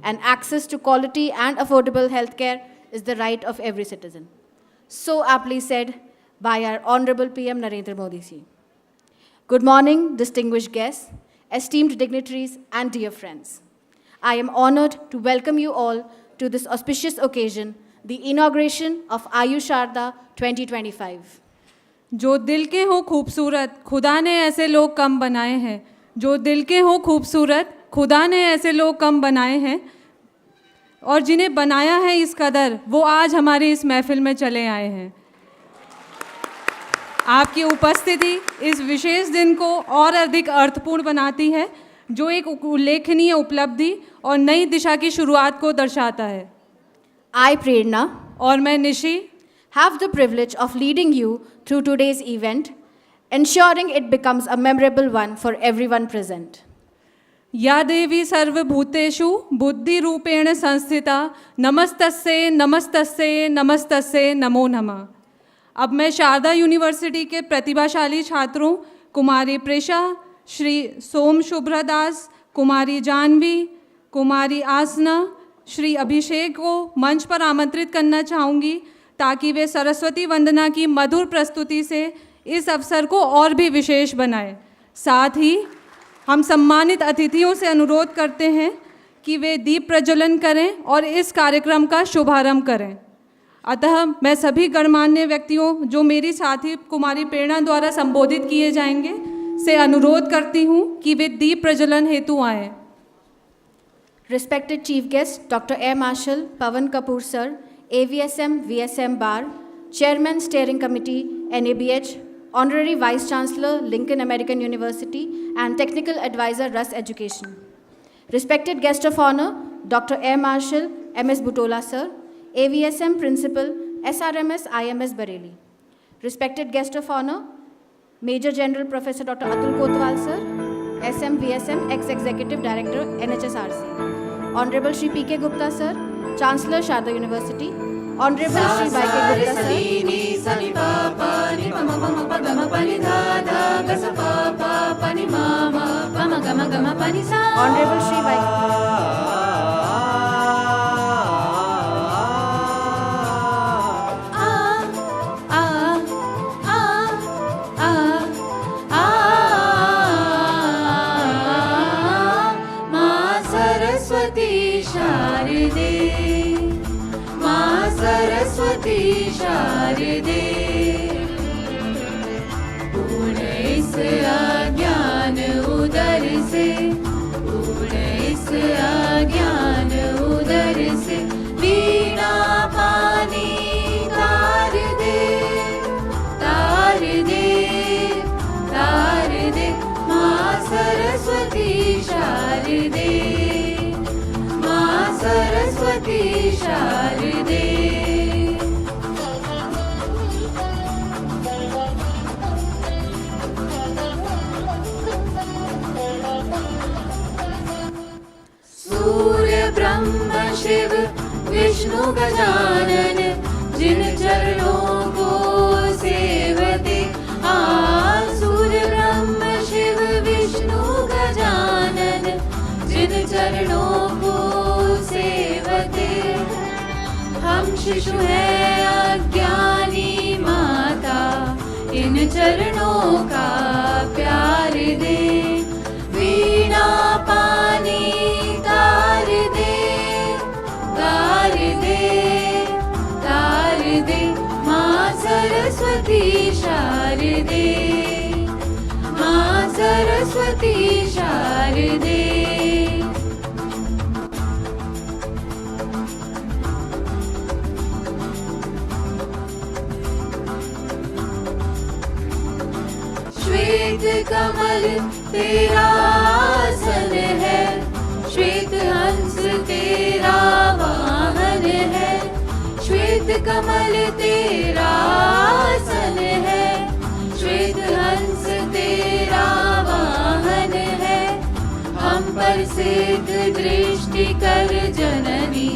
and access to quality and affordable healthcare is the right of every citizen. So aptly said by our Honorable PM Narendra Modi ji. Good morning, distinguished guests, esteemed dignitaries, and dear friends. I am honored to welcome you all to this auspicious occasion, the inauguration of Ayusharda 2025. जो दिल के हो खूबसूरत खुदा ने ऐसे लोग कम बनाए हैं, जो दिल के हो खूबसूरत खुदा ने ऐसे लोग कम बनाए हैं, और जिन्हें बनाया है इस कदर वो आज हमारी इस महफिल में चले आए हैं। आपकी उपस्थिति इस विशेष दिन को और अधिक अर्थपूर्ण बनाती है, जो एक उल्लेखनीय उपलब्धि और नई दिशा की शुरुआत को दर्शाता है। I, Prerna, और मैं Nishi, have the privilege of leading you through today's event, ensuring it becomes a memorable one for everyone present. या देवी सर्वभूतेषु बुद्धि रूपेण संस्थिता नमस्तस्ये नमस्तस्ये नमस्तस्ये नमो नमः। अब मैं शारदा यूनिवर्सिटी के प्रतिभाशाली छात्रों कुमारी प्रेषा, श्री सोम शुभ्रदास, कुमारी जानवी, कुमारी आसना, श्री अभिषेक को मंच पर आमंत्रित करना चाहूँगी ताकि वे सरस्वती वंदना की मधुर प्रस्तुति से इस अवसर को और भी विशेष बनाएं। साथ ही हम सम्मानित अतिथियों से अनुरोध करते हैं कि वे दीप प्रज्वलन करें और इस कार्यक्रम का शुभारंभ करें। अतः मैं सभी गणमान्य व्यक्तियों जो मेरी साथी कुमारी प्रेरणा द्वारा संबोधित किए जाएंगे से अनुरोध करती हूँ कि वे दीप प्रज्वलन हेतु आएँ। Respected Chief Guest Dr. Air Marshal Pawan Kapoor Sir, AVSM VSM Bar, Chairman Steering Committee NABH, Honorary Vice Chancellor Lincoln American University and Technical Advisor Russ Education. Respected Guest of Honor Dr. Air Marshal MS Butola Sir, AVSM Principal SRMS IMS Bareilly. Respected Guest of Honor Major General Professor Dr. Atul Kotwal Sir, SM VSM Ex-Executive Director NHSRC. Honorable Shri P.K. Gupta Sir, Chancellor Sharda University. Honorable Shri Y.K. Gupta Sir. Honorable Shri Y.K. शारदे पूर्ण इस अज्ञान उदर से, पूर्ण इस अज्ञान उदर से वीणा पानी तार दे, तार दे, तार दे। माँ सरस्वती शारदे, माँ सरस्वती शारदे। सूर्य ब्रह्म शिव विष्णु गजानन जिन चरणों को सेवते। सूर्य ब्रह्म शिव विष्णु गजानन जिन चरणों को सेवते। हम शिशु हैं अज्ञानी माता, इन चरणों का प्यार दे। वीणा पानी तार दे, तार दे, तार दे। माँ सरस्वती शारदे, माँ सरस्वती शारदे। श्वेत कमल तेरा आसन है, श्वेत हंस तेरा वाहन है। श्वेत कमल तेरा आसन है, श्वेत हंस तेरा वाहन है। हम पर सिद्ध दृष्टि कर जननी,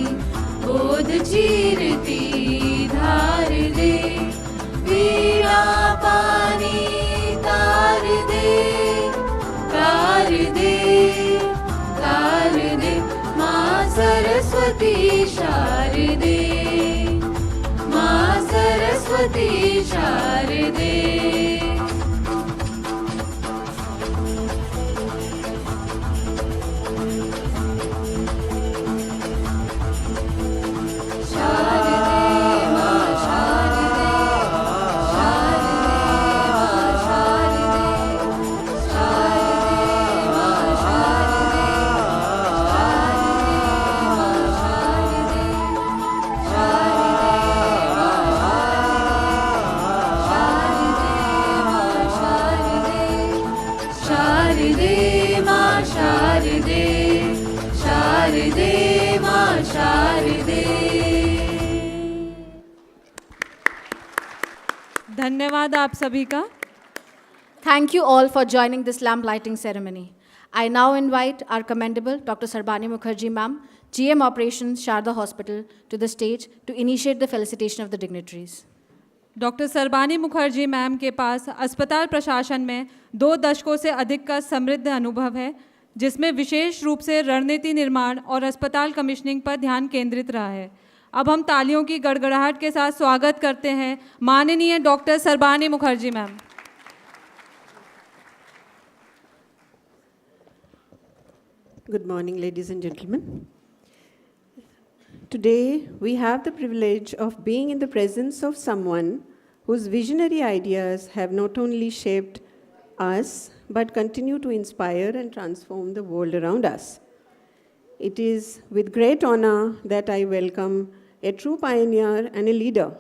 बोध चीरती धार दे। वीणा पानी तार दे, तार दे, तार दे। माँ सरस्वती शारदे माँ सरस्वती शारदे धन्यवाद आप सभी का। Thank you all for joining this lamp lighting ceremony. I now invite our commendable Dr. Sarbani Mukherjee ma'am, GM Operations, Sharda Hospital, to the stage to initiate the felicitation of the dignitaries. Doctor Sarbani Mukherjee ma'am के पास अस्पताल प्रशासन में 2 दशकों से अधिक का समृद्ध अनुभव है, जिसमें विशेष रूप से रणनीति निर्माण और अस्पताल कमिश्निंग पर ध्यान केंद्रित रहा है। अब हम तालियों की गड़गड़ाहट के साथ स्वागत करते हैं माननीय doctor Sarbani Mukherjee ma'am. Good morning, ladies and gentlemen. Today, we have the privilege of being in the presence of someone whose visionary ideas have not only shaped us, but continue to inspire and transform the world around us. It is with great honor that I welcome a true pioneer and a leader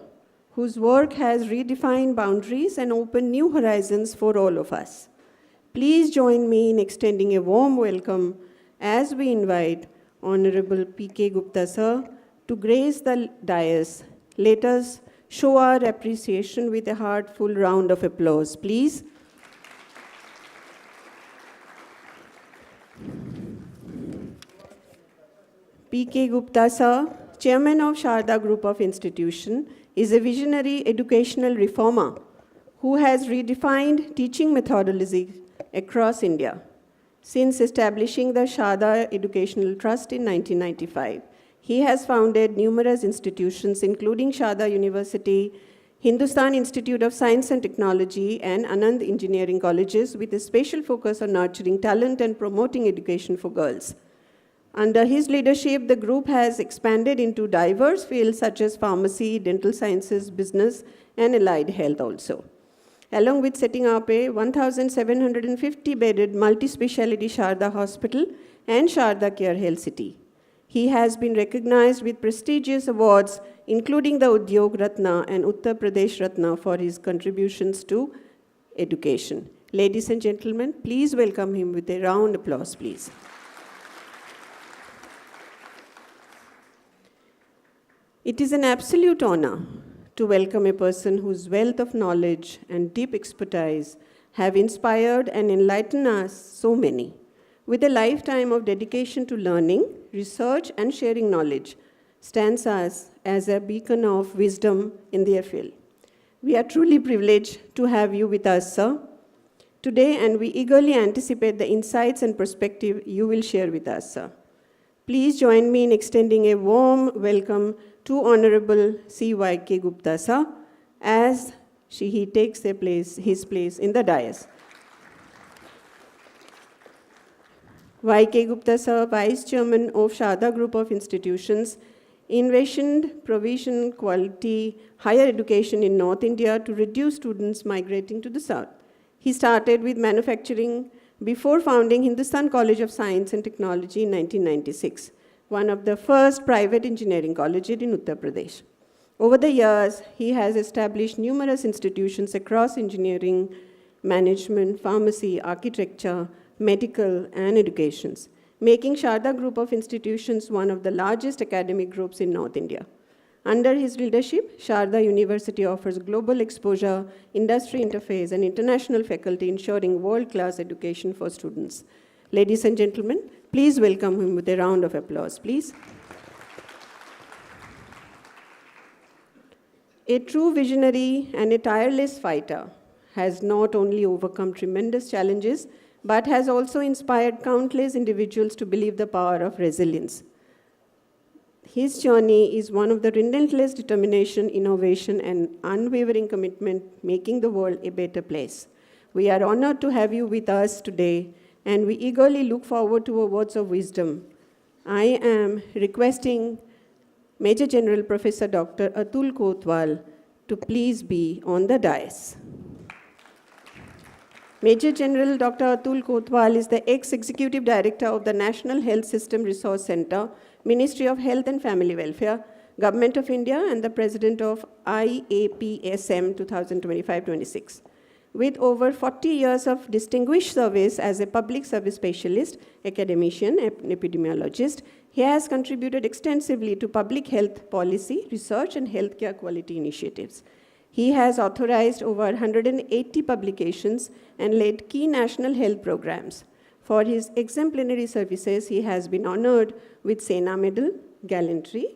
whose work has redefined boundaries and opened new horizons for all of us. Please join me in extending a warm welcome as we invite Honorable P.K. Gupta sir to grace the dais. Let us show our appreciation with a heartful round of applause, please. P.K. Gupta sir, Chairman of Sharda Group of Institution, is a visionary educational reformer who has redefined teaching methodology across India. Since establishing the Sharda Educational Trust in 1995, he has founded numerous institutions including Sharda University, Hindustan Institute of Science and Technology, and Anand Engineering Colleges with a special focus on nurturing talent and promoting education for girls. Under his leadership, the group has expanded into diverse fields such as pharmacy, dental sciences, business, and allied health also, along with setting up a 1,750-bedded multi-speciality Sharda Hospital and Sharda Care Health City. He has been recognized with prestigious awards, including the Udyog Ratna and Uttar Pradesh Ratna for his contributions to education. Ladies and gentlemen, please welcome him with a round applause, please. It is an absolute honor to welcome a person whose wealth of knowledge and deep expertise have inspired and enlightened us so many. With a lifetime of dedication to learning, research, and sharing knowledge, stands us as a beacon of wisdom in their field. We are truly privileged to have you with us, sir, today, and we eagerly anticipate the insights and perspective you will share with us, sir. Please join me in extending a warm welcome to Honorable C.Y.K. Gupta sir as he takes his place in the dais. Y.K. Gupta sir, Vice Chairman of Sharda Group of Institutions, envisioned provision quality higher education in North India to reduce students migrating to the South. He started with manufacturing before founding Hindustan College of Science and Technology in 1996. One of the first private engineering colleges in Uttar Pradesh. Over the years, he has established numerous institutions across engineering, management, pharmacy, architecture, medical, and educations, making Sharda Group of Institutions one of the largest academic groups in North India. Under his leadership, Sharda University offers global exposure, industry interface, and international faculty, ensuring world-class education for students. Ladies and gentlemen, please welcome him with a round of applause, please. A true visionary and a tireless fighter has not only overcome tremendous challenges, but has also inspired countless individuals to believe the power of resilience. His journey is one of the relentless determination, innovation, and unwavering commitment making the world a better place. We are honored to have you with us today, and we eagerly look forward to your words of wisdom. I am requesting Major General Professor Dr. Atul Kotwal to please be on the dais. Major General Dr. Atul Kotwal is the ex-Executive Director of the National Health System Resource Center, Ministry of Health and Family Welfare, Government of India, and the President of IAPSM 2025-26. With over 40 years of distinguished service as a public service specialist, academician, and epidemiologist, he has contributed extensively to public health policy, research, and healthcare quality initiatives. He has authorized over 180 publications and led key national health programs. For his exemplary services, he has been honored with Sena Medal, Gallantry,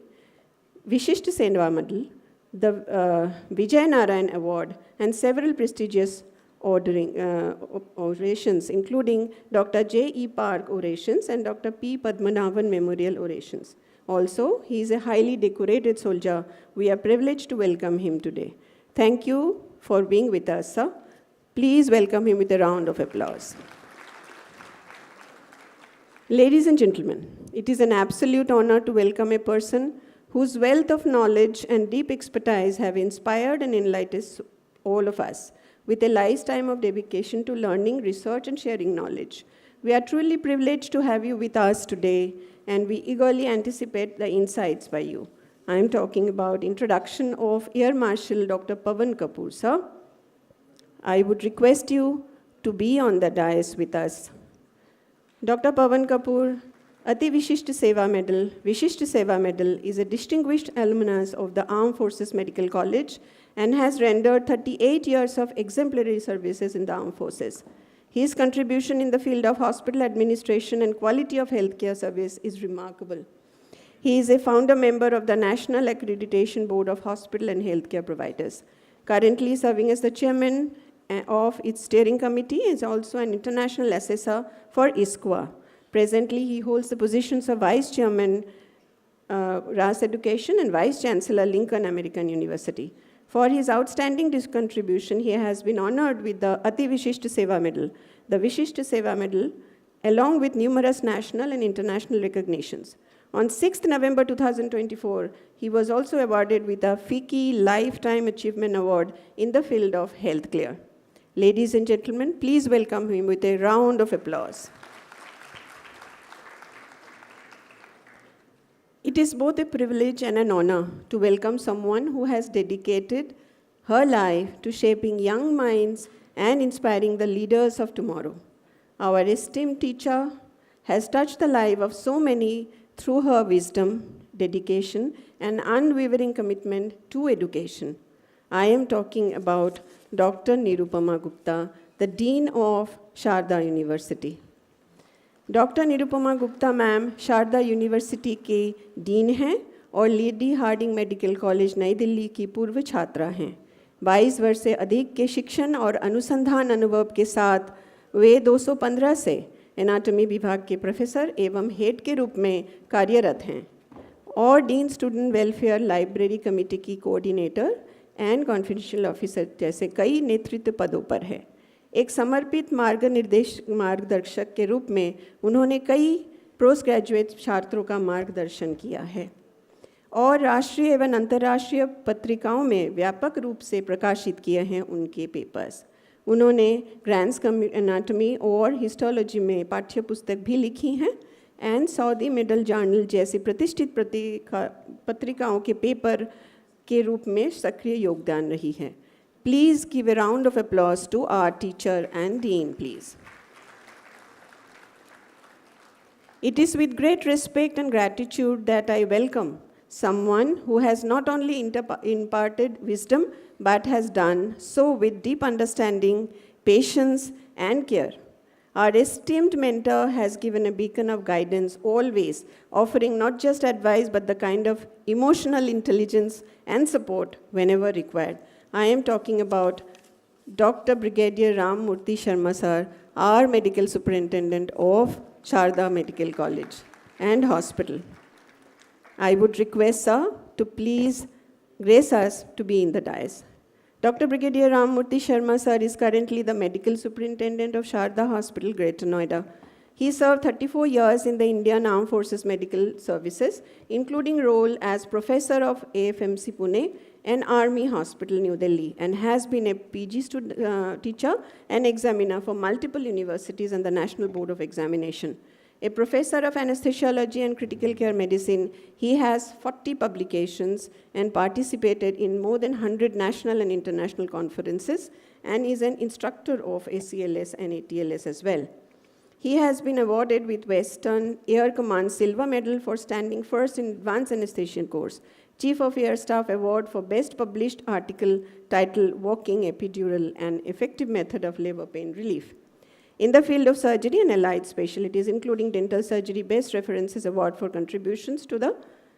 Vishisht Seva Medal, the Vijay Narayan Award, and several prestigious orations, including Dr. J.E. Park orations and Dr. P. Padmanabhan Memorial orations. Also, he is a highly decorated soldier. We are privileged to welcome him today. Thank you for being with us, sir. Please welcome him with a round of applause. Ladies and gentlemen, it is an absolute honor to welcome a person whose wealth of knowledge and deep expertise have inspired and enlightened all of us with a lifetime of dedication to learning, research, and sharing knowledge. We are truly privileged to have you with us today, and we eagerly anticipate the insights by you. I am talking about introduction of Air Marshal Dr. Pavan Kapoor, sir. I would request you to be on the dais with us. Dr. Pavan Kapoor, Ati Vishisht Seva Medal. Vishisht Seva Medal is a distinguished alumnus of the Armed Forces Medical College and has rendered 38 years of exemplary services in the Armed Forces. His contribution in the field of hospital administration and quality of healthcare service is remarkable. He is a founder member of the National Accreditation Board of Hospital and Healthcare Providers. Currently serving as the chairman of its steering committee, is also an international assessor for ISQA. Presently, he holds the positions of Vice Chairman, RAS Education, and Vice Chancellor, Lincoln American University. For his outstanding contribution, he has been honored with the Ati Vishisht Seva Medal, the Vishisht Seva Medal, along with numerous national and international recognitions. On 6th November 2024, he was also awarded with the FICCI Lifetime Achievement Award in the field of healthcare. Ladies and gentlemen, please welcome him with a round of applause. It is both a privilege and an honor to welcome someone who has dedicated her life to shaping young minds and inspiring the leaders of tomorrow. Our esteemed teacher has touched the life of so many through her wisdom, dedication, and unwavering commitment to education. I am talking about Dr. Nirupama Gupta, the Dean of Sharda University. Doctor Nirupama Gupta ma'am Sharda university के dean हैं और lady Hardinge medical college नई दिल्ली की पूर्व छात्रा हैं। 22 वर्ष से अधिक के शिक्षण और अनुसंधान अनुभव के साथ वे 215 से एनाटॉमी विभाग के प्रोफेसर एवं हेड के रूप में कार्यरत हैं और dean student welfare library committee की कोऑर्डिनेटर एंड कॉन्फिडेंशियल ऑफिसर जैसे कई नेतृत्व पदों पर है। एक समर्पित मार्गदर्शक के रूप में उन्होंने कई पोस्ट ग्रेजुएट छात्रों का मार्गदर्शन किया है और राष्ट्रीय एवं अंतर्राष्ट्रीय पत्रिकाओं में व्यापक रूप से प्रकाशित किए हैं उनके पेपर्स। उन्होंने ग्रैंड्स एनाटॉमी और हिस्टोलॉजी में पाठ्य पुस्तक भी लिखी हैं एंड सऊदी मेडल जर्नल जैसी प्रतिष्ठित पत्रिकाओं के पेपर के रूप में सक्रिय योगदान रही है। Please give a round of applause to our teacher and dean, please. It is with great respect and gratitude that I welcome someone who has not only imparted wisdom, but has done so with deep understanding, patience, and care. Our esteemed mentor has given a beacon of guidance always, offering not just advice, but the kind of emotional intelligence and support whenever required. I am talking about Dr. Brigadier Ram Murthy Sharma sir, our Medical Superintendent of Sharda Medical College and Hospital. I would request sir to please grace us to be in the dais. Dr. Brigadier Ramamurthy Sharma sir is currently the Medical Superintendent of Sharda Hospital, Greater Noida. He served 34 years in the Indian Armed Forces Medical Services, including role as Professor of AFMC Pune and Army Hospital, New Delhi, and has been a PG teacher and examiner for multiple universities and the National Board of Examination. A professor of anesthesiology and critical care medicine, he has 40 publications and participated in more than 100 national and international conferences and is an instructor of ACLS and ATLS as well. He has been awarded with Western Air Command Silver Medal for standing first in Advanced Anesthesia course, Chief of Air Staff Award for Best Published Article titled Walking Epidural, an Effective Method of Labor Pain Relief. In the field of surgery and allied specialties, including dental surgery, Best References Award for contributions to the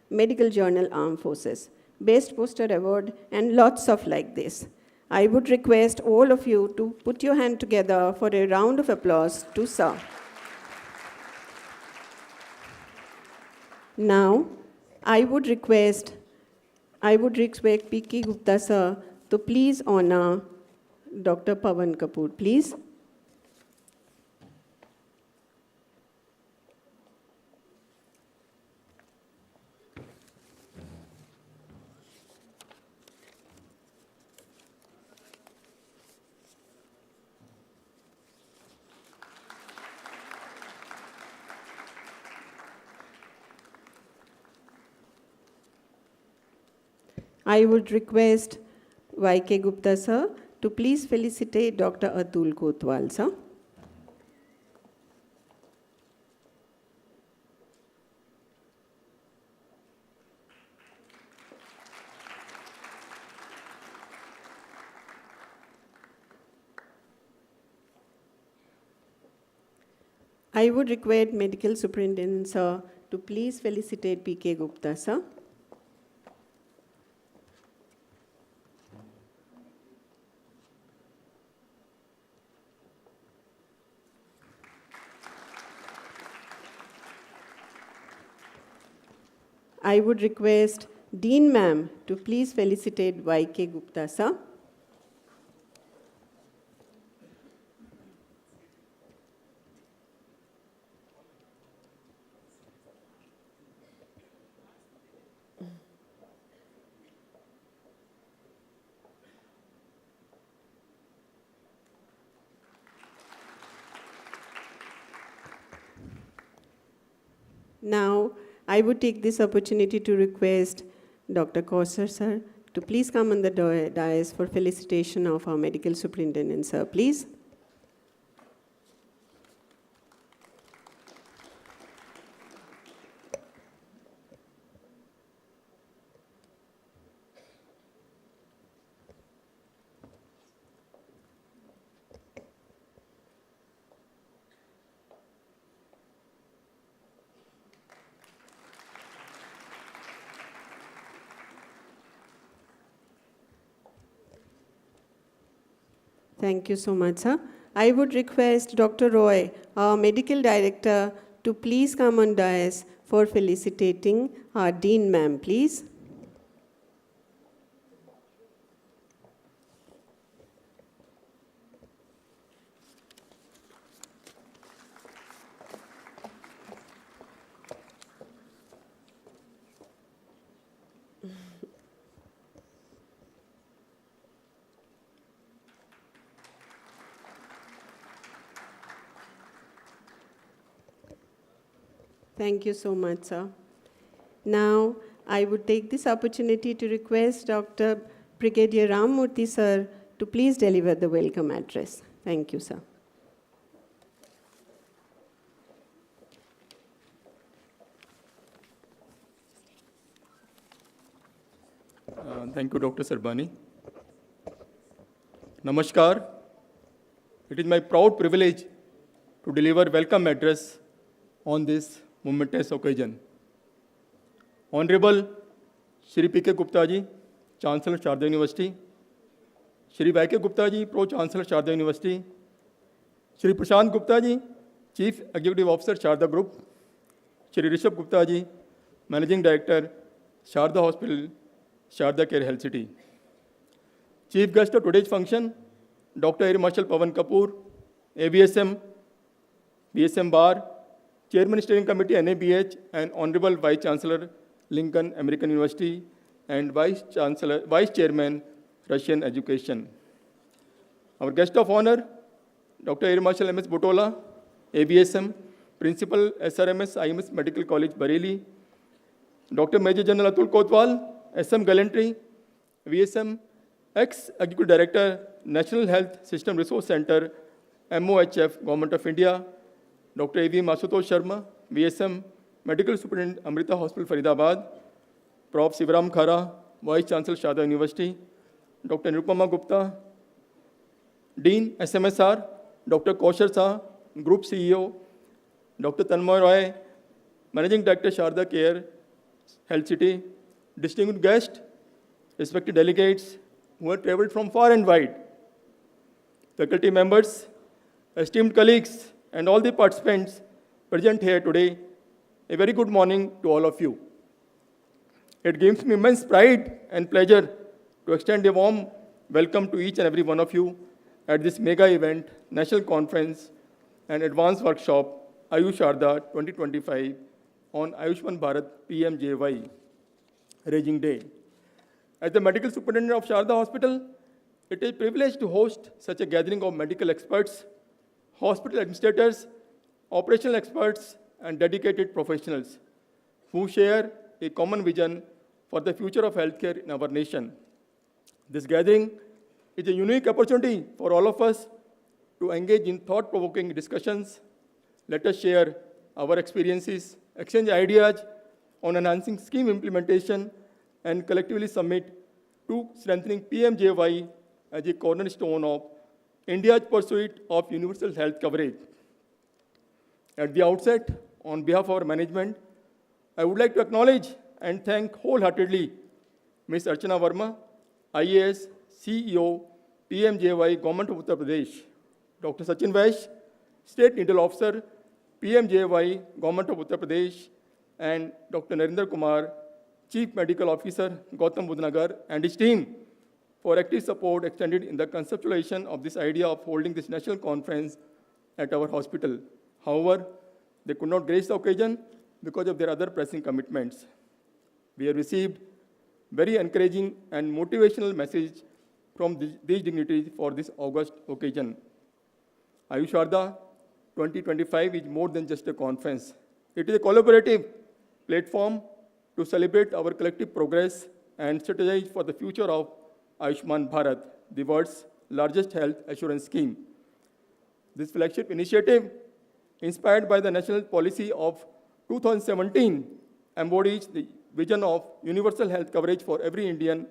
Medical Journal Armed Forces, Best Poster Award, and lots of like this. I would request all of you to put your hand together for a round of applause to sir. Now, I would request P.K. Gupta sir to please honor Dr. Pawan Kapoor, please. I would request Y.K. Gupta sir to please felicitate Dr. Atul Kotwal sir. I would request Medical Superintendent sir to please felicitate P.K. Gupta sir. I would request Dean ma'am to please felicitate Y.K. Gupta sir. Now, I would take this opportunity to request Dr. Kausar sir to please come on the dais for felicitation of our medical superintendent sir, please. Thank you so much, sir. I would request Dr. Roy, our medical director, to please come on dais for felicitating our Dean ma'am, please. Thank you so much, sir. Now, I would take this opportunity to request Dr. Brigadier Ramamurthy, sir, to please deliver the welcome address. Thank you, sir. Thank you, Dr. Sarbani. Namaskar. It is my proud privilege to deliver welcome address on this momentous occasion. Honorable Shri P.K. Gupta ji, Chancellor Sharda University, Shri Y.K. Gupta ji, Pro-Chancellor Sharda University, Shri Prashant Gupta ji, Chief Executive Officer Sharda Group, Shri Rishabh Gupta ji, Managing Director, Sharda Hospital, Sharda Care Health City. Chief guest of today's function, Dr. Air Marshal Pawan Kapoor, ABSM, BSM Bar, Chairman Steering Committee, NABH, and Honorable Vice Chancellor, Lincoln American University, and Vice Chairman, Russian Education. Our guest of honor, Dr. Air Marshal MS Butola, ABSM, Principal SRMS IMS Medical College, Bareilly, Dr. Major General Atul Kotwal, SM Gallantry, VSM, Ex-Executive Director, National Health System Resource Center, MOHF, Government of India, Dr. A.V. Masutosh Sharma, VSM, Medical Superintendent, Amrita Hospital, Faridabad, Prof. Sivaram Khara, Vice Chancellor, Sharda University, Dr. Nirupama Gupta, Dean, SMSR, Dr. Kaushal Shah, Group CEO, Dr. Tanmoy Roy, Managing Director, Sharda Care Health City, distinguished guests, respected delegates who have traveled from far and wide, faculty members, esteemed colleagues, and all the participants present here today, a very good morning to all of you. It gives me immense pride and pleasure to extend a warm welcome to each and every one of you at this mega event, National Conference and Advanced Workshop, Ayusharda 2025 on Ayushman Bharat 𝐵𝐴𝐺𝐽 Raising Day. As the Medical Superintendent of Sharda Hospital, it is a privilege to host such a gathering of medical experts, hospital administrators, operational experts, and dedicated professionals who share a common vision for the future of healthcare in our nation. This gathering is a unique opportunity for all of us to engage in thought-provoking discussions. Let us share our experiences, exchange ideas on enhancing scheme implementation, and collectively submit to strengthening 𝐵𝐴𝐺𝐽 as a cornerstone of India's pursuit of universal health coverage. At the outset, on behalf of our management, I would like to acknowledge and thank wholeheartedly Ms. Archana Verma, IAS, CEO, 𝐵𝐴𝐺𝐽, Government of Uttar Pradesh, Dr. Sachin Vaish, State Needle Officer, 𝐵𝐴𝐺𝐽, Government of Uttar Pradesh, and Dr. Narendra Kumar, Chief Medical Officer, Gautam Buddha Nagar, and his team for active support extended in the conceptualization of this idea of holding this national conference at our hospital. However, they could not grace the occasion because of their other pressing commitments. We have received very encouraging and motivational message from these dignitaries for this august occasion. Ayusharda 2025 is more than just a conference. It is a collaborative platform to celebrate our collective progress and strategize for the future of Ayushman Bharat, the world's largest health assurance scheme. This flagship initiative, inspired by the national policy of 2017, embodies the vision of universal health coverage for every Indian,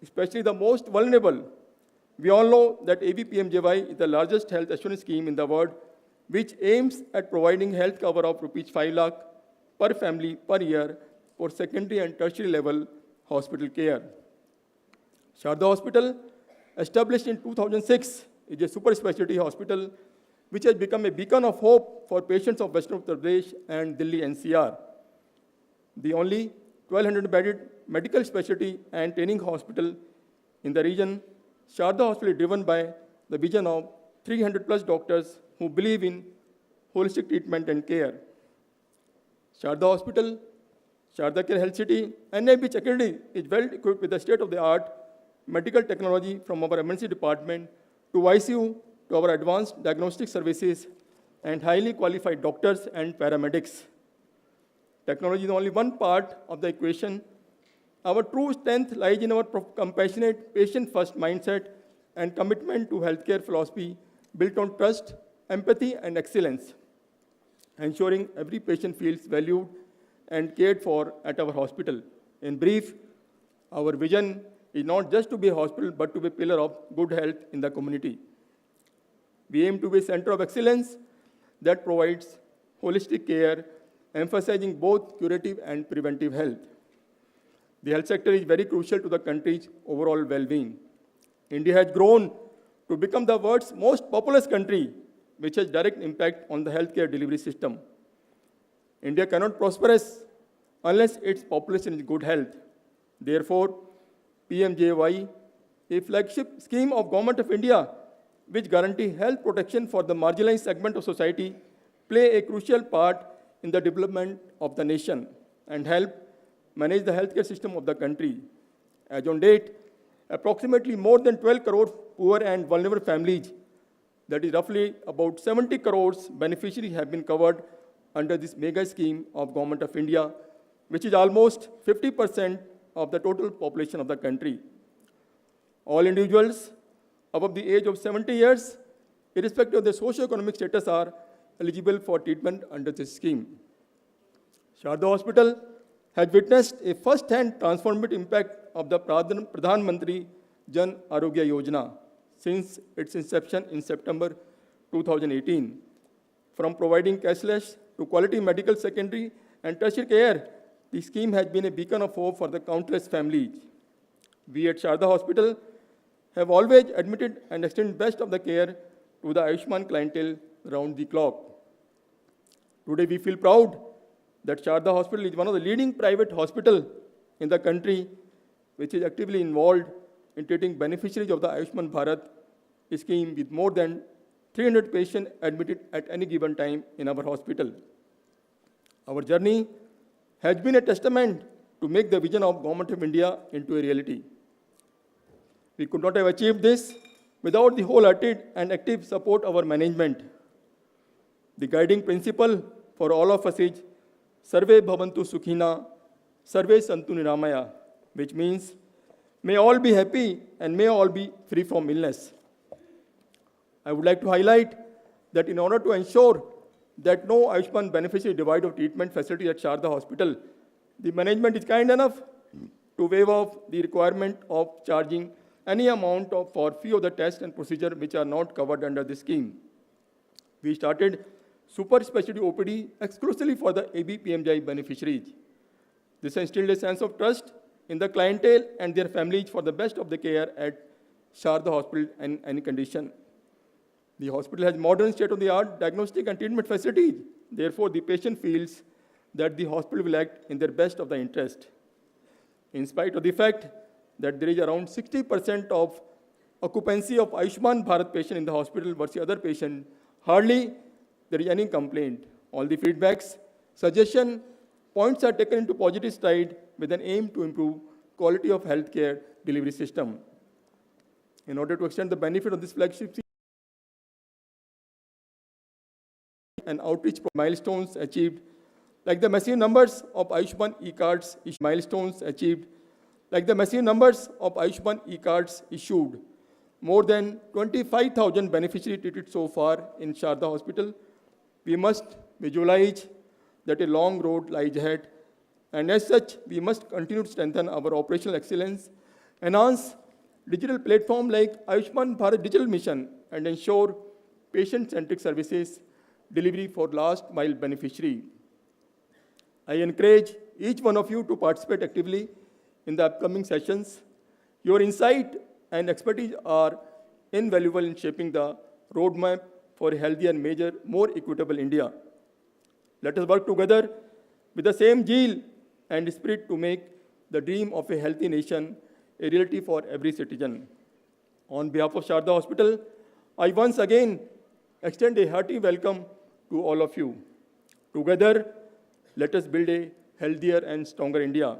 especially the most vulnerable. We all know that AB-PMJAY is the largest health assurance scheme in the world, which aims at providing health cover of rupees 5 lakh per family per year for secondary and tertiary level hospital care. Sharda Hospital, established in 2006, is a super specialty hospital which has become a beacon of hope for patients of Western Uttar Pradesh and Delhi NCR. The only 1,200-bedded medical specialty and training hospital in the region, Sharda Hospital is driven by the vision of 300+ doctors who believe in holistic treatment and care. Sharda Hospital, Sharda Care Health City, NABH Academy is well equipped with the state-of-the-art medical technology from our emergency department to ICU to our advanced diagnostic services and highly qualified doctors and paramedics. Technology is only one part of the equation. Our true strength lies in our compassionate, patient-first mindset and commitment to healthcare philosophy built on trust, empathy, and excellence, ensuring every patient feels valued and cared for at our hospital. In brief, our vision is not just to be a hospital, but to be a pillar of good health in the community. We aim to be a center of excellence that provides holistic care, emphasizing both curative and preventive health. The health sector is very crucial to the country's overall well-being. India has grown to become the world's most populous country, which has direct impact on the healthcare delivery system. India cannot prosper unless its population is in good health. Therefore, PMJAY, a flagship scheme of Government of India, which guarantee health protection for the marginalized segment of society, play a crucial part in the development of the nation and help manage the healthcare system of the country. As on date, approximately more than 12 crore poor and vulnerable families, that is roughly about 70 crores beneficiaries, have been covered under this mega scheme of Government of India, which is almost 50% of the total population of the country. All individuals above the age of 70 years, irrespective of their socio-economic status, are eligible for treatment under this scheme. Sharda Hospital has witnessed a first-hand transformative impact of the Pradhan Mantri Jan Arogya Yojana since its inception in September 2018. From providing cashless to quality medical secondary and tertiary care, the scheme has been a beacon of hope for the countless families. We at Sharda Hospital have always admitted and extended best of the care to the Ayushman clientele round the clock. Today we feel proud that Sharda Hospital is one of the leading private hospitals in the country which is actively involved in treating beneficiaries of the Ayushman Bharat scheme, with more than 300 patients admitted at any given time in our hospital. Our journey has been a testament to make the vision of Government of India into a reality. We could not have achieved this without the wholehearted and active support of our management. The guiding principle for all of us is Sarve Bhavantu Sukhina, Sarve Santu Niramaya, which means may all be happy and may all be free from illness. I would like to highlight that in order to ensure that no Ayushman beneficiary divide of treatment facility at Sharda Hospital, the management is kind enough to waive off the requirement of charging any amount for fee of the test and procedure which are not covered under the scheme. We started super specialty OPD exclusively for the AB-PMJAY beneficiaries. This instilled a sense of trust in the clientele and their families for the best of the care at Sharda Hospital in any condition. The hospital has modern state-of-the-art diagnostic and treatment facilities. Therefore, the patient feels that the hospital will act in their best of the interest. In spite of the fact that there is around 60% of occupancy of Ayushman Bharat patient in the hospital versus other patient, hardly there is any complaint. All the feedbacks, suggestion, points are taken into positive stride with an aim to improve quality of healthcare delivery system. In order to extend the benefit of this flagship and outreach milestones achieved, like the massive numbers of Ayushman e-cards issued, more than 25,000 beneficiaries treated so far in Sharda Hospital. We must visualize that a long road lies ahead, and as such, we must continue to strengthen our operational excellence, enhance digital platform like Ayushman Bharat Digital Mission, and ensure patient-centric services delivery for last mile beneficiary. I encourage each one of you to participate actively in the upcoming sessions. Your insight and expertise are invaluable in shaping the roadmap for a healthier and more equitable India. Let us work together with the same zeal and spirit to make the dream of a healthy nation a reality for every citizen. On behalf of Sharda Hospital, I once again extend a hearty welcome to all of you. Together, let us build a healthier and stronger India.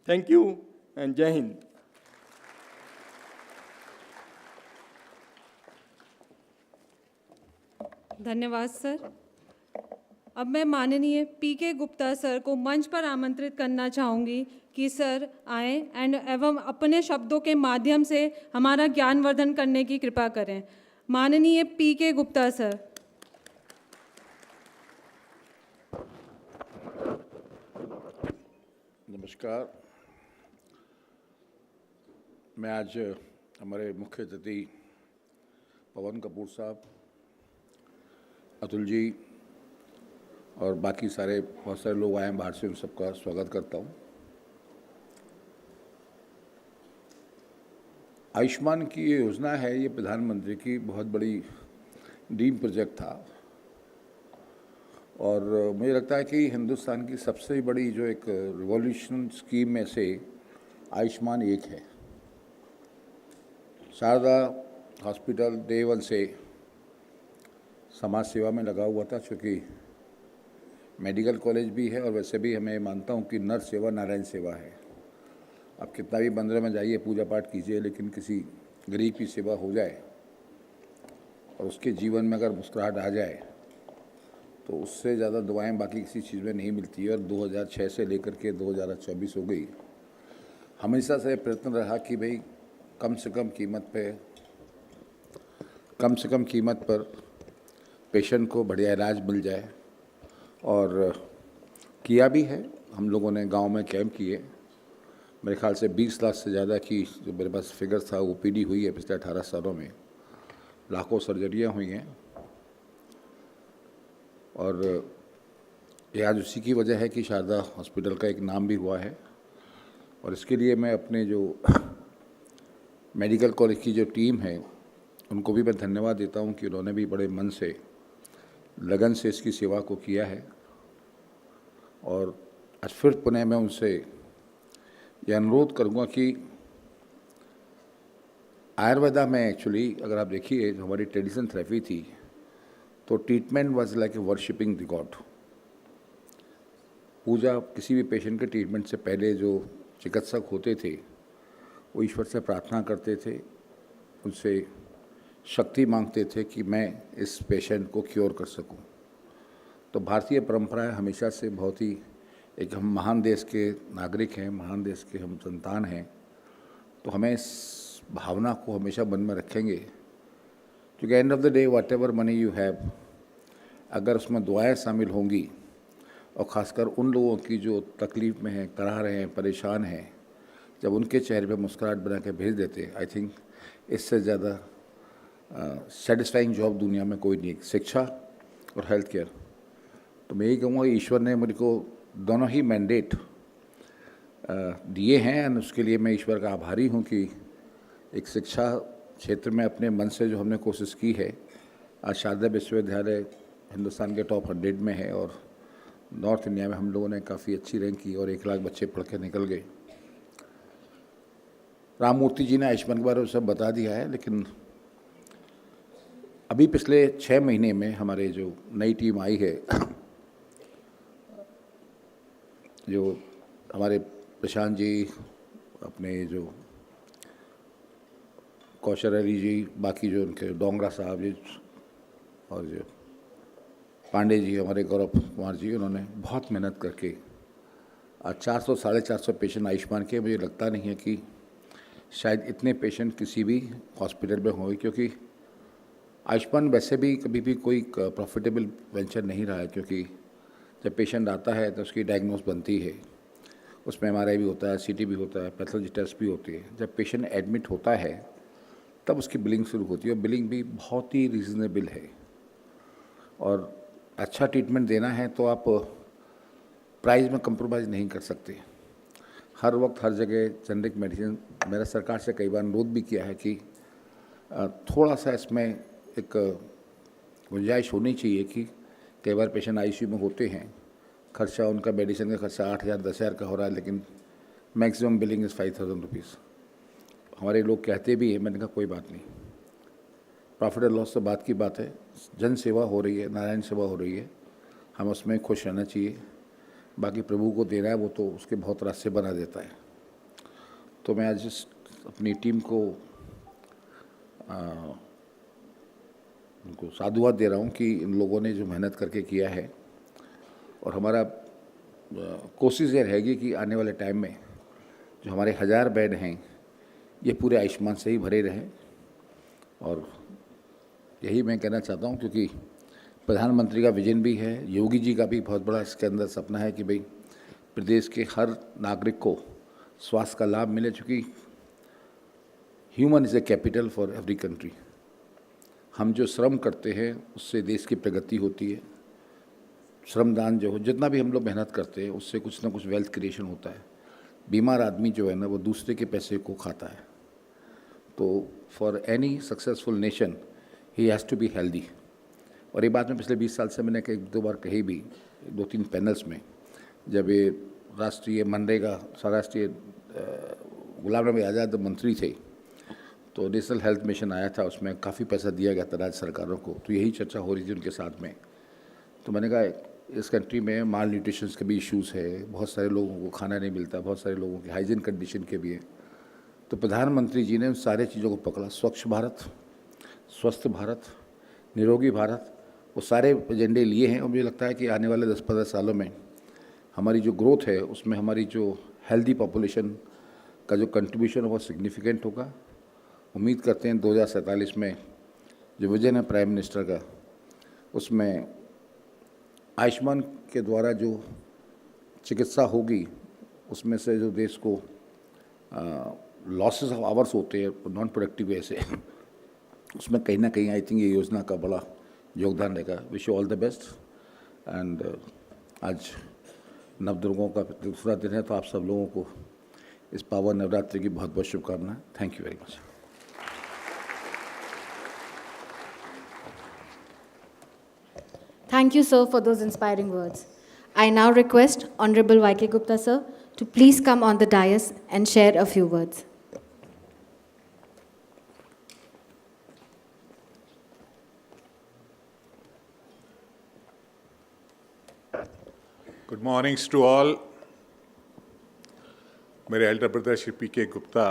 Thank you and Jai Hind. धन्यवाद sir. अब मैं माननीय पीके Gupta sir को मंच पर आमंत्रित करना चाहूँगी कि सर आएँ एवं अपने शब्दों के माध्यम से हमारा ज्ञानवर्धन करने की कृपा करें। माननीय पीके गुप्ता सर। नमस्कार। मैं आज हमारे मुख्य अतिथि पवन कपूर साहब, अतुल जी और बाकी बहुत सारे लोग आए हैं बाहर से, उन सबका स्वागत करता हूं। आयुष्मान की ये योजना है, ये प्रधानमंत्री की बहुत बड़ी ड्रीम प्रोजेक्ट था और मुझे लगता है कि हिंदुस्तान की सबसे बड़ी जो एक रिवॉल्यूशन स्कीम में से आयुष्मान एक है। शारदा हॉस्पिटल डे वन से समाज सेवा में लगा हुआ था, चूँकि मेडिकल कॉलेज भी है और वैसे भी हमें मानता हूँ कि नर सेवा नारायण सेवा है। आप कितना भी मंदिर में जाइए, पूजा पाठ कीजिए, लेकिन किसी गरीब की सेवा हो जाए और उसके जीवन में अगर मुस्कुराहट आ जाए तो उससे ज़्यादा दुआएं बाकी किसी चीज़ में नहीं मिलती। और 2006 से लेकर के 2024 हो गई, हमेशा से प्रयत्न रहा कि भाई कम से कम कीमत पर पेशेंट को बढ़िया इलाज मिल जाए, और किया भी है। हम लोगों ने गांव में कैंप किए, मेरे ख्याल से 20 लाख से ज़्यादा की जो मेरे पास फिगर था ओपीडी हुई है पिछले 18 सालों में, लाखों सर्जरियां हुई हैं। और ये आज उसी की वजह है कि शारदा हॉस्पिटल का एक नाम भी हुआ है। और इसके लिए मैं अपने जो मेडिकल कॉलेज की जो टीम है उनको भी मैं धन्यवाद देता हूं कि उन्होंने भी बड़े मन से, लगन से इसकी सेवा को किया है। और आज फिर पुनः मैं उनसे ये अनुरोध करूँगा कि आयुर्वेदा में एक्चुअली अगर आप देखिए, जो हमारी ट्रेडिशनल थेरेपी थी, तो treatment was like a worshipping the god. पूजा किसी भी पेशेंट के ट्रीटमेंट से पहले जो चिकित्सक होते थे वो ईश्वर से प्रार्थना करते थे, उनसे शक्ति मांगते थे कि मैं इस पेशेंट को क्योर कर सकूं। तो भारतीय परंपराएं हमेशा से बहुत ही, एक हम महान देश के नागरिक हैं, महान देश के हम संतान हैं, तो हमें इस भावना को हमेशा मन में रखेंगे, क्योंकि end of the day what ever money you have, अगर उसमें दुआएं शामिल होंगी, और ख़ासकर उन लोगों की जो तकलीफ़ में हैं, कराह रहे हैं, परेशान हैं, जब उनके चेहरे पे मुस्कुराहट बना के भेज देते, आई थिंक इससे ज़्यादा सेटिस्फाइंग जॉब दुनिया में कोई नहीं। शिक्षा और हेल्थ केयर, तो मैं यही कहूँगा ईश्वर ने मुझे को दोनों ही मैंडेट दिए हैं, और उसके लिए मैं ईश्वर का आभारी हूँ कि एक शिक्षा क्षेत्र में अपने मन से जो हमने कोशिश की है। आज शारदा विश्वविद्यालय हिंदुस्तान के टॉप 100 में है, और नॉर्थ इंडिया में हम लोगों ने काफ़ी अच्छी रैंक की और 1 लाख बच्चे पढ़ के निकल गए। राम मूर्ति जी ने आयुष्मान के बारे में सब बता दिया है, लेकिन अभी पिछले 6 महीने में हमारे जो नई टीम आई है, जो हमारे प्रशांत जी, अपने जो कौशल जी, बाकी जो उनके डोंगरा साहब जी, और जो पांडे जी, हमारे गौरव कुमार जी, उन्होंने बहुत मेहनत करके आज 400 साढ़े 400 पेशेंट आयुष्मान के। मुझे लगता नहीं है कि शायद इतने पेशेंट किसी भी हॉस्पिटल में होंगे, क्योंकि आयुष्मान वैसे भी कभी भी कोई प्रॉफिटेबल वेंचर नहीं रहा है, क्योंकि जब पेशेंट आता है तो उसकी डायग्नोस बनती है, उसमें MRI भी होता है, CT भी होता है, पैथोलॉजी टेस्ट भी होती है। जब पेशेंट एडमिट होता है तब उसकी बिलिंग शुरू होती है, और बिलिंग भी बहुत ही रीज़नेबल है। और अच्छा ट्रीटमेंट देना है तो आप प्राइस में कंप्रोमाइज़ नहीं कर सकते। हर वक्त हर जगह जेनरिक मेडिसिन, मेरा सरकार से कई बार अनुरोध भी किया है कि थोड़ा सा इसमें एक गुंजाइश होनी चाहिए कि कई बार पेशेंट ICU में होते हैं, खर्चा उनका मेडिसिन का खर्चा 8,000 10,000 का हो रहा है, लेकिन मैक्सिमम बिलिंग इज़ 5,000 रुपीज़। हमारे लोग कहते भी हैं, मैंने कहा कोई बात नहीं, प्रॉफिट एंड लॉस तो बात की बात है, जन सेवा हो रही है, नारायण सेवा हो रही है, हम उसमें खुश रहना चाहिए। बाकी प्रभु को देना है, वो तो उसके बहुत रास्ते बना देता है। तो मैं आज अपनी टीम को उनको साधुवाद दे रहा हूँ कि इन लोगों ने जो मेहनत करके किया है, और हमारा कोशिश ये रहेगी कि आने वाले टाइम में जो हमारे 1000 बेड हैं ये पूरे आयुष्मान से ही भरे रहें। और यही मैं कहना चाहता हूँ, क्योंकि प्रधानमंत्री का विजन भी है, योगी जी का भी बहुत बड़ा इसके अंदर सपना है कि भाई प्रदेश के हर नागरिक को स्वास्थ्य का लाभ मिले, चूँकि human is a capital for every country. हम जो श्रम करते हैं उससे देश की प्रगति होती है। श्रमदान जो हो, जितना भी हम लोग मेहनत करते हैं उससे कुछ ना कुछ वेल्थ क्रिएशन होता है। बीमार आदमी जो है ना, वो दूसरे के पैसे को खाता है। तो for any successful nation he has to be healthy. और ये बात मैं पिछले 20 साल से मैंने एक दो बार कही भी, 2-3 पैनल्स में, जब ये राष्ट्रीय मनरेगा राष्ट्रीय गुलाम नबी आज़ाद मंत्री थे तो नेशनल हेल्थ मिशन आया था, उसमें काफ़ी पैसा दिया गया था राज्य सरकारों को, तो यही चर्चा हो रही थी उनके साथ में। तो मैंने कहा इस कंट्री में माल न्यूट्रिशन के भी इश्यूज़ है, बहुत सारे लोगों को खाना नहीं मिलता, बहुत सारे लोगों की हाइजीन कंडीशन के भी है। तो प्रधानमंत्री जी ने उन सारे चीज़ों को पकड़ा, स्वच्छ भारत, स्वस्थ भारत, निरोगी भारत, वो सारे एजेंडे लिए हैं। और मुझे लगता है कि आने वाले 10-15 सालों में हमारी जो ग्रोथ है उसमें हमारी जो हेल्दी पॉपुलेशन का जो कंट्रीब्यूशन है वो सिग्निफिकेंट होगा। उम्मीद करते हैं 2047 में जो विजन है प्राइम मिनिस्टर का, उसमें आयुष्मान के द्वारा जो चिकित्सा होगी उसमें से जो देश को लॉसेस ऑफ आवर्स होते हैं नॉन प्रोडक्टिव वे से, उसमें कहीं ना कहीं आई थिंक ये योजना का बड़ा योगदान रहेगा। Wish you all the best. And आज नवदुर्गों का दूसरा दिन है, तो आप सब लोगों को इस पावन नवरात्रि की बहुत बहुत शुभकामनाएं। Thank you very much. Thank you, sir, for those inspiring words. I now request Honorable Y.K. Gupta, sir, to please come on the dais and share a few words. Good mornings to all. मेरे Elder brother Shri PK. Gupta,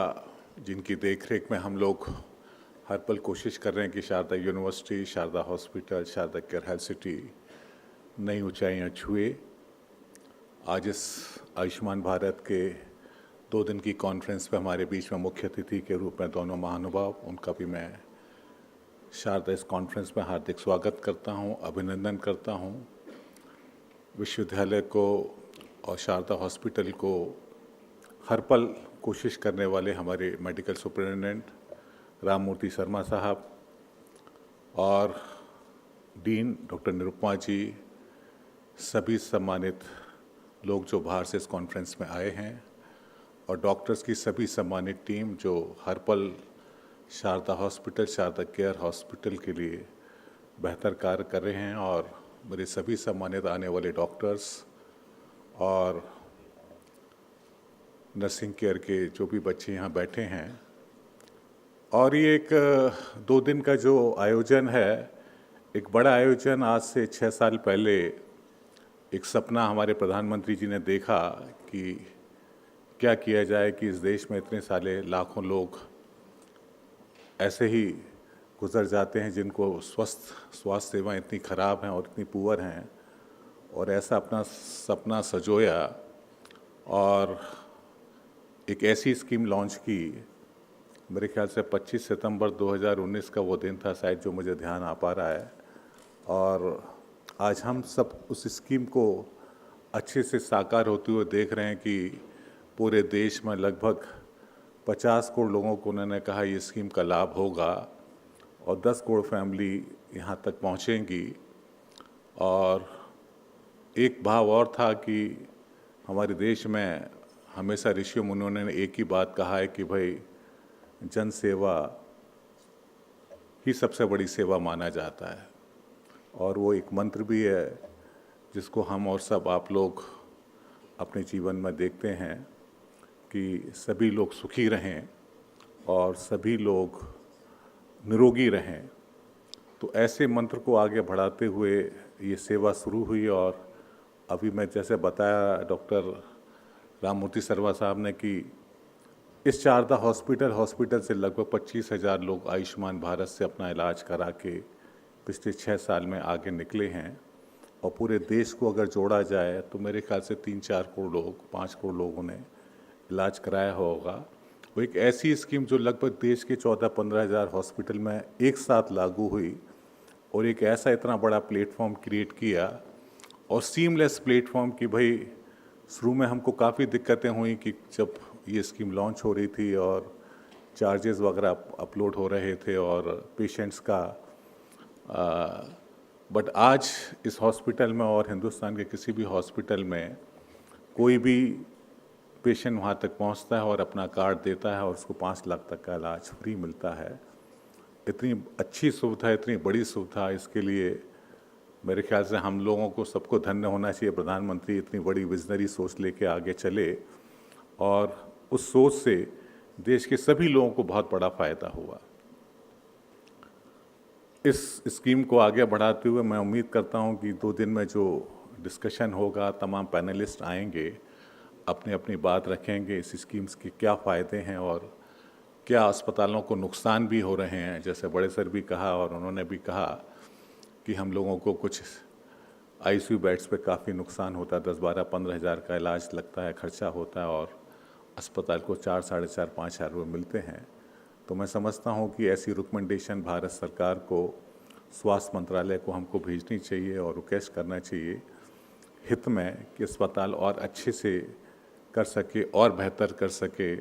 जिनकी देखरेख में हम लोग हर पल कोशिश कर रहे हैं कि Sharda university, Sharda hospital, Sharda care health city नई ऊंचाइयां छुए। आज इस आयुष्मान भारत के 2 दिन की कॉन्फ्रेंस पे हमारे बीच में मुख्य अतिथि के रूप में दोनों महानुभाव, उनका भी मैं शारदा इस कॉन्फ्रेंस में हार्दिक स्वागत करता हूं, अभिनंदन करता हूं। विश्वविद्यालय को और शारदा हॉस्पिटल को हर पल कोशिश करने वाले हमारे मेडिकल सुपरिटेंडेंट राम मूर्ति शर्मा साहब और डीन डॉक्टर निरुपमा जी, सभी सम्मानित लोग जो बाहर से इस कॉन्फ्रेंस में आए हैं, और डॉक्टर्स की सभी सम्मानित टीम जो हर पल Sharda hospital, Sharda care hospital के लिए बेहतर कार्य कर रहे हैं, और मेरे सभी सम्मानित आने वाले डॉक्टर्स और नर्सिंग केयर के जो भी बच्चे यहाँ बैठे हैं। और ये एक 2 दिन का जो आयोजन है, एक बड़ा आयोजन। आज से 6 साल पहले एक सपना हमारे प्रधानमंत्री जी ने देखा कि क्या किया जाए कि इस देश में इतने सारे लाखों लोग ऐसे ही गुजर जाते हैं जिनको स्वास्थ्य सेवाएं इतनी ख़राब हैं और इतनी पुअर हैं, और ऐसा अपना सपना सजोया और एक ऐसी स्कीम लॉन्च की। मेरे ख्याल से 25 सितंबर 2019 का वो दिन था शायद, जो मुझे ध्यान आ पा रहा है। और आज हम सब उस स्कीम को अच्छे से साकार होते हुए देख रहे हैं कि पूरे देश में लगभग 50 करोड़ लोगों को उन्होंने कहा ये स्कीम का लाभ होगा, और 10 करोड़ फैमिली यहाँ तक पहुँचेंगी। और एक भाव और था कि हमारे देश में हमेशा ऋषियों मुनियों ने एक ही बात कहा है कि भाई जन सेवा ही सबसे बड़ी सेवा माना जाता है, और वो एक मंत्र भी है जिसको हम और सब आप लोग अपने जीवन में देखते हैं कि सभी लोग सुखी रहें और सभी लोग निरोगी रहें। तो ऐसे मंत्र को आगे बढ़ाते हुए ये सेवा शुरू हुई, और अभी मैं जैसे बताया डॉक्टर राम मूर्ति शर्मा साहब ने कि इस शारदा हॉस्पिटल से लगभग 25,000 लोग आयुष्मान भारत से अपना इलाज करा के पिछले 6 साल में आगे निकले हैं। और पूरे देश को अगर जोड़ा जाए तो मेरे ख्याल से 3-4 करोड़ लोग, 5 करोड़ लोगों ने इलाज कराया होगा। वो एक ऐसी स्कीम जो लगभग देश के 14-15 हज़ार हॉस्पिटल में एक साथ लागू हुई, और एक ऐसा इतना बड़ा प्लेटफॉर्म क्रिएट किया, और सीमलेस प्लेटफॉर्म कि भाई शुरू में हमको काफ़ी दिक्कतें हुई कि जब ये स्कीम लॉन्च हो रही थी और चार्जेस वगैरह अपलोड हो रहे थे और पेशेंट्स का, बट आज इस हॉस्पिटल में और हिंदुस्तान के किसी भी हॉस्पिटल में कोई भी पेशेंट वहाँ तक पहुँचता है और अपना कार्ड देता है और उसको 5 लाख तक का इलाज फ्री मिलता है। इतनी अच्छी सुविधा, इतनी बड़ी सुविधा, इसके लिए मेरे ख्याल से हम लोगों को सबको धन्य होना चाहिए, प्रधानमंत्री इतनी बड़ी विजनरी सोच लेके आगे चले और उस सोच से देश के सभी लोगों को बहुत बड़ा फ़ायदा हुआ। इस स्कीम को आगे बढ़ाते हुए मैं उम्मीद करता हूं कि 2 दिन में जो डिस्कशन होगा, तमाम पैनलिस्ट आएंगे, अपनी अपनी बात रखेंगे, इस स्कीम्स के क्या फ़ायदे हैं और क्या अस्पतालों को नुकसान भी हो रहे हैं। जैसे बड़े सर भी कहा और उन्होंने भी कहा कि हम लोगों को कुछ आईसीयू बेड्स पे काफ़ी नुकसान होता है, 10-12-15 हज़ार का इलाज लगता है, खर्चा होता है और अस्पताल को 4, 4.5, 5 हज़ार रुपये मिलते हैं। तो मैं समझता हूं कि ऐसी रिकमेंडेशन भारत सरकार को, स्वास्थ्य मंत्रालय को हमको भेजनी चाहिए और रिक्वेस्ट करना चाहिए हित में कि अस्पताल और अच्छे से कर सके और बेहतर कर सके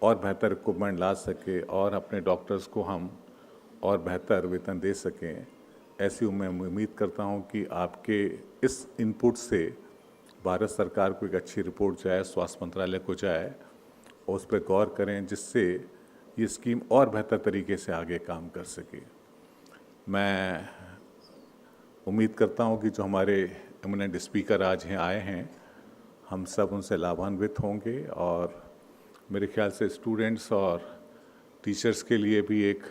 और बेहतर इक्विपमेंट ला सके और अपने डॉक्टर्स को हम और बेहतर वेतन दे सकें। ऐसी मैं उम्मीद करता हूं कि आपके इस इनपुट से भारत सरकार को एक अच्छी रिपोर्ट जाए, स्वास्थ्य मंत्रालय को जाए और उस पर गौर करें जिससे ये स्कीम और बेहतर तरीके से आगे काम कर सके। मैं उम्मीद करता हूं कि जो हमारे एमिनेंट स्पीकर आज हैं आए हैं, हम सब उनसे लाभान्वित होंगे और मेरे ख्याल से स्टूडेंट्स और टीचर्स के लिए भी एक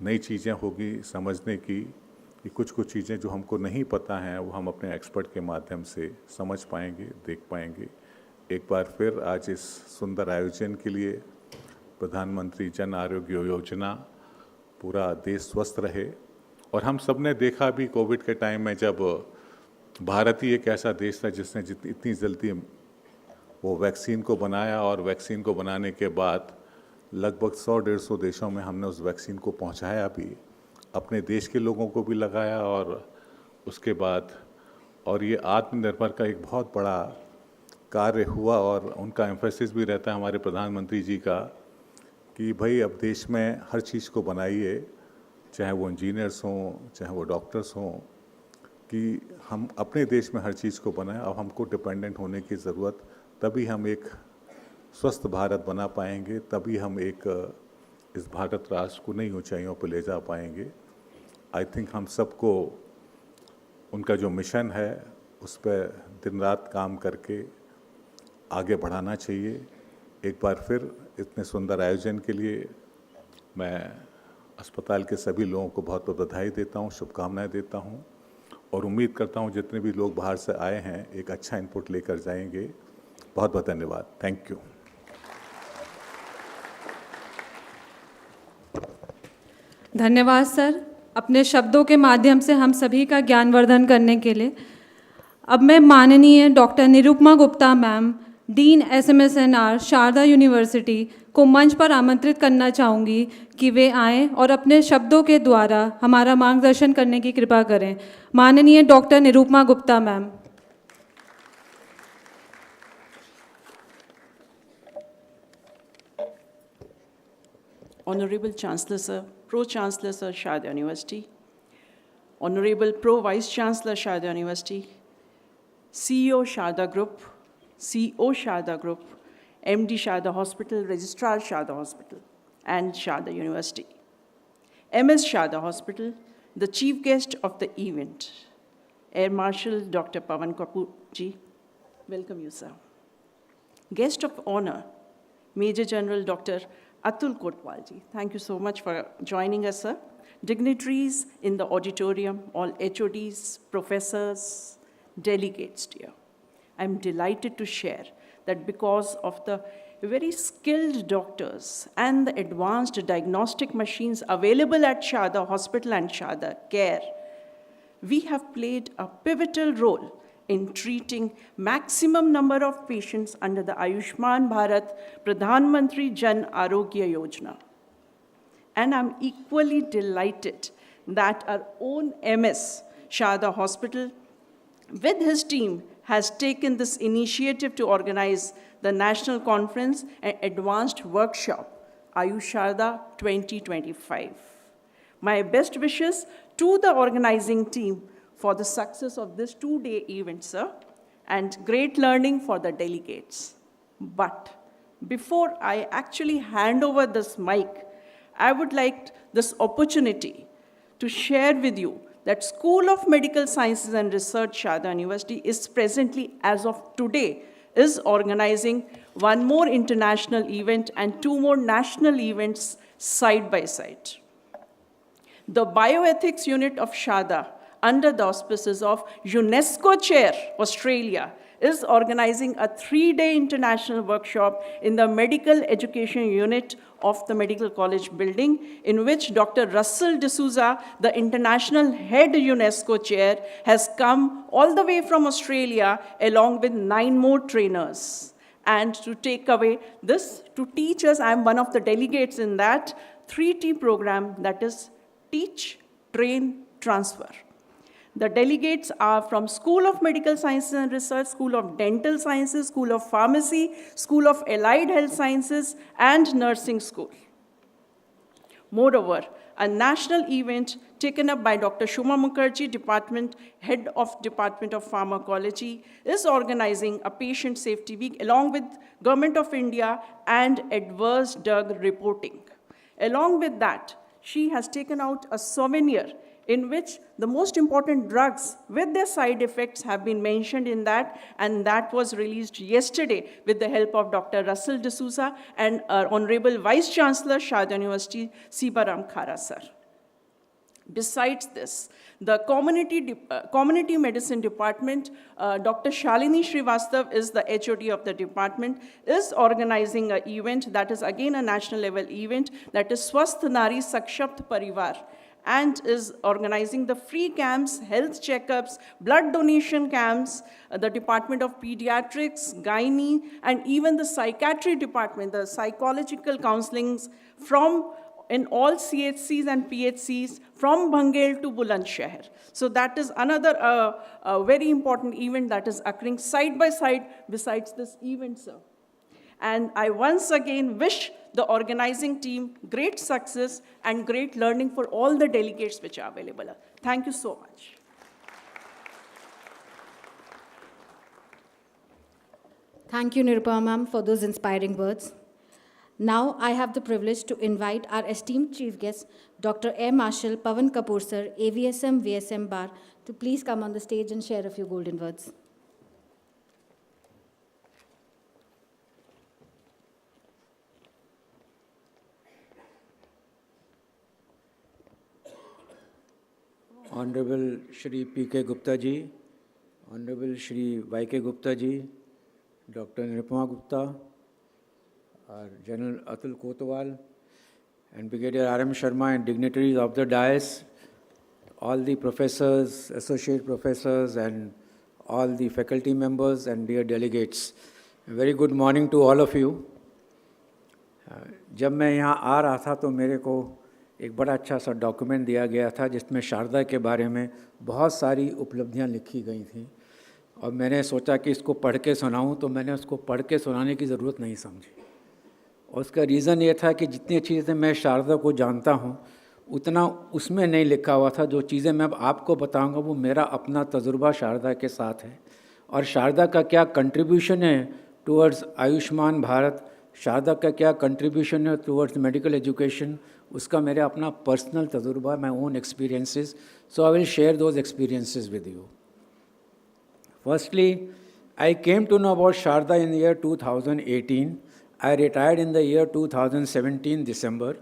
नई चीज़ें होगी समझने की कि कुछ चीज़ें जो हमको नहीं पता हैं वो हम अपने एक्सपर्ट के माध्यम से समझ पाएंगे, देख पाएंगे। एक बार फिर आज इस सुंदर आयोजन के लिए प्रधानमंत्री जन आरोग्य योजना, पूरा देश स्वस्थ रहे। और हम सब ने देखा भी कोविड के टाइम में जब भारत ही एक ऐसा देश था जिसने इतनी जल्दी वो वैक्सीन को बनाया और वैक्सीन को बनाने के बाद लगभग 100-150 देशों में हमने उस वैक्सीन को पहुंचाया भी, अपने देश के लोगों को भी लगाया और उसके बाद और ये आत्मनिर्भर का एक बहुत बड़ा कार्य हुआ और उनका एम्फेसिस भी रहता है हमारे प्रधानमंत्री जी का कि भाई अब देश में हर चीज़ को बनाइए, चाहे वो इंजीनियर्स हों, चाहे वो डॉक्टर्स हों, कि हम अपने देश में हर चीज़ को बनाएं। अब हमको डिपेंडेंट होने की ज़रूरत, तभी हम एक स्वस्थ भारत बना पाएंगे, तभी हम एक इस भारत राष्ट्र को नई ऊंचाइयों पर ले जा पाएंगे। आई थिंक हम सबको उनका जो मिशन है उस पर दिन रात काम करके आगे बढ़ाना चाहिए। एक बार फिर इतने सुंदर आयोजन के लिए मैं अस्पताल के सभी लोगों को बहुत बहुत बधाई देता हूँ, शुभकामनाएं देता हूँ और उम्मीद करता हूँ जितने भी लोग बाहर से आए हैं एक अच्छा इनपुट लेकर जाएंगे। बहुत बहुत धन्यवाद। Thank you. धन्यवाद सर, अपने शब्दों के माध्यम से हम सभी का ज्ञानवर्धन करने के लिए। अब मैं माननीय doctor Nirupama Gupta ma'am, dean SMSNR Sharda university को मंच पर आमंत्रित करना चाहूँगी कि वे आएं और अपने शब्दों के द्वारा हमारा मार्गदर्शन करने की कृपा करें। माननीय doctor Nirupama Gupta ma'am. Honorable Chancellor Sir, Pro-Chancellor Sir, Sharda University, Honorable Pro-Vice Chancellor, Sharda University, CEO Sharda Group, CO Sharda Group, MD Sharda Hospital, Registrar Sharda Hospital, and Sharda University, MS Sharda Hospital, the chief guest of the event, Air Marshal Dr. Pavan Kapoor ji, welcome you, sir. Guest of honor, Major General Dr. Atul Kotwal ji, thank you so much for joining us, sir. Dignitaries in the auditorium, all HODs, professors, delegates, dear. I'm delighted to share that because of the very skilled doctors and the advanced diagnostic machines available at Sharda Hospital and Sharda Care, we have played a pivotal role in treating maximum number of patients under the Ayushman Bharat Pradhan Mantri Jan Arogya Yojana. And I'm equally delighted that our own MS, Sharda Hospital, with his team, has taken this initiative to organize the National Conference and Advanced Workshop, Ayusharda 2025. My best wishes to the organizing team for the success of this two-day event, sir, and great learning for the delegates. But before I actually hand over this mic, I would like this opportunity to share with you that School of Medical Sciences and Research, Sharda University, is presently, as of today, is organizing one more international event and two more national events side by side. The Bioethics Unit of Sharda, under the auspices of UNESCO Chair, Australia, is organizing a 3-day international workshop in the Medical Education Unit of the Medical College building, in which Dr. Russell D'Souza, the international head UNESCO chair, has come all the way from Australia along with 9 more trainers. And to take away this, to teach us, I'm one of the delegates in that 3T program, that is Teach, Train, Transfer. The delegates are from School of Medical Sciences and Research, School of Dental Sciences, School of Pharmacy, School of Allied Health Sciences, and Nursing School. Moreover, a national event taken up by Dr. Shuma Mukherjee, Head of Department of Pharmacology, is organizing a patient safety week along with Government of India and adverse drug reporting. Along with that, she has taken out a souvenir in which the most important drugs with their side effects have been mentioned in that, and that was released yesterday with the help of Dr. Russell D'Souza and our Honorable Vice Chancellor, Sharda University, Sibaram Khara sir. Besides this, the Community Medicine Department, Dr. Shalini Srivastav is the HOD of the department, is organizing an event that is again a national level event, that is Swasth Nari Sakshapt Parivar, and is organizing the free camps, health checkups, blood donation camps, the Department of Pediatrics, Gynae, and even the Psychiatry Department, the psychological counselings from in all CHCs and PHCs from Bhangel to Bulandshahr. So that is another very important event that is occurring side by side besides this event, sir. And I once again wish the organizing team great success and great learning for all the delegates which are available. Thank you so much. Thank you, Nirupama ma'am, for those inspiring words. Now, I have the privilege to invite our esteemed chief guest, Dr. Air Marshal Pawan Kapoor sir, AVSM VSM Bar, to please come on the stage and share a few golden words. Honorable Shri P.K. Gupta ji, Honorable Shri Y.K. Gupta ji, Dr. Nirupama Gupta, our General Atul Kotwal, and Brigadier R.M. Sharma and dignitaries of the dais, all the professors, associate professors, and all the faculty members and dear delegates. A very good morning to all of you. जब मैं यहाँ आ रहा था तो मेरे को एक बड़ा अच्छा सा डॉक्यूमेंट दिया गया था जिसमें शारदा के बारे में बहुत सारी उपलब्धियाँ लिखी गई थी, और मैंने सोचा कि इसको पढ़ के सुनाऊँ, तो मैंने उसको पढ़ के सुनाने की ज़रूरत नहीं समझी। और उसका रीज़न ये था कि जितनी अच्छी चीज़ें मैं शारदा को जानता हूँ उतना उसमें नहीं लिखा हुआ था। जो चीज़ें मैं अब आपको बताऊँगा वो मेरा अपना तजुर्बा शारदा के साथ है, और शारदा का क्या कंट्रीब्यूशन है टुवर्ड्स आयुष्मान भारत, शारदा का क्या कंट्रीब्यूशन है टुवर्ड्स मेडिकल एजुकेशन, उसका मेरा अपना पर्सनल तजुर्बा, my own experiences. So I will share those experiences with you. Firstly, I came to know about Sharda in the year 2018. I retired in the year 2017 December,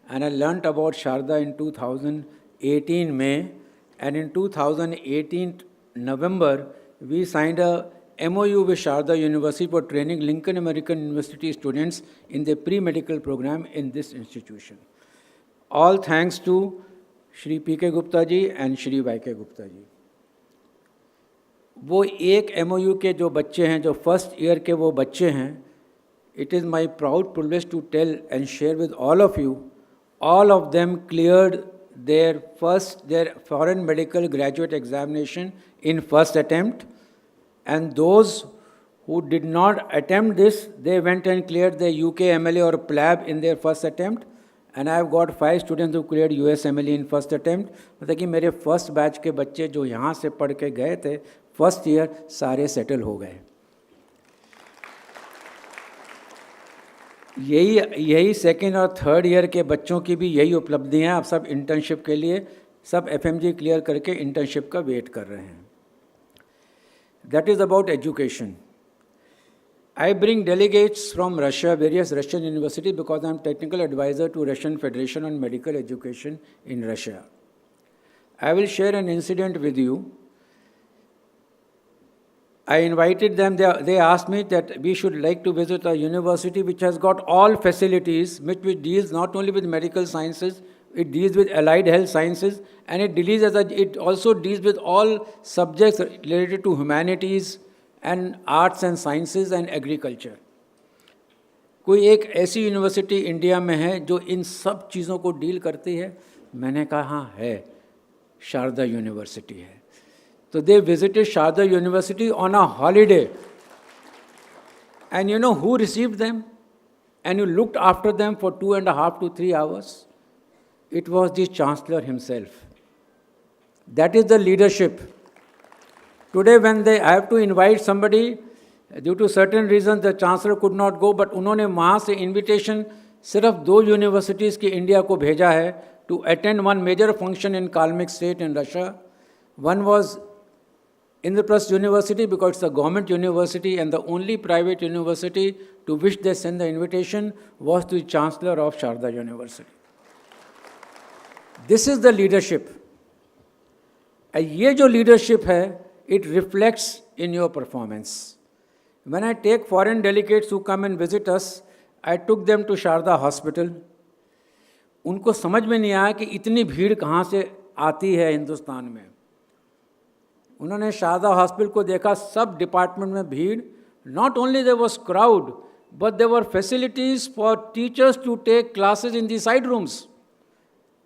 and I learnt about Sharda in 2018 May, and in 2018 November we signed a MOU with Sharda University for training Lincoln American University students in the pre-medical program in this institution. All thanks to Shri P.K. Gupta ji and Shri Y.K. Gupta ji. वो एक MOU के जो बच्चे हैं, जो first year के वो बच्चे हैं, it is my proud privilege to tell and share with all of you, all of them cleared their foreign medical graduate examination in first attempt, and those who did not attempt this, they went and cleared the UK MLA or PLAB in their first attempt, and I have got 5 students who cleared US MLA in first attempt. मतलब कि मेरे first batch के बच्चे जो यहाँ से पढ़ के गए थे फर्स्ट ईयर सारे सेटल हो गए. यही सेकेंड और थर्ड ईयर के बच्चों की भी यही उपलब्धि हैं. आप सब इंटर्नशिप के लिए सब FMG क्लियर करके इंटर्नशिप का वेट कर रहे हैं. That is about education. I bring delegates from Russia, various Russian universities, because I am technical advisor to Russian Federation on Medical Education in Russia. I will share an incident with you. I invited them, they asked me that we should like to visit a university which has got all facilities, which deals not only with medical sciences, it deals with allied health sciences, and it also deals with all subjects related to humanities and arts and sciences and agriculture. कोई एक ऐसी university India में है जो इन सब चीज़ों को deal करती है? मैंने कहा हाँ है, शारदा यूनिवर्सिटी है. So they visited Sharda University on a holiday. And you know who received them? And who looked after them for 2.5 to 3 hours? It was the Chancellor himself. That is the leadership. Today when I have to invite somebody, due to certain reasons the Chancellor could not go, but उन्होंने वहाँ से invitation सिर्फ 2 universities की India को भेजा है to attend one major function in 𝐂𝐸𝐴𝐷 state in Russia. One was Indraprasth University, because it's a government university, and the only private university to which they sent the invitation was to the Chancellor of Sharda University. This is the leadership. And ये जो leadership है, it reflects in your performance. When I take foreign delegates who come and visit us, I took them to Sharda Hospital. उनको समझ में नहीं आया कि इतनी भीड़ कहाँ से आती है हिंदुस्तान में. उन्होंने शारदा हॉस्पिटल को देखा, सब डिपार्टमेंट में भीड़. Not only there was crowd, but there were facilities for teachers to take classes in the side rooms,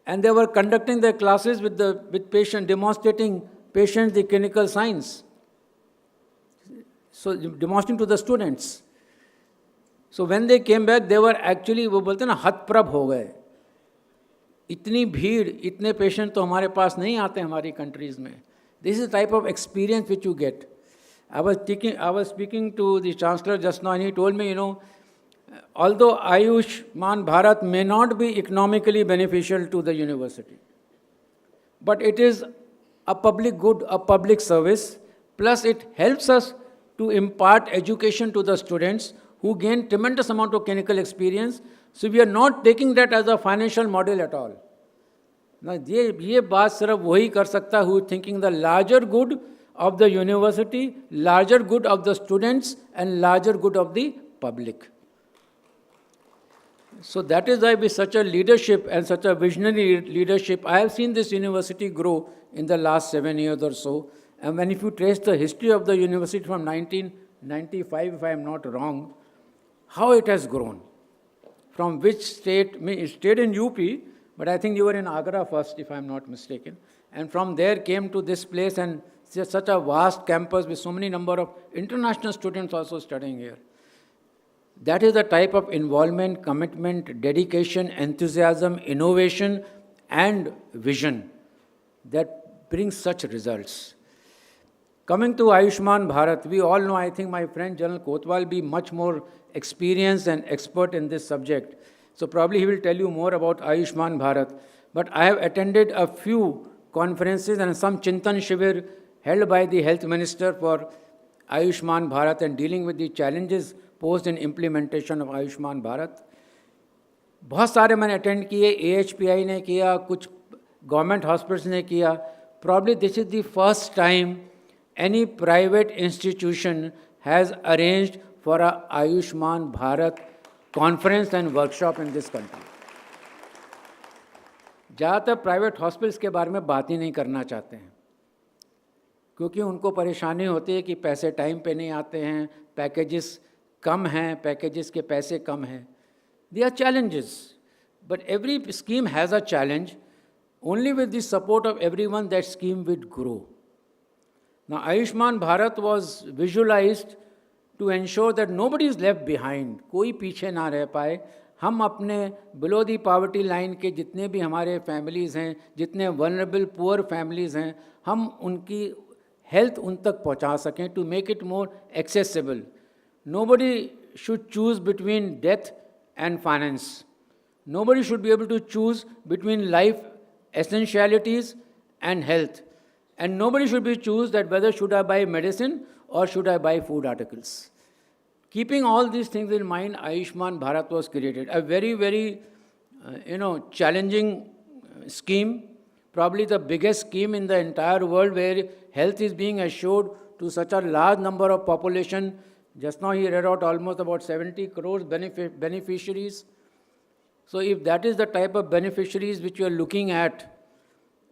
and they were conducting their classes with patient, demonstrating patient the clinical science, so demonstrating to the students. So when they came back, they were actually, वो बोलते हैं ना, हतप्रभ हो गए. इतनी भीड़, इतने पेशेंट तो हमारे पास नहीं आते हमारी कंट्रीज़ में. This is the type of experience which you get. I was speaking to the Chancellor just now, and he told me, although Ayushman Bharat may not be economically beneficial to the university, but it is a public good, a public service, plus it helps us to impart education to the students who gain tremendous amount of clinical experience. So we are not taking that as a financial model at all. ना ये बात सिर्फ वही कर सकता हूँ thinking the larger good of the university, larger good of the students and larger good of the public. So that is why with such a leadership and such a visionary leadership, I have seen this university grow in the last 7 years or so. And when if you trace the history of the university from 1995, if I am not wrong, how it has grown. From which state, it stayed in UP, but I think you were in Agra first, if I am not mistaken. And from there came to this place, and such a vast campus with so many number of international students also studying here. That is the type of involvement, commitment, dedication, enthusiasm, innovation, and vision that brings such results. Coming to Ayushman Bharat, we all know, I think my friend General Kotwal will be much more experienced and expert in this subject. So probably he will tell you more about Ayushman Bharat. But I have attended a few conferences and some Chintan Shivir held by the Health Minister for Ayushman Bharat and dealing with the challenges posed in implementation of Ayushman Bharat. बहुत सारे मैंने attend किए, AHPI ने किया, कुछ government hospitals ने किया. Probably this is the first time any private institution has arranged for a Ayushman Bharat conference and workshop in this country. ज़्यादातर प्राइवेट हॉस्पिटल्स के बारे में बात ही नहीं करना चाहते हैं, क्योंकि उनको परेशानी होती है कि पैसे टाइम पे नहीं आते हैं, पैकेजेस कम हैं, पैकेजेस के पैसे कम हैं. There are challenges, but every scheme has a challenge. Only with the support of everyone that scheme will grow. Now Ayushman Bharat was visualized to ensure that nobody is left behind, कोई पीछे ना रह पाए. हम अपने below the poverty line के जितने भी हमारे फैमिलीज़ हैं, जितने वनरेबल पुअर फैमिलीज़ हैं, हम उनकी हेल्थ उन तक पहुंचा सकें, to make it more accessible. Nobody should choose between death and finance. Nobody should be able to choose between life essentialities and health. And nobody should be choose that whether should I buy medicine or should I buy food articles. Keeping all these things in mind, Ayushman Bharat was created. A very, very, challenging scheme, probably the biggest scheme in the entire world where health is being assured to such a large number of population. Just now he read out almost about 70 crores beneficiaries. So if that is the type of beneficiaries which you are looking at,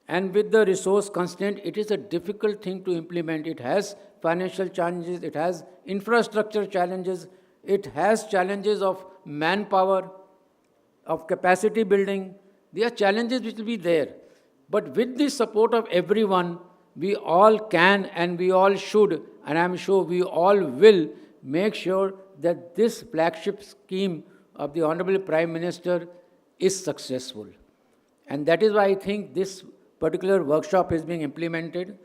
and with the resource constraint, it is a difficult thing to implement. It has financial challenges, it has infrastructure challenges, it has challenges of manpower, of capacity building. There are challenges which will be there. But with the support of everyone, we all can and we all should, and I'm sure we all will make sure that this flagship scheme of the Honorable Prime Minister is successful. And that is why I think this particular workshop is being implemented.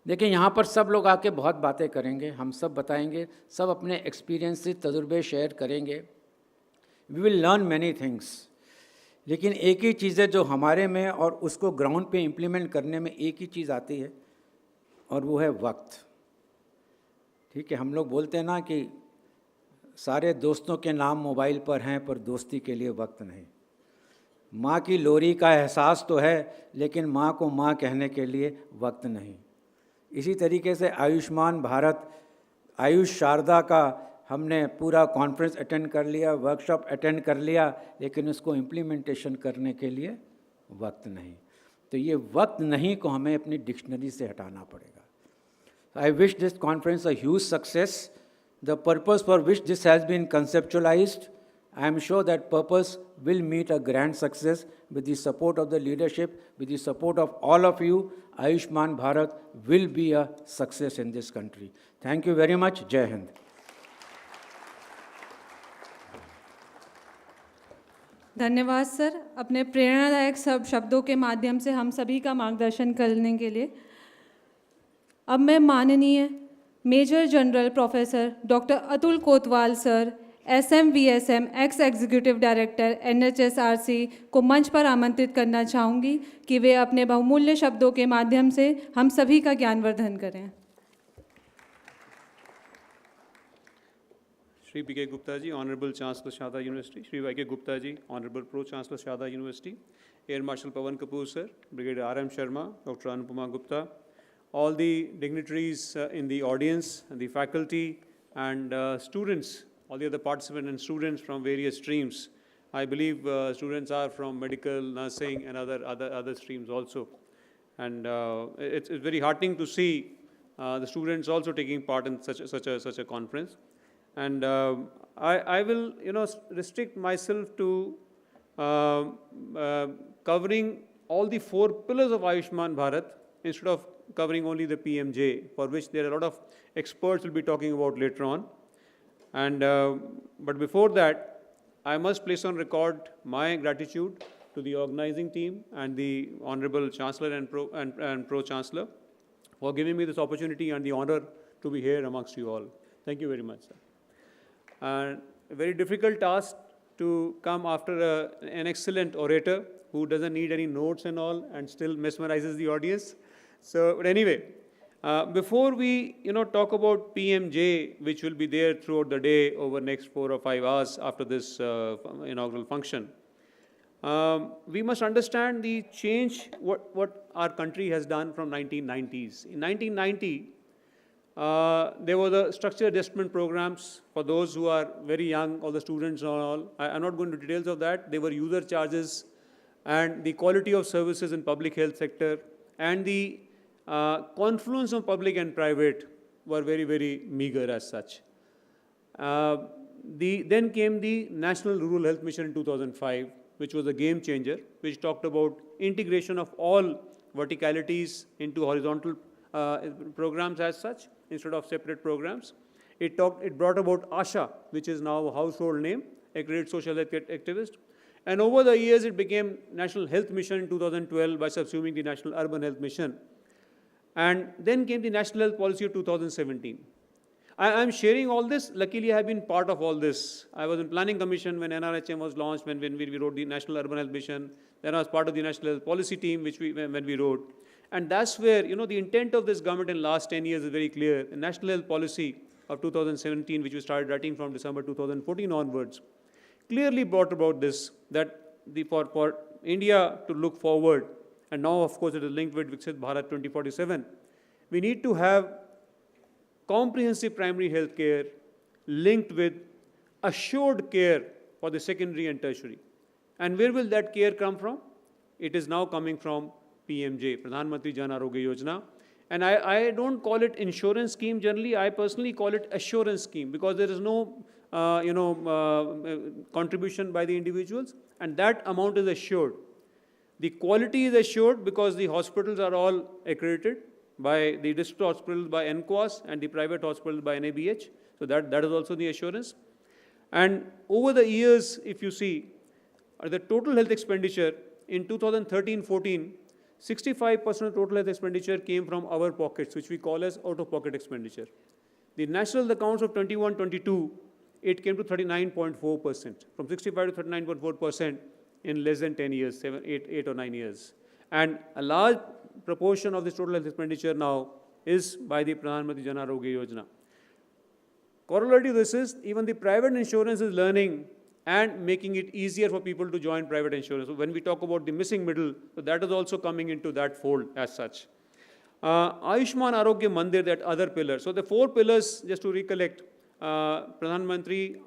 देखिए यहाँ पर सब लोग आके बहुत बातें करेंगे, हम सब बताएंगे, सब अपने एक्सपीरियंस से तजुर्बे शेयर करेंगे. We will learn many things. लेकिन एक ही चीज़ है जो हमारे में और उसको ग्राउंड पे इम्प्लीमेंट करने में एक ही चीज़ आती है और वो है वक्त. ठीक है, हम लोग बोलते हैं ना कि सारे दोस्तों के नाम मोबाइल पर हैं पर दोस्ती के लिए वक्त नहीं. माँ की लोरी का एहसास तो है लेकिन माँ को माँ कहने के लिए वक्त नहीं. इसी तरीके से आयुष्मान भारत, आयुष शारदा का हमने पूरा कॉन्फ्रेंस अटेंड कर लिया, वर्कशॉप अटेंड कर लिया, लेकिन उसको इम्प्लीमेंटेशन करने के लिए वक्त नहीं. तो ये वक्त नहीं को हमें अपनी डिक्शनरी से हटाना पड़ेगा. I wish this conference a huge success. The purpose for which this has been conceptualised, I am sure that purpose will meet a grand success with the support of the leadership, with the support of all of you. Ayushman Bharat will be a success in this country. Thank you very much. Jai Hind. धन्यवाद sir, अपने प्रेरणादायक सब शब्दों के माध्यम से हम सभी का मार्गदर्शन करने के लिए. अब मैं माननीय major general professor doctor Atul Kotwal sir, SM-VSM ex executive director NHSRC को मंच पर आमंत्रित करना चाहूँगी कि वे अपने बहुमूल्य शब्दों के माध्यम से हम सभी का ज्ञानवर्धन करें. Shri B.K. Gupta ji, Honorable Chancellor Sharda University, Shri Y.K. Gupta ji, Honorable Pro Chancellor Sharda University, Air Marshal Pawan Kapoor sir, Brigadier R.M. Sharma, Dr. Anupama Gupta, all the dignitaries in the audience, and the faculty and students, all the other participants and students from various streams. I believe students are from medical, nursing and other streams also. And it's very heartening to see the students also taking part in such a conference. And I will restrict myself to covering all the 4 pillars of Ayushman Bharat instead of covering only the PMJ, for which there are a lot of experts will be talking about later on. And but before that, I must place on record my gratitude to the organizing team and the Honorable Chancellor and Pro-Chancellor for giving me this opportunity and the honor to be here amongst you all. Thank you very much, sir. And a very difficult task to come after an excellent orator who doesn't need any notes and all and still mesmerizes the audience. So, but anyway, before we talk about PMJ, which will be there throughout the day over next 4 or 5 hours after this inaugural function, we must understand the change what our country has done from 1990s. In 1990, there were the structured adjustment programs for those who are very young, all the students and all. I'm not going into details of that. They were user charges, and the quality of services in public health sector and the confluence of public and private were very, very meager as such. Then came the National Rural Health Mission in 2005, which was a game changer, which talked about integration of all verticalities into horizontal programs as such, instead of separate programs. It brought about ASHA, which is now a household name, accredited social health activist. And over the years, it became National Health Mission in 2012 by subsuming the National Urban Health Mission. And then came the National Health Policy of 2017. I'm sharing all this. Luckily, I have been part of all this. I was in Planning Commission when NRHM was launched, when we wrote the National Urban Health Mission. Then I was part of the National Health Policy team, when we wrote. And that's where, the intent of this government in the last 10 years is very clear. The National Health Policy of 2017, which we started writing from December 2014 onwards, clearly brought about this, that for India to look forward, and now, of course, it is linked with Viksit Bharat 2047, we need to have comprehensive primary health care linked with assured care for the secondary and tertiary. And where will that care come from? It is now coming from PMJ, Pradhan Mantri Jan Arogya Yojana. And I don't call it insurance scheme generally, I personally call it assurance scheme, because there is no contribution by the individuals, and that amount is assured. The quality is assured because the hospitals are all accredited by the district hospitals by NQAS and the private hospitals by NABH. So that is also the assurance. And over the years, if you see, the total health expenditure in 2013-14, 65% of total health expenditure came from our pockets, which we call as out-of-pocket expenditure. The national accounts of 21-22, it came to 39.4%, from 65 to 39.4% in less than 10 years, 8 or 9 years. And a large proportion of this total health expenditure now is by the Pradhan Mantri Jan Arogya Yojana. Corollary to this is, even the private insurance is learning and making it easier for people to join private insurance. So when we talk about the missing middle, so that is also coming into that fold as such. Ayushman Arogya Mandir, that other pillar. So the 4 pillars, just to recollect, Pradhan Mantri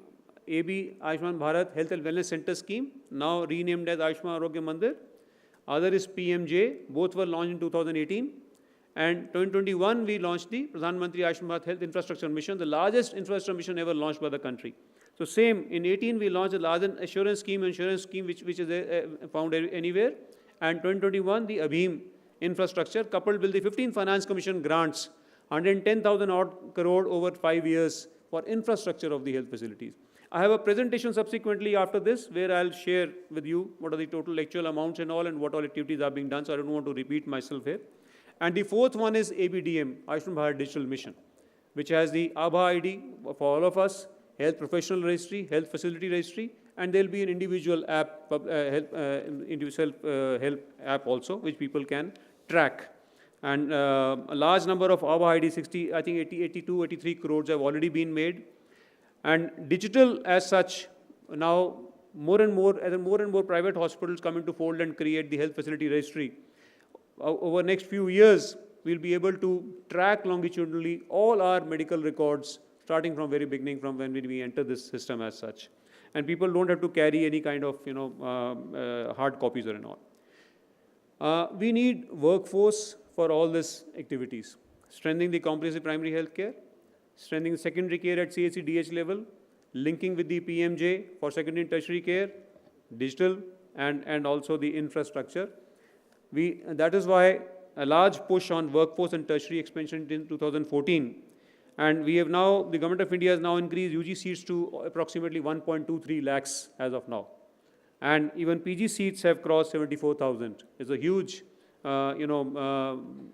AB Ayushman Bharat Health and Wellness Center Scheme, now renamed as Ayushman Arogya Mandir. Other is PMJ, both were launched in 2018. And 2021, we launched the Pradhan Mantri Ayushman Bharat Health Infrastructure Mission, the largest infrastructure mission ever launched by the country. So same, in 18, we launched the largest insurance scheme which is found anywhere. And 2021, the ABHIM infrastructure, coupled with the 15 Finance Commission grants, 110,000 odd crore over 5 years for infrastructure of the health facilities. I have a presentation subsequently after this, where I'll share with you what are the total actual amounts and all, and what all activities are being done, so I don't want to repeat myself here. And the 4th one is ABDM, Ayushman Bharat Digital Mission, which has the Aadhaar ID for all of us, health professional registry, health facility registry, and there'll be an individual app, individual help app also, which people can track. And a large number of Aadhaar ID, 60, I think 82, 83 crores have already been made. And digital as such, now more and more private hospitals come into fold and create the health facility registry. Over the next few years, we'll be able to track longitudinally all our medical records, starting from very beginning, from when we enter this system as such. And people don't have to carry any kind of, hard copies or and all. We need workforce for all these activities. Strengthening the comprehensive primary health care, strengthening the secondary care at CHC DH level, linking with the PMJ for secondary and tertiary care, digital, and also the infrastructure. That is why a large push on workforce and tertiary expansion in 2014. And we have now, the Government of India has now increased UG seats to approximately 1.23 lakhs as of now. And even PG seats have crossed 74,000. It's a huge,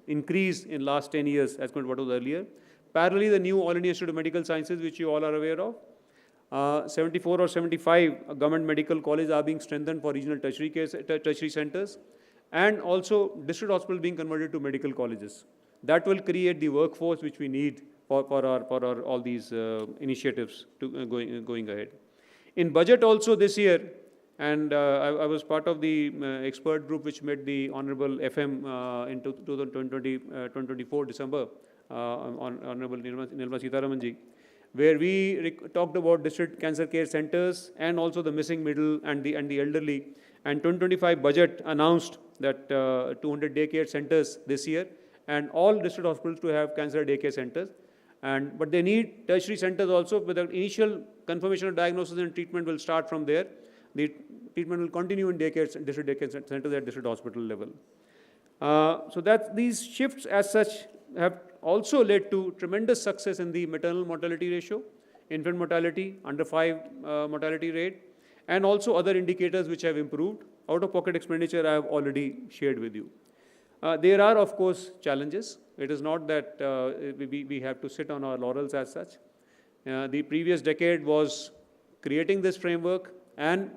increase in last 10 years as compared to what was earlier. Parallelly, the new All India Institute of Medical Sciences, which you all are aware of, 74 or 75 government medical colleges are being strengthened for regional tertiary centers, and also district hospitals being converted to medical colleges. That will create the workforce which we need for our all these initiatives to going ahead. In budget also this year, and I was part of the expert group which met the Honorable FM in 2024 December, Honorable Nirmala Sitharaman, where we talked about district cancer care centers and also the missing middle and the elderly. And 2025 budget announced that 200 daycare centers this year, and all district hospitals to have cancer daycare centers. But they need tertiary centers also, but the initial confirmation of diagnosis and treatment will start from there. The treatment will continue in district daycare centers at district hospital level. So that these shifts as such have also led to tremendous success in the maternal mortality ratio, infant mortality, under 5 mortality rate, and also other indicators which have improved. Out-of-pocket expenditure I have already shared with you. There are, of course, challenges. It is not that we have to sit on our laurels as such. The previous decade was creating this framework and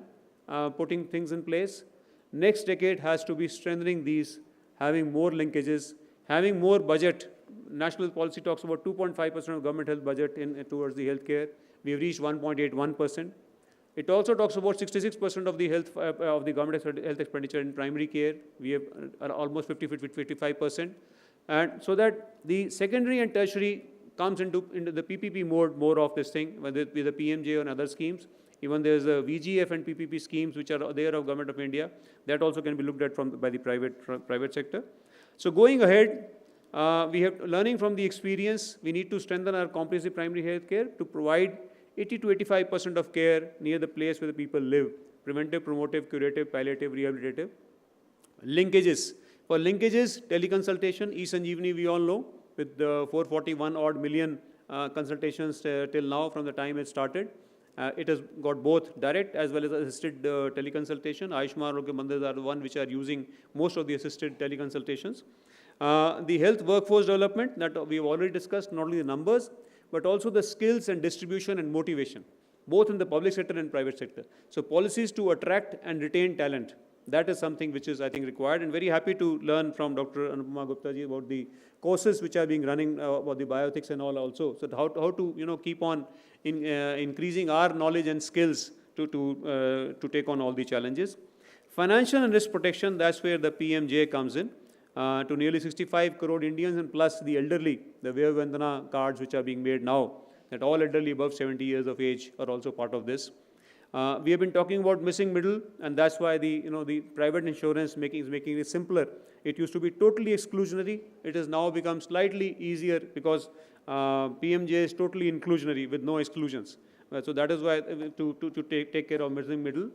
putting things in place. Next decade has to be strengthening these having more linkages, having more budget. National policy talks about 2.5% of government health budget towards the healthcare. We have reached 1.81%. It also talks about 66% of the of the government health expenditure in primary care. We have almost 55%, and so that the secondary and tertiary comes into the PPP mode more of this thing, whether it be the PMJ and other schemes. Even there's a VGF and PPP schemes which are there of Government of India that also can be looked at by the private sector. So going ahead, we have learning from the experience. We need to strengthen our comprehensive primary health care to provide 80 to 85% of care near the place where the people live: preventive, promotive, curative, palliative, rehabilitative. Linkages. For linkages, teleconsultation, e-Sanjeevani, we all know, with the 441 odd million consultations till now from the time it started. It has got both direct as well as assisted teleconsultation. Ayushman Bharat are the one which are using most of the assisted teleconsultations. The health workforce development that we've already discussed, not only the numbers, but also the skills and distribution and motivation, both in the public sector and private sector. So policies to attract and retain talent, that is something which is, I think, required. And very happy to learn from Dr. Anupama Gupta ji about the courses which are being running about the bioethics and all also. So how to keep on increasing our knowledge and skills to take on all the challenges. Financial and risk protection, that's where the PMJ comes in. To nearly 65 crore Indians and plus the elderly, the Vyaya Vandana cards which are being made now, that all elderly above 70 years of age are also part of this. We have been talking about missing middle, and that's why the private insurance is making it simpler. It used to be totally exclusionary. It has now become slightly easier because PMJ is totally inclusionary with no exclusions. So that is why to take care of missing middle.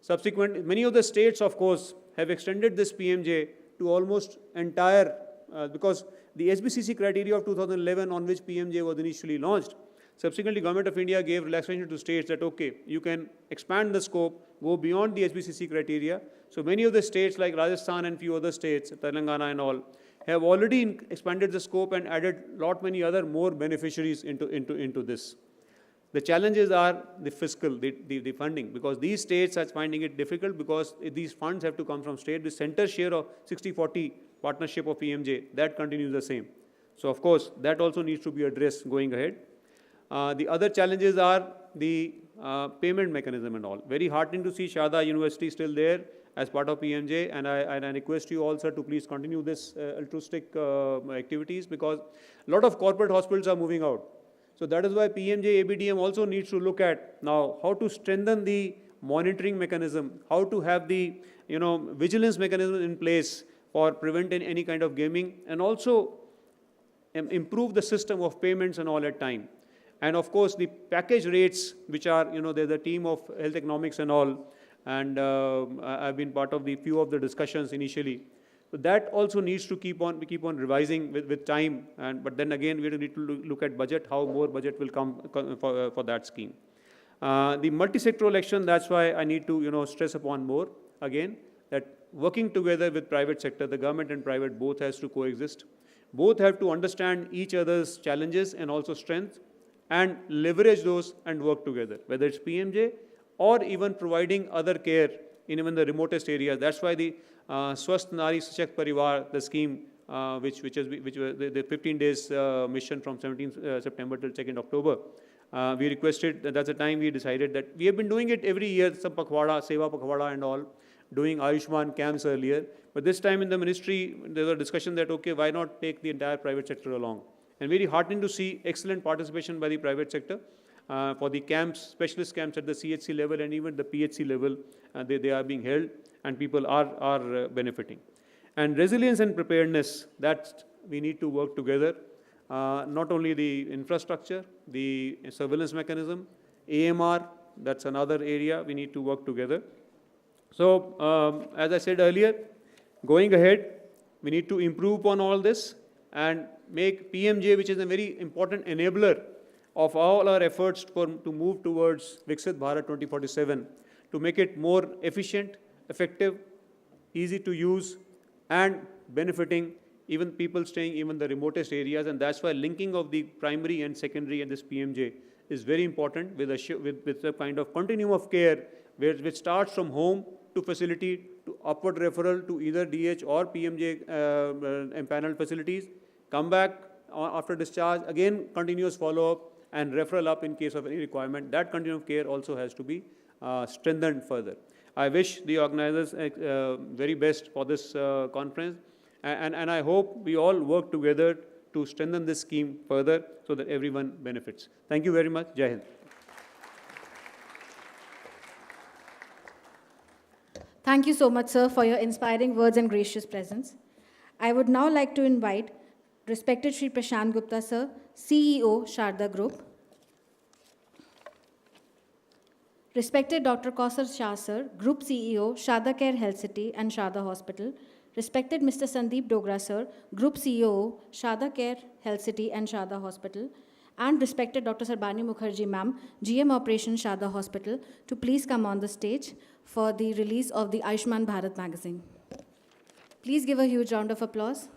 Subsequent, many of the states, of course, have extended this PMJ to almost entire, because the SBCC criteria of 2011 on which PMJ was initially launched, subsequently Government of India gave relaxation to states that, okay, you can expand the scope, go beyond the SBCC criteria. So many of the states like Rajasthan and few other states, Telangana and all, have already expanded the scope and added many other more beneficiaries into this. The challenges are the fiscal, the funding, because these states are finding it difficult because these funds have to come from state. The center share of 60-40 partnership of PMJ, that continues the same. So of course, that also needs to be addressed going ahead. The other challenges are the payment mechanism and all. Very heartening to see Sharda University still there as part of PMJ, and I request you all, sir, to please continue this altruistic activities, because a lot of corporate hospitals are moving out. So that is why PMJ ABDM also needs to look at now how to strengthen the monitoring mechanism, how to have the vigilance mechanism in place for preventing any kind of gaming, and also improve the system of payments and all at time. And of course, the package rates, which are, there's a team of health economics and all, and I've been part of the few of the discussions initially. So that also needs to keep on revising with time. But then again, we need to look at budget, how more budget will come for that scheme. The multi-sectoral election, that's why I need to stress upon more again, that working together with private sector, the government and private both has to coexist. Both have to understand each other's challenges and also strengths, and leverage those and work together, whether it's PMJ or even providing other care in even the remotest areas. That's why the Swasth Nari Sashakt Parivar, the scheme, which was the 15 days mission from 17th September till 2nd October. We requested, that's the time we decided that we have been doing it every year, some Pakhwada, Seva Pakhwada and all, doing Ayushman camps earlier. But this time in the ministry, there was a discussion that, okay, why not take the entire private sector along? And very heartening to see excellent participation by the private sector for the camps, specialist camps at the CHC level and even the PHC level. They are being held and people are benefiting. And resilience and preparedness, that we need to work together. Not only the infrastructure, the surveillance mechanism, AMR, that's another area we need to work together. So, as I said earlier, going ahead, we need to improve upon all this and make PMJ, which is a very important enabler of all our efforts to move towards Viksit Bharat 2047, to make it more efficient, effective, easy to use, and benefiting even people staying even the remotest areas. And that's why linking of the primary and secondary and this PMJ is very important with a kind of continuum of care which starts from home to facility to upward referral to either DH or PMJ empaneled facilities, come back after discharge, again continuous follow-up and referral up in case of any requirement. That continuum of care also has to be strengthened further. I wish the organizers very best for this conference, and I hope we all work together to strengthen this scheme further so that everyone benefits. Thank you very much. Jai Hind. Thank you so much, sir, for your inspiring words and gracious presence. I would now like to invite respected Shri Prashant Gupta, sir, CEO, Sharda Group. Respected Dr. Kausar Shah, sir, Group CEO, Sharda Care Health City and Sharda Hospital. Respected Mr. Sandeep Dogra, sir, Group CEO, Sharda Care Health City and Sharda Hospital. And respected Dr. Sarbani Mukherjee, ma'am, GM Operation Sharda Hospital, to please come on the stage for the release of the Ayushman Bharat magazine. Please give a huge round of applause.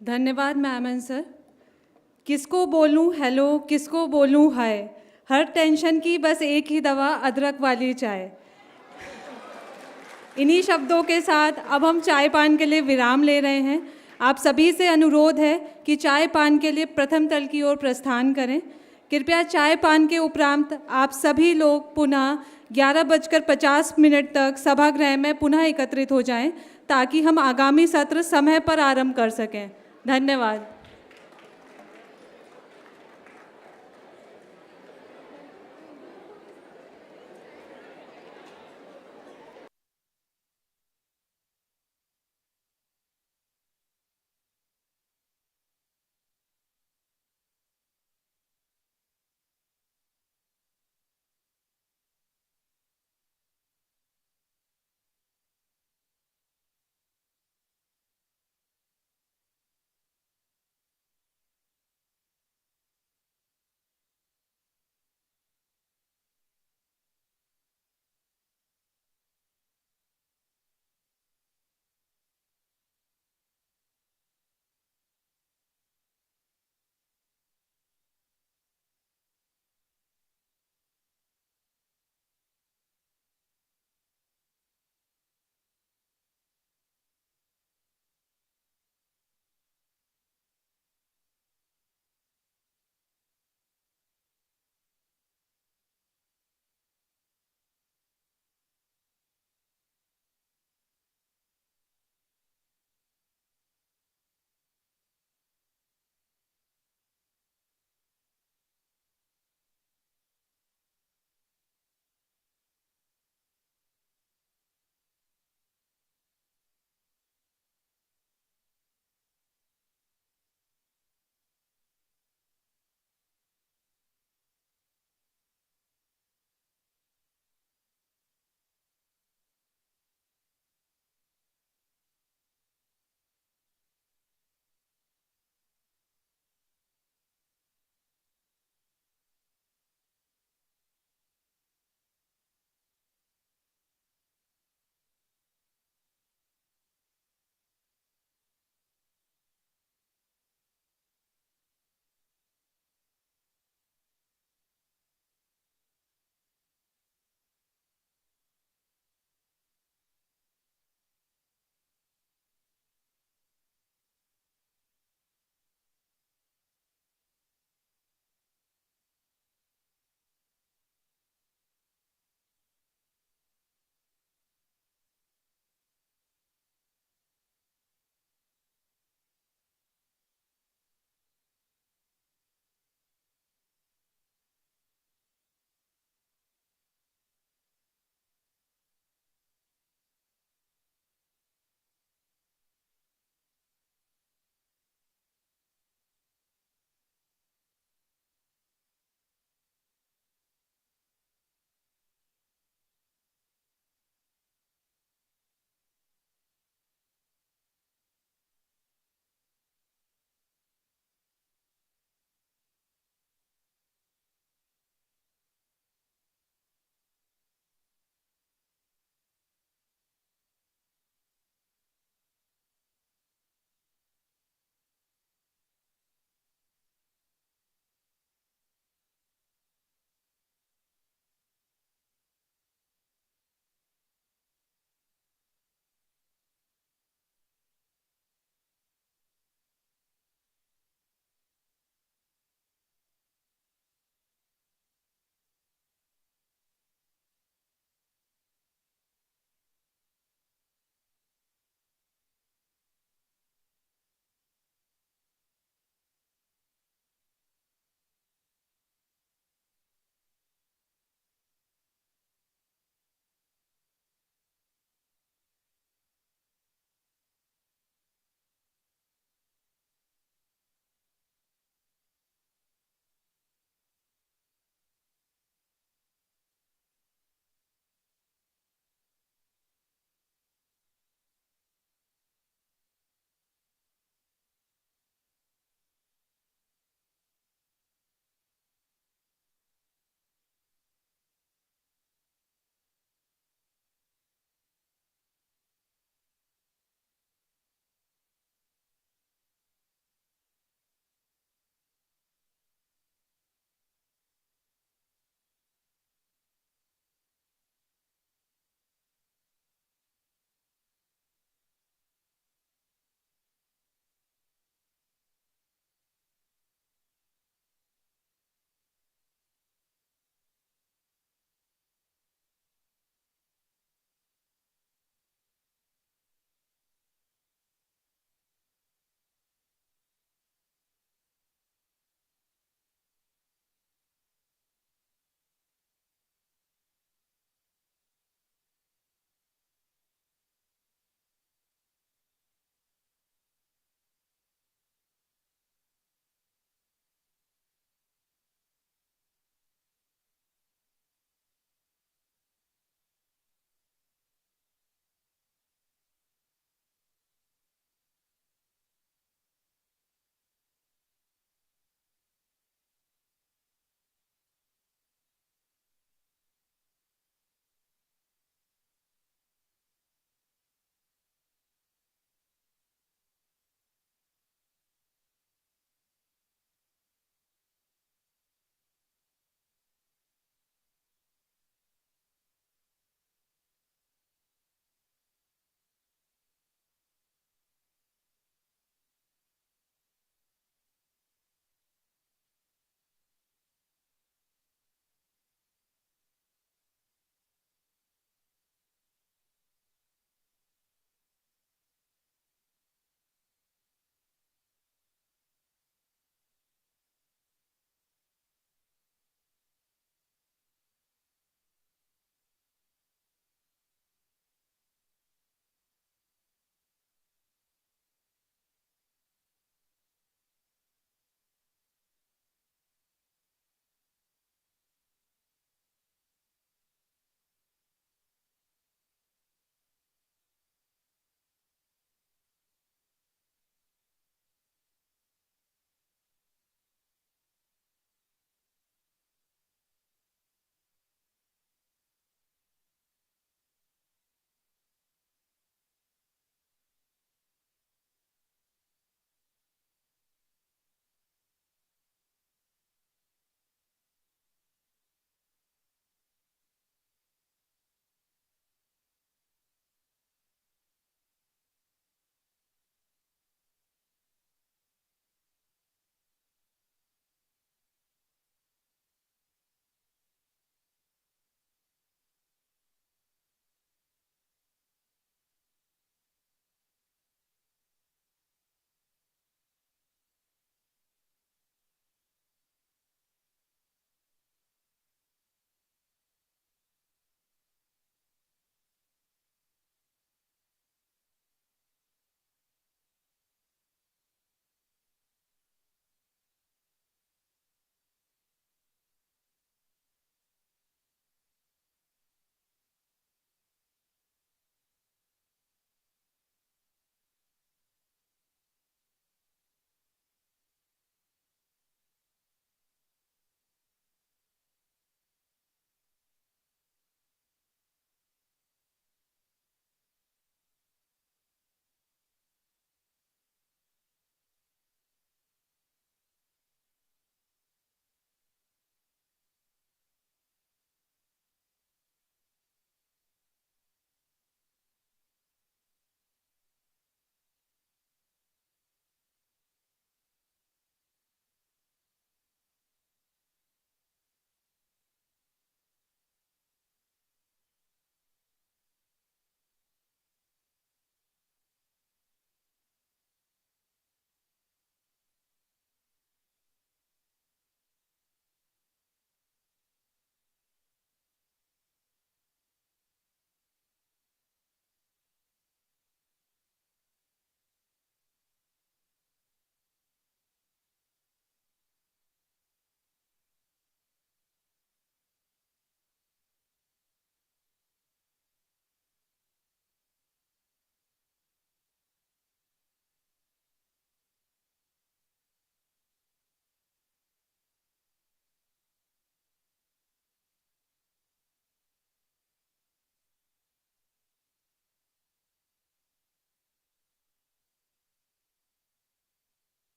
धन्यवाद ma'am and sir. किसको बोलूं hello, किसको बोलूं हाय, हर tension की बस एक ही दवा, अदरक वाली चाय। इन्हीं शब्दों के साथ अब हम चाय पान के लिए विराम ले रहे हैं। आप सभी से अनुरोध है कि चाय पान के लिए प्रथम तल की ओर प्रस्थान करें। कृपया चाय पान के उपरांत आप सभी लोग पुनः 11:50 तक सभागृह में पुनः एकत्रित हो जाएं, ताकि हम आगामी सत्र समय पर आरंभ कर सकें। धन्यवाद।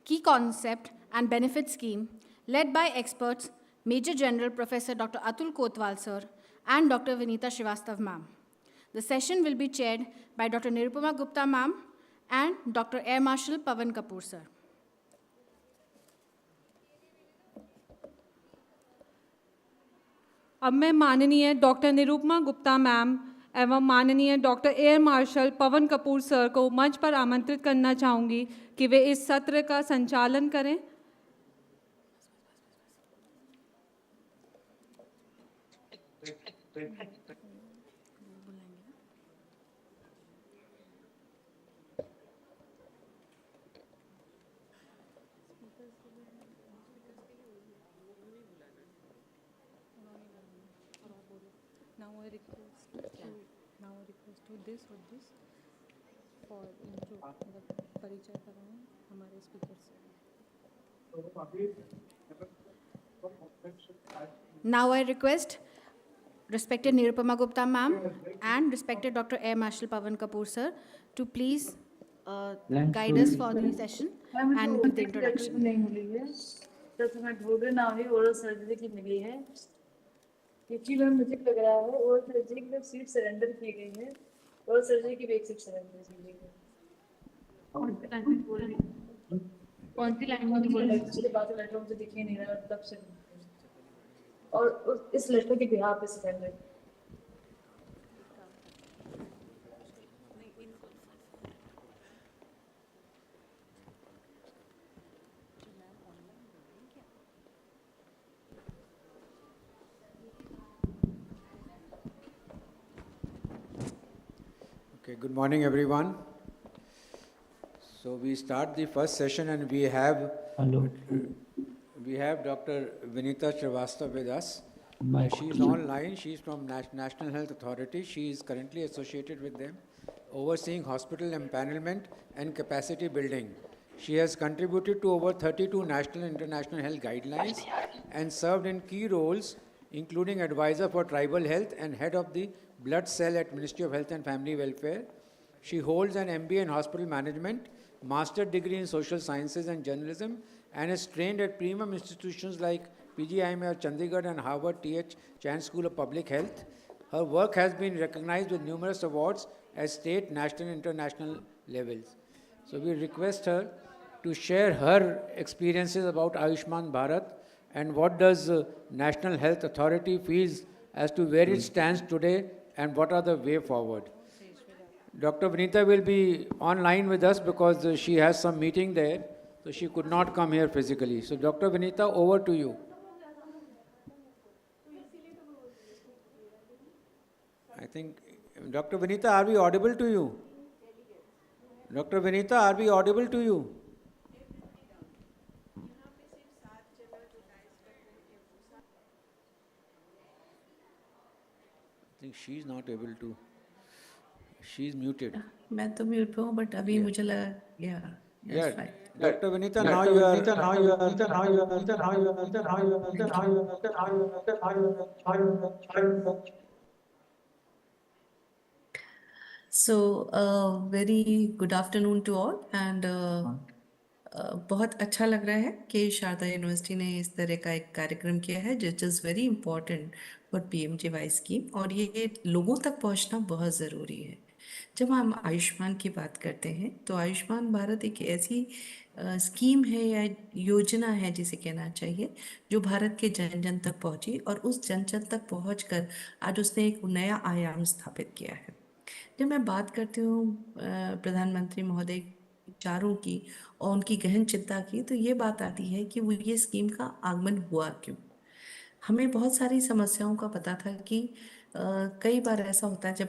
Key Concept and Benefit Scheme, led by experts Major General Professor Dr. Atul Kotwal sir and Dr. Vinita Srivastava ma'am. The session will be chaired by Dr. Nirupama Gupta ma'am and Dr. Air Marshal Pavan Kapoor sir. अब मैं माननीय doctor Nirupama Gupta ma'am एवं माननीय doctor air marshal पवन Kapoor sir को मंच पर आमंत्रित करना चाहूँगी कि वे इस सत्र का संचालन करें। Now I request to this or this for जो मतलब परिचय कराएं हमारे स्पीकर से। Now I request respected Nirupama Gupta ma'am and respected Dr. Air Marshal Pavan Kapoor sir to please guide us for the session and give the introduction. नहीं मिली है तो तुम्हें ढूंढे ना हुई ओरल सर्जरी की मिली है क्योंकि मैम मुझे लग रहा है ओरल सर्जरी की सीट सरेंडर की गई है ओरल सर्जरी की भी एक सीट सरेंडर की गई है कौन सी लैंग्वेज बोल रही है इसके बाद लेटर मुझे दिख ही नहीं रहा तब से और इस लेटर के बिहार पे surrender Okay, good morning everyone. So we start the first session and we have Dr. Vinita Srivastava with us. She is online, she is from National Health Authority. She is currently associated with them, overseeing hospital empanelment and capacity building. She has contributed to over 32 national and international health guidelines and served in key roles, including advisor for tribal health and head of the blood cell at Ministry of Health and Family Welfare. She holds an MBA in hospital management, master's degree in social sciences and journalism, and is trained at premium institutions like PGIMA Chandigarh and Harvard T.H. Chan School of Public Health. Her work has been recognized with numerous awards at state, national, and international levels. So we request her to share her experiences about Ayushman Bharat and what does National Health Authority feels as to where it stands today and what are the way forward. Dr. Vinita will be online with us because she has some meeting there, so she could not come here physically. So Dr. Vinita, over to you. I think, Dr. Vinita, are we audible to you? Dr. Vinita, are we audible to you? I think she is not able to. She is muted. मैं तो mute पे हूँ but अभी मुझे लगा Yeah, Dr. Vinita, now you are. So very good afternoon to all and बहुत अच्छा लग रहा है कि शारदा यूनिवर्सिटी ने इस तरह का एक कार्यक्रम किया है which is very important for PMJY scheme और ये लोगों तक पहुंचना बहुत ज़रूरी है। जब हम आयुष्मान की बात करते हैं तो आयुष्मान भारत एक ऐसी स्कीम है या योजना है जिसे कहना चाहिए जो भारत के जन जन तक पहुंची और उस जन जन तक पहुंचकर आज उसने एक नया आयाम स्थापित किया है। जब मैं बात करती हूँ प्रधानमंत्री महोदय विचारों की और उनकी गहन चिंता की तो ये बात आती है कि वो ये स्कीम का आगमन हुआ क्यों। हमें बहुत सारी समस्याओं का पता था कि कई बार ऐसा होता है जब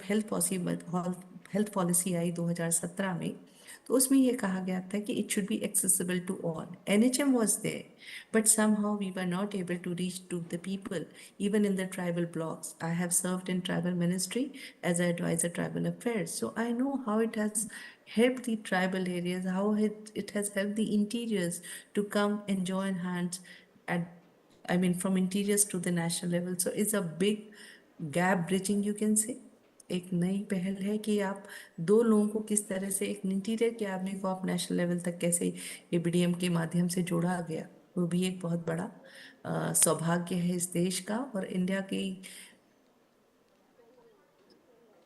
हेल्थ पॉलिसी आई 2017 में तो उसमें ये कहा गया था कि it should be accessible to all. NHM was there, but somehow we were not able to reach to the people, even in the tribal blocks. I have served in tribal ministry as an advisor tribal affairs, so I know how it has helped the tribal areas, how it has helped the interiors to come and join hands from interiors to the national level. So it's a big gap bridging, you can say. एक नई पहल है कि आप दो लोगों को किस तरह से एक इंटीरियर कैबिनेट को आप नेशनल लेवल तक कैसे एबीडीएम के माध्यम से जोड़ा गया, वो भी एक बहुत बड़ा सौभाग्य है इस देश का और इंडिया की।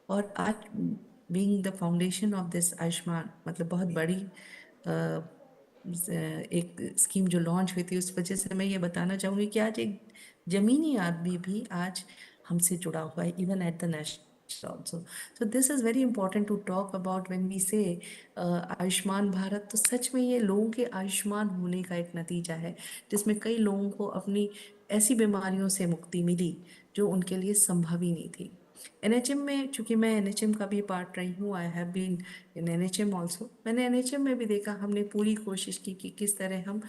और आज being the foundation of this Ayushman, मतलब बहुत बड़ी एक स्कीम जो लॉन्च हुई थी, उस वजह से मैं ये बताना चाहूँगी कि आज एक जमीनी आदमी भी आज हमसे जुड़ा हुआ है, even at the national also. So this is very important to talk about when we say Ayushman Bharat. तो सच में ये लोगों के आयुष्मान होने का एक नतीजा है, जिसमें कई लोगों को अपनी ऐसी बीमारियों से मुक्ति मिली जो उनके लिए संभव ही नहीं थी। एनएचएम में, चूंकि मैं एनएचएम का भी पार्ट रही हूँ, I have been in NHM also, मैंने एनएचएम में भी देखा, हमने पूरी कोशिश की कि किस तरह हम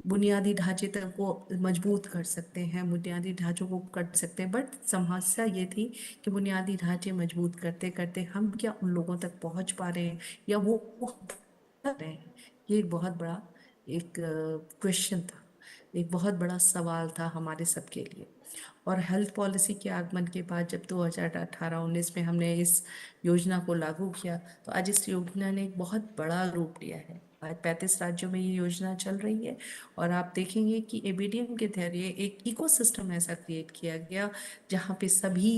बुनियादी ढांचे तक को मजबूत कर सकते हैं, बुनियादी ढांचों को कर सकते हैं। बट समस्या ये थी कि बुनियादी ढांचे मजबूत करते करते हम क्या उन लोगों तक पहुंच पा रहे हैं या वो कर रहे हैं, ये एक बहुत बड़ा एक क्वेश्चन था, एक बहुत बड़ा सवाल था हमारे सबके लिए। और हेल्थ पॉलिसी के आगमन के बाद जब 2018-19 में हमने इस योजना को लागू किया, तो आज इस योजना ने एक बहुत बड़ा रूप लिया है। आज 35 राज्यों में ये योजना चल रही है और आप देखेंगे कि एबीडीएम के जरिए एक इकोसिस्टम ऐसा क्रिएट किया गया जहाँ पे सभी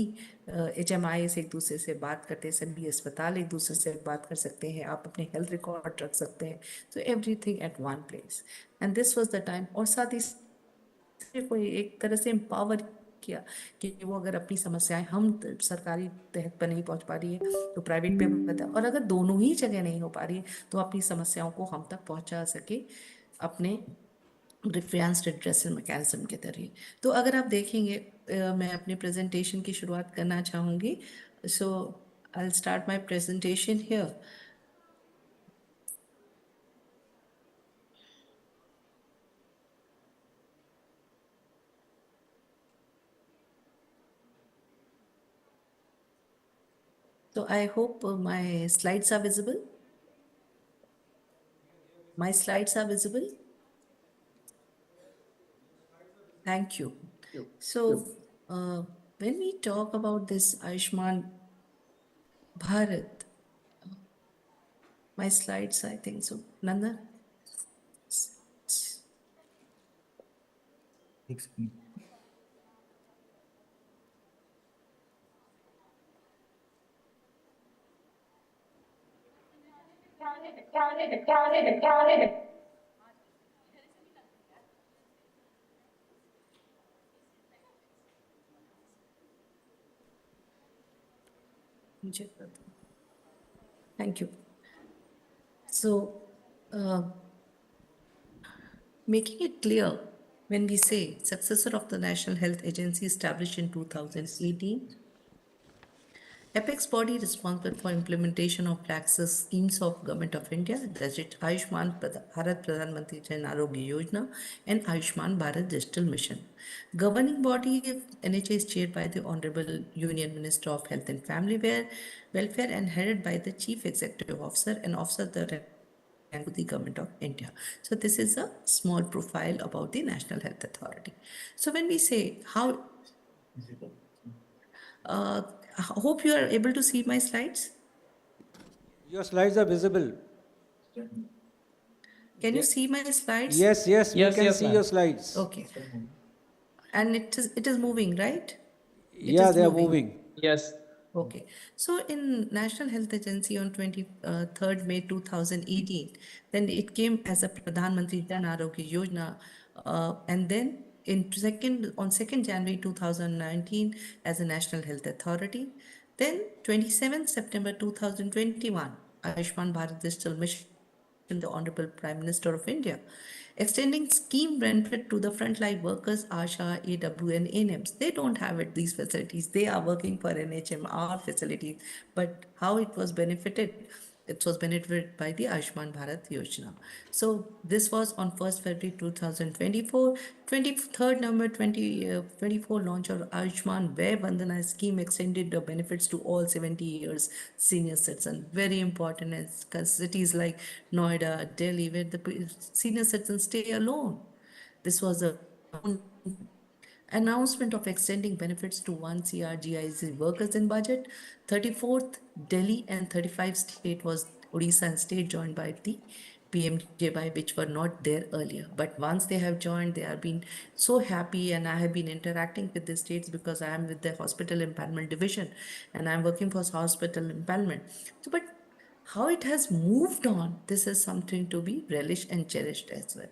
HMIs एक दूसरे से बात करते हैं, सभी अस्पताल एक दूसरे से बात कर सकते हैं, आप अपने हेल्थ रिकॉर्ड रख सकते हैं, तो everything at one place. And this was the time. और साथ ही कोई एक तरह से एम्पावर किया कि वो अगर अपनी समस्याएं हम सरकारी तहत पर नहीं पहुंच पा रही है तो प्राइवेट पे बता, और अगर दोनों ही जगह नहीं हो पा रही है तो अपनी समस्याओं को हम तक पहुंचा सके अपने रिफ्रेंस रिड्रेसल मैकेनिज्म के जरिए। तो अगर आप देखेंगे, मैं अपने प्रेजेंटेशन की शुरुआत करना चाहूँगी। So I will start my presentation here. So I hope my slides are visible. My slides are visible. Thank you. So when we talk about this Ayushman Bharat, my slides, I think so. Nanda? Thank you. So, making it clear, when we say successor of the National Health Agency established in 2018, apex body responsible for implementation of flagship schemes of Government of India, that's it, Ayushman Bharat Pradhan Mantri Jan Arogya Yojana and Ayushman Bharat Digital Mission. Governing body of NHA is chaired by the Honorable Union Minister of Health and Family Welfare and headed by the Chief Executive Officer and Officer and the Government of India. So this is a small profile about the National Health Authority. So when we say how, I hope you are able to see my slides. Your slides are visible. Can you see my slides? Yes, we can see your slides. Okay. And it is moving, right? Yeah, they are moving. Yes. Okay. So in National Health Agency on 23rd May 2018, then it came as a Pradhan Mantri Jan Arogya Yojana, and then on 2nd January 2019 as a National Health Authority. Then 27th September 2021, Ayushman Bharat Digital Mission, the Honorable Prime Minister of India, extending scheme benefit to the frontline workers, ASHA, AW and ANMs. They don't have these facilities. They are working for NHMR facilities. But how it was benefited? It was benefited by the Ayushman Bharat Yojana. So this was on 1st February 2024. 23rd November 2024 launch of Ayushman Vay Vandana scheme extended the benefits to all 70 years senior citizens. Very important in cities like Noida, Delhi, where the senior citizens stay alone. This was a announcement of extending benefits to 1 𝐂𝐨𝐺𝐈 workers in budget. 34th, Delhi, and 35 state was Odisha and state joined by the PMJAY, which were not there earlier. But once they have joined, they have been so happy, and I have been interacting with the states because I am with the hospital empanelment division and I'm working for hospital empanelment. So, but how it has moved on, this is something to be relished and cherished as well.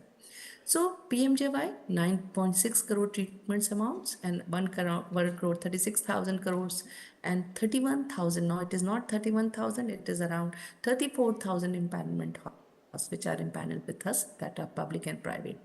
So PMJY 9.6 crore treatments amounts and 1 crore 36,000 crores and 31,000. No, it is not 31,000. It is around 34,000 empanelment hospitals which are empaneled with us, that are public and private.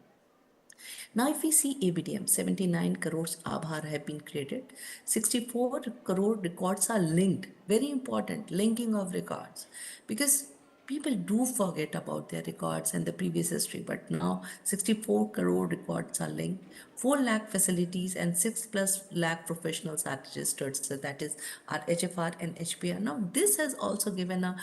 Now, if we see ABDM, 79 crores Aadhaar have been created. 64 crore records are linked. Very important, linking of records. Because people do forget about their records and the previous history, but now 64 crore records are linked. 4 lakh facilities and 6+ lakh professionals are registered. So that is our HFR and HPR. Now, this has also given a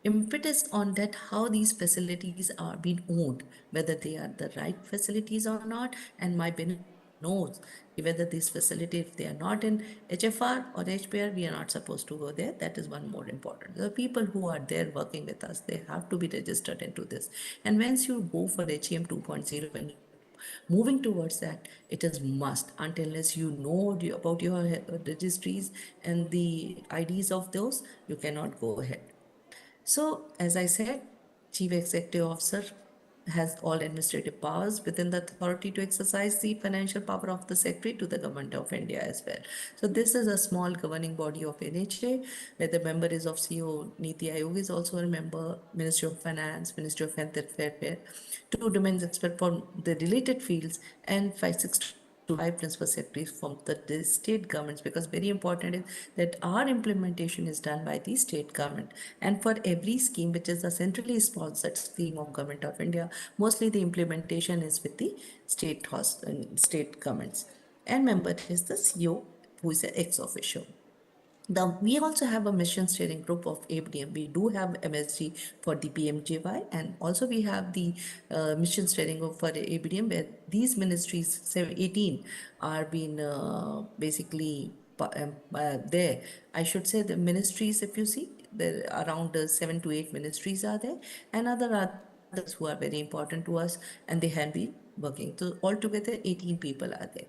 impetus on that how these facilities are being owned, whether they are the right facilities or not, and my benefit knows whether this facility, if they are not in HFR or HPR, we are not supposed to go there. That is one more important. The people who are there working with us, they have to be registered into this. And once you go for HEM 2.0, when moving towards that, it is must, unless you know about your registries and the IDs of those, you cannot go ahead. So, as I said, Chief Executive Officer has all administrative powers within the authority to exercise the financial power of the Secretary to the Government of India as well. So, this is a small governing body of NHA, where the member is of CEO. Niti Aayog is also a member, Ministry of Finance, Ministry of Health and Welfare, 2 domain experts for the related fields, and 5 principal secretaries from the state governments, because very important is that our implementation is done by the state government, and for every scheme which is a centrally sponsored scheme of Government of India, mostly the implementation is with the state governments, and member is the CEO, who is an ex officio. Now, we also have a mission steering group of ABDM. We do have MSG for the PMJY, and also we have the mission steering group for the ABDM, where these ministries, 18, are being basically there. I should say the ministries, if you see, there are around 7 to 8 ministries are there, and others who are very important to us, and they have been working. So altogether, 18 people are there.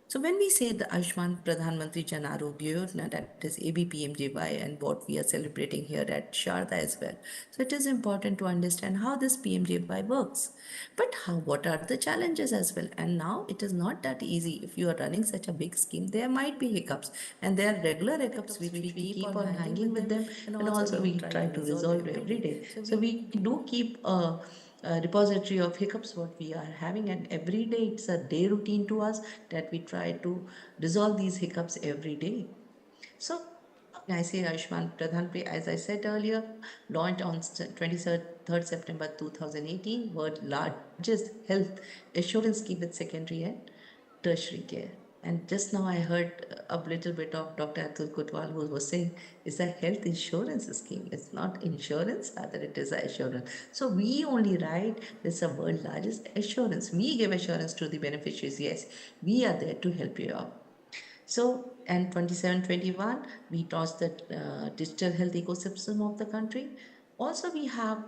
So when we say the Ayushman Pradhan Mantri Jan Arogya Yojana, that is AB-PMJAY, and what we are celebrating here at Sharda as well. So it is important to understand how this PMJAY works. But what are the challenges as well? And now it is not that easy. If you are running such a big scheme, there might be hiccups, and there are regular hiccups which we keep on hanging with them, and also we try to resolve every day. So we do keep a repository of hiccups what we are having, and every day it's a day routine to us that we try to resolve these hiccups every day. So I say Ayushman Pradhan Pay, as I said earlier, launched on 23rd September 2018, world largest health assurance scheme with secondary and tertiary care. And just now I heard a little bit of Dr. Atul Kotwal, who was saying it's a health insurance scheme. It's not insurance, rather it is an assurance. So we only write this is a world largest assurance. We give assurance to the beneficiaries. Yes, we are there to help you out. So, and 27-21, we launched the digital health ecosystem of the country. Also, we have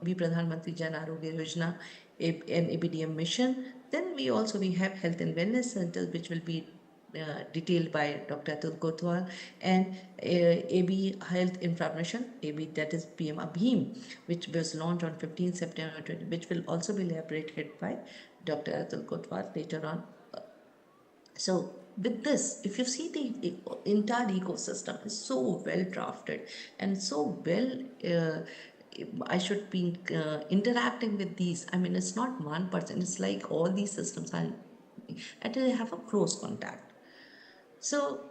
we Pradhan Mantri Jan Arogya Yojana, an ABDM mission. Then we have health and wellness centers, which will be detailed by Dr. Atul Kotwal, and AB Health Information, AB, that is PM Abhim, which was launched on 15 September 20, which will also be elaborated by Dr. Atul Kotwal later on. So with this, if you see the entire ecosystem is so well drafted and so well, I should be interacting with these. I mean, it's not one person. It's like all these systems are, and they have a close contact. So,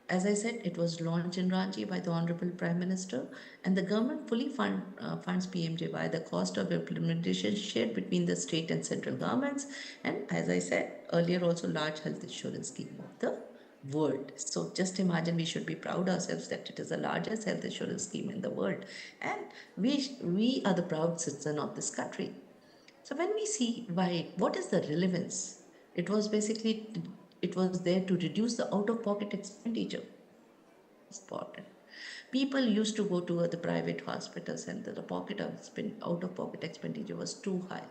as I said, it was launched in Ranchi by the Honorable Prime Minister, and the government fully funds PMJAY. The cost of implementation shared between the state and central governments, and as I said earlier, also large health insurance scheme of the world. So just imagine, we should be proud ourselves that it is the largest health insurance scheme in the world, and we are the proud citizen of this country. So when we see what is the relevance It was basically, it was there to reduce the out-of-pocket expenditure. Important. People used to go to the private hospitals and the out-of-pocket expenditure was too high.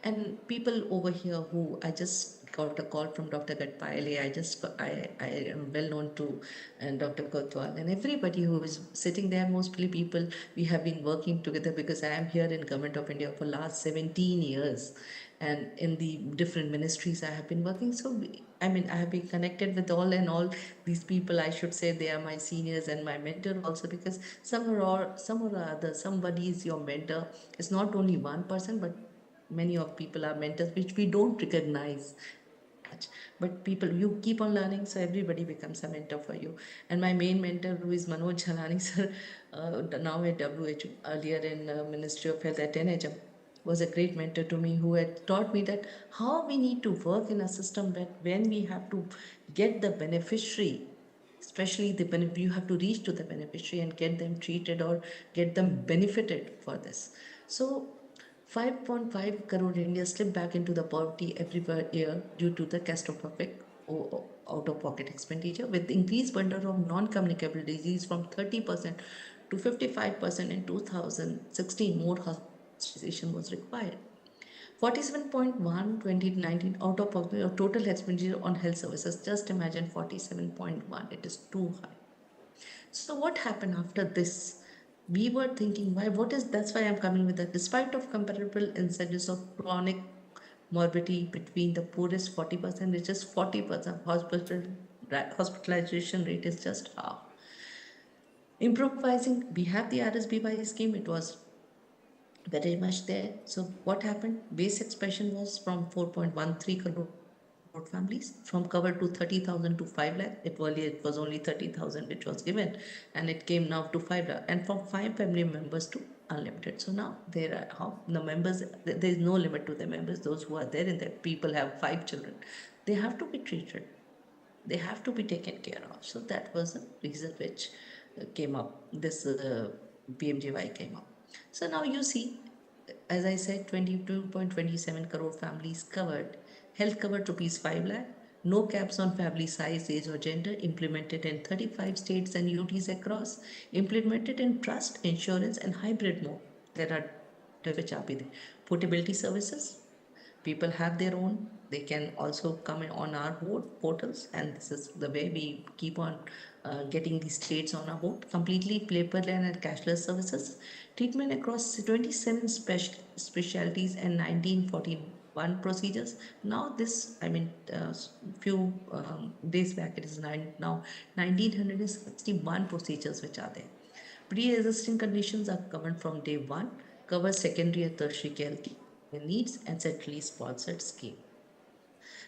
And people over here who I just got a call from Dr. 𝐂𝐨𝐫 I am well known to Dr. Kotwal and everybody who is sitting there, mostly people we have been working together because I am here in Government of India for last 17 years and in the different ministries I have been working. So I have been connected with all these people. I should say they are my seniors and my mentor also, because some or other, somebody is your mentor. It's not only one person, but many of people are mentors, which we don't recognize. But people, you keep on learning, so everybody becomes a mentor for you. And my main mentor, who is Manoj Jhalani sir, now at WHO, earlier in Ministry of Health at NHM, was a great mentor to me, who had taught me that how we need to work in a system that when we have to get the beneficiary, especially you have to reach to the beneficiary and get them treated or get them benefited for this. So 5.5 crore Indians slip back into the poverty every year due to the catastrophic out-of-pocket expenditure, with increased burden of non-communicable disease from 30% to 55% in 2016. More hospitalization was required. 47.1 2019 out-of-pocket total expenditure on health services. Just imagine 47.1. It is too high. So what happened after this? We were thinking, that's why I'm coming with that. Despite of comparable incidence of chronic morbidity between the poorest 40%, which is 40%, hospitalization rate is just half. Improvising, we have the 𝐅𝐴 scheme, it was very much there. So what happened? Base expansion was from 4.13 crore families, from cover to 30,000 to 5 lakh. Earlier it was only 30,000 which was given, and it came now to 5 lakh, and from 5 family members to unlimited. So now there are the members, there is no limit to the members. Those who are there in there, people have 5 children, they have to be treated, they have to be taken care of. So that was the reason which came up, this PMJY came up. So now you see, as I said, 22.27 crore families covered, health covered rupees 5 lakh, no caps on family size, age or gender, implemented in 35 states and UTs across, implemented in trust, insurance and hybrid mode. There are which are there. Portability services, people have their own, they can also come on our board portals, and this is the way we keep on getting these states on our board. Completely paperless and cashless services, treatment across 27 specialties and 1941 procedures. Now this, few days back, it is now 1961 procedures which are there. Pre-existing conditions are covered from day one, cover secondary and tertiary care needs, and centrally sponsored scheme.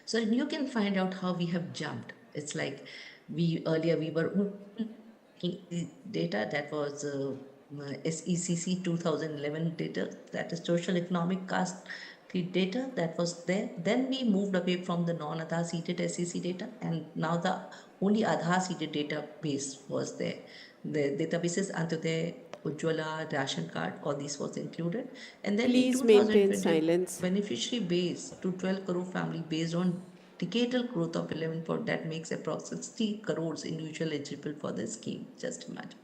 So you can find out how we have jumped. It's like earlier we were data that was SECC 2011 data, that is social economic caste data that was there. Then we moved away from the non-Aadhaar seeded SEC data, and now the only Aadhaar seeded database was there. The databases Antyodaya, Ujjwala, ration card, all these was included. And then Please in maintain 2020, silence. beneficiary base to 12 crore family based on decadal growth of 11 that makes approximately 60 crores individual eligible for the scheme. Just imagine.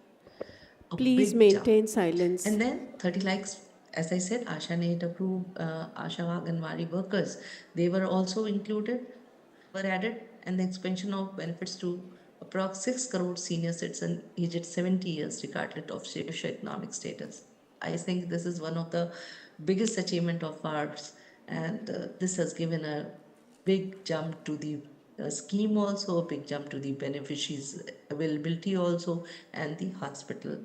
Please maintain silence. And then 30 lakhs, as I said, ASHA need approved ASHA Anganwadi workers. They were also included, were added, and the expansion of benefits to approx 6 crore senior citizens aged 70 years, regardless of socio-economic status. I think this is one of the biggest achievement of ours, and this has given a big jump to the scheme also, a big jump to the beneficiaries availability also, and the hospital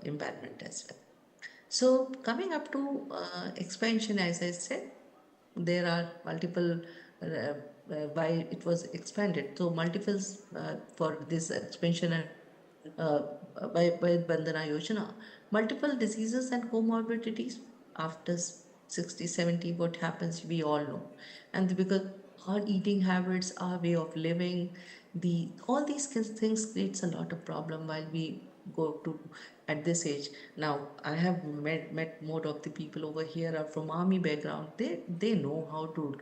environment as well. So coming up to expansion, as I said, there are multiple why it was expanded. So multiples for this expansion and by Bandhana Yojana, multiple diseases and comorbidities after 60, 70, what happens, we all know. And because our eating habits, our way of living, all these things creates a lot of problem while we go to at this age. Now, I have met more of the people over here are from army background. They know how to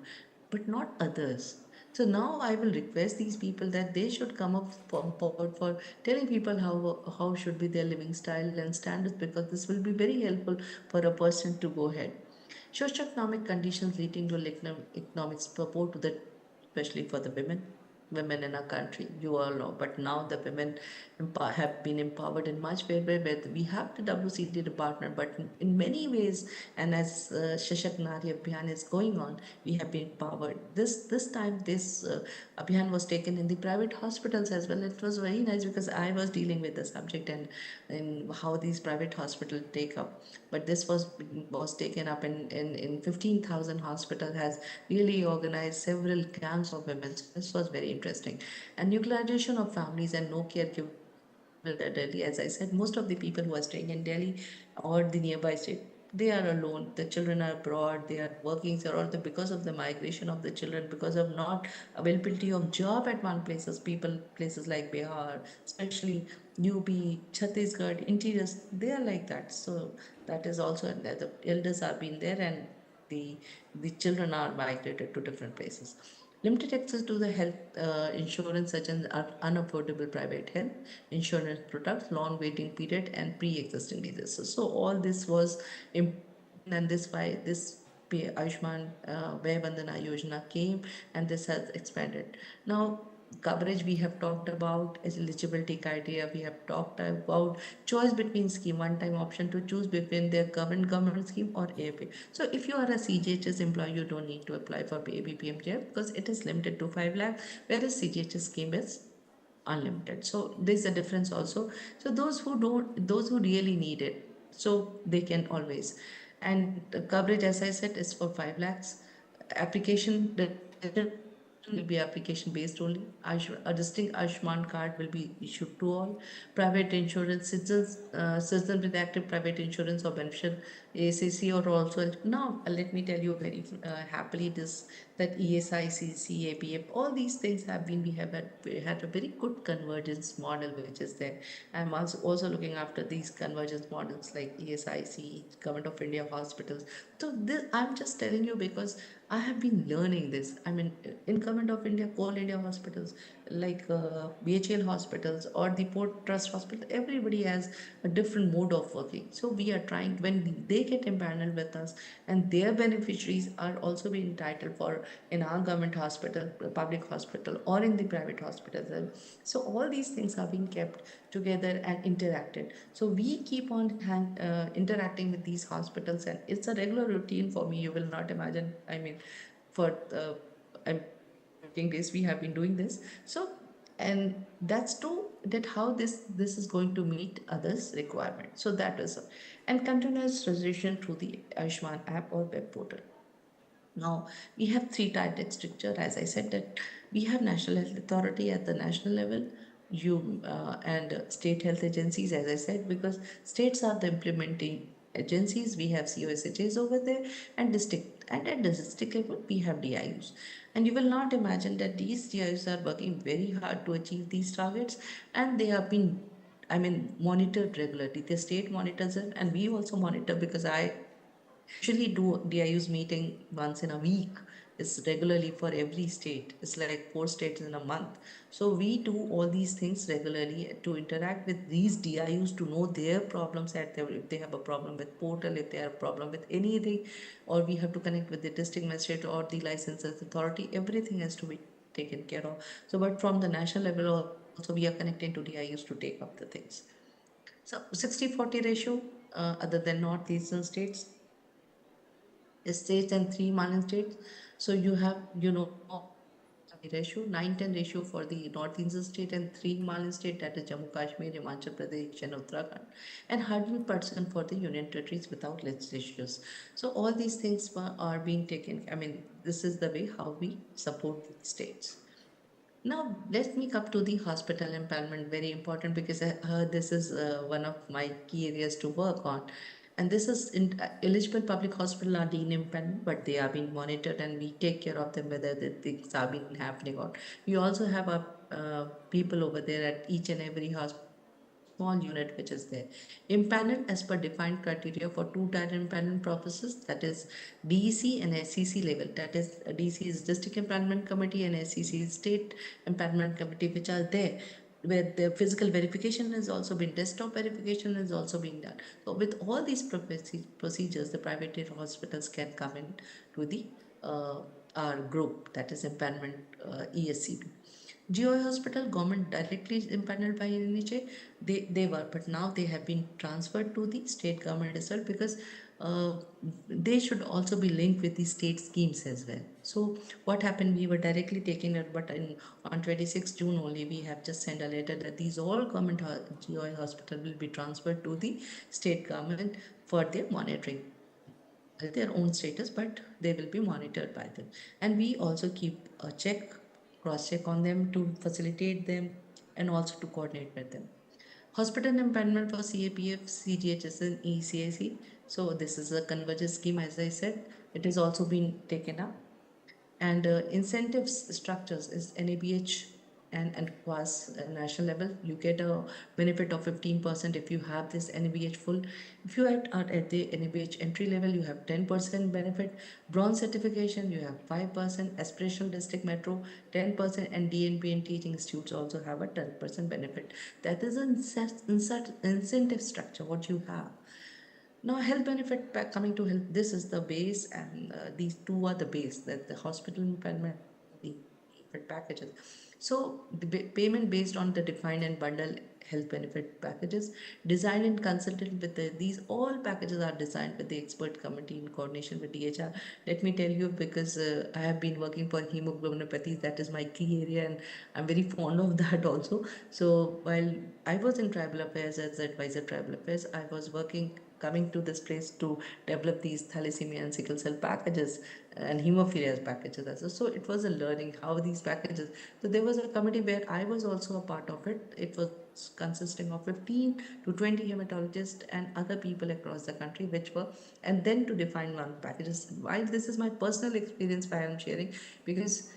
but not others. So now I will request these people that they should come up forward for telling people how should be their living style and standards, because this will be very helpful for a person to go ahead. Socioeconomic conditions leading to economic support to the, especially for the women in our country, you all know. But now the women have been empowered in much way where we have the WCD department, but in many ways, and as Shashak Nari Abhiyan is going on, we have been empowered. This time, this Abhiyan was taken in the private hospitals as well. It was very nice because I was dealing with the subject and how these private hospitals take up. But this was taken up in 15,000 hospital, has really organized several camps of women. So this was very interesting. And nuclearization of families and no caregiver Delhi, as I said, most of the people who are staying in Delhi or the nearby state, they are alone. The children are abroad, they are working, so all because of the migration of the children, because of not availability of job at one places, places like Bihar, especially UP, Chhattisgarh, interiors, they are like that. So that is also, and the elders are being there, and the children are migrated to different places. Limited access to the health insurance, such as unaffordable private health insurance products, long waiting period, and pre-existing diseases. So all this was important, and this why this Ayushman Bharat Yojana came, and this has expanded. Now, coverage we have talked about, eligibility criteria we have talked about, choice between scheme, one-time option to choose between their current government scheme or AFA. So if you are a CGHS employee, you don't need to apply for AB-PMJAY because it is limited to 5 lakh, whereas CGHS scheme is unlimited. So there's a difference also. So those who really need it, so they can always. And the coverage, as I said, is for 5 lakhs. Application, the will be application based only. A distinct Ayushman card will be issued to all. Private insurance, citizens with active private insurance or beneficial ACC or also. Now, let me tell you very happily this, that ESICC, APF, all these things have been, we had a very good convergence model which is there. I'm also looking after these convergence models like ESIC, Government of India hospitals. So this, I'm just telling you because I have been learning this. I mean, in Government of India, Coal India hospitals, like BHL hospitals or the Port Trust Hospital, everybody has a different mode of working. So we are trying, when they get empaneled with us, and their beneficiaries are also being entitled for in our government hospital, public hospital, or in the private hospital. So all these things are being kept together and interacted. So we keep on interacting with these hospitals, and it's a regular routine for me. You will not imagine. I mean, for I'm working days we have been doing this. So, and that's true that how this is going to meet others' requirement. So that is, and continuous resolution through the Ayushman app or web portal. Now, we have three-tier structure. As I said, that we have National Health Authority at the national level, and state health agencies, as I said, because states are the implementing agencies. We have COSHs over there, and district, and at the district level, we have DIUs. And you will not imagine that these DIUs are working very hard to achieve these targets, and they have been, I mean, monitored regularly. The state monitors it, and we also monitor, because I usually do DIU's meeting once in a week. It's regularly for every state. It's like 4 states in a month. So we do all these things regularly to interact with these DIUs to know their problems, if they have a problem with portal, if they have a problem with anything, or we have to connect with the district magistrate or the licenses authority. Everything has to be taken care of. So, but from the national level also, we are connecting to DIUs to take up the things. So 60-40 ratio, other than northeastern states, states and 3 Himalayan states. So you have, ratio, 9-10 ratio for the northeastern state and 3 Himalayan state, that is Jammu Kashmir, Himachal Pradesh, and Uttarakhand, and 100% for the union territories without legislatures. So all these things are being taken. I mean, this is the way how we support the states. Now, let me come to the hospital empowerment, very important, because this is one of my key areas to work on. And this is eligible public hospital are deemed independent, but they are being monitored, and we take care of them whether the things are being happening or. We also have people over there at each and every hospital small unit which is there. Impaneled as per defined criteria for two-tier empanelment processes, that is DEC and SEC level. That is DEC is District Empanelment Committee and SEC is State Empanelment Committee, which are there, where the physical verification has also been, desktop verification has also been done. So with all these procedures, the private hospitals can come in to the our group, that is empanelment ESCB. GOI hospital, government directly impaneled by NHA, they were, but now they have been transferred to the state government itself, because they should also be linked with the state schemes as well. So what happened, we were directly taking it, but on 26 June only, we have just sent a letter that these all government GOI hospital will be transferred to the state government for their monitoring, their own status, but they will be monitored by them. And we also keep a cross-check on them to facilitate them and also to coordinate with them. Hospital empanelment for CAPF, CGHS and ECIC. So this is a convergence scheme, as I said. It has also been taken up. And incentives structures is NABH and QAS national level. You get a benefit of 15% if you have this NABH full. If you are at the NABH entry level, you have 10% benefit. Bronze certification, you have 5%. Aspirational district metro, 10%. And DNP and teaching institutes also have a 10% benefit. That is an incentive structure, what you have. Now, health benefit, coming to health, this is the base, and these two are the base, that the hospital empanelment, the benefit packages. So, the payment based on the defined and bundled health benefit packages, designed and consulted with these all packages are designed with the expert committee in coordination with DHR. Let me tell you, because I have been working for hemoglobinopathies, that is my key area, and I'm very fond of that also. So, while I was in tribal affairs as advisor tribal affairs, I was coming to this place to develop these thalassemia and sickle cell packages and hemophilia packages as well. So it was a learning how these packages. So there was a committee where I was also a part of it. It was consisting of 15 to 20 hematologists and other people across the country, and then to define one packages. While this is my personal experience, I am sharing, because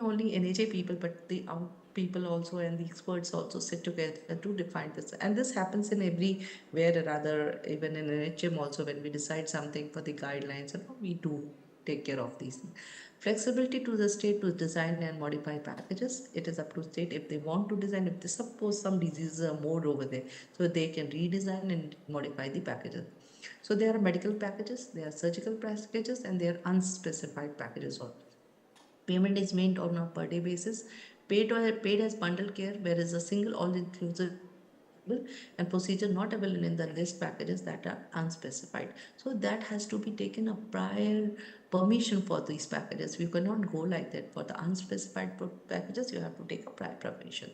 only NHA people, but the people also and the experts also sit together to define this. And this happens in everywhere or other, even in NHM also, when we decide something for the guidelines, and we do take care of these things. Flexibility to the state to design and modify packages. It is up to state if they want to design, if they suppose some diseases are more over there, so they can redesign and modify the packages. So there are medical packages, there are surgical packages, and there are unspecified packages also. Payment is made on a per day basis. Paid as bundle care, whereas a single all-inclusive and procedure not available in the list packages that are unspecified. So that has to be taken a prior permission for these packages. We cannot go like that. For the unspecified packages, you have to take a prior permission.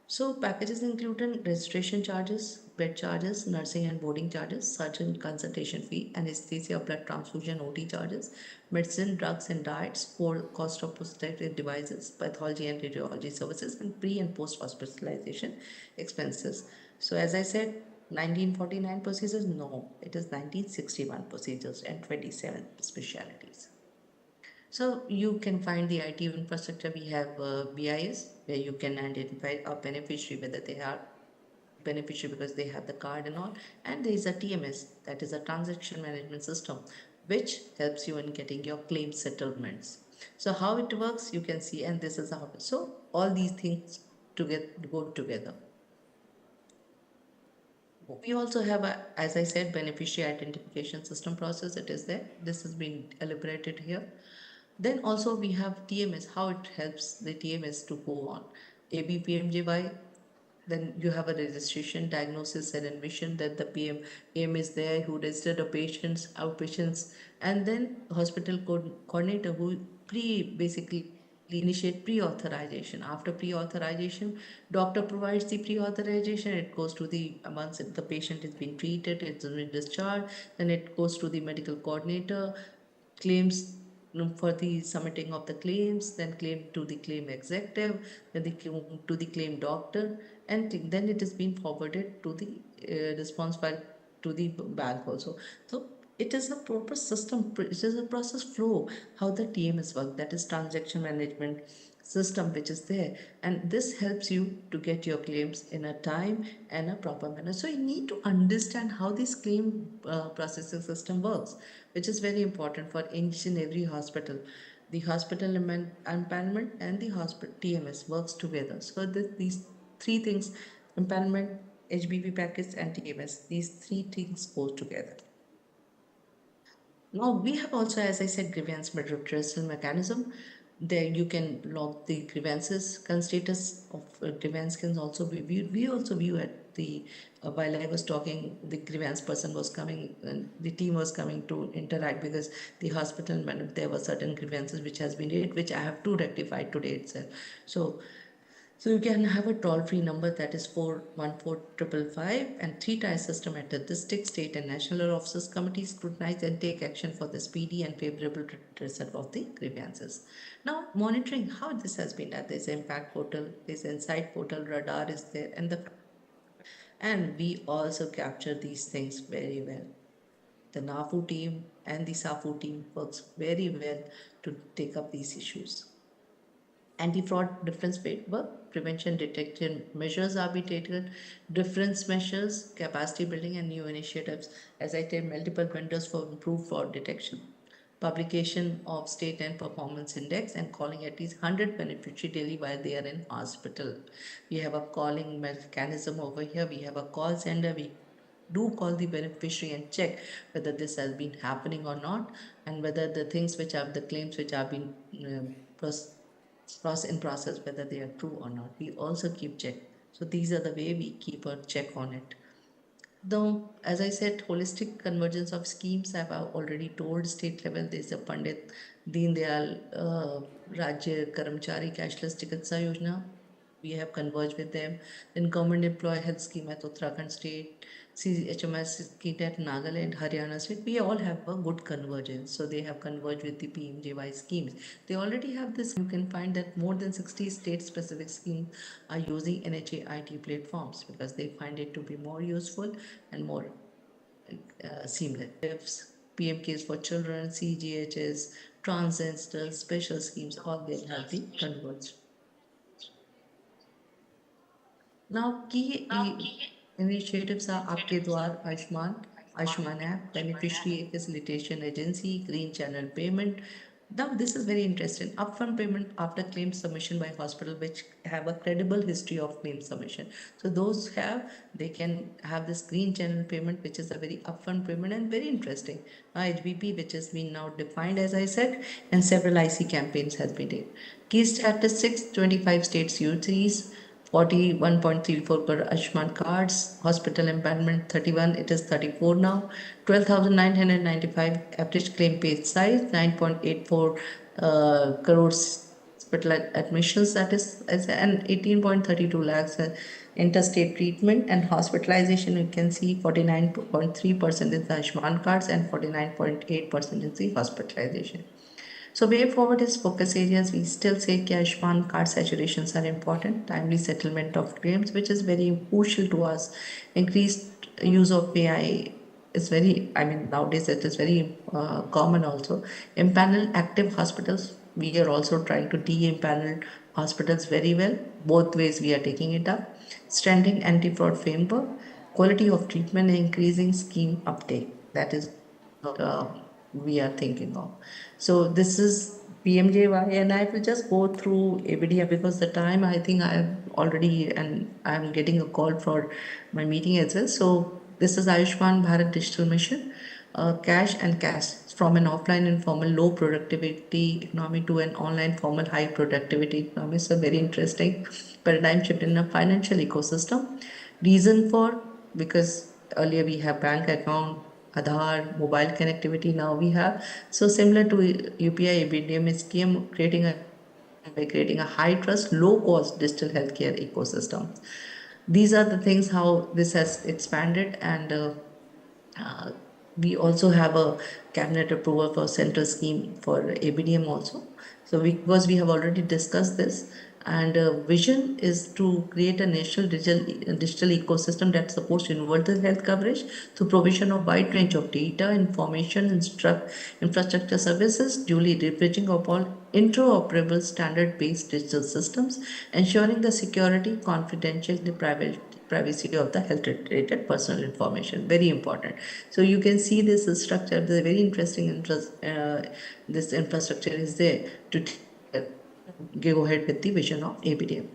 So packages include registration charges, bed charges, nursing and boarding charges, surgeon consultation fee, anesthesia, blood transfusion, OT charges, medicine, drugs and diets, cost of prosthetic devices, pathology and radiology services, and pre and post hospitalization expenses. So as I said, 1949 procedures? No, it is 1961 procedures and 27 specialties. So you can find the IT infrastructure. We have BIS, where you can identify a beneficiary, whether they are beneficiary because they have the card and all. And there is a TMS, that is a transaction management system, which helps you in getting your claim settlements. So how it works, you can see, and this is how. So all these things go together. We also have, as I said, beneficiary identification system process. It is there. This has been elaborated here. Then also we have TMS, how it helps the TMS to go on. AB-PMJAY, then you have a registration, diagnosis and admission, that the PM is there who registered the patients, outpatients, and then hospital coordinator who basically initiate pre-authorization. After pre-authorization, doctor provides the pre-authorization. It goes to once the patient is being treated, it's been discharged, then it goes to the medical coordinator, claims for the submitting of the claims, then claim to the claim executive, then to the claim doctor, and then it is being forwarded to the response file to the bank also. So it is a proper system, it is a process flow, how the TMS work, that is transaction management system which is there, and this helps you to get your claims in a time and a proper manner. So you need to understand how this claim processing system works, which is very important for each and every hospital. The hospital empanelment and the hospital TMS works together. So these three things, empanelment, HBP package and TMS, these three things go together. Now we have also, as I said, grievance redressal mechanism. There you can log the grievances. Current status of grievance can also be viewed. We also view at the while I was talking, the grievance person was coming and the team was coming to interact because the hospital, there were certain grievances which has been raised, which I have to rectify today itself. So you can have a toll-free number that is 414-555 and 3-tier system at the district, state and national officers committees scrutinize and take action for the speedy and favorable redressal of the grievances. Now monitoring how this has been done. There's impact portal, there's insight portal, radar is there, and we also capture these things very well. The NAFU team and the SAFU team works very well to take up these issues. Anti-fraud difference work, prevention detection measures are being taken, difference measures, capacity building and new initiatives. As I tell, multiple vendors for improved fraud detection. Publication of state and performance index and calling at least 100 beneficiary daily while they are in hospital. We have a calling mechanism over here. We have a call center. We do call the beneficiary and check whether this has been happening or not, and whether the things which are the claims which have been in process, whether they are true or not. We also keep check. So these are the way we keep a check on it. Though, as I said, holistic convergence of schemes, I've already told state level, there's a Pandit Deen Dayal Rajya Karamchari Cashless Chikitsa Yojana. We have converged with them. Then government employee health scheme at Uttarakhand state, CHMS scheme at Nagaland, Haryana state. We all have a good convergence. So they have converged with the PMJY schemes. They already have this. You can find that more than 60 state specific schemes are using NHA IT platforms because they find it to be more useful and more seamless. PMKs for children, CGHS, transgender, special schemes, all they have been converged. Now, key initiatives are Aapke Dwar Ayushman app, beneficiary facilitation agency, green channel payment. Now, this is very interesting. Upfront payment after claim submission by hospital, which have a credible history of claim submission. So those they can have this green channel payment, which is a very upfront payment and very interesting. HBP, which has been now defined, as I said, and several IC campaigns has been done. Key statistics: 25 states UTs. 41.34 per Ayushman cards, hospital empanelment 31, it is 34 now, 12,995 average claim paid size, 9.84 crores hospital admissions, that is, and 18.32 lakhs interstate treatment and hospitalization. You can see 49.3% is the Ayushman cards and 49.8% is the hospitalization. So way forward is focus areas. We still say that Ayushman card saturations are important. Timely settlement of claims, which is very crucial to us. Increased use of AI is nowadays it is very common also. Empanel active hospitals. We are also trying to de-empanel hospitals very well. Both ways we are taking it up. Strengthening anti-fraud framework. Quality of treatment and increasing scheme uptake. That is we are thinking of. So this is PMJY, and I will just go through ABDM because the time I think I have already, and I'm getting a call for my meeting as well. So this is Ayushman Bharat Digital Mission, cash and cash from an offline informal low productivity economy to an online formal high productivity economy. So very interesting paradigm shift in a financial ecosystem. Reason for, because earlier we have bank account, Aadhaar, mobile connectivity, now we have. So similar to UPI, ABDM is creating a high trust, low cost digital healthcare ecosystem. These are the things how this has expanded, and we also have a cabinet approval for central scheme for ABDM also. So because we have already discussed this, And vision is to create a national digital ecosystem that supports universal health coverage through provision of wide range of data, information, infrastructure services, duly leveraging of all interoperable standard-based digital systems, ensuring the security, confidentiality, privacy of the health-related personal information. Very important. So you can see this structure. The very interesting this infrastructure is there to go ahead with the vision of ABDM.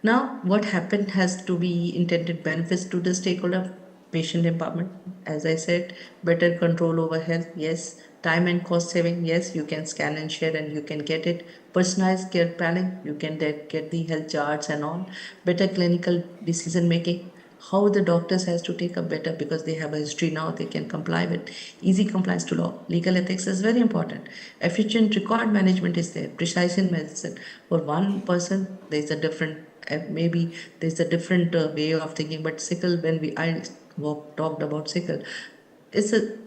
Now, what happened has to be intended benefits to the stakeholder. Patient empowerment, as I said, better control over health, yes. Time and cost saving, yes, you can scan and share and you can get it. Personalized care planning, you can get the health charts and all. Better clinical decision making, how the doctors has to take up better because they have a history now, they can comply with easy compliance to law. Legal ethics is very important. Efficient record management is there. Precise in medicine. For one person, there's a different, maybe there's a different way of thinking, but sickle, when I talked about sickle, it's a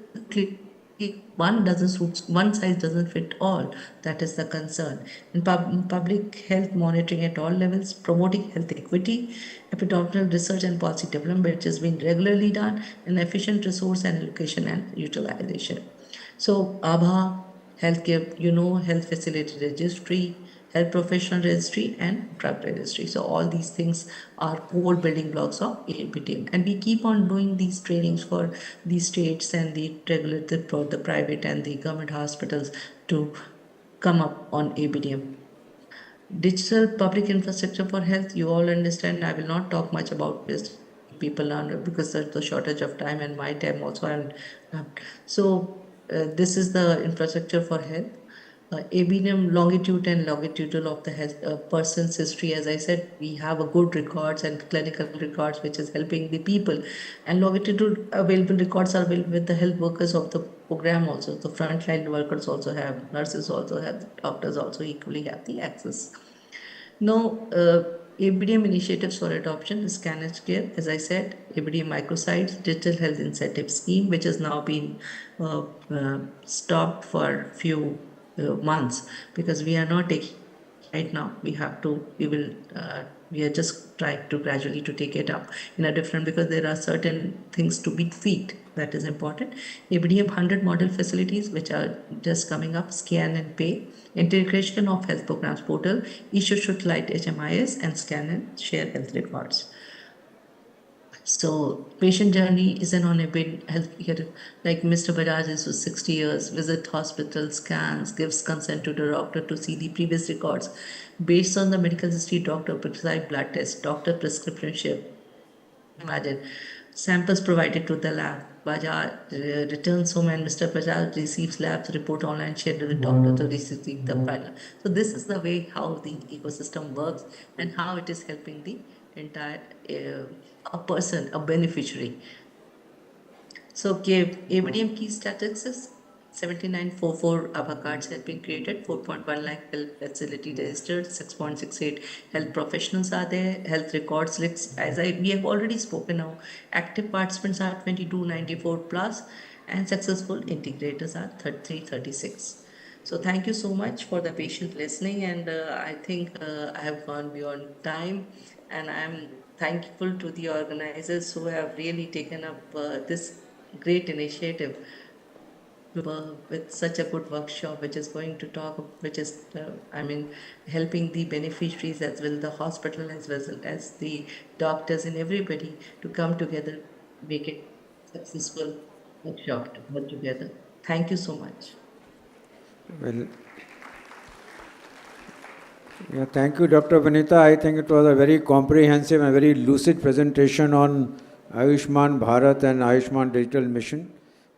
one size doesn't fit all. That is the concern. In public health monitoring at all levels, promoting health equity, epidemiological research and policy development, which has been regularly done, and efficient resource and allocation and utilization. So ABHA, healthcare, health facility registry, health professional registry, and drug registry. So all these things are core building blocks of ABDM. And we keep on doing these trainings for the states and the regulated, the private and the government hospitals to come up on ABDM. Digital public infrastructure for health, you all understand. I will not talk much about this. People are, because there's the shortage of time and my time also. This is the infrastructure for health. ABDM longitude and longitudinal of the health, person's history. As I said, we have a good records and clinical records which is helping the people, and longitude available records are available with the health workers of the program also. The frontline workers also have, nurses also have, doctors also equally have the access. Now, ABDM initiatives for adoption is Scan and Care, as I said, ABDM microsites, digital health incentive scheme, which has now been stopped for few months because we are not taking right now. We are just trying to gradually to take it up in a different, because there are certain things to be tweaked. That is important. ABDM 100 model facilities which are just coming up, scan and pay, integration of health programs portal, issue should light HMIS, and scan and share health records. So patient journey is an on-a-bid healthcare, like Mr. Bajaj is for 60 years, visit hospital, scans, gives consent to the doctor to see the previous records. Based on the medical history, doctor prescribed blood test, doctor prescription ship. Imagine, samples provided to the lab. Bajaj returns home and Mr. Bajaj receives labs report online, shared with the doctor to receive the final. So this is the way how the ecosystem works and how it is helping the entire a person, a beneficiary. So ABDM key statistics, 7944 ABHA cards have been created, 4.1 lakh health facility registered, 6.68 health professionals are there, health records lists, we have already spoken now, active participants are 2294 plus, and successful integrators are 3336. So thank you so much for the patient listening, and I think I have gone beyond time, and I am thankful to the organizers who have really taken up this great initiative with such a good workshop, which is going to talk, which is, helping the beneficiaries as well, the hospital as well as the doctors and everybody to come together, make it successful workshop to work together. Thank you so much. Well, yeah, thank you, Dr. Vanita. I think it was a very comprehensive and very lucid presentation on Ayushman Bharat and Ayushman Digital Mission.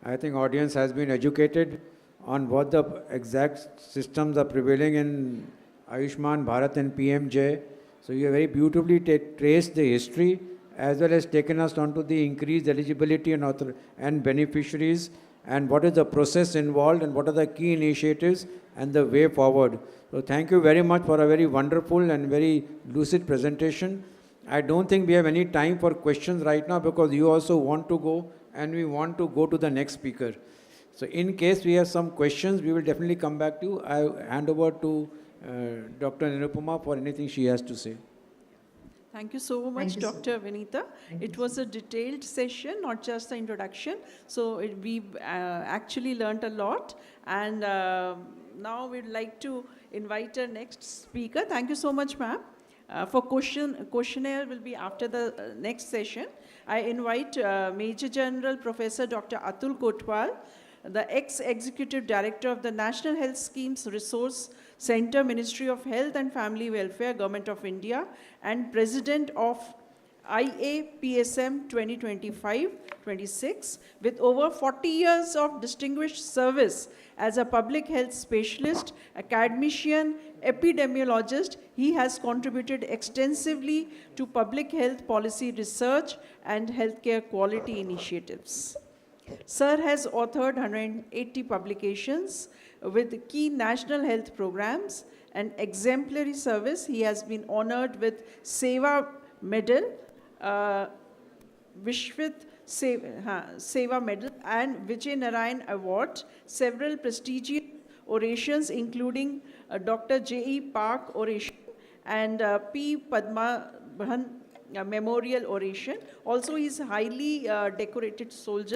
I think audience has been educated on what the exact systems are prevailing in Ayushman Bharat and PMJ. So you have very beautifully traced the history as well as taken us on to the increased eligibility and beneficiaries, and what is the process involved and what are the key initiatives and the way forward. So thank you very much for a very wonderful and very lucid presentation. I don't think we have any time for questions right now because you also want to go and we want to go to the next speaker. So in case we have some questions, we will definitely come back to you. I hand over to Dr. Nirupama for anything she has to say. Thank you so much, you, sir. Dr. Vinita. It was a detailed session, not just the introduction. So we've actually learned a lot. And now we'd like to invite our next speaker. Thank you so much, ma'am. Questionnaire will be after the next session. I invite Major General Professor Dr. Atul Kotwal, the ex-Executive Director of the National Health Schemes Resource Center, Ministry of Health and Family Welfare, Government of India, and President of IAPSM 2025-26, with over 40 years of distinguished service as a public health specialist, academician, epidemiologist. He has contributed extensively to public health policy research and healthcare quality initiatives. Sir has authored 180 publications with key national health programs and exemplary service. He has been honored with Seva Medal, Vishwit Seva Medal and Vijay Narayan Award, several prestigious orations including Dr. 𝐂𝐸 𝐈𝐴 oration and P. Padma Bhan Memorial Oration. Also, he is a highly decorated soldier.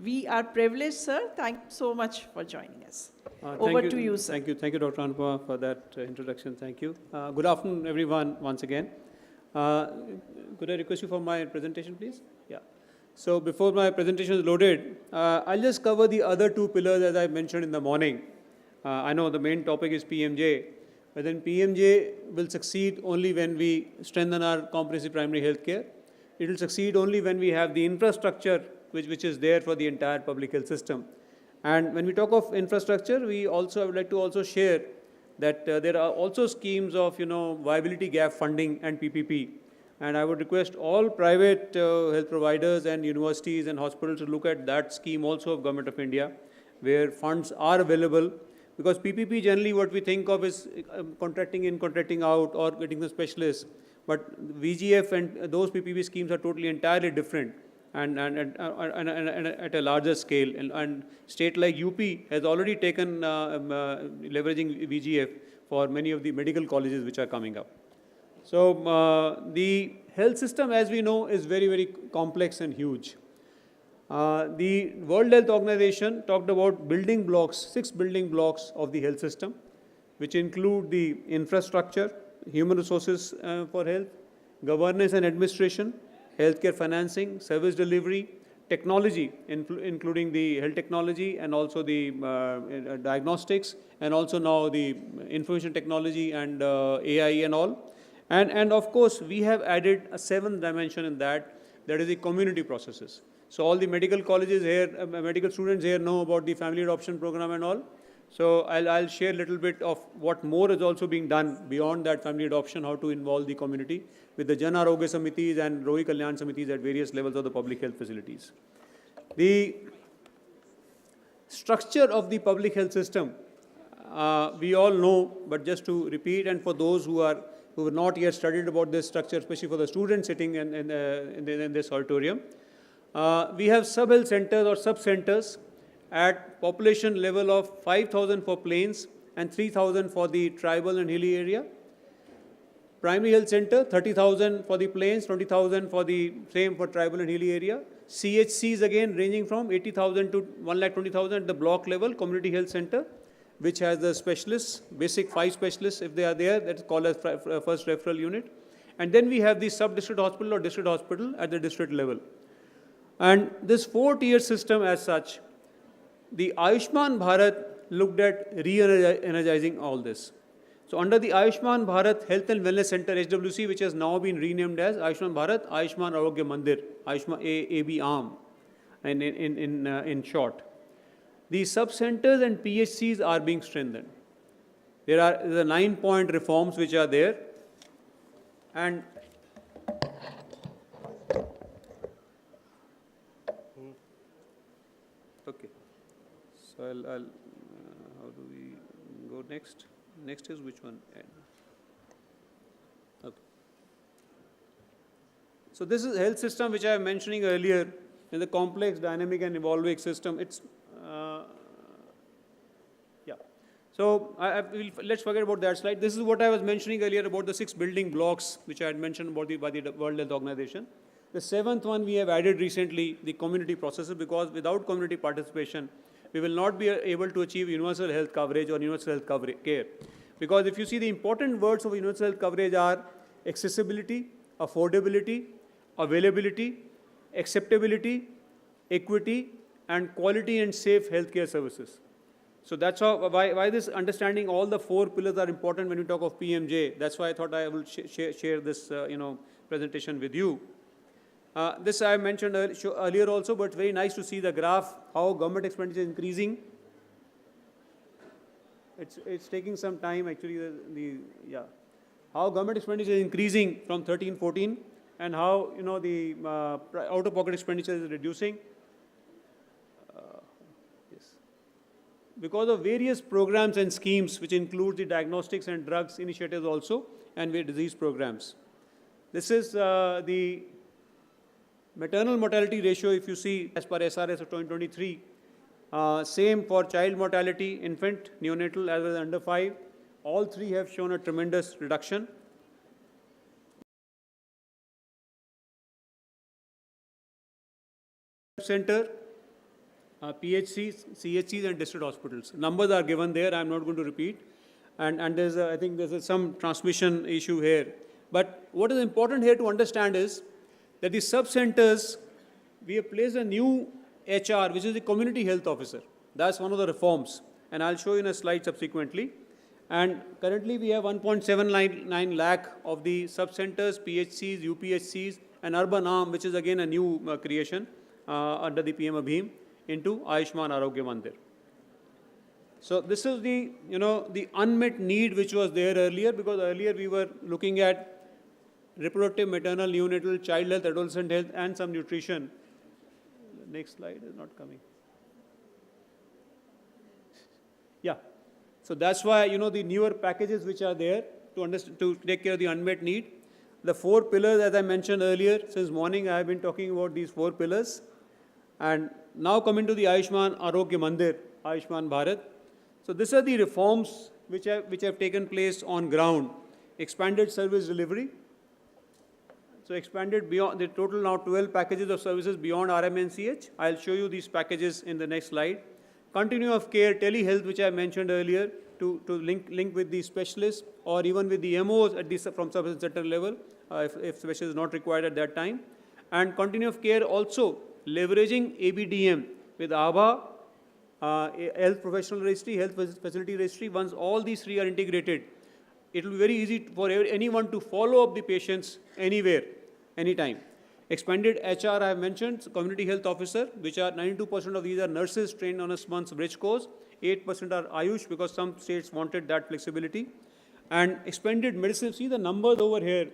We are privileged, sir. Thank you so much for joining us. Over to you, sir. Thank you, Dr. Anupama, for that introduction. Thank you. Good afternoon, everyone, once again. Could I request you for my presentation, please? Yeah. So before my presentation is loaded, I'll just cover the other two pillars as I mentioned in the morning. I know the main topic is PMJ, but then PMJ will succeed only when we strengthen our comprehensive primary health care. It will succeed only when we have the infrastructure which is there for the entire public health system. And when we talk of infrastructure, I would like to also share that there are also schemes of viability gap funding and PPP. And I would request all private health providers and universities and hospitals to look at that scheme also of Government of India, where funds are available. Because PPP generally what we think of is contracting in, contracting out, or getting the specialists. But VGF and those PPP schemes are totally entirely different and at a larger scale. And state like UP has already taken leveraging VGF for many of the medical colleges which are coming up. So the health system, as we know, is very, very complex and huge. The World Health Organization talked about building blocks, 6 building blocks of the health system, which include the infrastructure, human resources for health, governance and administration, healthcare financing, service delivery, technology, including the health technology and also the diagnostics, and also now the information technology and AI and all. And of course, we have added a 7th dimension in that is the community processes. So all the medical colleges here, medical students here know about the family adoption program and all. So I'll share a little bit of what more is also being done beyond that family adoption, how to involve the community with the Jan Arogya Samitis and Rohi Kalyan Samitis at various levels of the public health facilities. The structure of the public health system, we all know, but just to repeat, and for those who have not yet studied about this structure, especially for the students sitting in this auditorium, we have sub-health centers or sub-centers at population level of 5,000 for plains and 3,000 for the tribal and hilly area. Primary health center, 30,000 for the plains, 20,000 for the same for tribal and hilly area. CHCs again ranging from 80,000 to 1,20,000 at the block level. Community health center, which has the specialists, basic 5 specialists if they are there, that's called as first referral unit. And then we have the sub-district hospital or district hospital at the district level. And this 4-tier system as such, the Ayushman Bharat looked at re-energizing all this. So under the Ayushman Bharat Health and Wellness Center, HWC, which has now been renamed as Ayushman Bharat, Ayushman Arogya Mandir, Ayushman AB-PMJAY in short. The sub-centers and PHCs are being strengthened. There are the 9-point reforms which are there. And okay. So I'll how do we go next? Next is which one? Okay. So this is health system which I was mentioning earlier in the complex, dynamic and evolving system. It's So let's forget about that slide. This is what I was mentioning earlier about the 6 building blocks which I had mentioned about by the World Health Organization. The 7th one we have added recently, the community processes, because without community participation, we will not be able to achieve universal health coverage or universal health care. Because if you see, the important words of universal health coverage are accessibility, affordability, availability, acceptability, equity, and quality and safe healthcare services. So that's why this understanding all the 4 pillars are important when we talk of PMJ. That's why I thought I will share this presentation with you. This I mentioned earlier also, but very nice to see the graph, how government expenditure is increasing. It's taking some time actually, how government expenditure is increasing from 13-14, and how the out-of-pocket expenditure is reducing. Because of various programs and schemes which include the diagnostics and drugs initiatives also, and disease programs. This is the maternal mortality ratio, if you see, as per SRS of 2023, same for child mortality, infant, neonatal, as well as under 5. All 3 have shown a tremendous reduction. Center, PHCs, CHCs, and district hospitals. Numbers are given there. I am not going to repeat. And there's I think there's some transmission issue here. But what is important here to understand is that the sub-centers, we have placed a new HR, which is the community health officer. That's one of the reforms. And I'll show you in a slide subsequently. And currently we have 1.79 lakh of the sub-centers, PHCs, UPHCs, and urban arm, which is again a new creation under the PM Abhim, into Ayushman Arogya Mandir. So this is the, the unmet need which was there earlier, because earlier we were looking at reproductive, maternal, neonatal, child health, adolescent health, and some nutrition. Next slide is not coming. Yeah. So that's why, the newer packages which are there to take care of the unmet need. The 4 pillars, as I mentioned earlier, since morning I have been talking about these 4 pillars. And now coming to the Ayushman Arogya Mandir, Ayushman Bharat. So these are the reforms which have taken place on ground. Expanded service delivery. So expanded beyond the total now 12 packages of services beyond RMNCH. I'll show you these packages in the next slide. Continuum of care, telehealth, which I mentioned earlier, to link with the specialists or even with the MOs at the from service center level, if specialist is not required at that time. And continuum of care also leveraging ABDM with ABA, health professional registry, health facility registry. Once all these 3 are integrated, it will be very easy for anyone to follow up the patients anywhere, anytime. Expanded HR I have mentioned, community health officer, which are 92% of these are nurses trained on a month's bridge course. 8% are Ayush, because some states wanted that flexibility. And expanded medicine, see the numbers over here,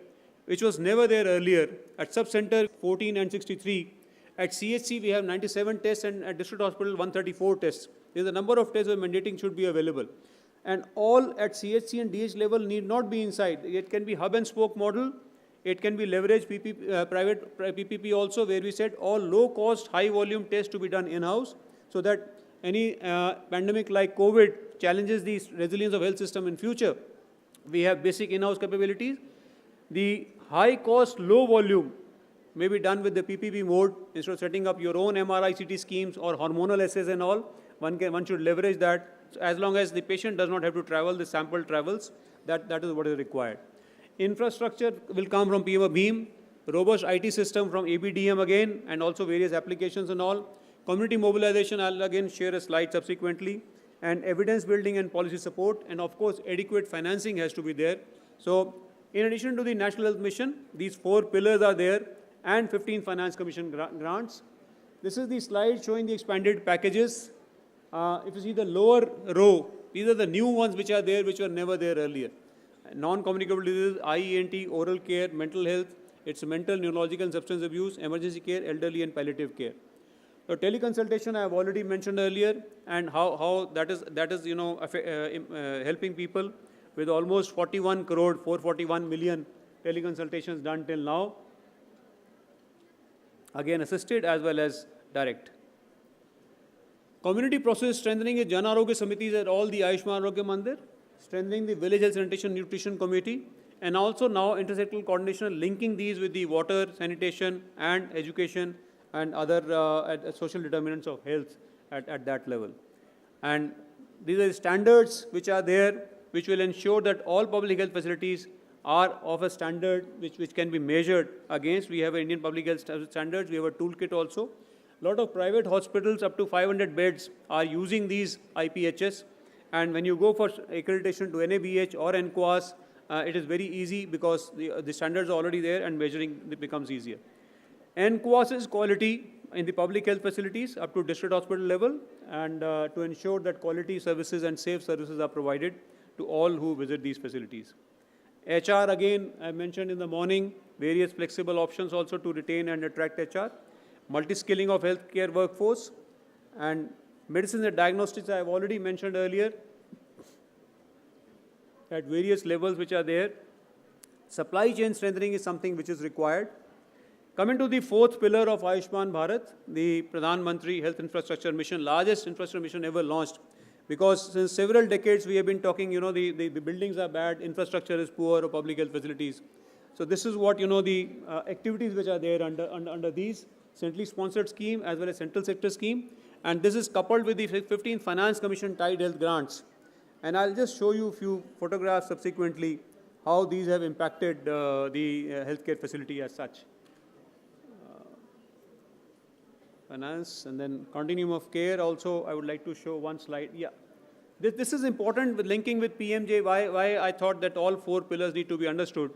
which was never there earlier. At sub-center, 14 and 63. At CHC, we have 97 tests, and at district hospital, 134 tests. There is a number of tests where mandating should be available. And all at CHC and DH level need not be inside. It can be hub and spoke model. It can be leverage private PPP also, where we said all low-cost, high-volume tests to be done in-house, so that any pandemic like COVID challenges the resilience of health system in future. We have basic in-house capabilities. The high-cost, low-volume may be done with the PPP mode instead of setting up your own MRI CT schemes or hormonal assays and all. One should leverage that. As long as the patient does not have to travel, the sample travels, that is what is required. Infrastructure will come from PM Abhim, robust IT system from ABDM again, and also various applications and all. Community mobilization, I'll again share a slide subsequently. And evidence building and policy support, and of course adequate financing has to be there. So in addition to the National Health Mission, these 4 pillars are there, and 15 Finance Commission grants. This is the slide showing the expanded packages. If you see the lower row, these are the new ones which are there, which were never there earlier. Non-communicable diseases, IENT, oral care, mental health, it's mental, neurological and substance abuse, emergency care, elderly and palliative care. So teleconsultation I have already mentioned earlier, and how that is helping people with almost 41 crore, 441 million teleconsultations done till now. Again assisted as well as direct. Community process strengthening is Jan Arogya Samitis at all the Ayushman Arogya Mandir, strengthening the village health sanitation nutrition committee, and also now intersectoral coordination, linking these with the water, sanitation, and education, and other social determinants of health at that level. And these are the standards which are there, which will ensure that all public health facilities are of a standard which can be measured against. We have Indian public health standards, we have a toolkit also. A lot of private hospitals up to 500 beds are using these IPHS, and when you go for accreditation to NABH or NQAS, it is very easy because the standards are already there and measuring it becomes easier. NQAS is quality in the public health facilities up to district hospital level, and to ensure that quality services and safe services are provided to all who visit these facilities. HR, again, I mentioned in the morning, various flexible options also to retain and attract HR. Multi-skilling of healthcare workforce, and medicines and diagnostics I have already mentioned earlier at various levels which are there. Supply chain strengthening is something which is required. Coming to the fourth pillar of Ayushman Bharat, the Pradhan Mantri Health Infrastructure Mission, largest infrastructure mission ever launched, because since several decades we have been talking, the buildings are bad, infrastructure is poor, or public health facilities. So this is what, the activities which are there under these centrally sponsored scheme as well as central sector scheme, and this is coupled with the 15th Finance Commission tied health grants. And I'll just show you a few photographs subsequently how these have impacted the healthcare facility as such. Finance and then continuum of care also, I would like to show one slide. Yeah, this is important with linking with PMJ, why I thought that all four pillars need to be understood.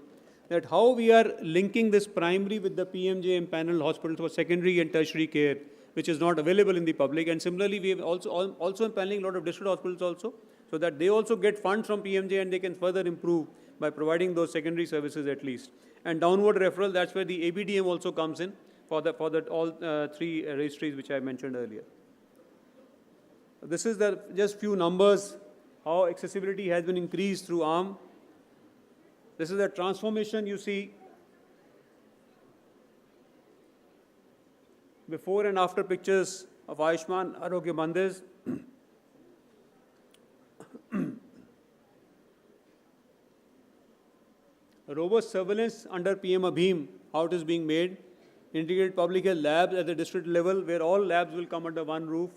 That how we are linking this primary with the PMJ empaneled hospitals for secondary and tertiary care, which is not available in the public. And similarly, we have also empaneling a lot of district hospitals also, so that they also get funds from PMJ and they can further improve by providing those secondary services at least. And downward referral, that's where the ABDM also comes in for all three registries which I mentioned earlier. This is just few numbers, how accessibility has been increased through ARM. This is a transformation you see before and after pictures of Ayushman Arogya Mandirs. Robust surveillance under PM-ABHIM, how it is being made. Integrated public health labs at the district level, where all labs will come under one roof.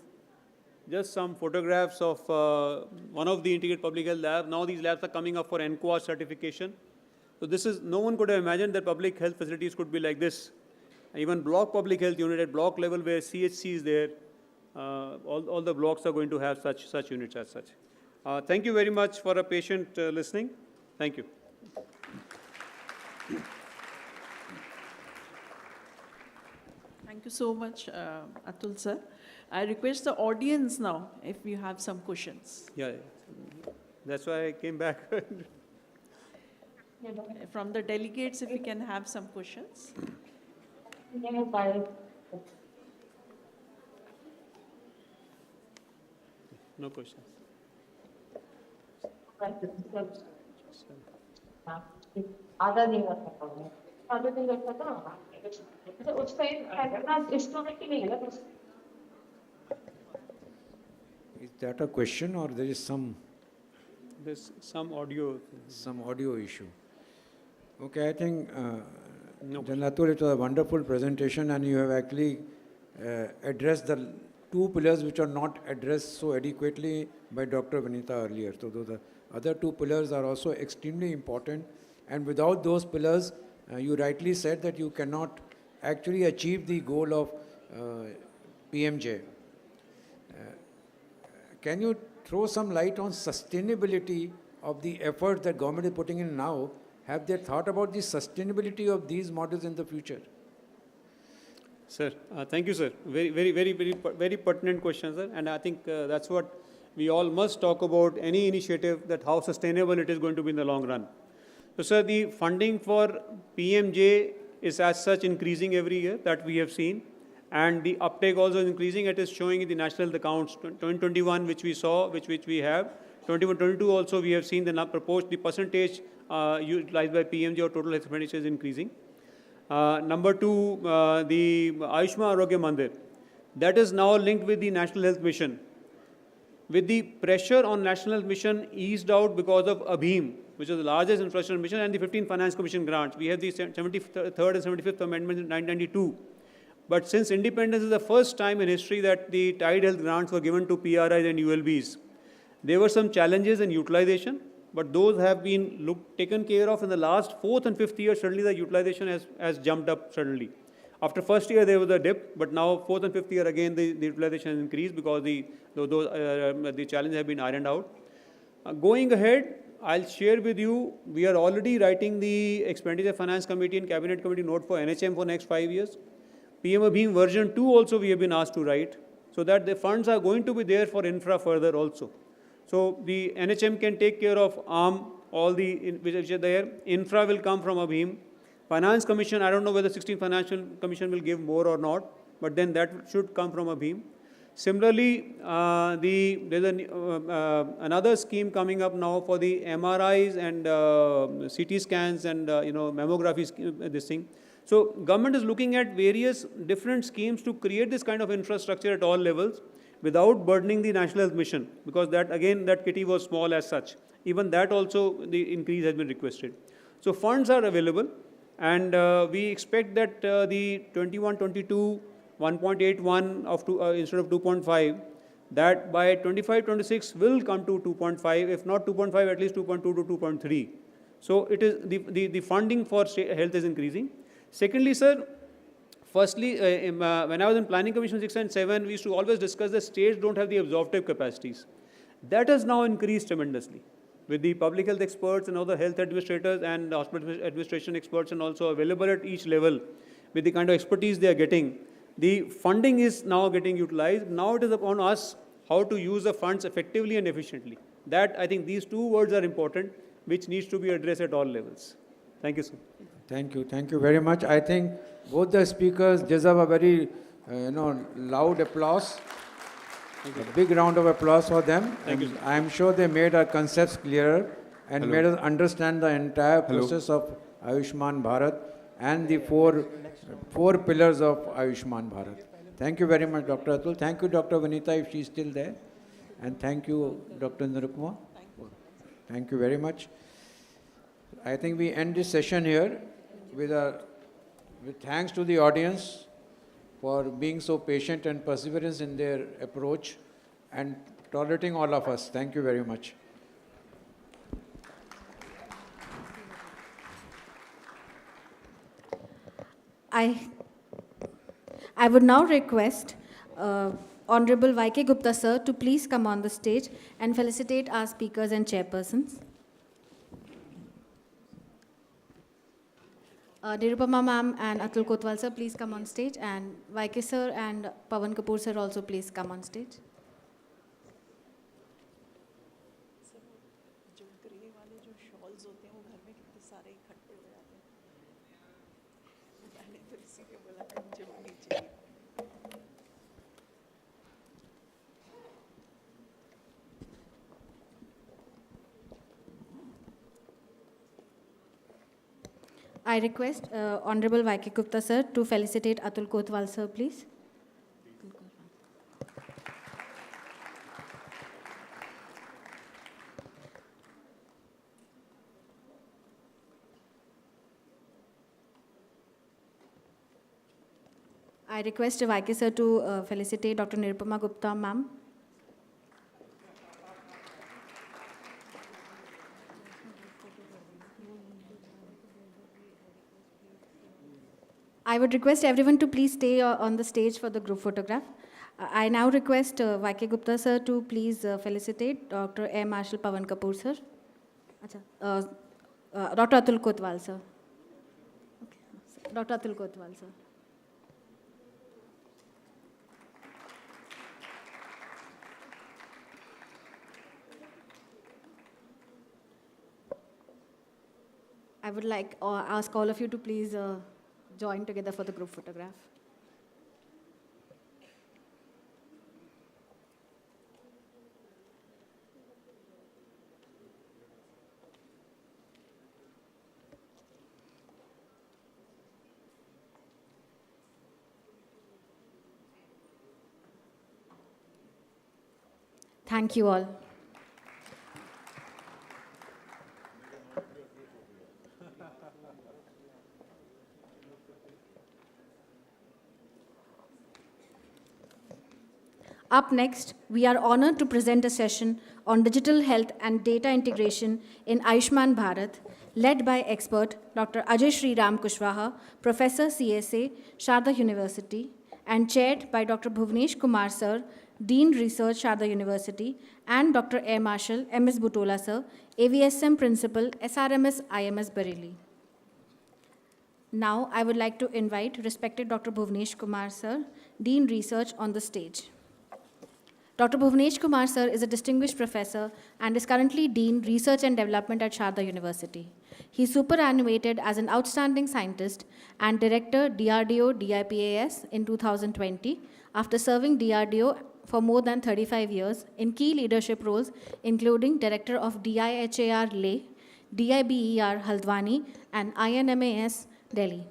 Just some photographs of one of the integrated public health labs. Now these labs are coming up for NQAS certification. So this is, no one could have imagined that public health facilities could be like this. Even block public health unit at block level where CHC is there, all the blocks are going to have such units as such. Thank you very much for a patient listening. Thank you. Thank you so much, Atul sir. I request the audience now if you have some questions. Yeah, that's why I came back. From the delegates, if we can have some questions. No questions. आधा दिन का था तो उस time instrument ही नहीं है. Is that a question or there is some? There's some audio. Some audio issue. Okay, I think, General Atul, it was a wonderful presentation and you have actually addressed the two pillars which are not addressed so adequately by Dr. Vinita earlier. So the other two pillars are also extremely important, and without those pillars, you rightly said that you cannot actually achieve the goal of PMJ. Can you throw some light on sustainability of the efforts that government is putting in now? Have they thought about the sustainability of these models in the future? Sir, thank you, sir. Very pertinent question, sir. And I think that's what we all must talk about, any initiative, that how sustainable it is going to be in the long run. So, sir, the funding for PMJ is as such increasing every year that we have seen. And the uptake also is increasing. It is showing in the national health accounts, 2021, which we saw, which we have. 21-22 also we have seen the percentage utilized by PMJ or total expenditure is increasing. Number two, the Ayushman Arogya Mandir. that is now linked with the National Health Mission. With the pressure on National Health Mission eased out because of ABHIM, which is the largest infrastructure mission, and the 15 Finance Commission grants. We have the 73rd and 75th Amendment in 1992. But since independence is the first time in history that the tied health grants were given to PRIs and ULBs, there were some challenges in utilization, but those have been taken care of in the last 4th and 5th year. Suddenly the utilization has jumped up suddenly. After first year there was a dip, but now 4th and 5th year again the utilization has increased because the challenges have been ironed out. Going ahead, I'll share with you, we are already writing the Expenditure Finance Committee and Cabinet Committee note for NHM for next 5 years. PM ABHIM version 2 also we have been asked to write, so that the funds are going to be there for infra further also. So the NHM can take care of ARM, all the which are there. Infra will come from ABHIM. Finance Commission, I don't know whether 16th Financial Commission will give more or not, but then that should come from ABHIM. Similarly, there's another scheme coming up now for the MRIs and CT scans and mammography, this thing. So government is looking at various different schemes to create this kind of infrastructure at all levels without burdening the National Health Mission, because that again, that kitty was small as such. Even that also, the increase has been requested. So funds are available, and we expect that the 21-22 1.81 of instead of 2.5, that by 25-26 will come to 2.5, if not 2.5, at least 2.2 to 2.3. So it is the funding for health is increasing. Secondly, sir, firstly, when I was in Planning Commission 6 and 7, we used to always discuss that states don't have the absorptive capacities. That has now increased tremendously with the public health experts and other health administrators and hospital administration experts, and also available at each level with the kind of expertise they are getting. The funding is now getting utilized. Now it is upon us how to use the funds effectively and efficiently. That, I think these two words are important, which needs to be addressed at all levels. Thank you, sir. Thank you. Thank you very much. I think both the speakers deserve a very, loud applause. A big round of applause for them. Thank you, I am sure they made our concepts clearer and made us understand the entire process of Ayushman Bharat and the four pillars of Ayushman Bharat. Thank you very much, Dr. Atul. Thank you, Dr. Vanita, if she is still there. And thank you, Dr. Nirupma. Thank you very much. I think we end this session here with thanks to the audience for being so patient and perseverance in their approach and tolerating all of us. Thank you very much. I would now request Honorable 𝐷𝐾 Gupta sir to please come on the stage and felicitate our speakers and chairpersons. Nirupama ma'am and Atul Kotwal sir, please come on stage, and 𝐷𝐾 sir and Pawan Kapoor sir also please come on stage. I request Honorable 𝐷𝐾 Gupta sir to felicitate Atul Kotwal sir, please. I request 𝐷𝐾 sir to felicitate Dr. Nirupama Gupta ma'am. I would request everyone to please stay on the stage for the group photograph. I now request 𝐷𝐾 Gupta sir to please felicitate Dr. Air Marshal Pawan Kapoor sir. Dr. Atul Kotwal sir. Okay. Dr. Atul Kotwal sir. I would like ask all of you to please join together for the group photograph. Thank you all. Up next, we are honored to present a session on digital health and data integration in Ayushman Bharat, led by expert Dr. 𝐂𝐨𝐫 𝐌𝐨𝐫, Professor CSA, Sharda University, and chaired by Dr. Bhuvnesh Kumar Sir, Dean Research, Sharda University, and Dr. Air Marshal MS Butola Sir, AVSM Principal, SRMS IMS Bareilly. Now, I would like to invite respected Dr. Bhuvnesh Kumar Sir, Dean Research, on the stage. Dr. Bhuvnesh Kumar Sir is a distinguished professor and is currently Dean Research and Development at Sharda University. He superannuated as an outstanding scientist and director DRDO DIPAS in 2020 after serving DRDO for more than 35 years in key leadership roles, including director of DIHAR Leh, DIBER Haldwani, and INMAS Delhi.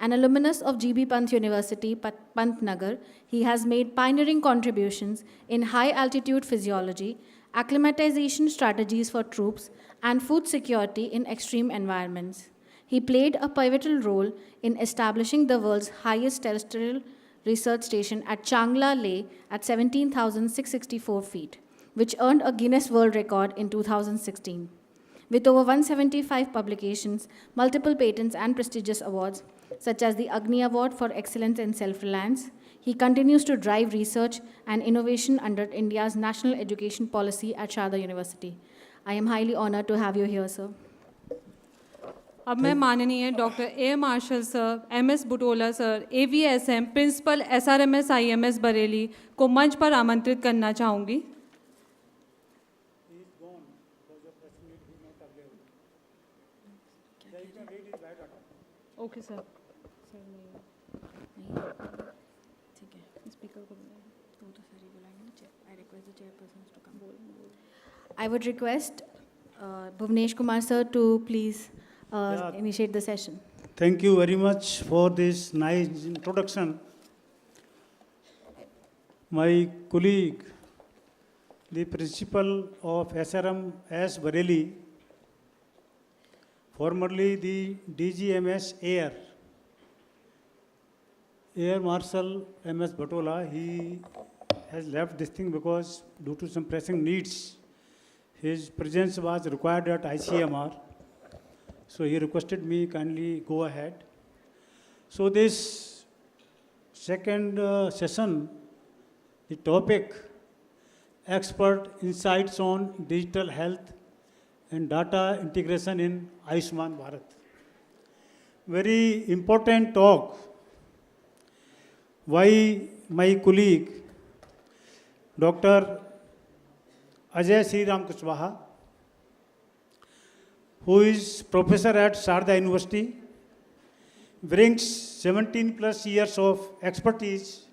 An alumnus of GB Pant University, Pantnagar, he has made pioneering contributions in high-altitude physiology, acclimatization strategies for troops, and food security in extreme environments. He played a pivotal role in establishing the world's highest terrestrial research station at Changla, Leh, at 17,664 feet, which earned a Guinness World Record in 2016. With over 175 publications, multiple patents, and prestigious awards, such as the Agni Award for Excellence in Self-Reliance, he continues to drive research and innovation under India's national education policy at Sharda University. I am highly honored to have you here, sir. अब मैं माननीय doctor air marshal sir, MS Butola sir, AVSM principal SRMS IMS Bareilly को मंच पर आमंत्रित करना चाहूँगी. Okay sir. ठीक है, स्पीकर को बुलाएं. वो तो सर ही बुलाएंगे. I request the chairpersons to come. I would request Bhuvnesh Kumar sir to please initiate the session. Thank you very much for this nice introduction. My colleague, the principal of SRMS Bareilly, formerly the DGMS Air Marshal MS Butola, he has left this thing because due to some pressing needs, his presence was required at ICMR. So he requested me kindly go ahead. So this second session, the topic, expert insights on digital health and data integration in Ayushman Bharat. Very important talk. Why my colleague, Dr. 𝐂𝐨𝐫 𝐌𝐨𝐫, who is professor at Sharda University, brings 17 plus years of expertise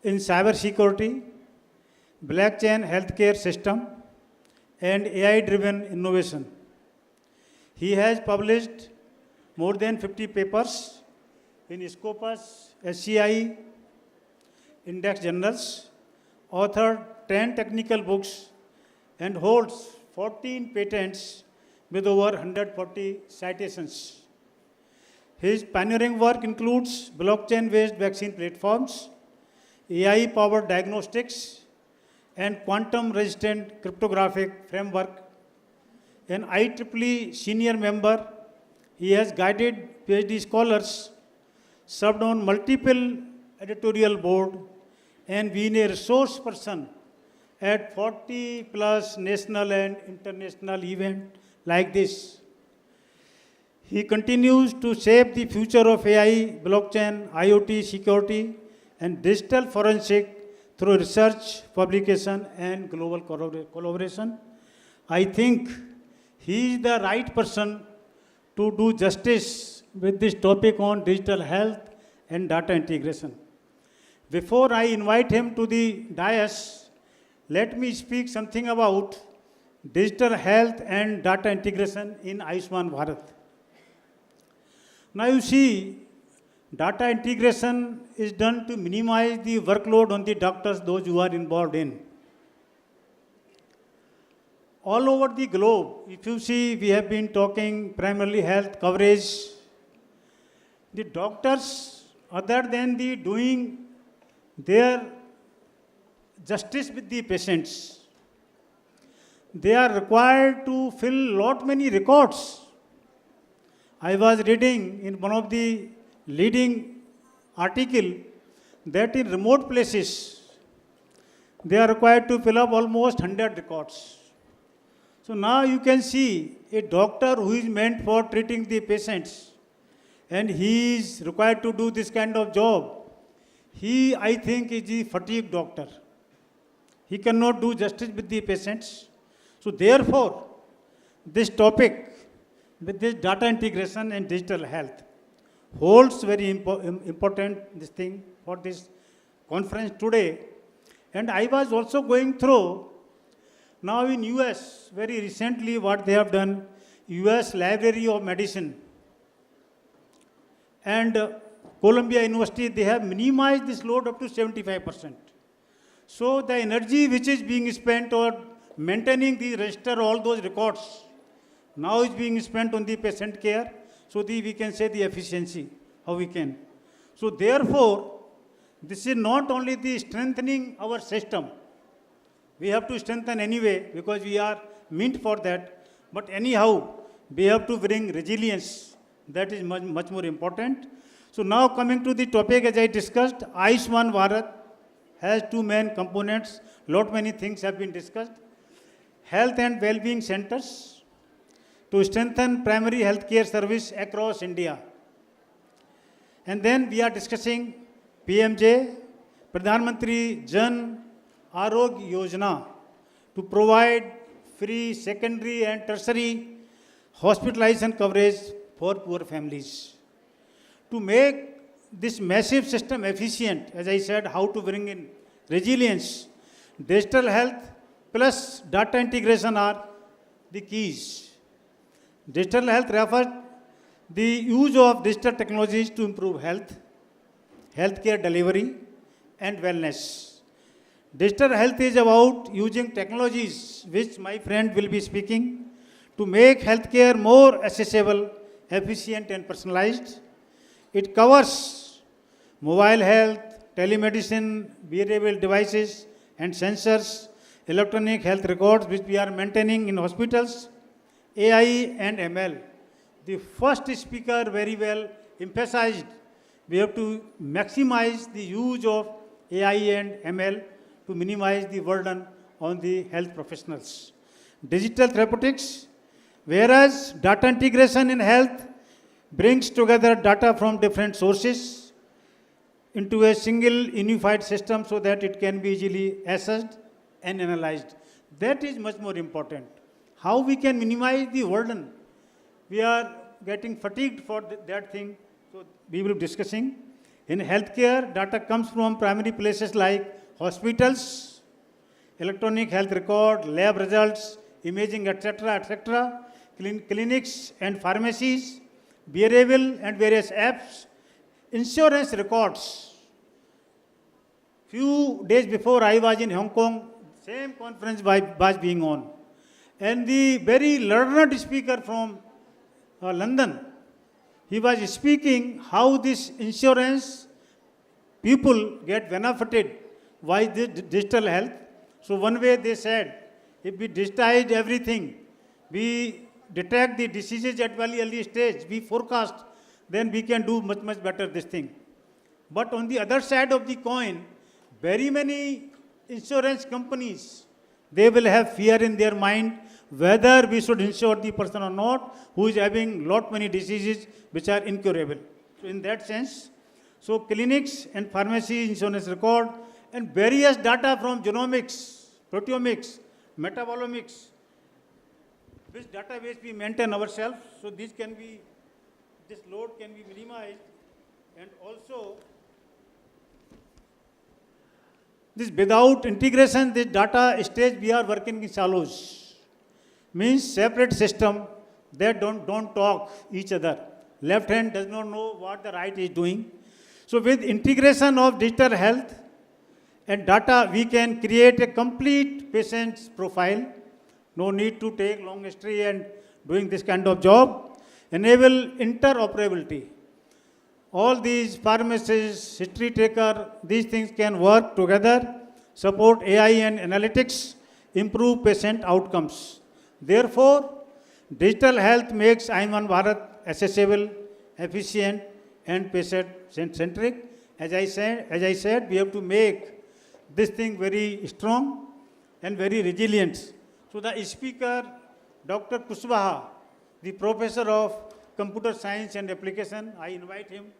in cyber security, blockchain healthcare system, and AI-driven innovation. He has published more than 50 papers in Scopus, SCI, Index journals, authored 10 technical books, and holds 14 patents with over 140 citations. His pioneering work includes blockchain-based vaccine platforms, AI-powered diagnostics, and quantum-resistant cryptographic framework. An IEEE senior member, he has guided PhD scholars, served on multiple editorial board, and been a resource person at 40 plus national and international events like this. He continues to shape the future of AI, blockchain, IoT, security, and digital forensic through research, publication, and global collaboration. I think he is the right person to do justice with this topic on digital health and data integration. Before I invite him to the dais, let me speak something about digital health and data integration in Ayushman Bharat. Now you see, data integration is done to minimize the workload on the doctors, those who are involved in. all over the globe, if you see, we have been talking primarily health coverage. The doctors, other than the doing their justice with the patients, they are required to fill lot many records. I was reading in one of the leading article that in remote places, they are required to fill up almost 100 records. So now you can see a doctor who is meant for treating the patients, and he is required to do this kind of job. He, I think, is the fatigue doctor. He cannot do justice with the patients. So therefore, this topic with this data integration and digital health holds very important this thing for this conference today. And I was also going through now in US, very recently what they have done, US Library of Medicine and Columbia University, they have minimized this load up to 75%. So the energy which is being spent on maintaining the register, all those records, now is being spent on the patient care. So we can say the efficiency, how we can. So therefore, this is not only the strengthening our system. We have to strengthen anyway because we are meant for that. But anyhow, we have to bring resilience. That is much more important. So now coming to the topic as I discussed, Ayushman Bharat has two main components. Lot many things have been discussed. Health and well-being centers to strengthen primary health care service across India. And then we are discussing PMJ, Pradhan Mantri Jan Arogya Yojana, to provide free secondary and tertiary hospitalization coverage for poor families. To make this massive system efficient, as I said, how to bring in resilience, digital health plus data integration are the keys. Digital health refers the use of digital technologies to improve health, healthcare delivery, and wellness. Digital health is about using technologies, which my friend will be speaking, to make healthcare more accessible, efficient, and personalized. It covers mobile health, telemedicine, wearable devices, and sensors, electronic health records, which we are maintaining in hospitals, AI and ML. The first speaker very well emphasized we have to maximize the use of AI and ML to minimize the burden on the health professionals. Digital therapeutics, whereas data integration in health brings together data from different sources into a single unified system so that it can be easily assessed and analyzed. That is much more important. How we can minimize the burden? We are getting fatigued for that thing, so we will be discussing. In healthcare, data comes from primary places like hospitals, electronic health record, lab results, imaging, etc., clinics and pharmacies, wearable and various apps, insurance records. Few days before I was in Hong Kong, same conference was being on. And the very learned speaker from London, he was speaking how this insurance people get benefited by the digital health. So one way they said, if we digitize everything, we detect the diseases at very early stage, we forecast, then we can do much better this thing. But on the other side of the coin, very many insurance companies, they will have fear in their mind whether we should insure the person or not who is having lot many diseases which are incurable. So in that sense, so clinics and pharmacy insurance record and various data from genomics, proteomics, metabolomics, which database we maintain ourselves, so this load can be minimized. And also, this without integration, this data stage we are working in silos. Means separate system that don't talk each other. Left hand does not know what the right is doing. So with integration of digital health and data, we can create a complete patient's profile No need to take long history and doing this kind of job. Enable interoperability. All these pharmacists, history taker, these things can work together, support AI and analytics, improve patient outcomes. Therefore, digital health makes Ayushman Bharat accessible, efficient, and patient-centric. As I said, we have to make this thing very strong and very resilient. So the speaker, Dr. Kushwaha, the professor of computer science and application, I invite him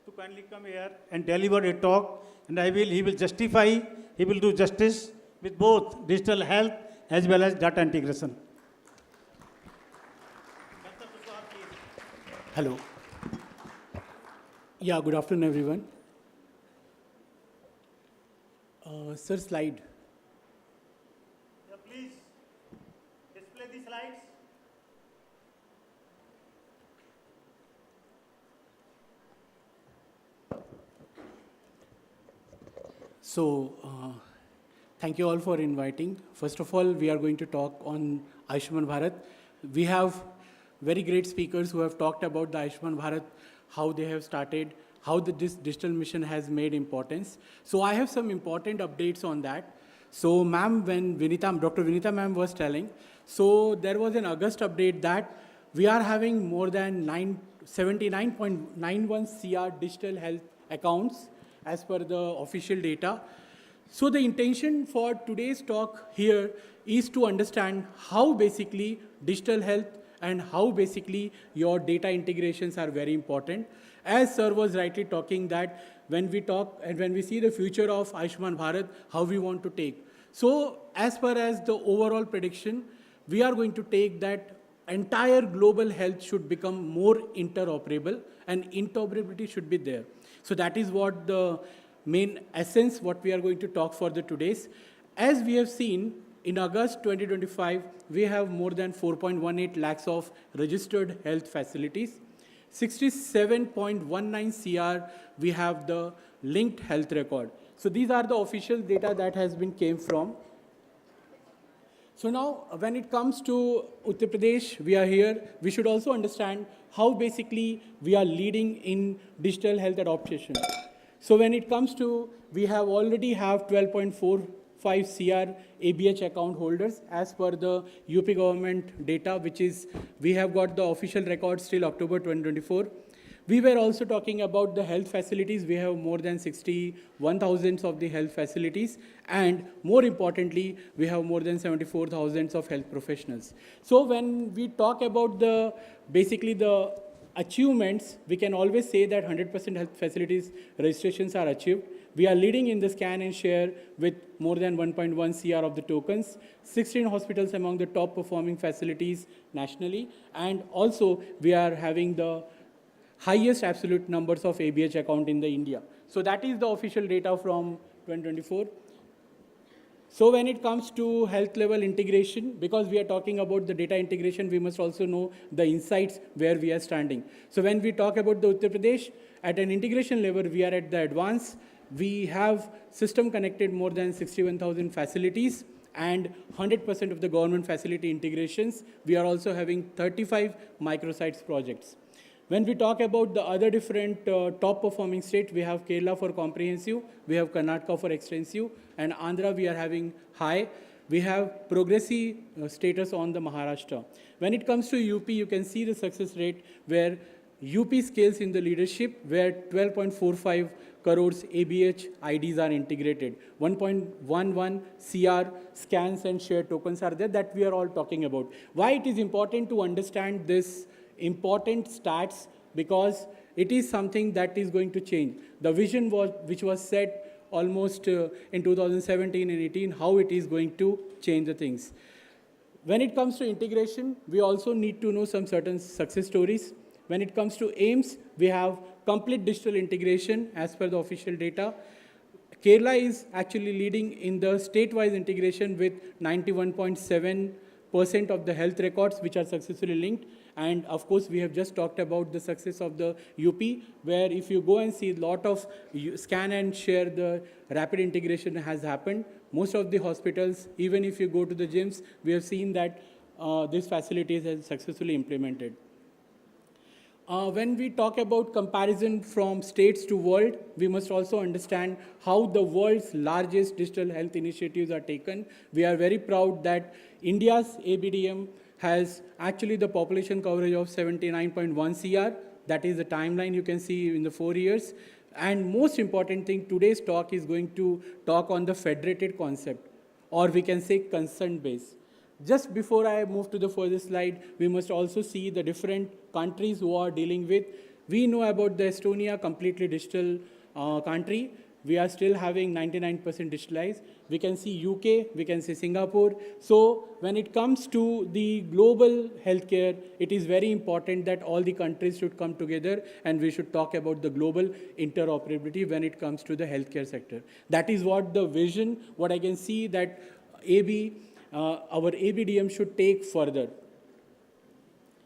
to kindly come here and deliver a talk, and he will justify, he will do justice with both digital health as well as data integration. Hello. Yeah, good afternoon, everyone. Sir, slide. Yeah, please display the slides. So, thank you all for inviting. First of all, we are going to talk on Ayushman Bharat. We have very great speakers who have talked about the Ayushman Bharat, how they have started, how this digital mission has made importance. So I have some important updates on that. So ma'am, when Dr. Vinita ma'am was telling, so there was an August update that we are having more than 79.91 CR digital health accounts as per the official data. So the intention for today's talk here is to understand how basically digital health and how basically your data integrations are very important. As sir was rightly talking that when we talk and when we see the future of Ayushman Bharat, how we want to take. So as far as the overall prediction, we are going to take that entire global health should become more interoperable and interoperability should be there. So that is what the main essence, what we are going to talk for the today's. As we have seen, in August 2025, we have more than 4.18 lakhs of registered health facilities. 67.19 CR, we have the linked health record. So these are the official data that has been came from. So now, when it comes to Uttar Pradesh, we are here. We should also understand how basically we are leading in digital health adoption. So when it comes to, we have already have 12.45 CR ABH account holders as per the UP government data, which is, we have got the official records till October 2024. We were also talking about the health facilities. We have more than 61,000 of the health facilities. And more importantly, we have more than 74,000 of health professionals. So when we talk about the, basically the achievements, we can always say that 100% health facilities registrations are achieved. We are leading in the scan and share with more than 1.1 CR of the tokens, 16 hospitals among the top performing facilities nationally, and also we are having the highest absolute numbers of ABH account in the India. So that is the official data from 2024. So when it comes to health level integration, because we are talking about the data integration, we must also know the insights where we are standing. So when we talk about the Uttar Pradesh, at an integration level, we are at the advance. We have system connected more than 61,000 facilities and 100% of the government facility integrations. We are also having 35 microsites projects. When we talk about the other different top performing states, we have Kerala for comprehensive, we have Karnataka for extensive, and Andhra we are having high. We have progressive status on the Maharashtra. When it comes to UP, you can see the success rate where UP scales in the leadership, where 12.45 crores ABH IDs are integrated. 1.11 CR scans and share tokens are there that we are all talking about. Why it is important to understand this important stats? Because it is something that is going to change. The vision which was set almost in 2017 and 18, how it is going to change the things. When it comes to integration, we also need to know some certain success stories. When it comes to AIIMS, we have complete digital integration as per the official data. Kerala is actually leading in the state-wise integration with 91.7 percent of the health records which are successfully linked. And of course, we have just talked about the success of the UP, where if you go and see, a lot of scan and share, the rapid integration has happened. Most of the hospitals, even if you go to the gyms, we have seen that this facilities has successfully implemented. When we talk about comparison from states to world, we must also understand how the world's largest digital health initiatives are taken. We are very proud that India's ABDM has actually the population coverage of 79.1 CR. That is the timeline you can see in the 4 years. And most important thing, today's talk is going to talk on the federated concept, or we can say consent base. Just before I move to the further slide, we must also see the different countries who are dealing with. We know about the Estonia, completely digital country. We are still having 99% digitalized. We can see UK, we can see Singapore. So when it comes to the global healthcare, it is very important that all the countries should come together and we should talk about the global interoperability when it comes to the healthcare sector. That is what the vision, what I can see that our ABDM should take further.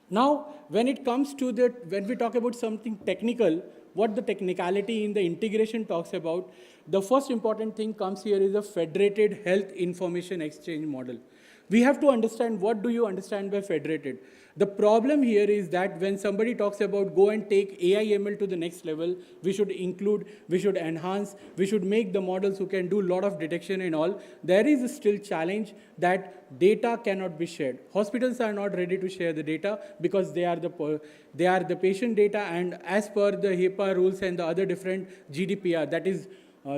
Now, when it comes to when we talk about something technical, what the technicality in the integration talks about, the first important thing comes here is a federated health information exchange model. We have to understand, what do you understand by federated? The problem here is that when somebody talks about go and take AI/ML to the next level, we should include, we should enhance, we should make the models who can do a lot of detection and all. There is a still challenge that data cannot be shared. Hospitals are not ready to share the data because they are the patient data, and as per the HIPAA rules and the other different GDPR, that is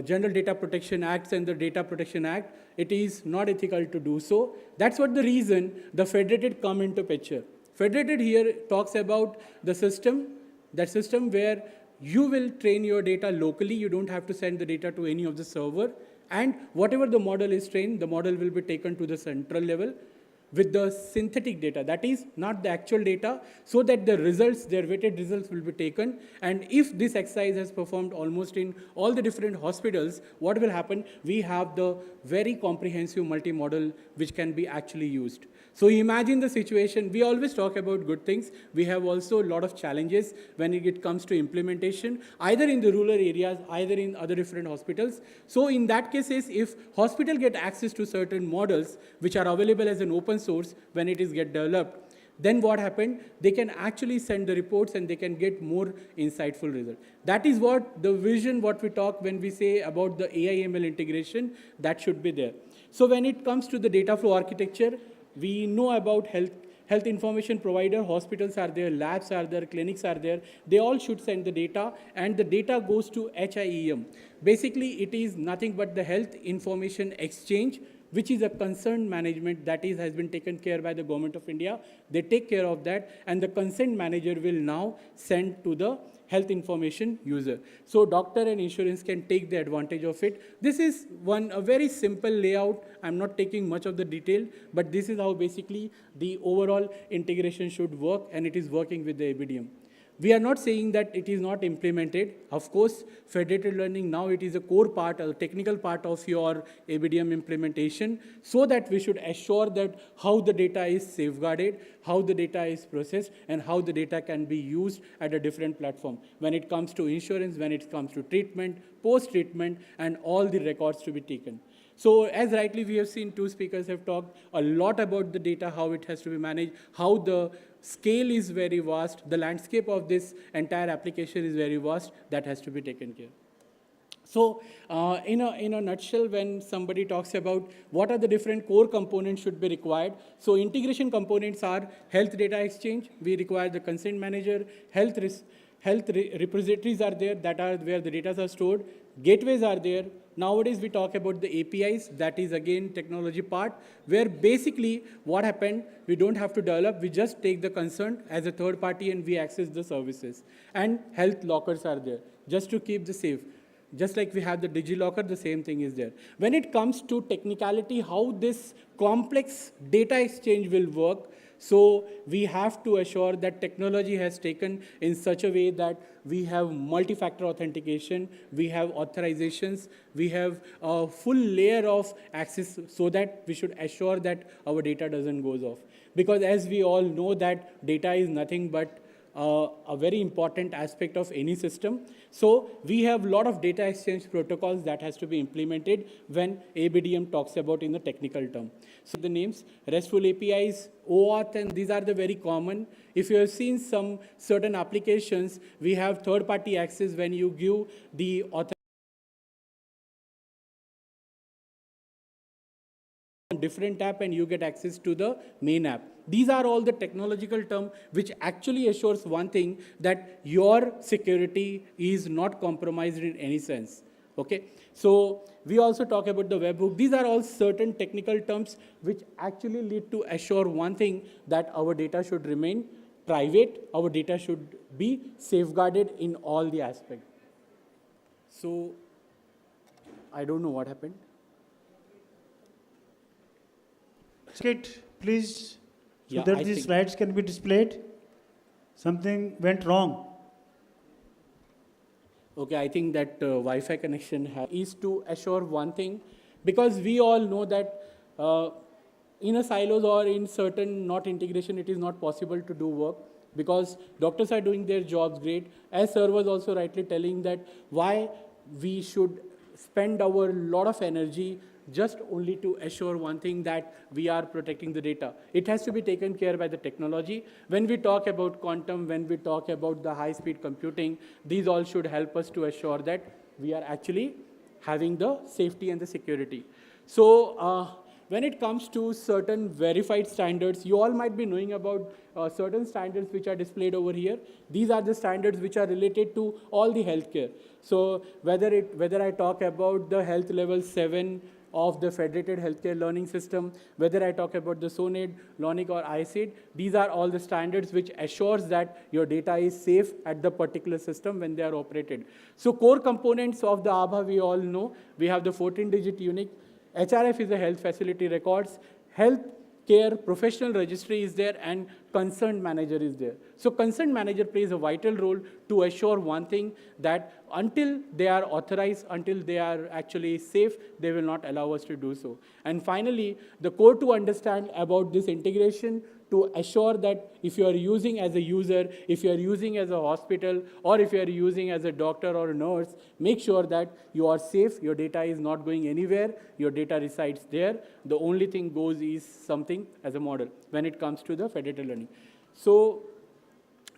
General Data Protection Acts and the Data Protection Act, it is not ethical to do so. That's what the reason the federated come into picture. Federated here talks about the system, that system where you will train your data locally, you don't have to send the data to any of the server, and whatever the model is trained, the model will be taken to the central level with the synthetic data, that is not the actual data, so that the results, their weighted results will be taken. And if this exercise has performed almost in all the different hospitals, what will happen? We have the very comprehensive multi-model which can be actually used. So imagine the situation, we always talk about good things, we have also a lot of challenges when it comes to implementation, either in the rural areas, either in other different hospitals. So in that cases, if hospital get access to certain models which are available as an open source when it is get developed, then what happened? They can actually send the reports and they can get more insightful results. That is what the vision, what we talk when we say about the AI/ML integration, that should be there. So when it comes to the data flow architecture, we know about health information provider, hospitals are there, labs are there, clinics are there. They all should send the data, and the data goes to HIEM. Basically, it is nothing but the health information exchange, which is a concerned management that has been taken care by the Government of India. They take care of that, and the consent manager will now send to the health information user. So doctor and insurance can take the advantage of it. This is a very simple layout. I'm not taking much of the detail, but this is how basically the overall integration should work, and it is working with the ABDM. We are not saying that it is not implemented. Of course, federated learning now it is a core part, a technical part of your ABDM implementation, so that we should assure that how the data is safeguarded, how the data is processed, and how the data can be used at a different platform. When it comes to insurance, when it comes to treatment, post-treatment, and all the records to be taken. So as rightly we have seen, two speakers have talked a lot about the data, how it has to be managed, how the scale is very vast, the landscape of this entire application is very vast, that has to be taken care. So in a nutshell, when somebody talks about what are the different core components should be required, so integration components are health data exchange, we require the consent manager, health repositories are there, that are where the data are stored, gateways are there. Nowadays, we talk about the APIs, that is again technology part, where basically what happened, we don't have to develop, we just take the concern as a third party and we access the services. And health lockers are there, just to keep the safe. Just like we have the DigiLocker, the same thing is there. When it comes to technicality, how this complex data exchange will work, So we have to assure that technology has taken in such a way that we have multi-factor authentication, we have authorizations, we have a full layer of access, so that we should assure that our data doesn't goes off. Because as we all know that data is nothing but a very important aspect of any system. So we have a lot of data exchange protocols that has to be implemented when ABDM talks about in the technical term. So the names, RESTful APIs, OAuth, and these are the very common. If you have seen some certain applications, we have third-party access when you give the author different app and you get access to the main app. These are all the technological terms which actually assures one thing, that your security is not compromised in any sense. Okay, so we also talk about the webhook. These are all certain technical terms which actually lead to assure one thing, that our data should remain private, our data should be safeguarded in all the aspects. So I don't know what happened. Kit, please, so Yeah, that I these think- slides can be displayed. Something went wrong. Okay, I think that Wi-Fi connection is to assure one thing, because we all know that in a silos or in certain not integration, it is not possible to do work, because doctors are doing their jobs great. As sir was also rightly telling that why we should spend our lot of energy just only to assure one thing, that we are protecting the data. It has to be taken care by the technology. When we talk about quantum, when we talk about the high-speed computing, these all should help us to assure that we are actually having the safety and the security. So when it comes to certain verified standards, you all might be knowing about certain standards which are displayed over here. These are the standards which are related to all the healthcare. So whether I talk about the health level 7 of the federated healthcare learning system, whether I talk about the SONID, LONIC or ICID, these are all the standards which assures that your data is safe at the particular system when they are operated. So core components of the ABHA we all know. We have the 14-digit unique. HRF is the health facility records. Health care professional registry is there, and concerned manager is there. So concerned manager plays a vital role to assure one thing, that until they are authorized, until they are actually safe, they will not allow us to do so. And finally, the core to understand about this integration, to assure that if you are using as a user, if you are using as a hospital, or if you are using as a doctor or a nurse, make sure that you are safe, your data is not going anywhere, your data resides there. The only thing goes is something as a model when it comes to the federated learning. So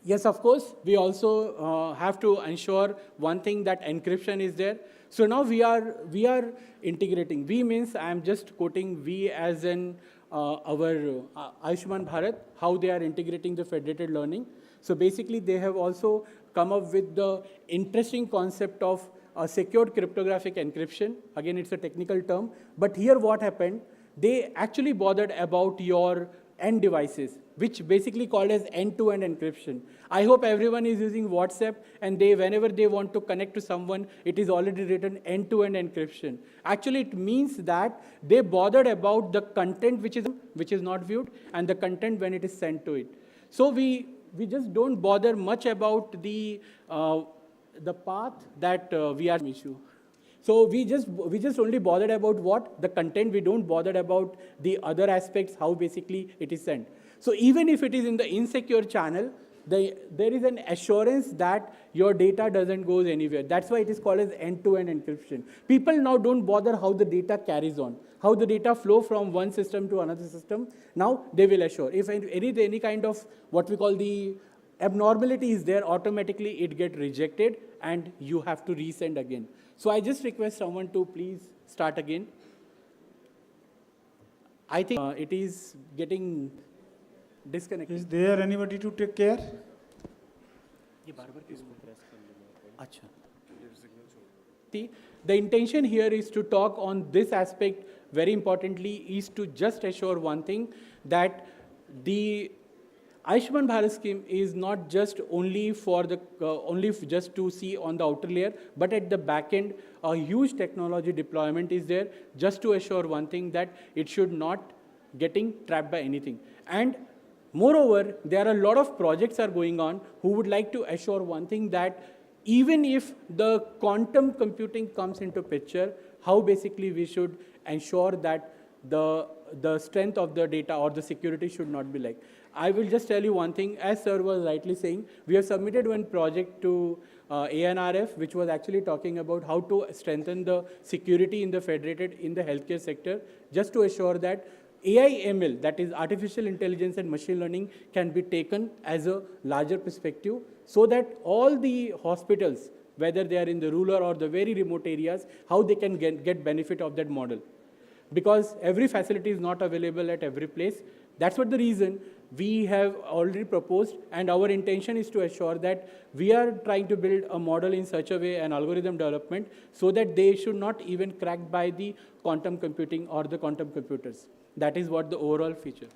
yes, of course, we also have to ensure one thing, that encryption is there. So now we are integrating. We means, I am just quoting we as in our Ayushman Bharat, how they are integrating the federated learning. So basically, they have also come up with the interesting concept of secured cryptographic encryption. Again, it's a technical term. But here what happened, they actually bothered about your end devices, which basically called as end-to-end encryption. I hope everyone is using WhatsApp, and whenever they want to connect to someone, it is already written end-to-end encryption. Actually, it means that they bothered about the content which is not viewed, and the content when it is sent to it. So we just don't bother much about the path that we are issue. So we just only bothered about what? The content. We don't bother about the other aspects, how basically it is sent. So even if it is in the insecure channel, there is an assurance that your data doesn't go anywhere. That's why it is called as end-to-end encryption. People now don't bother how the data carries on, how the data flow from one system to another system. Now they will assure. If any kind of what we call the abnormality is there, automatically it gets rejected and you have to resend again. So I just request someone to please start again. I think it is getting disconnected. Is there anybody to take care? The intention here is to talk on this aspect, very importantly, is to just assure one thing, that the Ayushman Bharat scheme is not just only for the just to see on the outer layer, but at the back end, a huge technology deployment is there, just to assure one thing, that it should not getting trapped by anything. And Moreover, there are a lot of projects are going on who would like to assure one thing, that even if the quantum computing comes into picture, how basically we should ensure that the strength of the data or the security should not be like. I will just tell you one thing, as sir was rightly saying, we have submitted one project to ANRF, which was actually talking about how to strengthen the security in the healthcare sector, just to assure that AI/ML, that is artificial intelligence and machine learning, can be taken as a larger perspective, so that all the hospitals, whether they are in the rural or the very remote areas, how they can get benefit of that model. Because every facility is not available at every place. That's what the reason we have already proposed, and our intention is to assure that we are trying to build a model in such a way, an algorithm development, so that they should not even cracked by the quantum computing or the quantum computers. That is what the overall feature.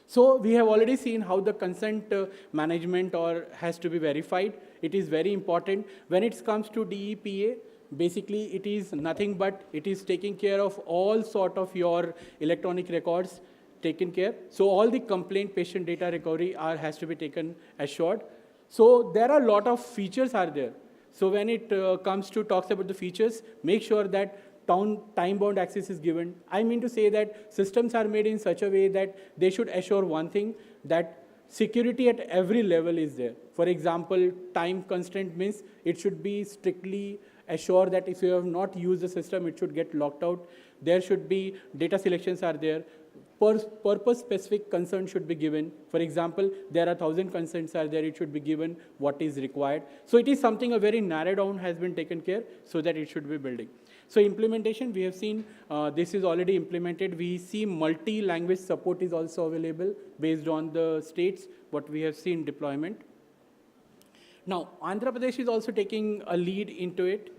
So we have already seen how the consent management has to be verified. It is very important. When it comes to DEPA, basically it is nothing but it is taking care of all sort of your electronic records taken care. So all the complaint patient data recovery has to be taken assured. So there are a lot of features are there. So when it comes to talks about the features, make sure that time-bound access is given. I mean to say that systems are made in such a way that they should assure one thing, that security at every level is there. For example, time constraint means it should be strictly assured that if you have not used the system, it should get locked out. There should be data selections are there. Purpose-specific consent should be given. For example, there are 1,000 consents are there, it should be given what is required. So it is something a very narrow down has been taken care so that it should be building. So implementation, we have seen this is already implemented. We see multi-language support is also available based on the states, what we have seen deployment. Now, Andhra Pradesh is also taking a lead into it.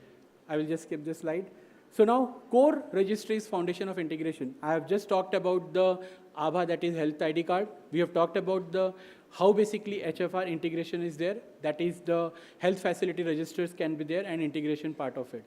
I will just skip this slide. So now, core registries foundation of integration. I have just talked about the ABHA, that is health ID card. We have talked about how basically HFR integration is there. That is the health facility registers can be there and integration part of it.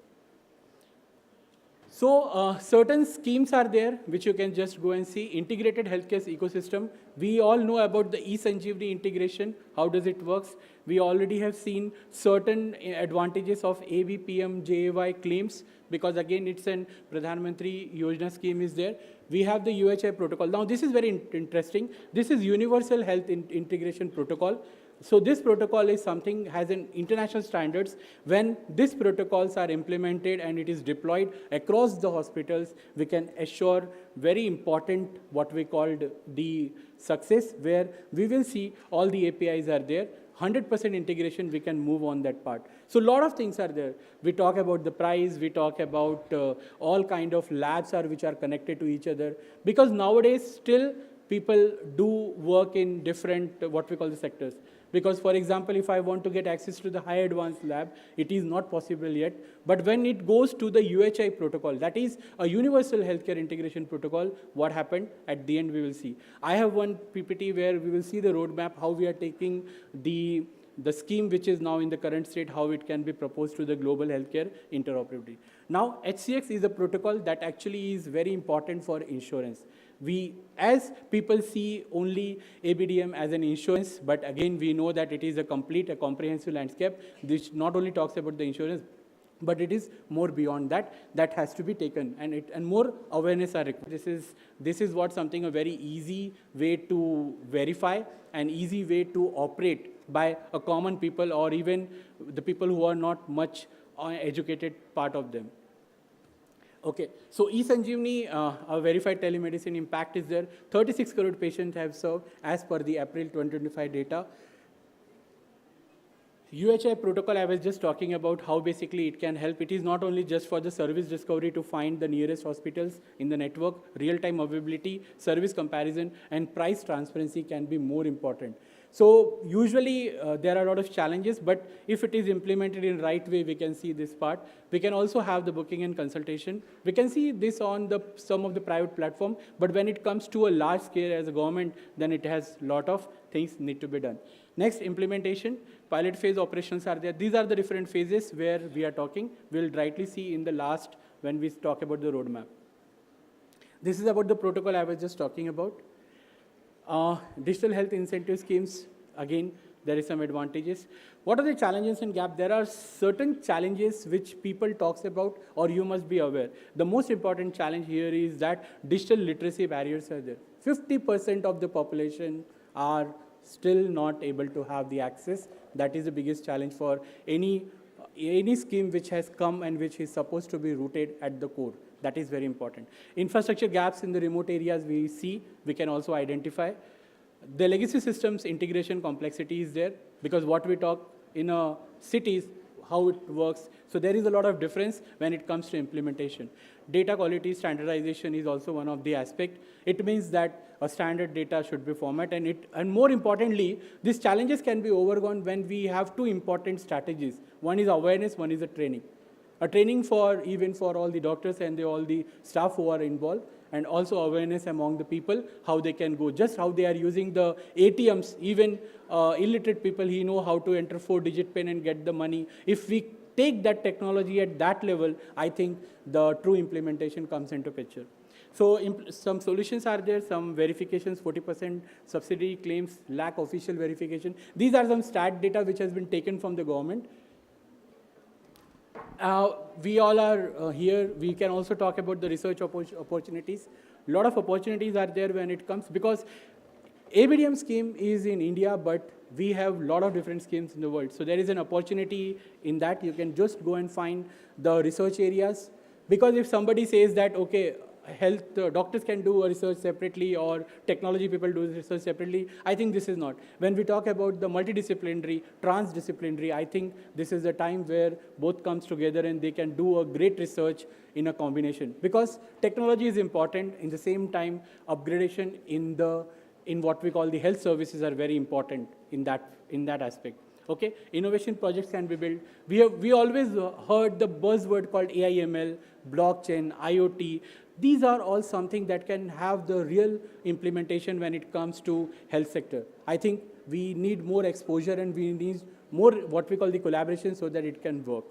So certain schemes are there, which you can just go and see. Integrated healthcare ecosystem. We all know about the eSanjeevani integration. How does it work? We already have seen certain advantages of AB-PMJAY claims, because again, it's an Pradhan Mantri Yojana scheme is there. We have the UHI protocol. Now, this is very interesting. This is Universal Health Integration Protocol. So this protocol is something, has an international standards. When these protocols are implemented and it is deployed across the hospitals, we can assure very important what we called the success, where we will see all the APIs are there. 100% integration, we can move on that part. So a lot of things are there. We talk about the price, we talk about all kind of labs which are connected to each other. Because nowadays still people do work in different what we call the sectors. Because for example, if I want to get access to the high advanced lab, it is not possible yet. But when it goes to the UHI protocol, that is a Universal Healthcare Integration Protocol, what happened at the end we will see. I have one PPT where we will see the roadmap, how we are taking the scheme which is now in the current state, how it can be proposed to the global healthcare interoperability. Now, HCX is a protocol that actually is very important for insurance. As people see only ABDM as an insurance, but again, we know that it is a comprehensive landscape, which not only talks about the insurance, but it is more beyond that, that has to be taken, and more awareness are required. This is what something a very easy way to verify, an easy way to operate by a common people or even the people who are not much educated part of them. Okay, so eSanjeevani, a verified telemedicine impact is there. 36 crore patients have served as per the April 2025 data. UHI protocol, I was just talking about how basically it can help. It is not only just for the service discovery to find the nearest hospitals in the network, real-time availability, service comparison, and price transparency can be more important. So usually there are a lot of challenges, but if it is implemented in right way, we can see this part. We can also have the booking and consultation. We can see this on some of the private platform, but when it comes to a large scale as a government, then it has a lot of things need to be done. Next, implementation. Pilot phase operations are there. These are the different phases where we are talking. We'll rightly see in the last when we talk about the roadmap. This is about the protocol I was just talking about. Digital health incentive schemes, again, there is some advantages. What are the challenges and gaps? There are certain challenges which people talks about or you must be aware. The most important challenge here is that digital literacy barriers are there. 50% of the population are still not able to have the access. That is the biggest challenge for any scheme which has come and which is supposed to be rooted at the core. That is very important. Infrastructure gaps in the remote areas we can also identify. The legacy systems integration complexity is there because what we talk in cities, how it works. So there is a lot of difference when it comes to implementation. Data quality standardization is also one of the aspects. It means that a standard data should be formatted and more importantly, these challenges can be overcome when we have two important strategies. One is awareness, one is a training. A training even for all the doctors and all the staff who are involved, and also awareness among the people, how they can go, just how they are using the ATMs, even illiterate people, he know how to enter 4-digit PIN and get the money. If we take that technology at that level, I think the true implementation comes into picture. So some solutions are there, some verifications, 40% subsidy claims, lack official verification. These are some stat data which has been taken from the government. We all are here. We can also talk about the research opportunities. A lot of opportunities are there when it comes, because ABDM scheme is in India, but we have a lot of different schemes in the world. So there is an opportunity in that. You can just go and find the research areas. Because if somebody says that, okay, health doctors can do a research separately or technology people do research separately, I think this is not. When we talk about the multidisciplinary, transdisciplinary, I think this is a time where both comes together and they can do a great research in a combination. Because technology is important, in the same time, upgradation in what we call the health services are very important in that aspect. Okay, innovation projects can be built. We always heard the buzzword called AI/ML, blockchain, IoT. These are all something that can have the real implementation when it comes to health sector. I think we need more exposure and we need more what we call the collaboration so that it can work.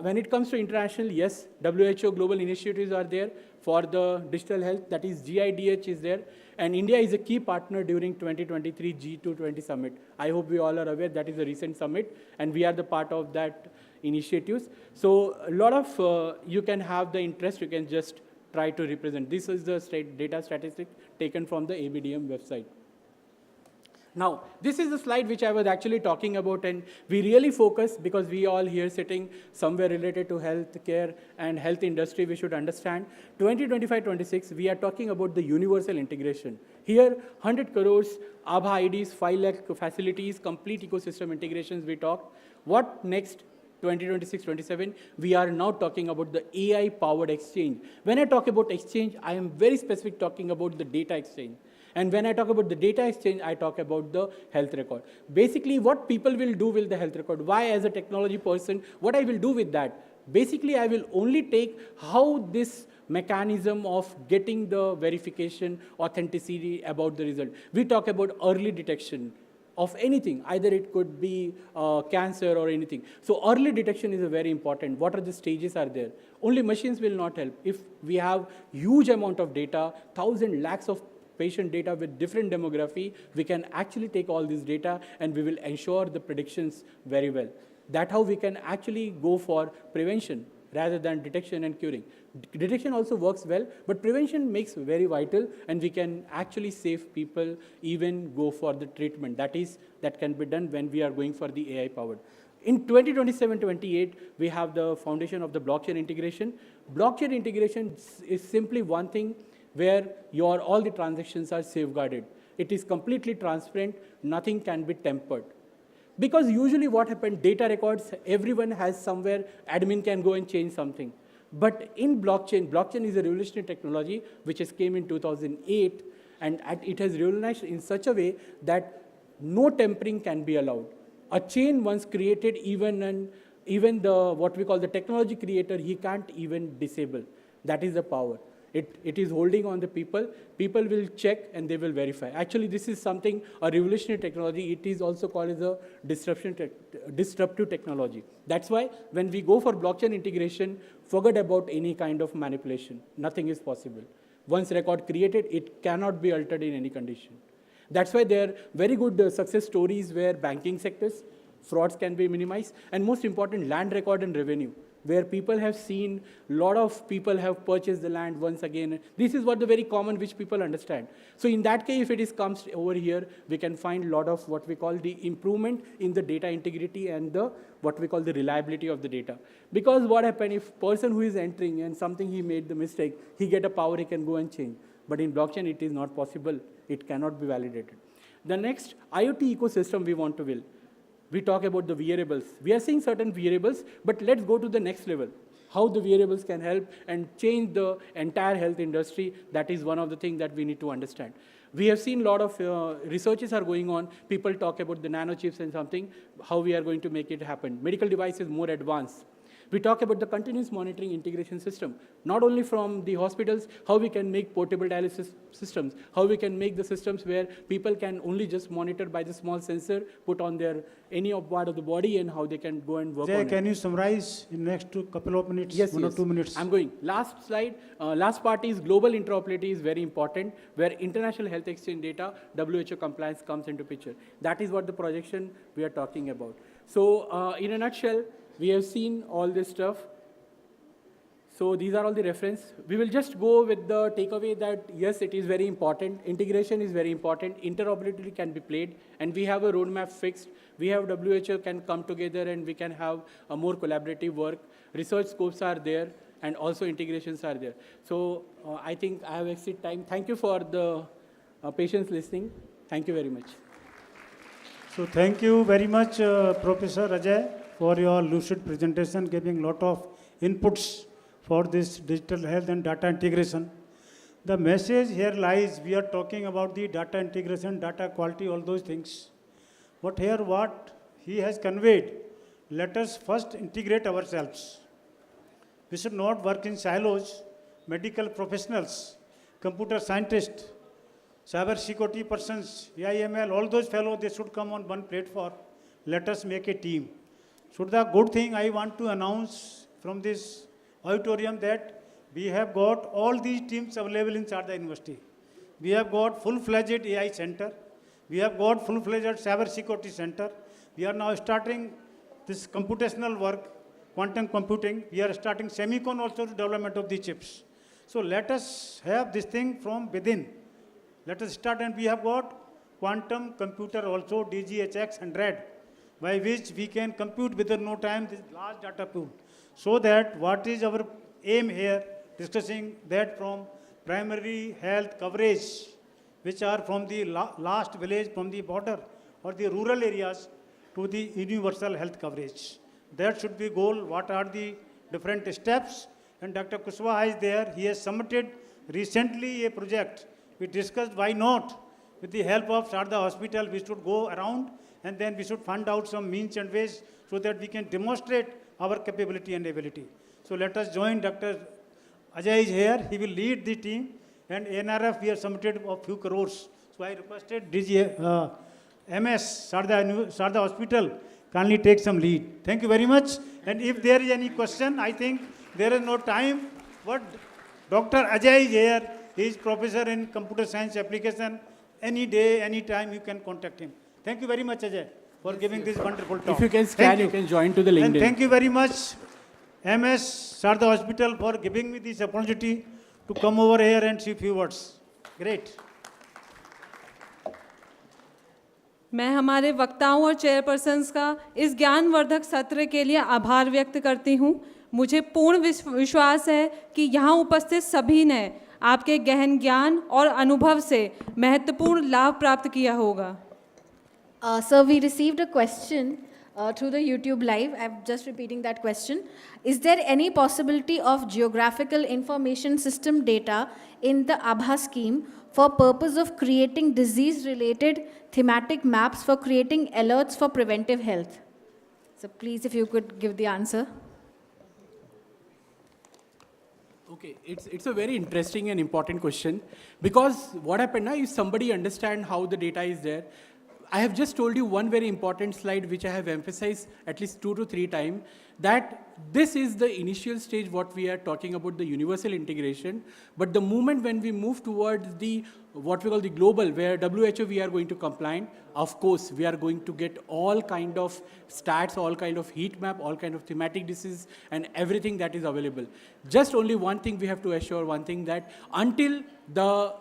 When it comes to international, yes, WHO global initiatives are there for the digital health, that is GIDH is there, and India is a key partner during 2023 G220 summit. I hope we all are aware that is a recent summit and we are the part of that initiatives. So a lot of, you can have the interest, you can just try to represent. This is the data statistic taken from the ABDM website. Now, this is the slide which I was actually talking about, and we really focus because we all here sitting somewhere related to healthcare and health industry, we should understand. 2025-26, we are talking about the universal integration. Here, 100 crores, Aadhaar IDs, 5 lakh facilities, complete ecosystem integrations we talked. What next? 2026-27, we are now talking about the AI-powered exchange. When I talk about exchange, I am very specific talking about the data exchange. And when I talk about the data exchange, I talk about the health record. Basically, what people will do with the health record, why as a technology person, what I will do with that? Basically, I will only take how this mechanism of getting the verification, authenticity about the result. We talk about early detection of anything, either it could be cancer or anything. So early detection is a very important. What are the stages are there? Only machines will not help. If we have huge amount of data, 1,000 lakhs of patient data with different demography, we can actually take all this data and we will ensure the predictions very well. That's how we can actually go for prevention rather than detection and curing. Detection also works well, but prevention makes very vital, and we can actually save people, even go for the treatment. That can be done when we are going for the AI powered. In 2027-28, we have the foundation of the blockchain integration. Blockchain integration is simply one thing where all the transactions are safeguarded. It is completely transparent, nothing can be tampered. Because usually what happens, data records, everyone has somewhere, admin can go and change something. But in blockchain is a revolutionary technology which has came in 2008, and it has revolutionized in such a way that no tampering can be allowed. A chain once created, even the what we call the technology creator, he can't even disable. That is the power. It is holding on the people. People will check and they will verify. Actually, this is something, a revolutionary technology. It is also called as a disruptive technology. That's why when we go for blockchain integration, forget about any kind of manipulation. Nothing is possible. Once record created, it cannot be altered in any condition. That's why there are very good success stories where banking sectors, frauds can be minimized, and most important, land record and revenue, where people have seen, a lot of people have purchased the land once again. This is what the very common which people understand. So in that case, if it is comes over here, we can find a lot of what we call the improvement in the data integrity and the what we call the reliability of the data. Because what happens if person who is entering and something he made the mistake, he get a power, he can go and change. But in blockchain, it is not possible. It cannot be validated. The next IoT ecosystem we want to build. We talk about the wearables. We are seeing certain wearables, but let's go to the next level. How the wearables can help and change the entire health industry, that is one of the things that we need to understand. We have seen a lot of researches are going on. People talk about the nanochips and something, how we are going to make it happen. Medical devices more advanced. We talk about the continuous monitoring integration system, not only from the hospitals, how we can make portable dialysis systems, how we can make the systems where people can only just monitor by the small sensor, put on their any part of the body, and how they can go and work on it. Can you summarize in next couple of minutes? Yes, One or 2 minutes. I'm going. Last slide. Last part is global interoperability is very important, where international health exchange data, WHO compliance comes into picture. That is what the projection we are talking about. So in a nutshell, we have seen all this stuff. So these are all the reference. We will just go with the takeaway that yes, it is very important. Integration is very important. Interoperability can be played, and we have a roadmap fixed. We have WHO can come together, and we can have a more collaborative work. Research scopes are there, and also integrations are there. So I think I have exceeded time. Thank you for the patience listening. Thank you very much. So thank you very much, Professor Ajay, for your lucid presentation, giving a lot of inputs for this digital health and data integration. The message here lies, we are talking about the data integration, data quality, all those things. But here what he has conveyed, let us first integrate ourselves. We should not work in silos. Medical professionals, computer scientists, cyber security persons, AI/ML, all those fellows, they should come on one platform. Let us make a team. So the good thing I want to announce from this auditorium that we have got all these teams available in Sharda University. We have got full-fledged AI center. We have got full-fledged cyber security center. We are now starting this computational work, quantum computing. We are starting semicon also to development of the chips. So let us have this thing from within. Let us start, and we have got quantum computer also, DGHX100, by which we can compute within no time this large data pool. So that what is our aim here, discussing that from primary health coverage, which are from the last village, from the border or the rural areas to the universal health coverage. That should be goal. What are the different steps? And Dr. Kushwaha is there. He has submitted recently a project. We discussed why not, with the help of Sharda Hospital, we should go around and then we should find out some means and ways so that we can demonstrate our capability and ability. So let us join. Dr. Ajay is here. He will lead the team. And NRF, we have submitted a few crores. So I requested MS, Sharda Hospital, kindly take some lead. Thank you very much. And if there is any question, I think there is no time. But Dr. Ajay is here. He is professor in computer science application. Any day, any time, you can contact him. Thank you very much, Ajay, for giving this wonderful talk. If you can scan, you can join to the LinkedIn. And thank you very much, MS Sharda Hospital, for giving me this opportunity to come over here and say few words. Great. मैं हमारे वक्ताओं और chairpersons का इस ज्ञानवर्धक सत्र के लिए आभार व्यक्त करती हूँ। मुझे पूर्ण विश्वास है कि यहाँ उपस्थित सभी ने आपके गहन ज्ञान और अनुभव से महत्वपूर्ण लाभ प्राप्त किया होगा। Sir, we received a question through the YouTube live. I'm just repeating that question. Is there any possibility of geographical information system data in the ABHA scheme for purpose of creating disease-related thematic maps for creating alerts for preventive health? So please, if you could give the answer. Okay, it's a very interesting and important question, because what happened now is somebody understand how the data is there. I have just told you one very important slide which I have emphasized at least 2 to 3 times, that this is the initial stage what we are talking about, the universal integration. But the moment when we move towards the what we call the global, where WHO we are going to compliant, of course we are going to get all kind of stats, all kind of heat map, all kind of thematic disease and everything that is available. Just only one thing we have to assure, one thing, that until the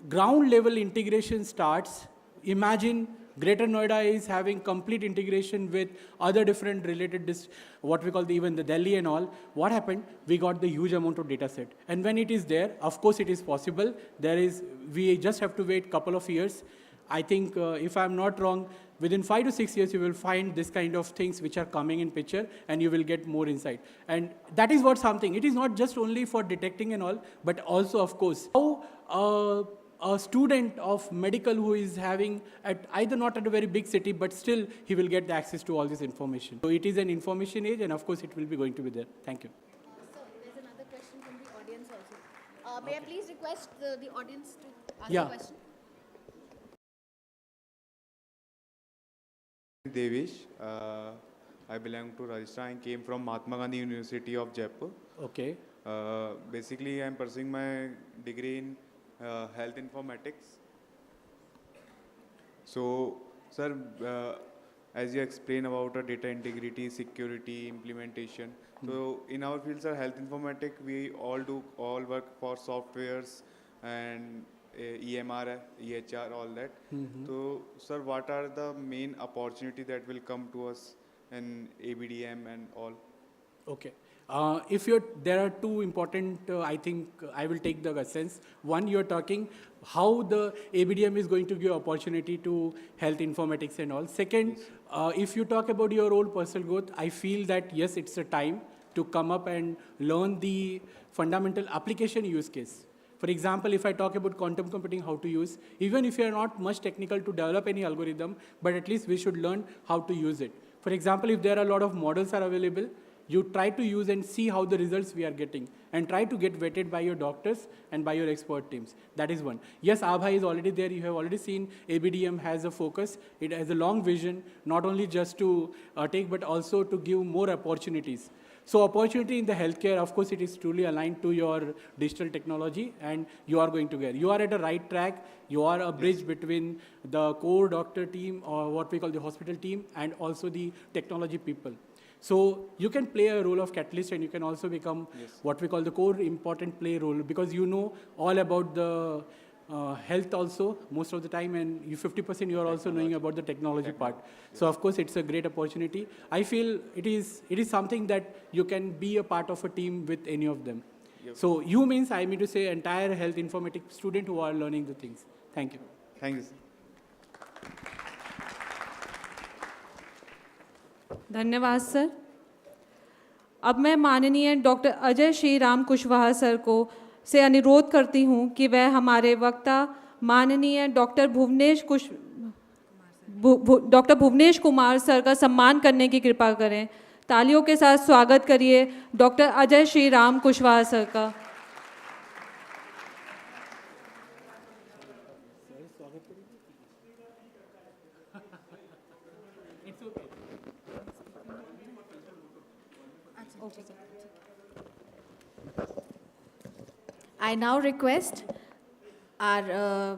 ground level integration starts, imagine Greater Noida is having complete integration with other different related, what we call even the Delhi and all. What happened? We got the huge amount of data set. And when it is there, of course it is possible. We just have to wait couple of years. I think if I'm not wrong, within 5 to 6 years, you will find this kind of things which are coming in picture and you will get more insight. And that is what something, it is not just only for detecting and all, but also of course, how a student of medical who is having either not at a very big city, but still he will get the access to all this information. So it is an information age, and of course it will be going to be there. Thank you. Sir, there's another question from the audience also. May I please request the audience to ask Yeah. a question? Devish, I belong to Rajasthan. I came from Mahatma Gandhi University of Jaipur. Okay. Basically, I am pursuing my degree in health informatics. So, sir, as you explain about data integrity, security, implementation. So, in our field, sir, health informatics, we all work for softwares and EMR, EHR, all that. So, sir, what are the main opportunity that will come to us in ABDM and all? Okay. There are two important, I think I will take the sense. One, you're talking how the ABDM is going to give opportunity to health informatics and all. Second, if you talk about your own personal growth, I feel that yes, it's a time to come up and learn the fundamental application use case. For example, if I talk about quantum computing, how to use, even if you are not much technical to develop any algorithm, but at least we should learn how to use it. For example, if there are a lot of models are available, you try to use and see how the results we are getting and try to get vetted by your doctors and by your expert teams. That is one. Yes, 𝐅𝐴 is already there. You have already seen ABDM has a focus. It has a long vision, not only just to take, but also to give more opportunities. So opportunity in the healthcare, of course, it is truly aligned to your digital technology and you are going to get. You are at the right track. You are a bridge between the core doctor team or what we call the hospital team and also the technology people. So you can play a role of catalyst and you can also become what we call the core important play role because you know all about the health also most of the time and you 50% you are also knowing about the technology part. So of course it's a great opportunity. I feel it is something that you can be a part of a team with any of them. So you means I mean to say entire health informatics student who are learning the things. Thank you. Thank you, sir. धन्यवाद sir. अब मैं माननीय doctor Ajay Shri Ram Kushwaha sir को से अनुरोध करती हूँ कि वह हमारे वक्ता माननीय डॉक्टर भुवनेश कुमार सर का सम्मान करने की कृपा करें। तालियों के साथ स्वागत करिए डॉक्टर अजय श्री राम कुशवाहा सर का। I now request our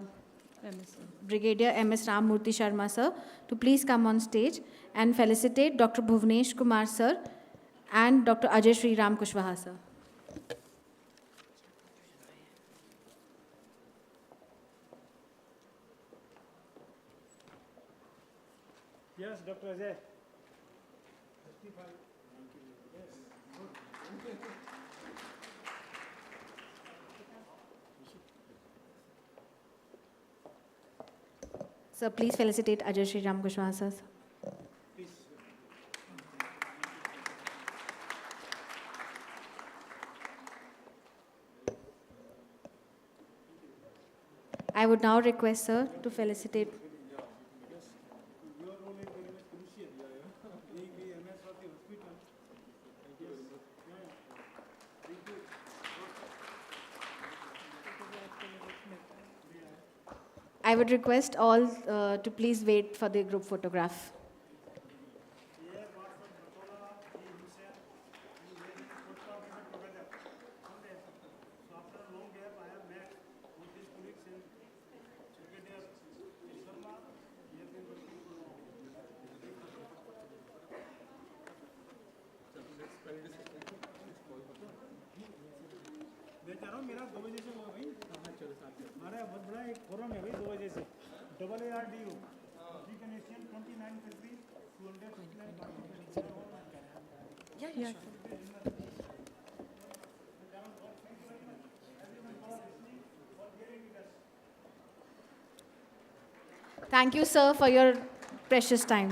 Brigadier MS Ramamurthy Sharma sir to please come on stage and felicitate Dr. Bhuvnesh Kumar sir and Dr. Ajay Shri Ram Kushwaha sir. Yes, Dr. Ajay. Sir, please felicitate Ajay Shri Ram Kushwaha sir. I would now request sir to felicitate. I would request all to please wait for the group photograph. मैं कह रहा हूँ मेरा 2 बजे से होगा भाई। हमारा बहुत बड़ा एक फोरम है भाई 2 बजे से। AARDU, Recognition 29 countries, 259 Yeah. Thank you, sir, for your precious time.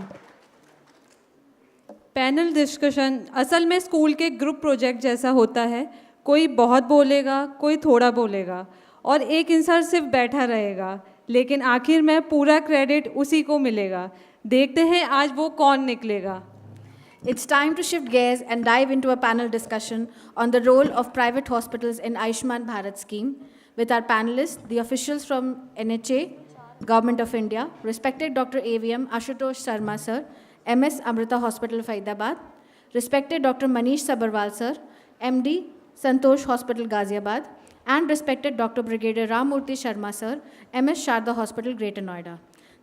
Panel discussion असल में स्कूल के ग्रुप प्रोजेक्ट जैसा होता है। कोई बहुत बोलेगा, कोई थोड़ा बोलेगा और एक इंसान सिर्फ बैठा रहेगा, लेकिन आखिर में पूरा क्रेडिट उसी को मिलेगा। देखते हैं आज वो कौन निकलेगा। It's time to shift gears and dive into a panel discussion on the role of private hospitals in Ayushman Bharat scheme with our panelists, the officials from NHA, Government of India, respected Dr. AVM Ashutosh Sharma sir, MS Amrita Hospital, Faridabad, respected Dr. Manish Sabarwal sir, MD, Santosh Hospital, Ghaziabad, and respected Dr. Brigadier Ramurthy Sharma sir, MS Sharda Hospital, Greater Noida.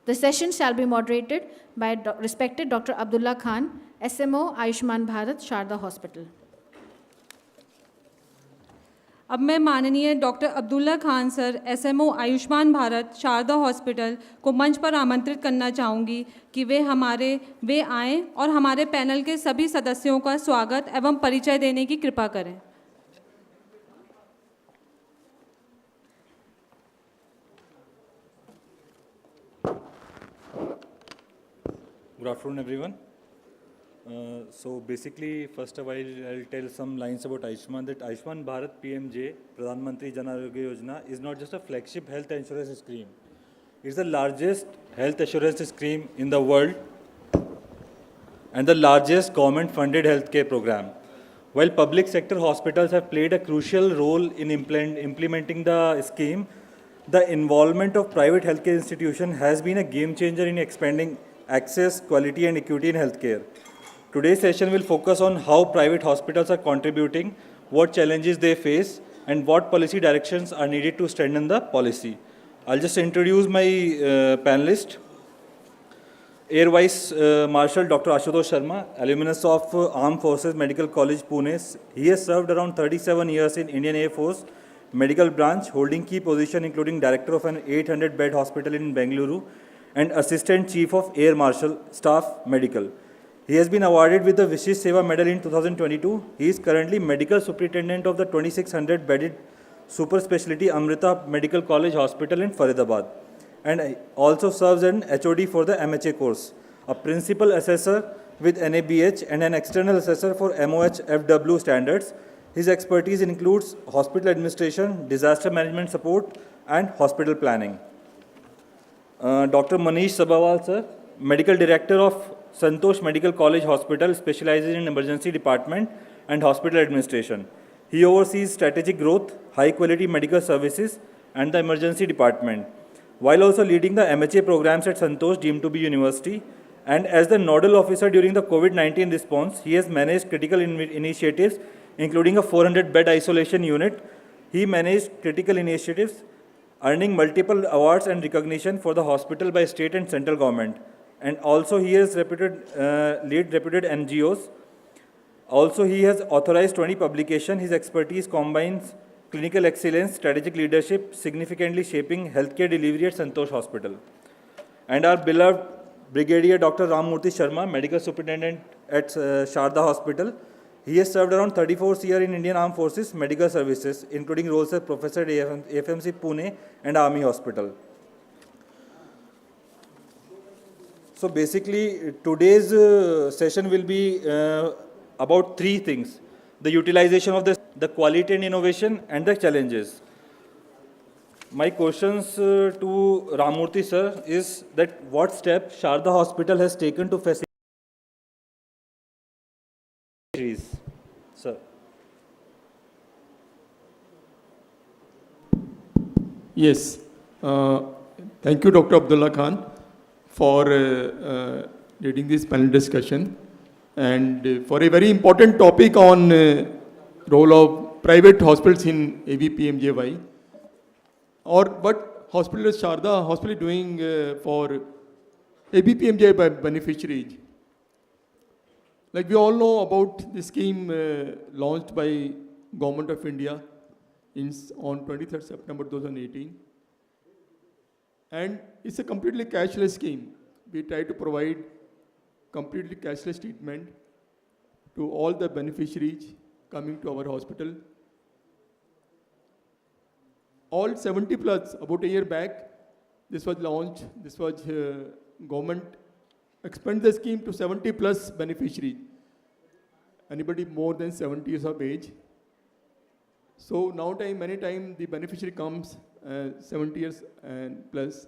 The session shall be moderated by respected Dr. Abdullah Khan, SMO, Ayushman Bharat, Sharda Hospital. अब मैं माननीय doctor Abdullah Khan sir, SMO Ayushman Bharat Sharda hospital को मंच पर आमंत्रित करना चाहूँगी कि वे आएँ और हमारे पैनल के सभी सदस्यों का स्वागत एवं परिचय देने की कृपा करें। Good afternoon, everyone. So basically, first of all, I'll tell some lines about Ayushman, that Ayushman Bharat PMJ, Pradhan Mantri Jan Arogya Yojana, is not just a flagship health insurance scheme. It's the largest health insurance scheme in the world and the largest government-funded healthcare program. While public sector hospitals have played a crucial role in implementing the scheme, the involvement of private healthcare institutions has been a game changer in expanding access, quality, and equity in healthcare. Today's session will focus on how private hospitals are contributing, what challenges they face, and what policy directions are needed to strengthen the policy. I'll just introduce my panelist. Air Vice Marshal Dr. Ashutosh Sharma, alumnus of Armed Forces Medical College, Pune. He has served around 37 years in Indian Air Force Medical Branch, holding key positions including Director of an 800-bed hospital in Bengaluru and Assistant Chief of Air Marshal Staff Medical. He has been awarded with the Vishish Seva Medal in 2022. He is currently Medical Superintendent of the 2600-bedded Super Specialty Amrita Medical College Hospital in Faridabad, and also serves as an HOD for the MHA course, a Principal Assessor with NABH and an External Assessor for MOH-FW standards. His expertise includes hospital administration, disaster management support, and hospital planning. Dr. Manish Sabarwal, sir, Medical Director of Santosh Medical College Hospital, specializes in emergency department and hospital administration. He oversees strategic growth, high-quality medical services, and the emergency department, while also leading the MHA programs at Santosh deemed to be university. And as the nodal officer during the COVID-19 response, he has managed critical initiatives, including a 400-bed isolation unit. He managed critical initiatives, earning multiple awards and recognition for the hospital by state and central government. And also he has lead reputed NGOs. Also he has authorized 20 publications. His expertise combines clinical excellence, strategic leadership, significantly shaping healthcare delivery at Santosh Hospital. And our beloved Brigadier Dr. Ramurthy Sharma, Medical Superintendent at Sharda Hospital. He has served around 34 years in Indian Armed Forces Medical Services, including roles as Professor at AFMC Pune and Army Hospital. So basically, today's session will be about three things: the utilization of the quality and innovation, and the challenges. My questions to Ramurthy sir is that what steps Sharda Hospital has taken to facilitate. Sir. Yes. Thank you, Dr. Abdullah Khan, for leading this panel discussion and for a very important topic on role of private hospitals in AB-PMJAY. Or what hospital is Sharda Hospital doing for AB-PMJAY beneficiaries? Like we all know about the scheme launched by Government of India on 23rd September 2018. And it's a completely cashless scheme. We try to provide completely cashless treatment to all the beneficiaries coming to our hospital. All 70 plus, about a year back, this was launched. This was government expand the scheme to 70 plus beneficiaries. Anybody more than 70 years of age. So now many times the beneficiary comes 70 years and plus,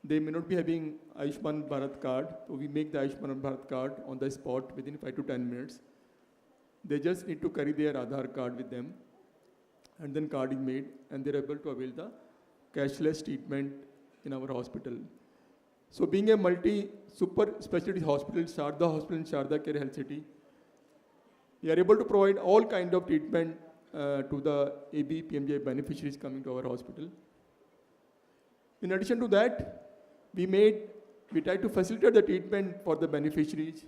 they may not be having Ayushman Bharat card. So we make the Ayushman Bharat card on the spot within 5 to 10 minutes. They just need to carry their Aadhaar card with them, and then card is made, and they're able to avail the cashless treatment in our hospital. So being a super specialty hospital, Sharda Hospital in Sharda Care Health City, we are able to provide all kind of treatment to the AB-PMJAY beneficiaries coming to our hospital. In addition to that, we try to facilitate the treatment for the beneficiaries.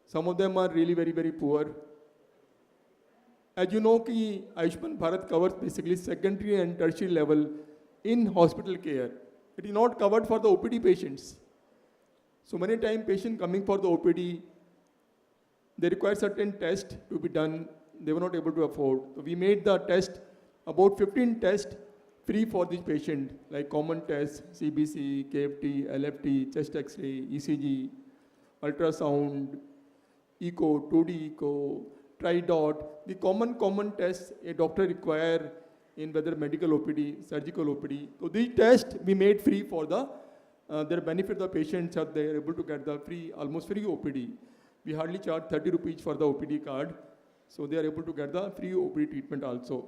Some of them are really very, very poor. As you know, Ayushman Bharat covers basically secondary and tertiary level in hospital care. It is not covered for the OPD patients. So many times patients coming for the OPD, they require certain tests to be done. They were not able to afford. So we made the test, about 15 tests, free for this patient, like common tests, CBC, KFT, LFT, chest X-ray, ECG, ultrasound, echo, 2D echo, tri-dot, the common tests a doctor require in whether medical OPD, surgical OPD. So these tests we made free for their benefit the patients, are they are able to get the almost free OPD. We hardly charge 30 rupees for the OPD card, so they are able to get the free OPD treatment also.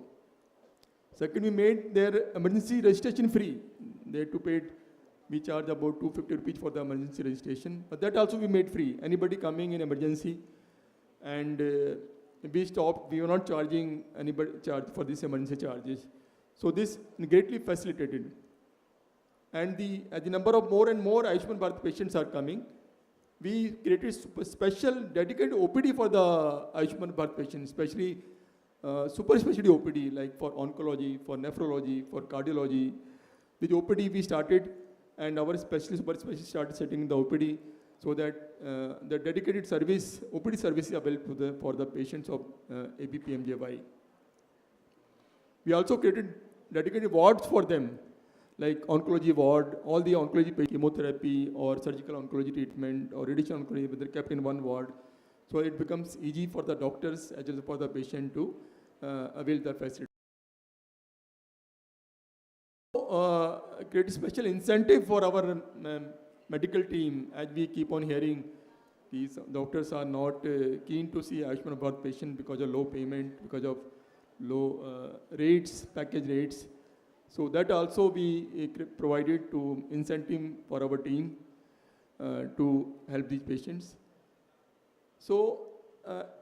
Second, we made their emergency registration free. They had to pay, we charge about 250 rupees for the emergency registration, but that also we made free. Anybody coming in emergency, and we were not charging anybody charge for these emergency charges. So this greatly facilitated. And as the number of more and more Ayushman Bharat patients are coming, we created special dedicated OPD for the Ayushman Bharat patients, especially super specialty OPD, like for oncology, for nephrology, for cardiology. With OPD we started, and our super specialists started setting the OPD, so that the dedicated service, OPD service is available for the patients of AB-PMJAY. We also created dedicated wards for them, like oncology ward, all the oncology chemotherapy or surgical oncology treatment or radiation oncology, whether kept in one ward. So it becomes easy for the doctors as well as for the patient to avail the facility. Create a special incentive for our medical team, as we keep on hearing these doctors are not keen to see Ayushman Bharat patient because of low payment, because of low rates, package rates. So that also we provided to incentive for our team to help these patients. So,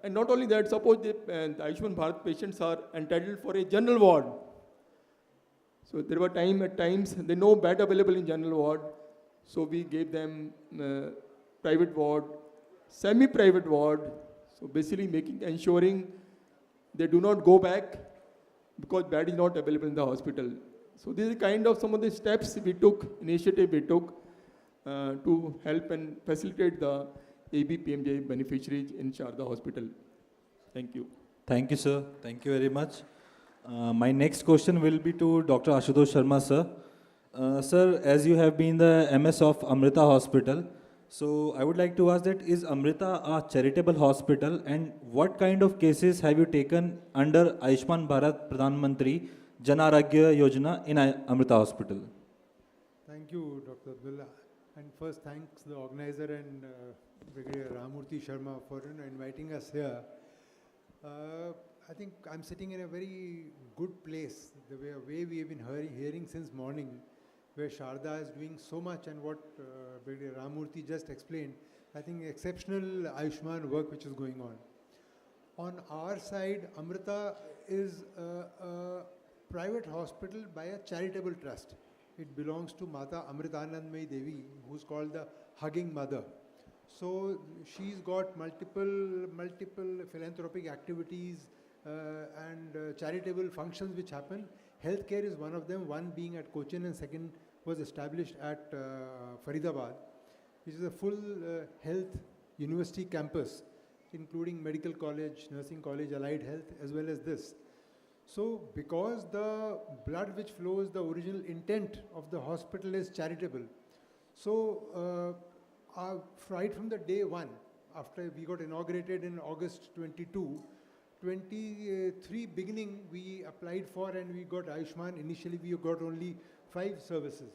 and not only that, suppose the Ayushman Bharat patients are entitled for a general ward. So there were at times, there no bed available in general ward. So we gave them private ward, semi-private ward. So basically ensuring they do not go back because bed is not available in the hospital. So this is kind of some of the steps we took, initiative we took to help and facilitate the AB-PMJAY beneficiaries in Sharda Hospital. Thank you. Thank you, sir. Thank you very much. My next question will be to Dr. Ashutosh Sharma, sir. Sir, as you have been the MS of Amrita Hospital, so I would like to ask that, is Amrita a charitable hospital, and what kind of cases have you taken under Ayushman Bharat Pradhan Mantri Jan Arogya Yojana in Amrita Hospital? Thank you, Dr. Abdullah. And first, thanks the organizer and Brigadier Ramurthy Sharma for inviting us here. I think I'm sitting in a very good place. The way we have been hearing since morning where Sharda is doing so much, and what Brigadier Ramamurthy just explained, I think exceptional Ayushman work which is going on. On our side, Amrita is a private hospital by a charitable trust. It belongs to Mata Amritanandmayi Devi, who's called the Hugging Mother. So she's got multiple philanthropic activities and charitable functions which happen. Healthcare is one of them, one being at Cochin and second was established at Faridabad, which is a full health university campus, including medical college, nursing college, allied health, as well as this. So because the blood which flows, the original intent of the hospital is charitable. So right from the day one, after we got inaugurated in August 22, 23 beginning we applied for and we got Ayushman. Initially we got only 5 services,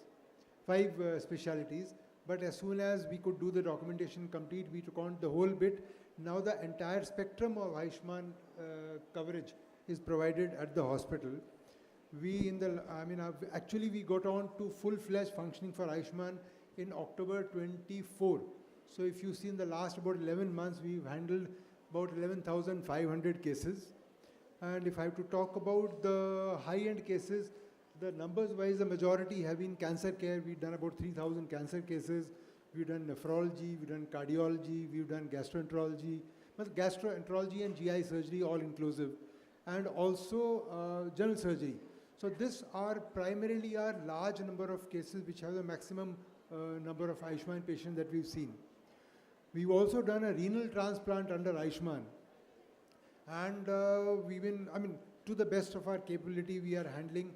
5 specialities. But as soon as we could do the documentation complete, we took on the whole bit. Now the entire spectrum of Ayushman coverage is provided at the hospital. Actually we got on to full-fledged functioning for Ayushman in October 24. So if you see in the last about 11 months, we've handled about 11,500 cases. And if I have to talk about the high-end cases, the numbers-wise, the majority have been cancer care. We've done about 3,000 cancer cases. We've done nephrology, we've done cardiology, we've done gastroenterology, and GI surgery, all inclusive, and also general surgery. So this are primarily our large number of cases which have the maximum number of Ayushman patients that we've seen. We've also done a renal transplant under Ayushman. And to the best of our capability, we are handling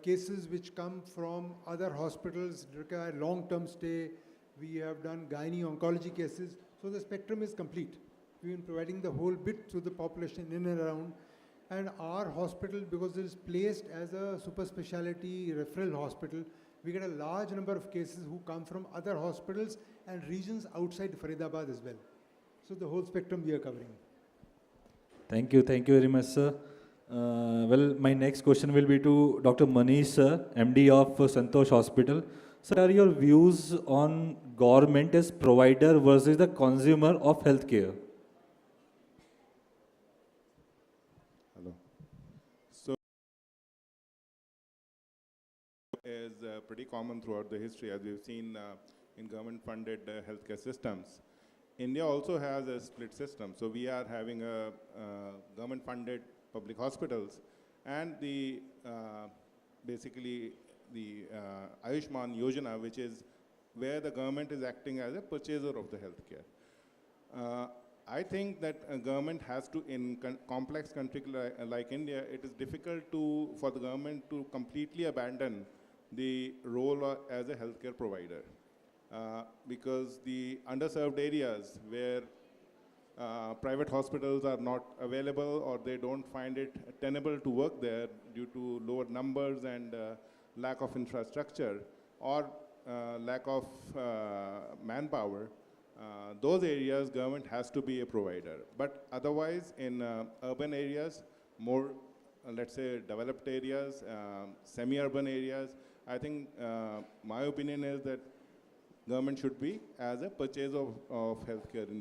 cases which come from other hospitals, require long-term stay. We have done gynae oncology cases. So the spectrum is complete. We've been providing the whole bit to the population in and around. And our hospital, because it is placed as a super specialty referral hospital, we get a large number of cases who come from other hospitals and regions outside Faridabad as well. So the whole spectrum we are covering. Thank you very much, sir. Well, my next question will be to Dr. Manish, sir, MD of Santosh Hospital. Sir, are your views on government as provider versus the consumer of healthcare? Hello. So, is pretty common throughout the history, as we've seen in government-funded healthcare systems. India also has a split system. So we are having a government-funded public hospitals and the basically the Ayushman Yojana, which is where the government is acting as a purchaser of the healthcare. I think that a government has to, in complex country like India, it is difficult for the government to completely abandon the role as a healthcare provider. Because the underserved areas where private hospitals are not available or they don't find it tenable to work there due to lower numbers and lack of infrastructure or lack of manpower, those areas government has to be a provider. But otherwise in urban areas, more let's say developed areas, semi-urban areas, I think my opinion is that government should be as a purchaser of healthcare in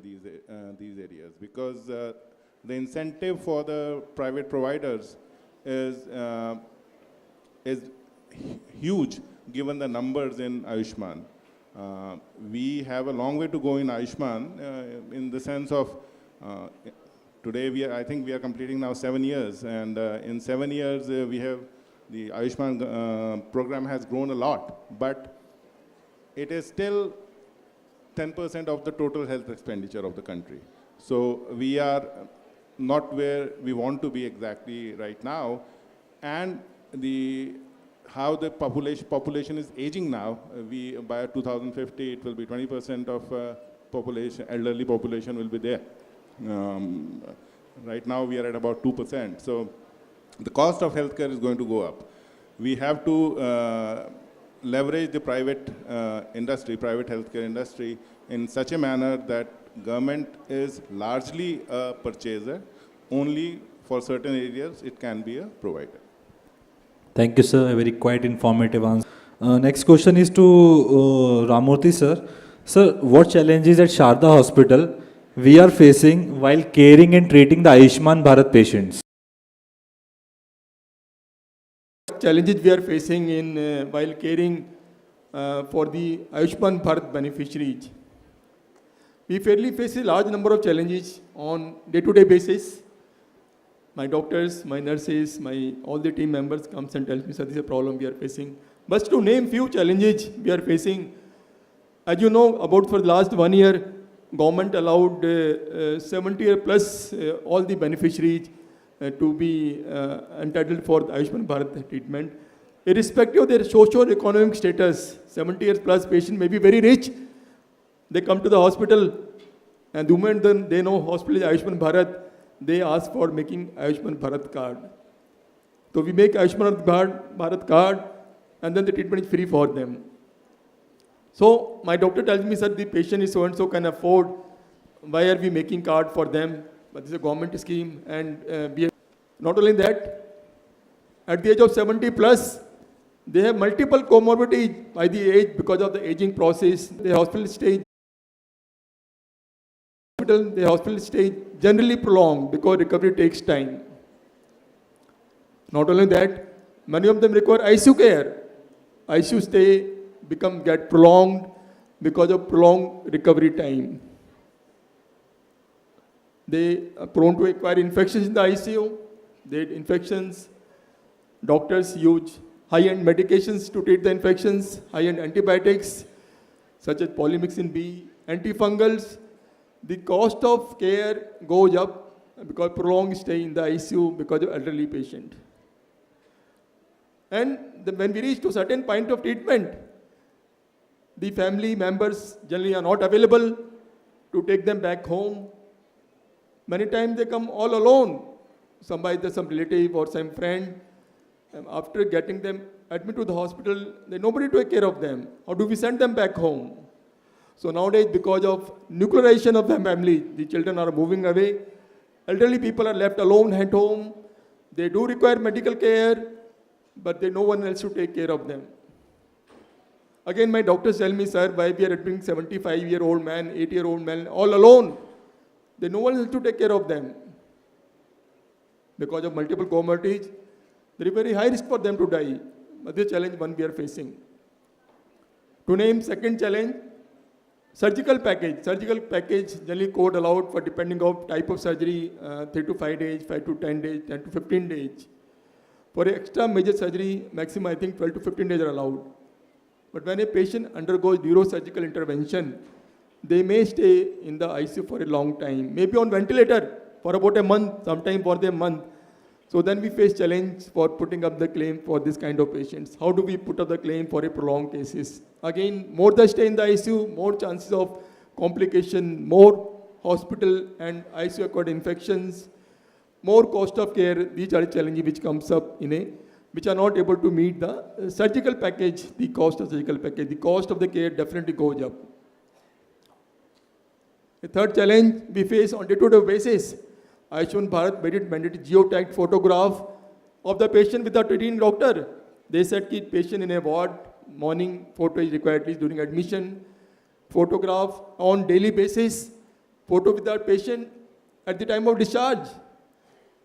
these areas, because the incentive for the private providers is huge given the numbers in Ayushman. We have a long way to go in Ayushman in the sense of today I think we are completing now 7 years, and in 7 years the Ayushman program has grown a lot, but it is still 10% of the total health expenditure of the country. So we are not where we want to be exactly right now. And how the population is aging now, by 2050 it will be 20% of elderly population will be there. Right now we are at about 2%. So the cost of healthcare is going to go up. We have to leverage the private industry, private healthcare industry in such a manner that government is largely a purchaser. Only for certain areas it can be a provider. Thank you, sir. A very quite informative answer. Next question is to Ramurthy sir. Sir, what challenges at Sharda Hospital we are facing while caring and treating the Ayushman Bharat patients? Challenges we are facing in while caring for the Ayushman Bharat beneficiaries. We fairly face a large number of challenges on day-to-day basis. My doctors, my nurses, all the team members comes and tells me, sir, this is a problem we are facing. But to name few challenges we are facing, as you know, about for the last 1 year, government allowed 70 plus all the beneficiaries to be entitled for the Ayushman Bharat treatment. Irrespective of their socio-economic status, 70 years plus patient may be very rich. They come to the hospital, and the moment then they know hospital is Ayushman Bharat, they ask for making Ayushman Bharat card. So we make Ayushman Bharat card, and then the treatment is free for them. So my doctor tells me, sir, the patient is so and so can afford. Why are we making card for them? But this is a government scheme, and not only that, at the age of 70 plus, they have multiple comorbidities by the age because of the aging process. The hospital stay generally prolonged because recovery takes time. Not only that, many of them require ICU care. ICU stay get prolonged because of prolonged recovery time. They are prone to acquire infections in the ICU. They infections. Doctors use high-end medications to treat the infections, high-end antibiotics, such as polymyxin B, antifungals. The cost of care goes up because prolonged stay in the ICU because of elderly patient. And when we reach to certain point of treatment, the family members generally are not available to take them back home. Many times they come all alone, some relative or some friend. And after getting them admitted to the hospital, there's nobody to take care of them. How do we send them back home? So nowadays, because of nuclearization of the family, the children are moving away. Elderly people are left alone at home. They do require medical care, but there's no one else to take care of them. Again, my doctors tell me, sir, why we are admitting 75-year-old man, 80-year-old man, all alone. There's no one else to take care of them. Because of multiple comorbidities, there is very high risk for them to die. But this challenge one we are facing. To name second challenge, surgical package. Surgical package generally code allowed for depending on type of surgery, 3 to 5 days, 5 to 10 days, 10 to 15 days. For extra major surgery, maximum I think 12 to 15 days are allowed. But when a patient undergoes neurosurgical intervention, they may stay in the ICU for a long time, maybe on ventilator for about a month, sometime for a month. So then we face challenge for putting up the claim for this kind of patients. How do we put up the claim for a prolonged cases? Again, more the stay in the ICU, more chances of complication, more hospital and ICU acquired infections, more cost of care. These are challenges which comes up which are not able to meet the surgical package, the cost of surgical package. The cost of the care definitely goes up. The third challenge we face on day-to-day basis, Ayushman Bharat made it mandatory geotagged photograph of the patient with the treating doctor. They said that patient in a ward, morning photo is required at least during admission, photograph on daily basis, photo with the patient at the time of discharge.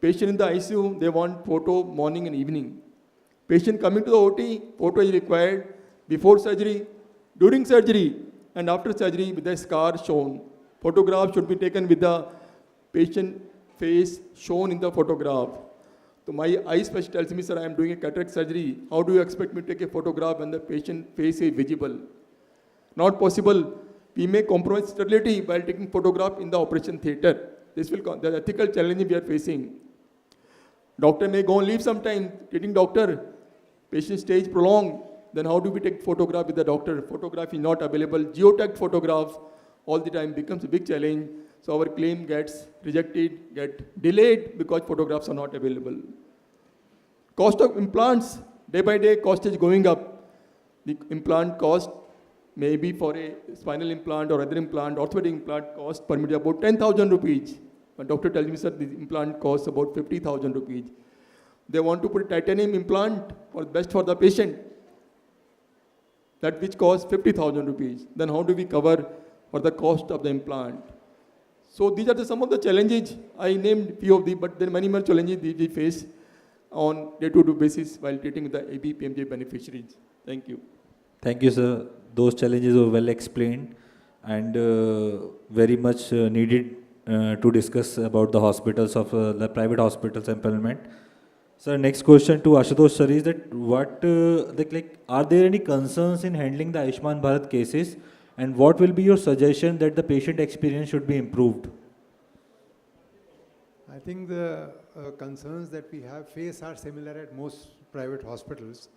Patient in the ICU, they want photo morning and evening. Patient coming to the OT, photo is required before surgery, during surgery, and after surgery with the scar shown. Photograph should be taken with the patient face shown in the photograph. So my eye specialist tells me, sir, I am doing a cataract surgery. How do you expect me to take a photograph when the patient face is visible? Not possible. We may compromise sterility while taking photograph in the operation theatre. This will the ethical challenge we are facing. Doctor may go and leave sometime, treating doctor. Patient stage prolonged. Then how do we take photograph with the doctor? Photograph is not available. Geotagged photograph all the time becomes a big challenge. So our claim gets rejected, get delayed because photographs are not available. Cost of implants, day by day cost is going up. The implant cost maybe for a spinal implant or other implant, orthopedic implant cost per minute about 10,000 rupees. But doctor tells me, sir, the implant costs about 50,000 rupees. They want to put a titanium implant for best for the patient. that which costs 50,000 rupees. Then how do we cover for the cost of the implant? So these are some of the challenges. I named few of these, but there are many more challenges we face on day-to-day basis while treating the AB-PMJAY beneficiaries. Thank you. Thank you, sir. Those challenges were well explained and very much needed to discuss about the hospitals of the private hospitals implement. Sir, next question to Ashutosh sir is that are there any concerns in handling the Ayushman Bharat cases, and what will be your suggestion that the patient experience should be improved? I think the concerns that we have faced are similar at most private hospitals,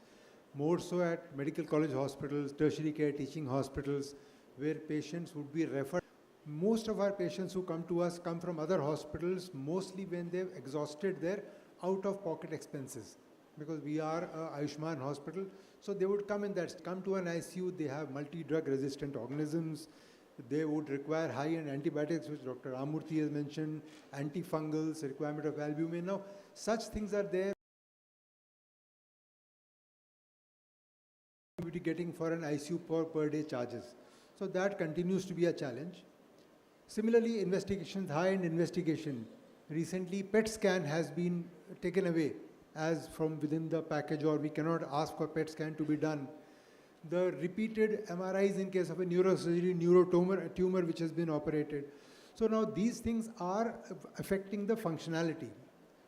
more so at medical college hospitals, tertiary care teaching hospitals, where patients would be referred. Most of our patients who come to us come from other hospitals, mostly when they've exhausted their out-of-pocket expenses, because we are a Ayushman hospital. So they would come to an ICU, they have multi-drug resistant organisms, they would require high-end antibiotics, which Dr. Ramurthy has mentioned, antifungals, requirement of albumin. Now, such things are there. We will be getting for an ICU per day charges. So that continues to be a challenge. Similarly, investigations, high-end investigation. Recently, PET scan has been taken away as from within the package, or we cannot ask for PET scan to be done. The repeated MRIs in case of a neurosurgery, tumor which has been operated. So now these things are affecting the functionality.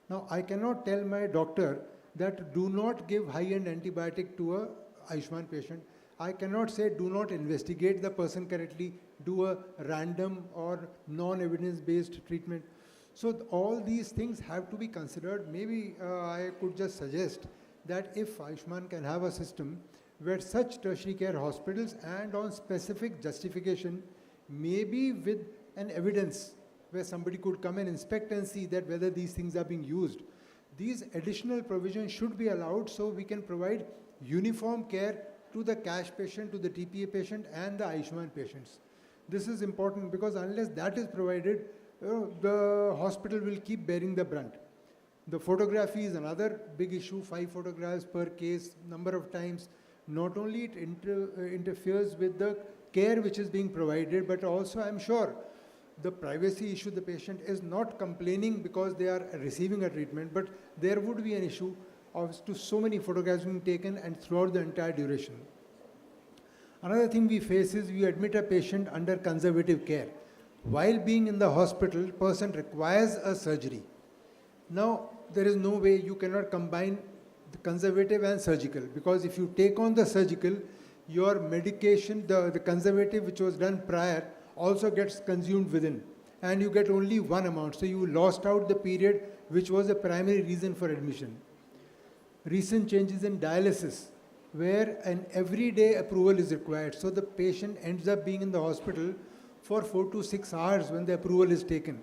Now I cannot tell my doctor that do not give high-end antibiotic to a Ayushman patient. I cannot say do not investigate the person correctly, do a random or non-evidence-based treatment. So all these things have to be considered. Maybe I could just suggest that if Ayushman can have a system where such tertiary care hospitals and on specific justification, maybe with an evidence where somebody could come and inspect and see that whether these things are being used. These additional provisions should be allowed so we can provide uniform care to the cash patient, to the TPA patient and the Ayushman patients. This is important because unless that is provided, the hospital will keep bearing the brunt. The photography is another big issue, 5 photographs per case, number of times. Not only it interferes with the care which is being provided, but also I'm sure the privacy issue, the patient is not complaining because they are receiving a treatment, but there would be an issue of to so many photographs being taken and throughout the entire duration. Another thing we face is we admit a patient under conservative care. While being in the hospital, person requires a surgery. Now, there is no way you cannot combine the conservative and surgical, because if you take on the surgical, your medication, the conservative which was done prior also gets consumed within, and you get only one amount. So you lost out the period which was the primary reason for admission. Recent changes in dialysis, where an everyday approval is required. So the patient ends up being in the hospital for 4 to 6 hours when the approval is taken.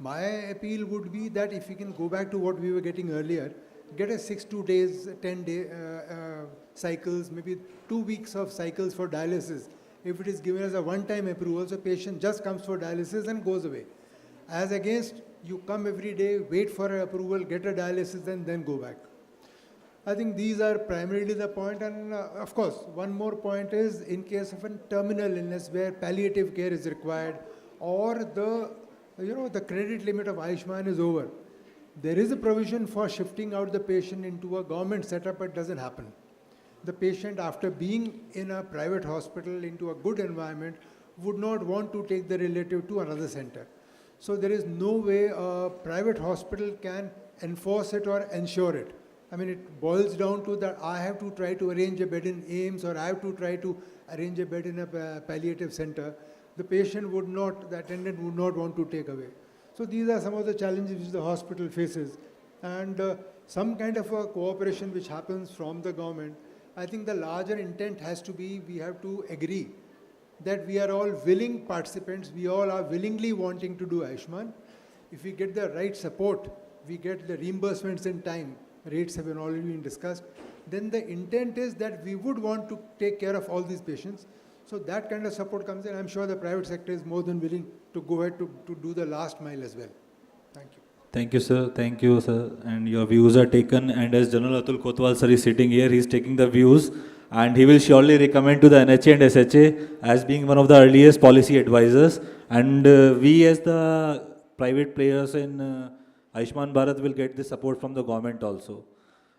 My appeal would be that if we can go back to what we were getting earlier, get a 6 to 10-day cycles, maybe 2 weeks of cycles for dialysis. If it is given as a one-time approval, so patient just comes for dialysis and goes away. As against, you come every day, wait for an approval, get a dialysis and then go back. I think these are primarily the point, and of course, one more point is in case of a terminal illness where palliative care is required, or the credit limit of Ayushman is over. There is a provision for shifting out the patient into a government setup, but it doesn't happen. The patient, after being in a private hospital into a good environment, would not want to take the relative to another center. So there is no way a private hospital can enforce it or ensure it. I mean, it boils down to that I have to try to arrange a bed in AIMS, or I have to try to arrange a bed in a palliative center. The patient would not, the attendant would not want to take away. So these are some of the challenges which the hospital faces. And some kind of a cooperation which happens from the government. I think the larger intent has to be, we have to agree that we are all willing participants, we all are willingly wanting to do Ayushman. If we get the right support, we get the reimbursements in time, rates have already been discussed, then the intent is that we would want to take care of all these patients. So that kind of support comes in. I'm sure the private sector is more than willing to go ahead to do the last mile as well. Thank you. Thank you, sir. Thank you, sir. And your views are taken. And as General Atul Kotwal sir is sitting here, he is taking the views and he will surely recommend to the NHA and SHA as being one of the earliest policy advisors. And we as the private players in Ayushman Bharat will get the support from the government also.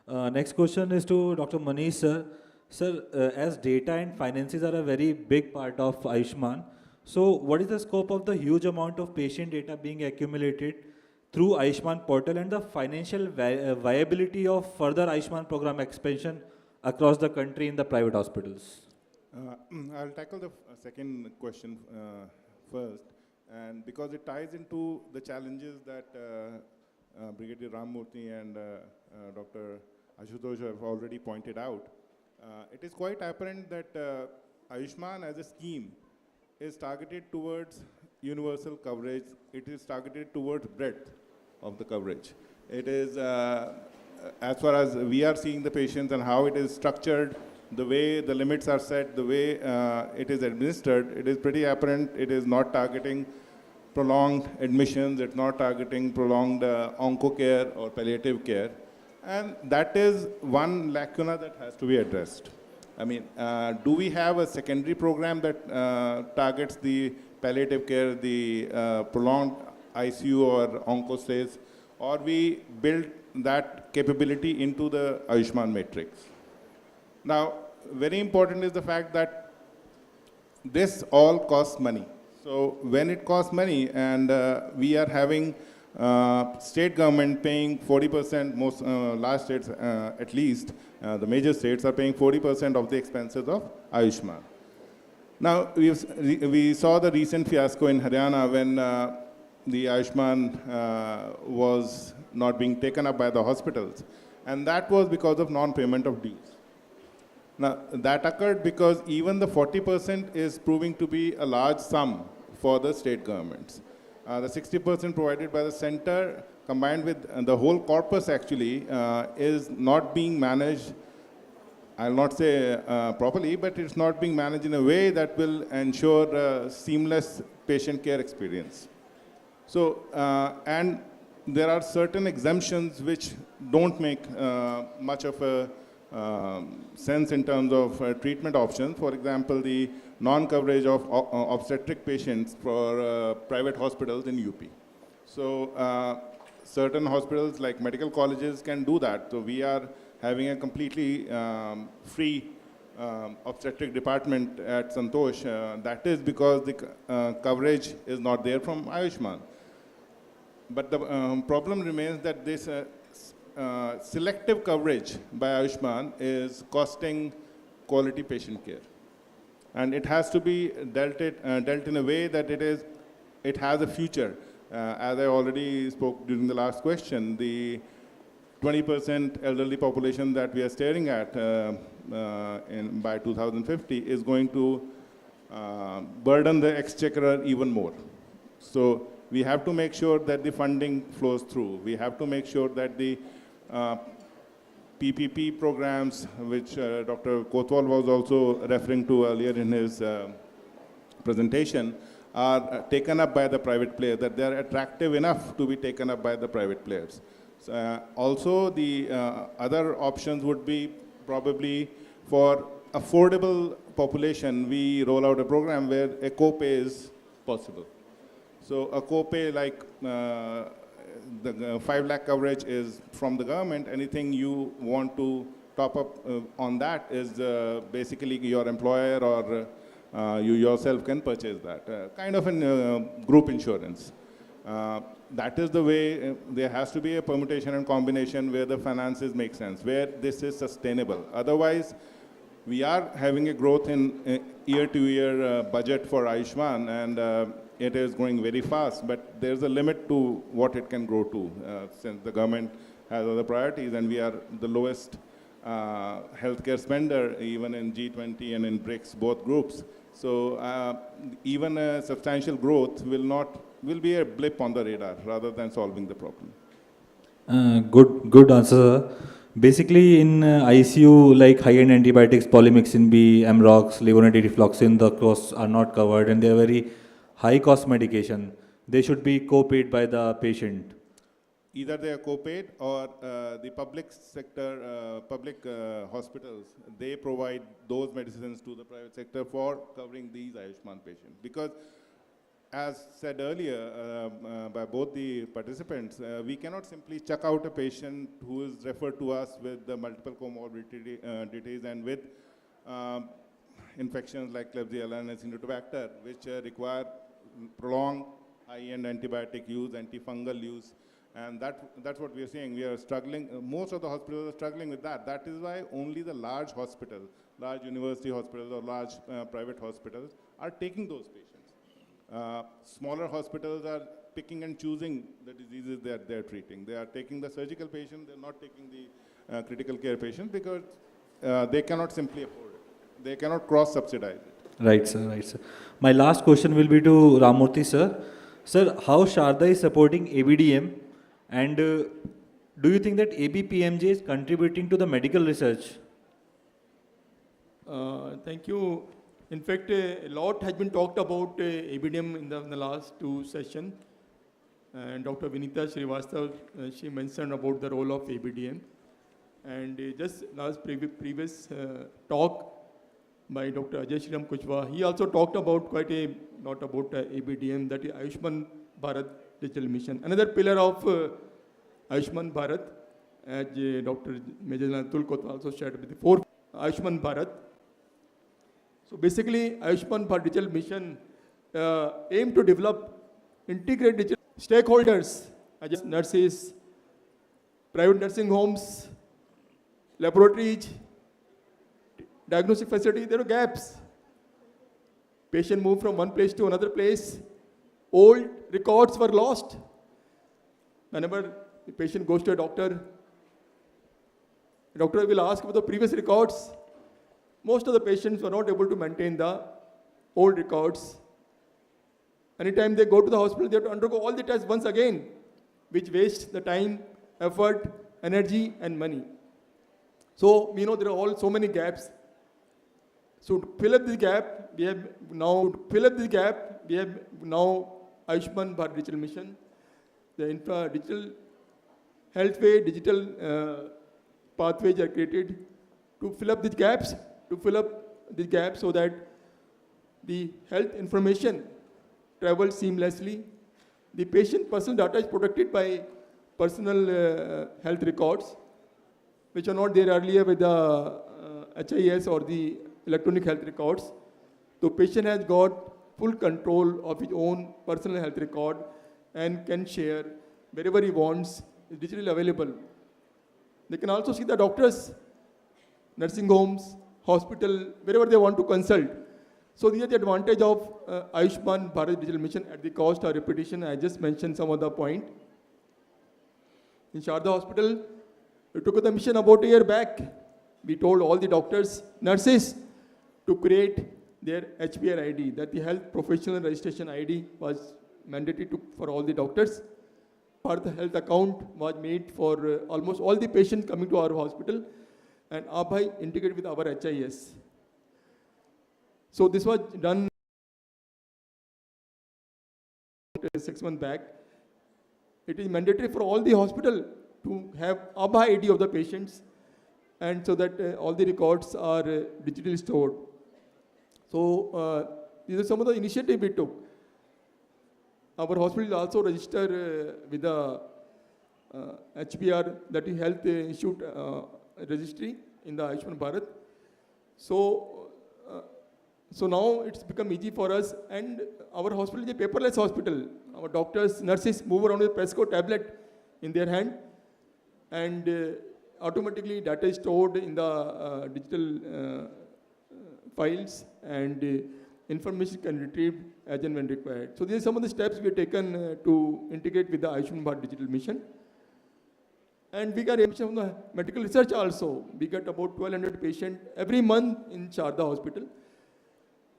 Next question is to Dr. Manish sir. Sir, as data and finances are a very big part of Ayushman, so what is the scope of the huge amount of patient data being accumulated through Ayushman portal and the financial viability of further Ayushman program expansion across the country in the private hospitals? I'll tackle the second question first, and because it ties into the challenges that Brigadier Ramamurthy and Dr. Ashutosh have already pointed out. It is quite apparent that Ayushman as a scheme is targeted towards universal coverage. It is targeted towards breadth of the coverage. It is, as far as we are seeing the patients and how it is structured, the way the limits are set, the way it is administered, it is pretty apparent it is not targeting prolonged admissions, it's not targeting prolonged onco care or palliative care. And that is one lacuna that has to be addressed. I mean, do we have a secondary program that targets the palliative care, the prolonged ICU or onco stays, or we build that capability into the Ayushman matrix? Now, very important is the fact that this all costs money. So when it costs money and we are having state government paying 40%, most large states at least, the major states are paying 40% of the expenses of Ayushman. Now, we saw the recent fiasco in Haryana when the Ayushman was not being taken up by the hospitals, and that was because of non-payment of dues. Now, that occurred because even the 40% is proving to be a large sum for the state governments. The 60% provided by the center combined with the whole corpus actually is not being managed, I'll not say properly, but it's not being managed in a way that will ensure a seamless patient care experience. So, and there are certain exemptions which don't make much of a sense in terms of treatment options. For example, the non-coverage of obstetric patients for private hospitals in UP. So certain hospitals like medical colleges can do that. So we are having a completely free obstetric department at Santosh. That is because the coverage is not there from Ayushman. But the problem remains that this selective coverage by Ayushman is costing quality patient care. And it has to be dealt in a way that it has a future. As I already spoke during the last question, the 20% elderly population that we are staring at by 2050 is going to burden the exchequer even more. So we have to make sure that the funding flows through. We have to make sure that the PPP programs, which Dr. Kotwal was also referring to earlier in his presentation, are taken up by the private players, that they are attractive enough to be taken up by the private players. Also, the other options would be probably for affordable population, we roll out a program where a copay is possible. So a copay like the 5 lakh coverage is from the government. Anything you want to top up on that is basically your employer or you yourself can purchase that. Kind of a group insurance. That is the way there has to be a permutation and combination where the finances make sense, where this is sustainable. Otherwise, we are having a growth in year-to-year budget for Ayushman, and it is growing very fast, but there's a limit to what it can grow to since the government has other priorities, and we are the lowest healthcare spender even in G20 and in BRICS, both groups. So even a substantial growth will be a blip on the radar rather than solving the problem. Good answer. Basically, in ICU, like high-end antibiotics, polymyxin B, Amrox, levonetitrifloxacin, the costs are not covered, and they are very high-cost medication. They should be co-paid by the patient. either they are co-paid or the public sector, public hospitals, they provide those medicines to the private sector for covering these Ayushman patients. Because as said earlier by both the participants, we cannot simply chuck out a patient who is referred to us with the multiple comorbidities and with infections like Klebsiella and Acinetobacter, which require prolonged high-end antibiotic use, antifungal use, and that's what we are seeing. We are struggling, most of the hospitals are struggling with that. That is why only the large hospitals, large university hospitals or large private hospitals are taking those patients. Smaller hospitals are picking and choosing the diseases that they're treating. They are taking the surgical patient, they're not taking the critical care patient because they cannot simply afford it. They cannot cross-subsidize it. Right, sir. Right, sir. My last question will be to Ramurthy, sir. Sir, how Sharda is supporting ABDM, and do you think that AB-PMJAY is contributing to the medical research? Thank you. In fact, a lot has been talked about ABDM in the last two sessions. And Dr. Vinita Srivastava, she mentioned about the role of ABDM. And just last previous talk by Dr. 𝐂𝐨𝐺𝐫, he also talked about quite a lot about ABDM, that is Ayushman Bharat Digital Mission. Another pillar of Ayushman Bharat, as Dr. Major Atul Kotwal also shared with the fourth Ayushman Bharat. So basically, Ayushman Bharat Digital Mission aim to develop integrated digital stakeholders, nurses, private nursing homes, laboratories, diagnostic facility. There are gaps. Patient moved from one place to another place. Old records were lost. Whenever the patient goes to a doctor will ask for the previous records. Most of the patients were not able to maintain the old records. Anytime they go to the hospital, they have to undergo all the tests once again, which wastes the time, effort, energy, and money. So we know there are all so many gaps. So to fill up this gap, we have now Ayushman Bharat Digital Mission. The digital healthway, digital pathways are created to fill up these gaps, so that the health information travels seamlessly. The patient personal data is protected by personal health records, which are not there earlier with the HIS or the electronic health records. So patient has got full control of his own personal health record and can share wherever he wants. It's digitally available. They can also see the doctors, nursing homes, hospital, wherever they want to consult. So these are the advantage of Ayushman Bharat Digital Mission at the cost of repetition. I just mentioned some of the point. In Sharda Hospital, we took the mission about a year back. We told all the doctors, nurses, to create their HPR ID, that the health professional registration ID was mandatory for all the doctors. The health account was made for almost all the patients coming to our hospital, and 𝐅𝐴 integrated with our HIS. So this was done 6 months back. It is mandatory for all the hospital to have 𝐅𝐴 ID of the patients, and so that all the records are digitally stored. So these are some of the initiatives we took. Our hospital also register with the HPR, that is Health Institute registry in the Ayushman Bharat. So now it's become easy for us, and our hospital is a paperless hospital. Our doctors, nurses move around with a Presco tablet in their hand, and automatically data is stored in the digital files, and information can be retrieved as and when required. So these are some of the steps we have taken to integrate with the Ayushman Bharat Digital Mission. And we got from the medical research also. We get about 1,200 patients every month in Sharda Hospital.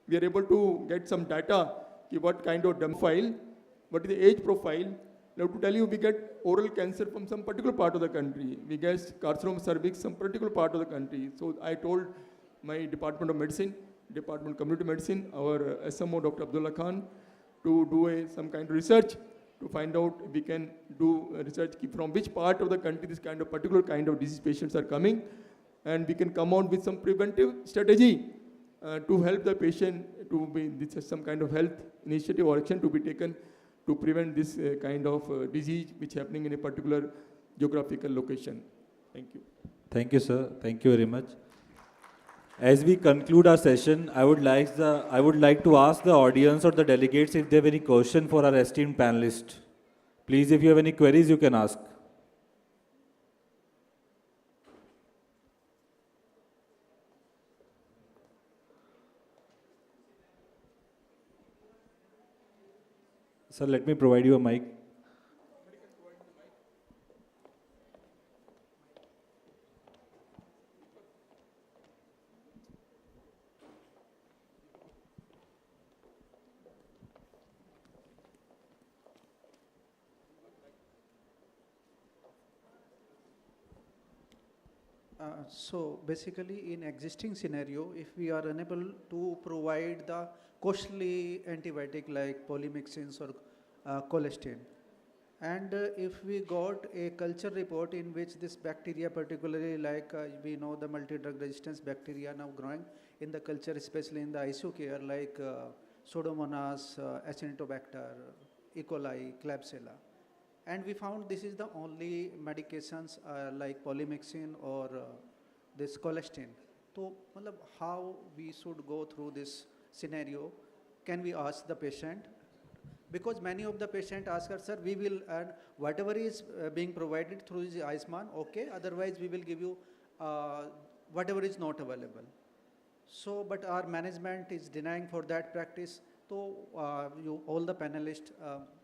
We are able to get some data, what kind of dump file, what is the age profile. Now to tell you, we get oral cancer from some particular part of the country. We get carcinoma cervix, some particular part of the country. So I told my Department of Medicine, Department of Community Medicine, our SMO, Dr. Abdullah Khan, to do some kind of research to find out if we can do research from which part of the country this kind of particular kind of disease patients are coming, and we can come out with some preventive strategy to help the patient to be this is some kind of health initiative or action to be taken to prevent this kind of disease which is happening in a particular geographical location. Thank you. Thank you, sir. Thank you very much. As we conclude our session, I would like to ask the audience or the delegates if they have any question for our esteemed panelists. Please, if you have any queries, you can ask. Sir, let me provide you a mic. So basically, in existing scenario, if we are unable to provide the costly antibiotic like polymyxins or colistin, and if we got a culture report in which this bacteria, particularly like we know the multi-drug resistance bacteria now growing in the culture, especially in the ICU care, like Pseudomonas, Acinetobacter, E. coli, Klebsiella. And we found this is the only medications like polymyxin or this colistin. So, how we should go through this scenario? Can we ask the patient? Because many of the patient ask us, sir, we will add whatever is being provided through the Ayushman, okay, otherwise we will give you whatever is not available. So, but our management is denying for that practice. So, you all the panelists,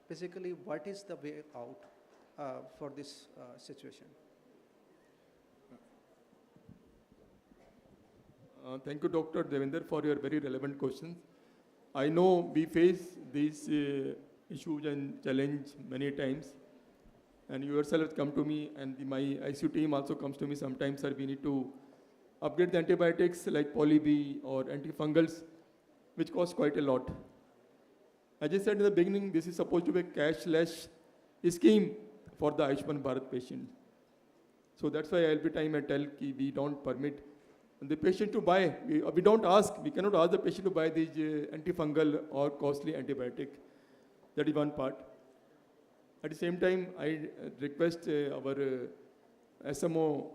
basically, what is the way out for this situation? Thank you, Dr. Devender, for your very relevant questions. I know we face these issues and challenge many times, and you yourself have come to me, and my ICU team also comes to me sometimes, sir, we need to upgrade the antibiotics like poly-B or antifungals, which cost quite a lot. As I said in the beginning, this is supposed to be a cashless scheme for the Ayushman Bharat patient. So that's why every time I tell we don't permit the patient to buy. We don't ask, we cannot ask the patient to buy these antifungal or costly antibiotic. That is one part. At the same time, I request our SMO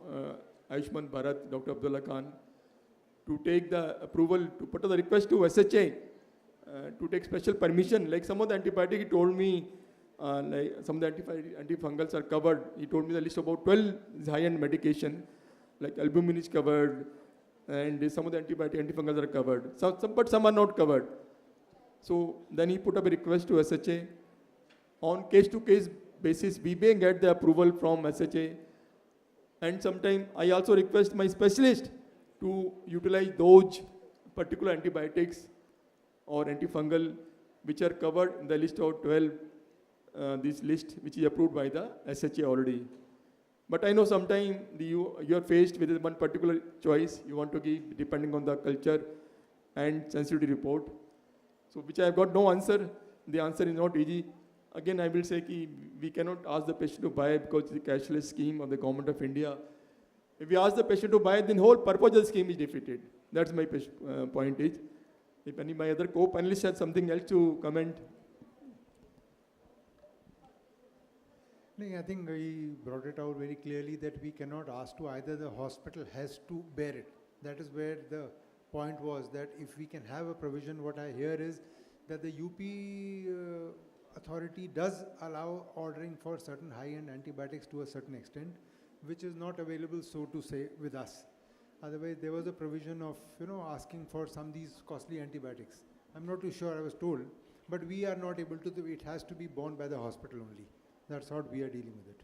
Ayushman Bharat, Dr. Abdullah Khan, to take the approval, to put the request to SHA to take special permission. Like some of the antibiotic, he told me, like some of the antifungals are covered. He told me the list of about 12 high-end medication, like albumin is covered, and some of the antifungals are covered. But some are not covered. So then he put up a request to SHA. On case-to-case basis, we may get the approval from SHA. And sometimes I also request my specialist to utilize those particular antibiotics or antifungal which are covered in the list of 12, this list which is approved by the SHA already. But I know sometimes you are faced with one particular choice you want to give depending on the culture and sensitivity report. So which I have got no answer. The answer is not easy. Again, I will say we cannot ask the patient to buy because it's a cashless scheme of the government of India. If we ask the patient to buy, then whole purpose of the scheme is defeated. That's my point is. If any my other co-panelists have something else to comment. I think we brought it out very clearly that we cannot ask to either the hospital has to bear it. That is where the point was, that if we can have a provision, what I hear is that the UP authority does allow ordering for certain high-end antibiotics to a certain extent, which is not available, so to say, with us. Otherwise, there was a provision of, asking for some of these costly antibiotics. I'm not too sure, I was told, but we are not able to, it has to be borne by the hospital only. That's how we are dealing with it.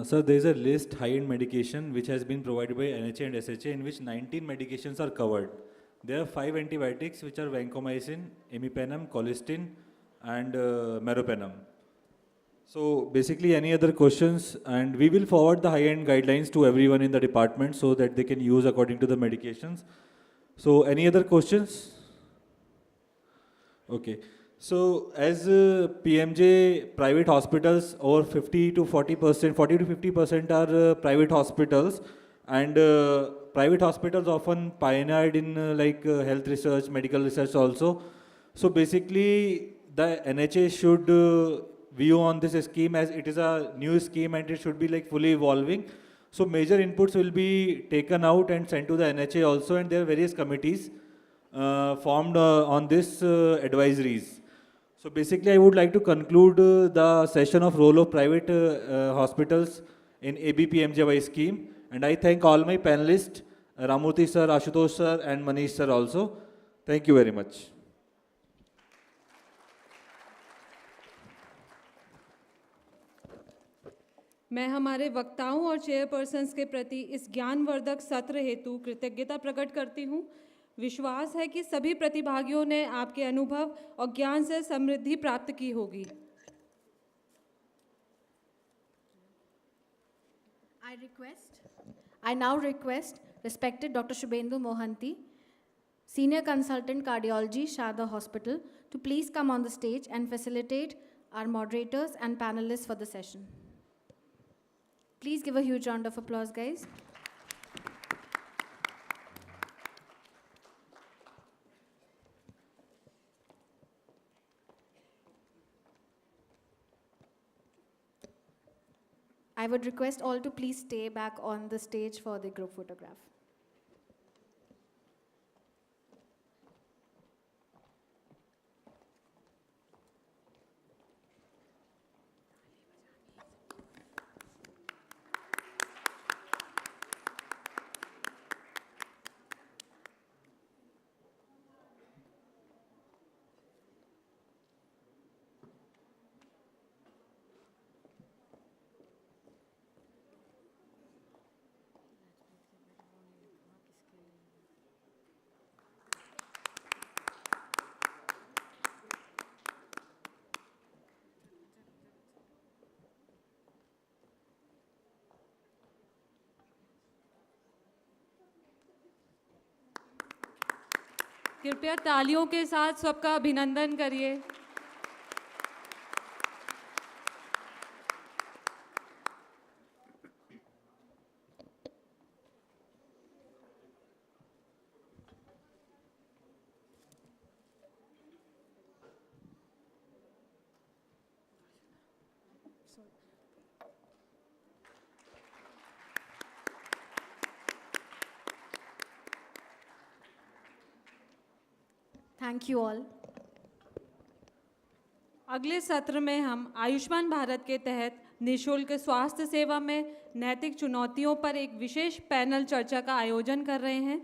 Sir, there is a list high-end medication which has been provided by NHA and SHA in which 19 medications are covered. There are 5 antibiotics which are vancomycin, imipenem, colistin and meropenem. So basically any other questions, and we will forward the high-end guidelines to everyone in the department so that they can use according to the medications. So any other questions? Okay. So as PMJ private hospitals, over 50 to 40%, 40 to 50% are private hospitals, and private hospitals often pioneered in health research, medical research also. So basically the NHA should view on this scheme as it is a new scheme and it should be like fully evolving. So major inputs will be taken out and sent to the NHA also, and there are various committees formed on this advisories. So basically I would like to conclude the session of role of private hospitals in AB-PMJAY scheme, and I thank all my panelists, Ramurthy sir, Ashutosh sir and Manish sir also. Thank you very much. मैं हमारे वक्ताओं और chairpersons के प्रति इस ज्ञानवर्धक सत्र हेतु कृतज्ञता प्रकट करती हूँ। विश्वास है कि सभी प्रतिभागियों ने आपके अनुभव और ज्ञान से समृद्धि प्राप्त की होगी। I now request respected Dr. Shubhendu Mohanty, Senior Consultant Cardiology, Sharda Hospital, to please come on the stage and facilitate our moderators and panelists for the session. Please give a huge round of applause, guys. I would request all to please stay back on the stage for the group photograph. कृपया तालियों के साथ सबका अभिनंदन करिए। Thank you all. अगले सत्र में हम आयुष्मान भारत के तहत निःशुल्क स्वास्थ्य सेवा में नैतिक चुनौतियों पर एक विशेष पैनल चर्चा का आयोजन कर रहे हैं।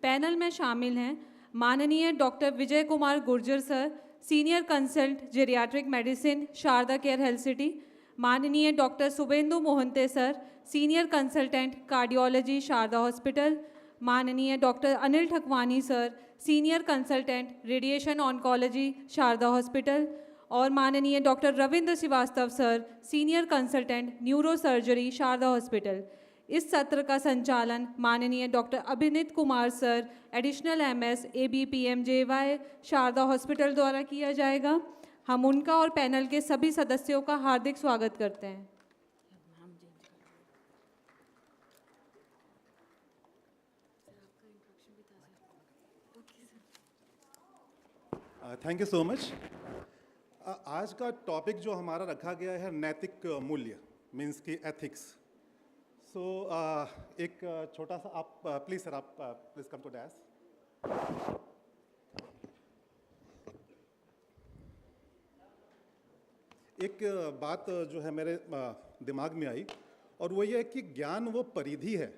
पैनल में शामिल हैं माननीय doctor Vijay Kumar Gurjar sir, senior consultant geriatric medicine, Sharda care health city, माननीय doctor Shubhendu Mohanty sir, senior consultant cardiology, Sharda hospital, माननीय doctor Anil Thakwani sir, senior consultant radiation oncology, Sharda hospital, और माननीय doctor Ravindra Srivastava sir, senior consultant neuro surgery, Sharda hospital. इस सत्र का संचालन माननीय doctor Abhineet Kumar sir, additional MS AB-PMJAY, Sharda hospital द्वारा किया जाएगा। हम उनका और पैनल के सभी सदस्यों का हार्दिक स्वागत करते हैं। Thank you so much. आज का टॉपिक जो हमारा रखा गया है नैतिक मूल्य, मीन्स की एथिक्स। सो एक छोटा सा आप प्लीज़ सर, आप प्लीज़ कम टू डैश। एक बात जो है मेरे दिमाग में आई, और वो ये है कि ज्ञान वो परिधि है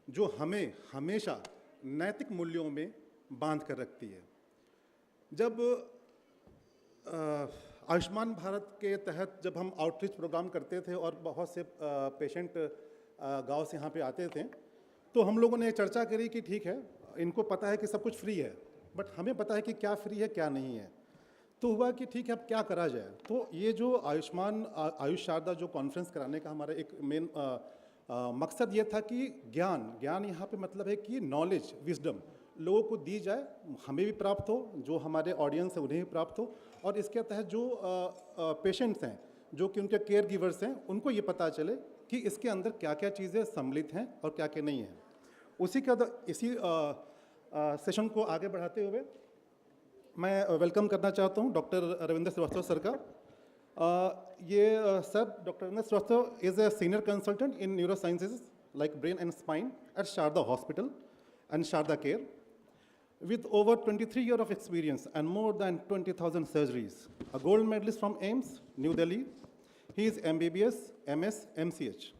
जो हमें हमेशा नैतिक मूल्यों में बांध कर रखती है। जब आयुष्मान भारत के तहत जब हम आउटरीच प्रोग्राम करते थे और बहुत से पेशेंट गांव से यहाँ पे आते थे, तो हम लोगों ने चर्चा करी कि ठीक है, इनको पता है कि सब कुछ फ्री है, बट हमें पता है कि क्या फ्री है क्या नहीं है। तो हुआ कि ठीक है अब क्या करा जाए। तो ये जो आयुष शारदा जो कॉन्फ्रेंस कराने का हमारा एक मेन मकसद ये था कि ज्ञान यहाँ पे मतलब है कि नॉलेज, विजडम लोगों को दी जाए, हमें भी प्राप्त हो, जो हमारे ऑडियंस है उन्हें भी प्राप्त हो, और इसके तहत जो पेशेंट्स हैं, जो कि उनके केयर गिवर्स हैं, उनको ये पता चले कि इसके अंदर क्या क्या चीज़ें सम्मिलित हैं और क्या क्या नहीं हैं। इसी सेशन को आगे बढ़ाते हुए मैं वेलकम करना चाहता हूँ डॉक्टर रविंद्र श्रीवास्तव सर का। Sir, doctor Ravindra Srivastava is a senior consultant in neuro sciences like brain and spine at Sharda hospital and Sharda Care, with over 23 years of experience and more than 20,000 surgeries. A gold medalist from AIIMS, New Delhi. He is MBBS, MS, MCH.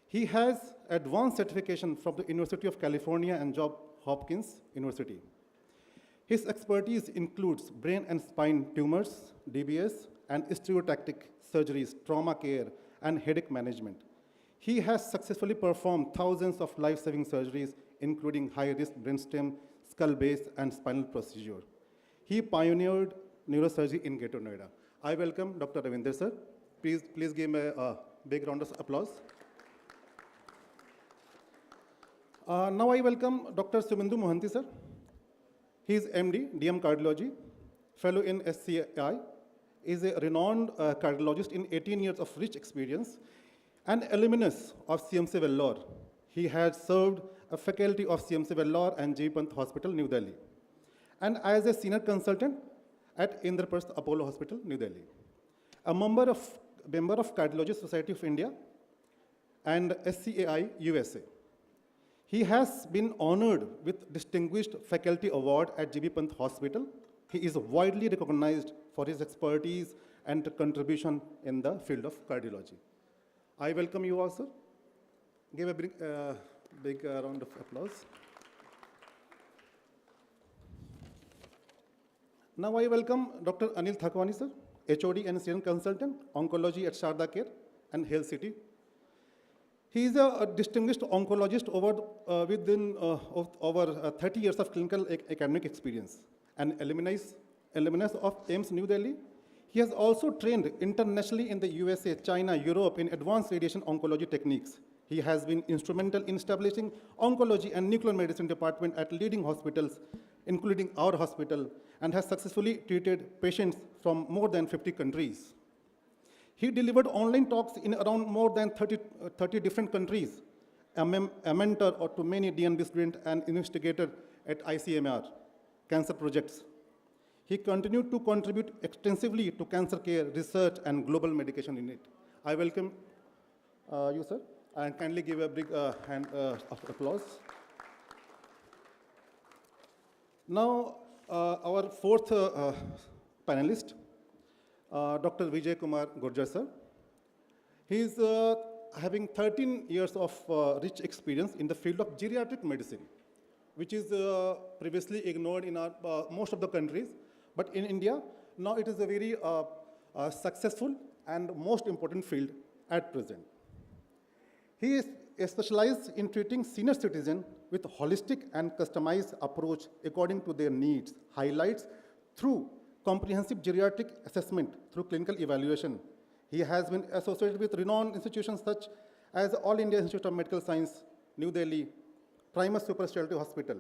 He has advanced certification from the University of California and Johns Hopkins University. His expertise includes brain and spine tumors, DBS, and stereotactic surgeries, trauma care, and headache management. He has successfully performed thousands of life-saving surgeries, including high-risk brainstem, skull base, and spinal procedure. He pioneered neurosurgery in Greater Noida. I welcome Dr. Ravinder sir. Please give me a big round of applause. Now I welcome Dr. Sumindu Mohanty sir. He is MD, DM Cardiology, fellow in SCI, is a renowned cardiologist in 18 years of rich experience, and alumnus of CMC Vellore. He had served a faculty of CMC Vellore and G. Pant Hospital, New Delhi, and as a senior consultant at Indraprasth Apollo Hospital, New Delhi. A member of Cardiology Society of India and SCAI USA. He has been honored with Distinguished Faculty Award at G.B. Pant Hospital. He is widely recognized for his expertise and contribution in the field of cardiology. I welcome you all, sir. Give a big round of applause. Now I welcome Dr. Anil Thakwani, sir, HOD and Senior Consultant, Oncology at Sharda Care and Health City. He is a distinguished oncologist over 30 years of clinical academic experience, and alumnus of AIIMS New Delhi. He has also trained internationally in the USA, China, Europe in advanced radiation oncology techniques. He has been instrumental in establishing oncology and nuclear medicine department at leading hospitals, including our hospital, and has successfully treated patients from more than 50 countries. He delivered online talks in around more than 30 different countries, a mentor to many DNB students and investigator at ICMR cancer projects. He continued to contribute extensively to cancer care, research, and global medication in it. I welcome you, sir, and kindly give a big hand of applause. Now, our fourth panelist, Dr. Vijay Kumar Gurjar, sir. He is having 13 years of rich experience in the field of geriatric medicine, which is previously ignored in most of the countries. But in India, now it is a very successful and most important field at present. He is specialized in treating senior citizens with holistic and customized approach according to their needs, highlights through comprehensive geriatric assessment through clinical evaluation. He has been associated with renowned institutions such as All India Institute of Medical Science, New Delhi, Primus Super Specialty Hospital.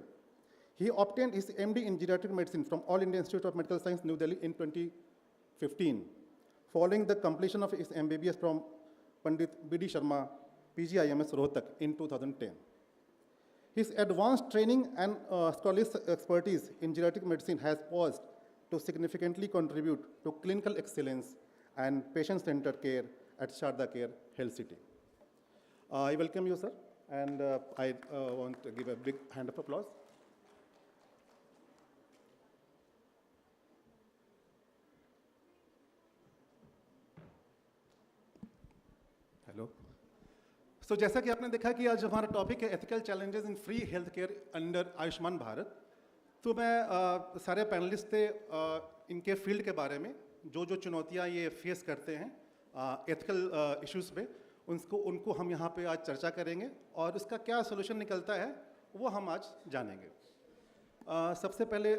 He obtained his MD in geriatric medicine from All India Institute of Medical Science, New Delhi in 2015, following the completion of his MBBS from Pandit B.D. Sharma, PGIMS Rohtak in 2010. His advanced training and scholarly expertise in geriatric medicine has paused to significantly contribute to clinical excellence and patient-centered care at Sharda Care, Health City. I welcome you, sir, and I want to give a big hand of applause. Hello. So, जैसा कि आपने देखा कि आज हमारा topic है ethical challenges in free health care under Ayushman Bharat. तो मैं सारे पैनलिस्ट थे इनके फील्ड के बारे में जो चुनौतियां ये फेस करते हैं एथिकल इश्यूज पे उनको हम यहाँ पे आज चर्चा करेंगे और इसका क्या सोल्यूशन निकलता है वो हम आज जानेंगे। सबसे पहले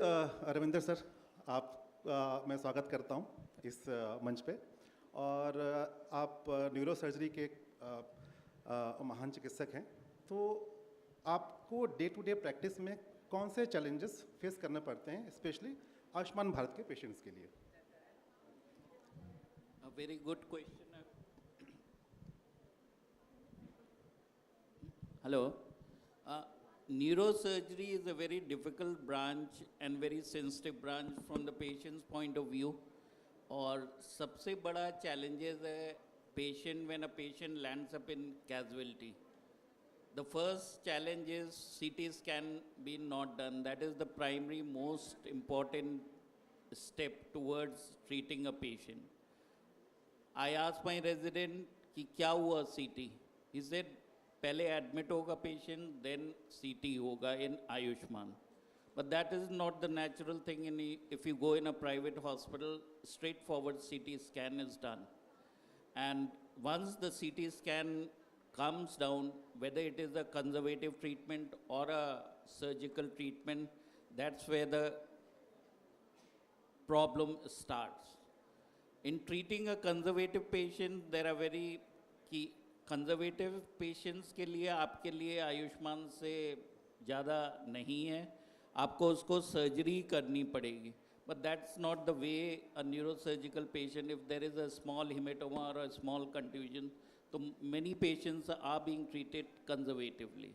रविंदर सर, आप मैं स्वागत करता हूँ इस मंच पे, और आप न्यूरो सर्जरी के महान चिकित्सक हैं, तो आपको डे टू डे प्रैक्टिस में कौन से चैलेंजेस फेस करने पड़ते हैं, स्पेशली आयुष्मान भारत के पेशेंट्स के लिए? A very good question. Hello. Neurosurgery is a very difficult branch and very sensitive branch from the patient's point of view. और सबसे बड़ा challenges है patient when a patient lands up in casualty. The first challenge is CT scan being not done. That is the primary most important step towards treating a patient. I asked my resident कि क्या हुआ CT. He said पहले admit होगा patient, then CT होगा in Ayushman. But that is not the natural thing. If you go in a private hospital, straightforward CT scan is done. And once the CT scan comes down, whether it is a conservative treatment or a surgical treatment, that's where the problem starts. In treating a conservative patient, there are very key conservative patients के लिए आपके लिए आयुष्मान से ज़्यादा नहीं है, आपको उसको सर्जरी करनी पड़ेगी. But that's not the way a neurosurgical patient, if there is a small hematoma or a small contusion, so many patients are being treated conservatively.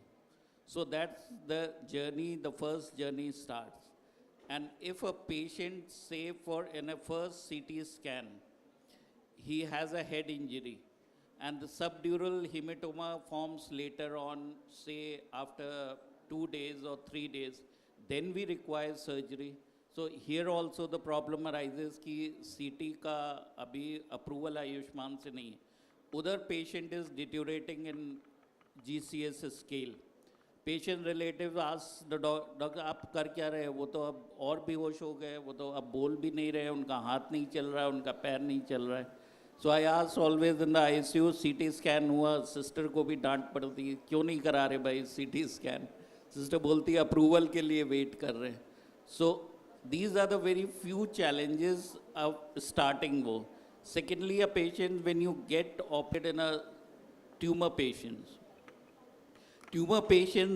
So that's the journey, the first journey starts. And if a patient, say in a first CT scan, he has a head injury, and the subdural hematoma forms later on, say after 2 days or 3 days, then we require surgery. So here also the problem arises कि CT का अभी approval Ayushman से नहीं है. Other patient is deteriorating in GCS scale. Patient relative ask the doctor आप कर क्या रहे हैं? वो तो अब और बेहोश हो गए, वो तो अब बोल भी नहीं रहे, उनका हाथ नहीं चल रहा है, उनका पैर नहीं चल रहा है. So I asked always in the ICU, CT scan हुआ, sister को भी डांट पड़ती है, क्यों नहीं करा रहे भाई CT scan? Sister बोलती है approval के लिए wait कर रहे हैं. So these are the very few challenges of starting wo. Secondly, a patient, when you get operated in a tumor patient,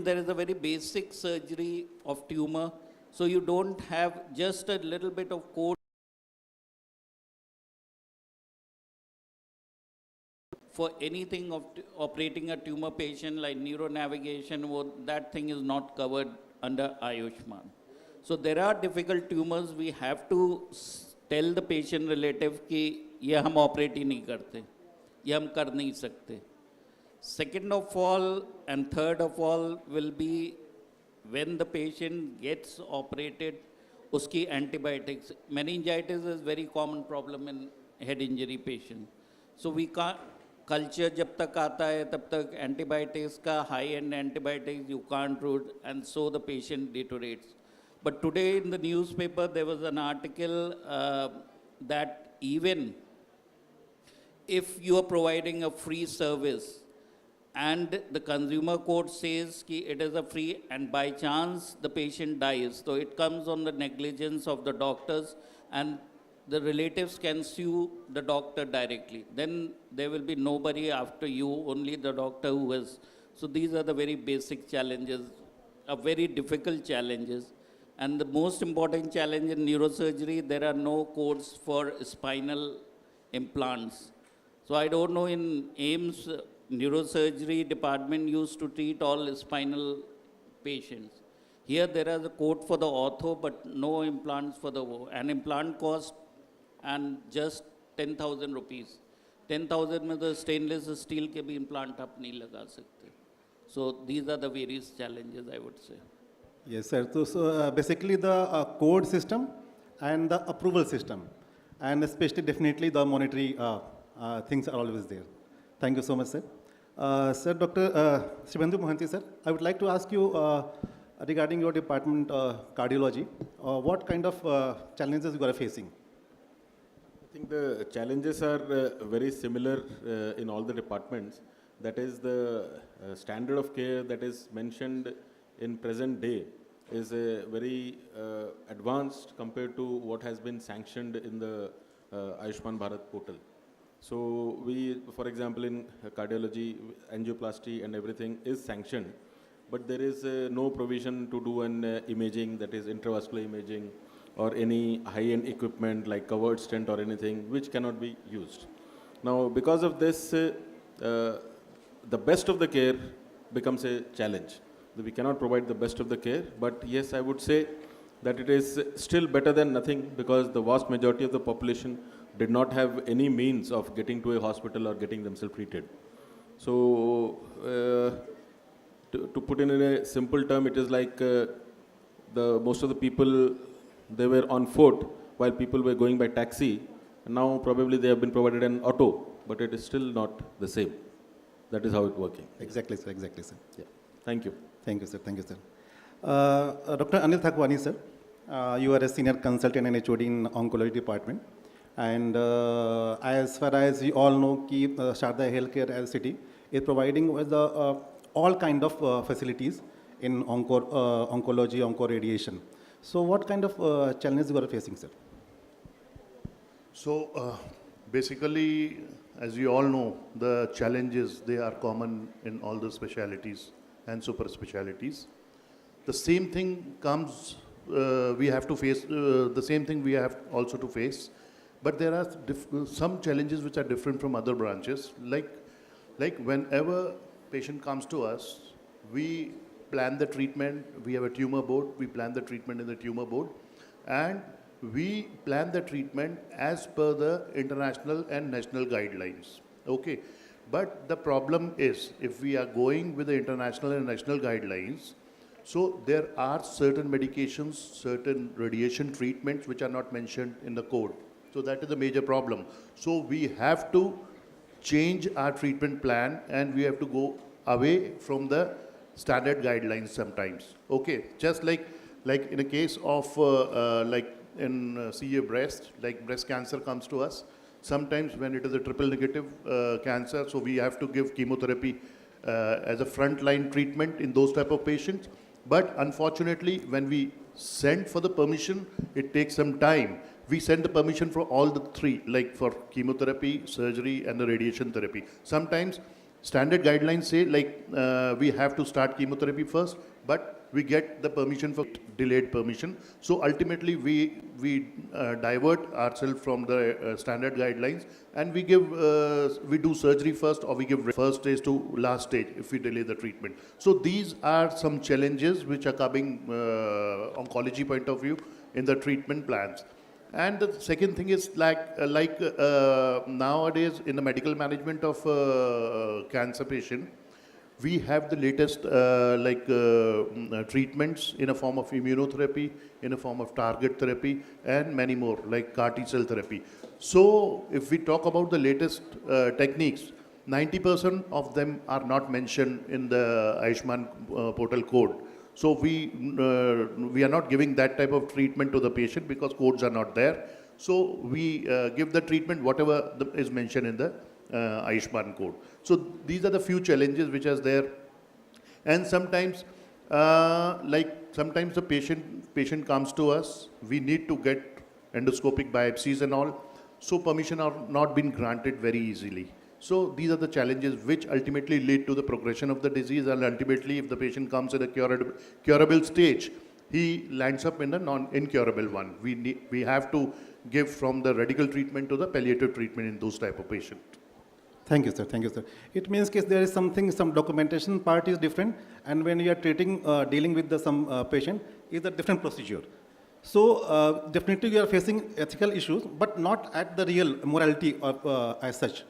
there is a very basic surgery of tumor, so you don't have just a little bit of code for anything of operating a tumor patient like neuronavigation, that thing is not covered under Ayushman. So there are difficult tumors, we have to tell the patient relative कि ये हम operate ही नहीं करते, ये हम कर नहीं सकते. Second of all and third of all will be when the patient gets operated, उसकी antibiotics. Meningitis is very common problem in head injury patient. So we can't, culture जब तक आता है तब तक antibiotics का high-end antibiotics you can't route, and so the patient deteriorates. But today in the newspaper there was an article that even if you are providing a free service and the consumer code says कि it is a free and by chance the patient dies, so it comes on the negligence of the doctors and the relatives can sue the doctor directly. Then there will be nobody after you, only the doctor who has. So these are the very basic challenges, very difficult challenges. And the most important challenge in neurosurgery, there are no codes for spinal implants. So I don't know, in AIIMS, neurosurgery department used to treat all spinal patients. Here there is a code for the ortho, but no implants for the an implant cost and just 10,000 rupees. 10,000 में तो stainless steel के भी implant आप नहीं लगा सकते. So these are the various challenges, I would say. Yes, sir. So basically the code system and the approval system, and especially definitely the monetary things are always there. Thank you so much, sir. Sir, Dr. Shibandhu Mohanty, sir, I would like to ask you regarding your department, cardiology, what kind of challenges you are facing? I think the challenges are very similar in all the departments. That is the standard of care that is mentioned in present day is very advanced compared to what has been sanctioned in the Ayushman Bharat portal. So we, for example, in cardiology, angioplasty and everything is sanctioned, but there is no provision to do an imaging, that is intravascular imaging, or any high-end equipment like covered stent or anything, which cannot be used. Now, because of this, the best of the care becomes a challenge. We cannot provide the best of the care, but yes, I would say that it is still better than nothing, because the vast majority of the population did not have any means of getting to a hospital or getting themselves treated. So, to put in a simple term, it is like most of the people, they were on foot while people were going by taxi. And now probably they have been provided an auto, but it is still not the same. That is how it's working. Exactly, sir. Exactly, sir. Yeah. Thank you. Thank you, sir. Thank you, sir. Dr. Anil Thakwani, sir, you are a senior consultant and HOD in oncology department. And as far as you all know, Sharda Healthcare as a city is providing with all kind of facilities in oncology, onco-radiation. So what kind of challenges you are facing, sir? So basically, as you all know, the challenges, they are common in all the specialities and super specialities. The same thing comes, we have to face, the same thing we have also to face. But there are some challenges which are different from other branches. Like whenever patient comes to us, we plan the treatment. We have a tumor board. We plan the treatment in the tumor board. And we plan the treatment as per the international and national guidelines. Okay. But the problem is, if we are going with the international and national guidelines, so there are certain medications, certain radiation treatments which are not mentioned in the code. So that is a major problem. So we have to change our treatment plan and we have to go away from the standard guidelines sometimes. Okay, just like in a case of like in CA breast, like breast cancer comes to us. Sometimes when it is a triple negative cancer, so we have to give chemotherapy as a frontline treatment in those type of patients. But unfortunately, when we send for the permission, it takes some time. We send the permission for all the three, like for chemotherapy, surgery, and the radiation therapy. Sometimes standard guidelines say like we have to start chemotherapy first, but we get the permission for delayed permission. So ultimately, we divert ourselves from the standard guidelines, and we give we do surgery first, or we give first stage to last stage if we delay the treatment. So these are some challenges which are coming oncology point of view in the treatment plans. And the second thing is like nowadays in the medical management of cancer patient, we have the latest treatments in a form of immunotherapy, in a form of target therapy, and many more like CAR T-cell therapy. So if we talk about the latest techniques, 90% of them are not mentioned in the Ayushman portal code. So we are not giving that type of treatment to the patient because codes are not there. So we give the treatment whatever is mentioned in the Ayushman code. So these are the few challenges which are there. And sometimes, sometimes the patient comes to us, we need to get endoscopic biopsies and all. So permission are not been granted very easily. So these are the challenges which ultimately lead to the progression of the disease, and ultimately if the patient comes in a curable stage, he lands up in a non-incurable one. We have to give from the radical treatment to the palliative treatment in those type of patients. Thank you, sir. Thank you, sir. It means that there is something, some documentation part is different, and when you are treating, dealing with some patient, is a different procedure. So definitely you are facing ethical issues, but not at the real morality of, as such.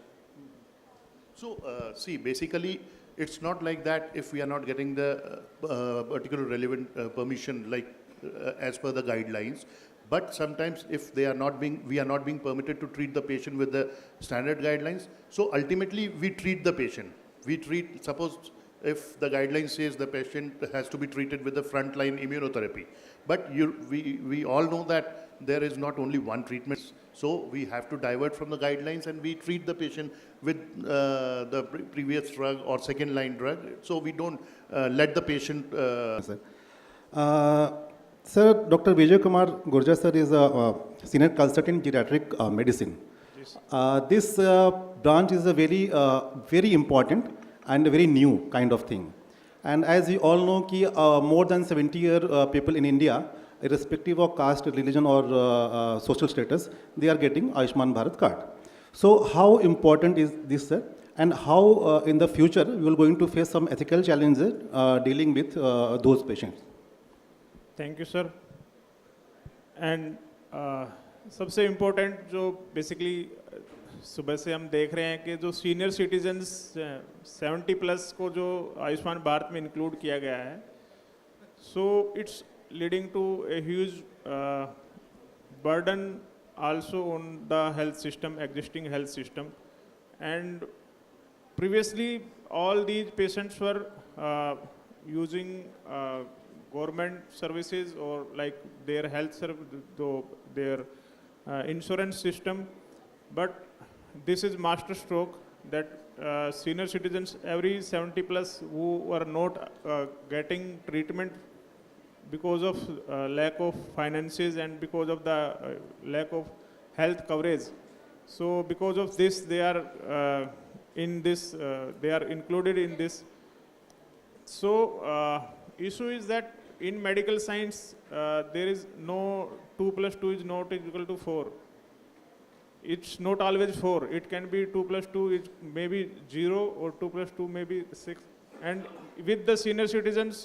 So see, basically, it's not like that if we are not getting the particular relevant permission, like as per the guidelines. But sometimes if we are not being permitted to treat the patient with the standard guidelines, so ultimately we treat the patient. We treat, suppose if the guideline says the patient has to be treated with the frontline immunotherapy. But we all know that there is not only one treatment. So we have to divert from the guidelines and we treat the patient with the previous drug or second line drug. So we don't let the patient... Sir, Dr. Vijay Kumar Gurja sir is a senior consultant in geriatric medicine. This branch is a very important and a very new kind of thing. And as you all know, ki, more than 70 people in India, irrespective of caste, religion or social status, they are getting Ayushman Bharat card. So how important is this, sir? And how in the future we will going to face some ethical challenges dealing with those patients? Thank you sir and सबसे important जो basically सुबह से हम देख रहे हैं कि जो सीनियर सिटीजन्स 70+ को जो आयुष्मान भारत में इंक्लूड किया गया है, so it's leading to a huge burden also on the health system, existing health system. And previously all these patients were using government services or like their health their insurance system, but this is master stroke that senior citizens, every 70+ who are not getting treatment because of lack of finances and because of the lack of health coverage. So because of this they are they are included in this. So issue is that in medical science there is no 2 + 2 is not equal to 4. It's not always 4. It can be 2 + 2 is maybe 0 or 2 + 2 maybe 6. And with the senior citizens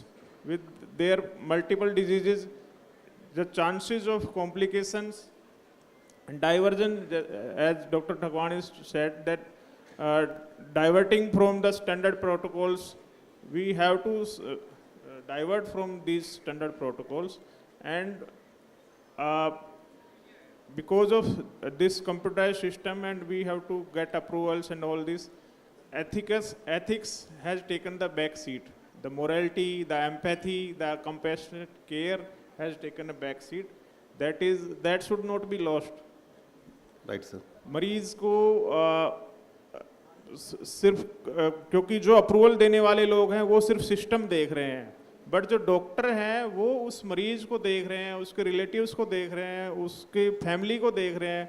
with their multiple diseases, the chances of complications and diversion, as Dr. Thagwani said, that diverting from the standard protocols, we have to divert from these standard protocols, and because of this computerized system and we have to get approvals and all this, ethics has taken the back seat. The morality, the empathy, the compassionate care has taken a back seat. That should not be lost. Right, sir. मरीज को सिर्फ क्योंकि जो approval देने वाले लोग हैं वो सिर्फ सिस्टम देख रहे हैं, बट जो डॉक्टर हैं वो उस मरीज को देख रहे हैं, उसके रिलेटिव्स को देख रहे हैं, उसके फैमिली को देख रहे हैं.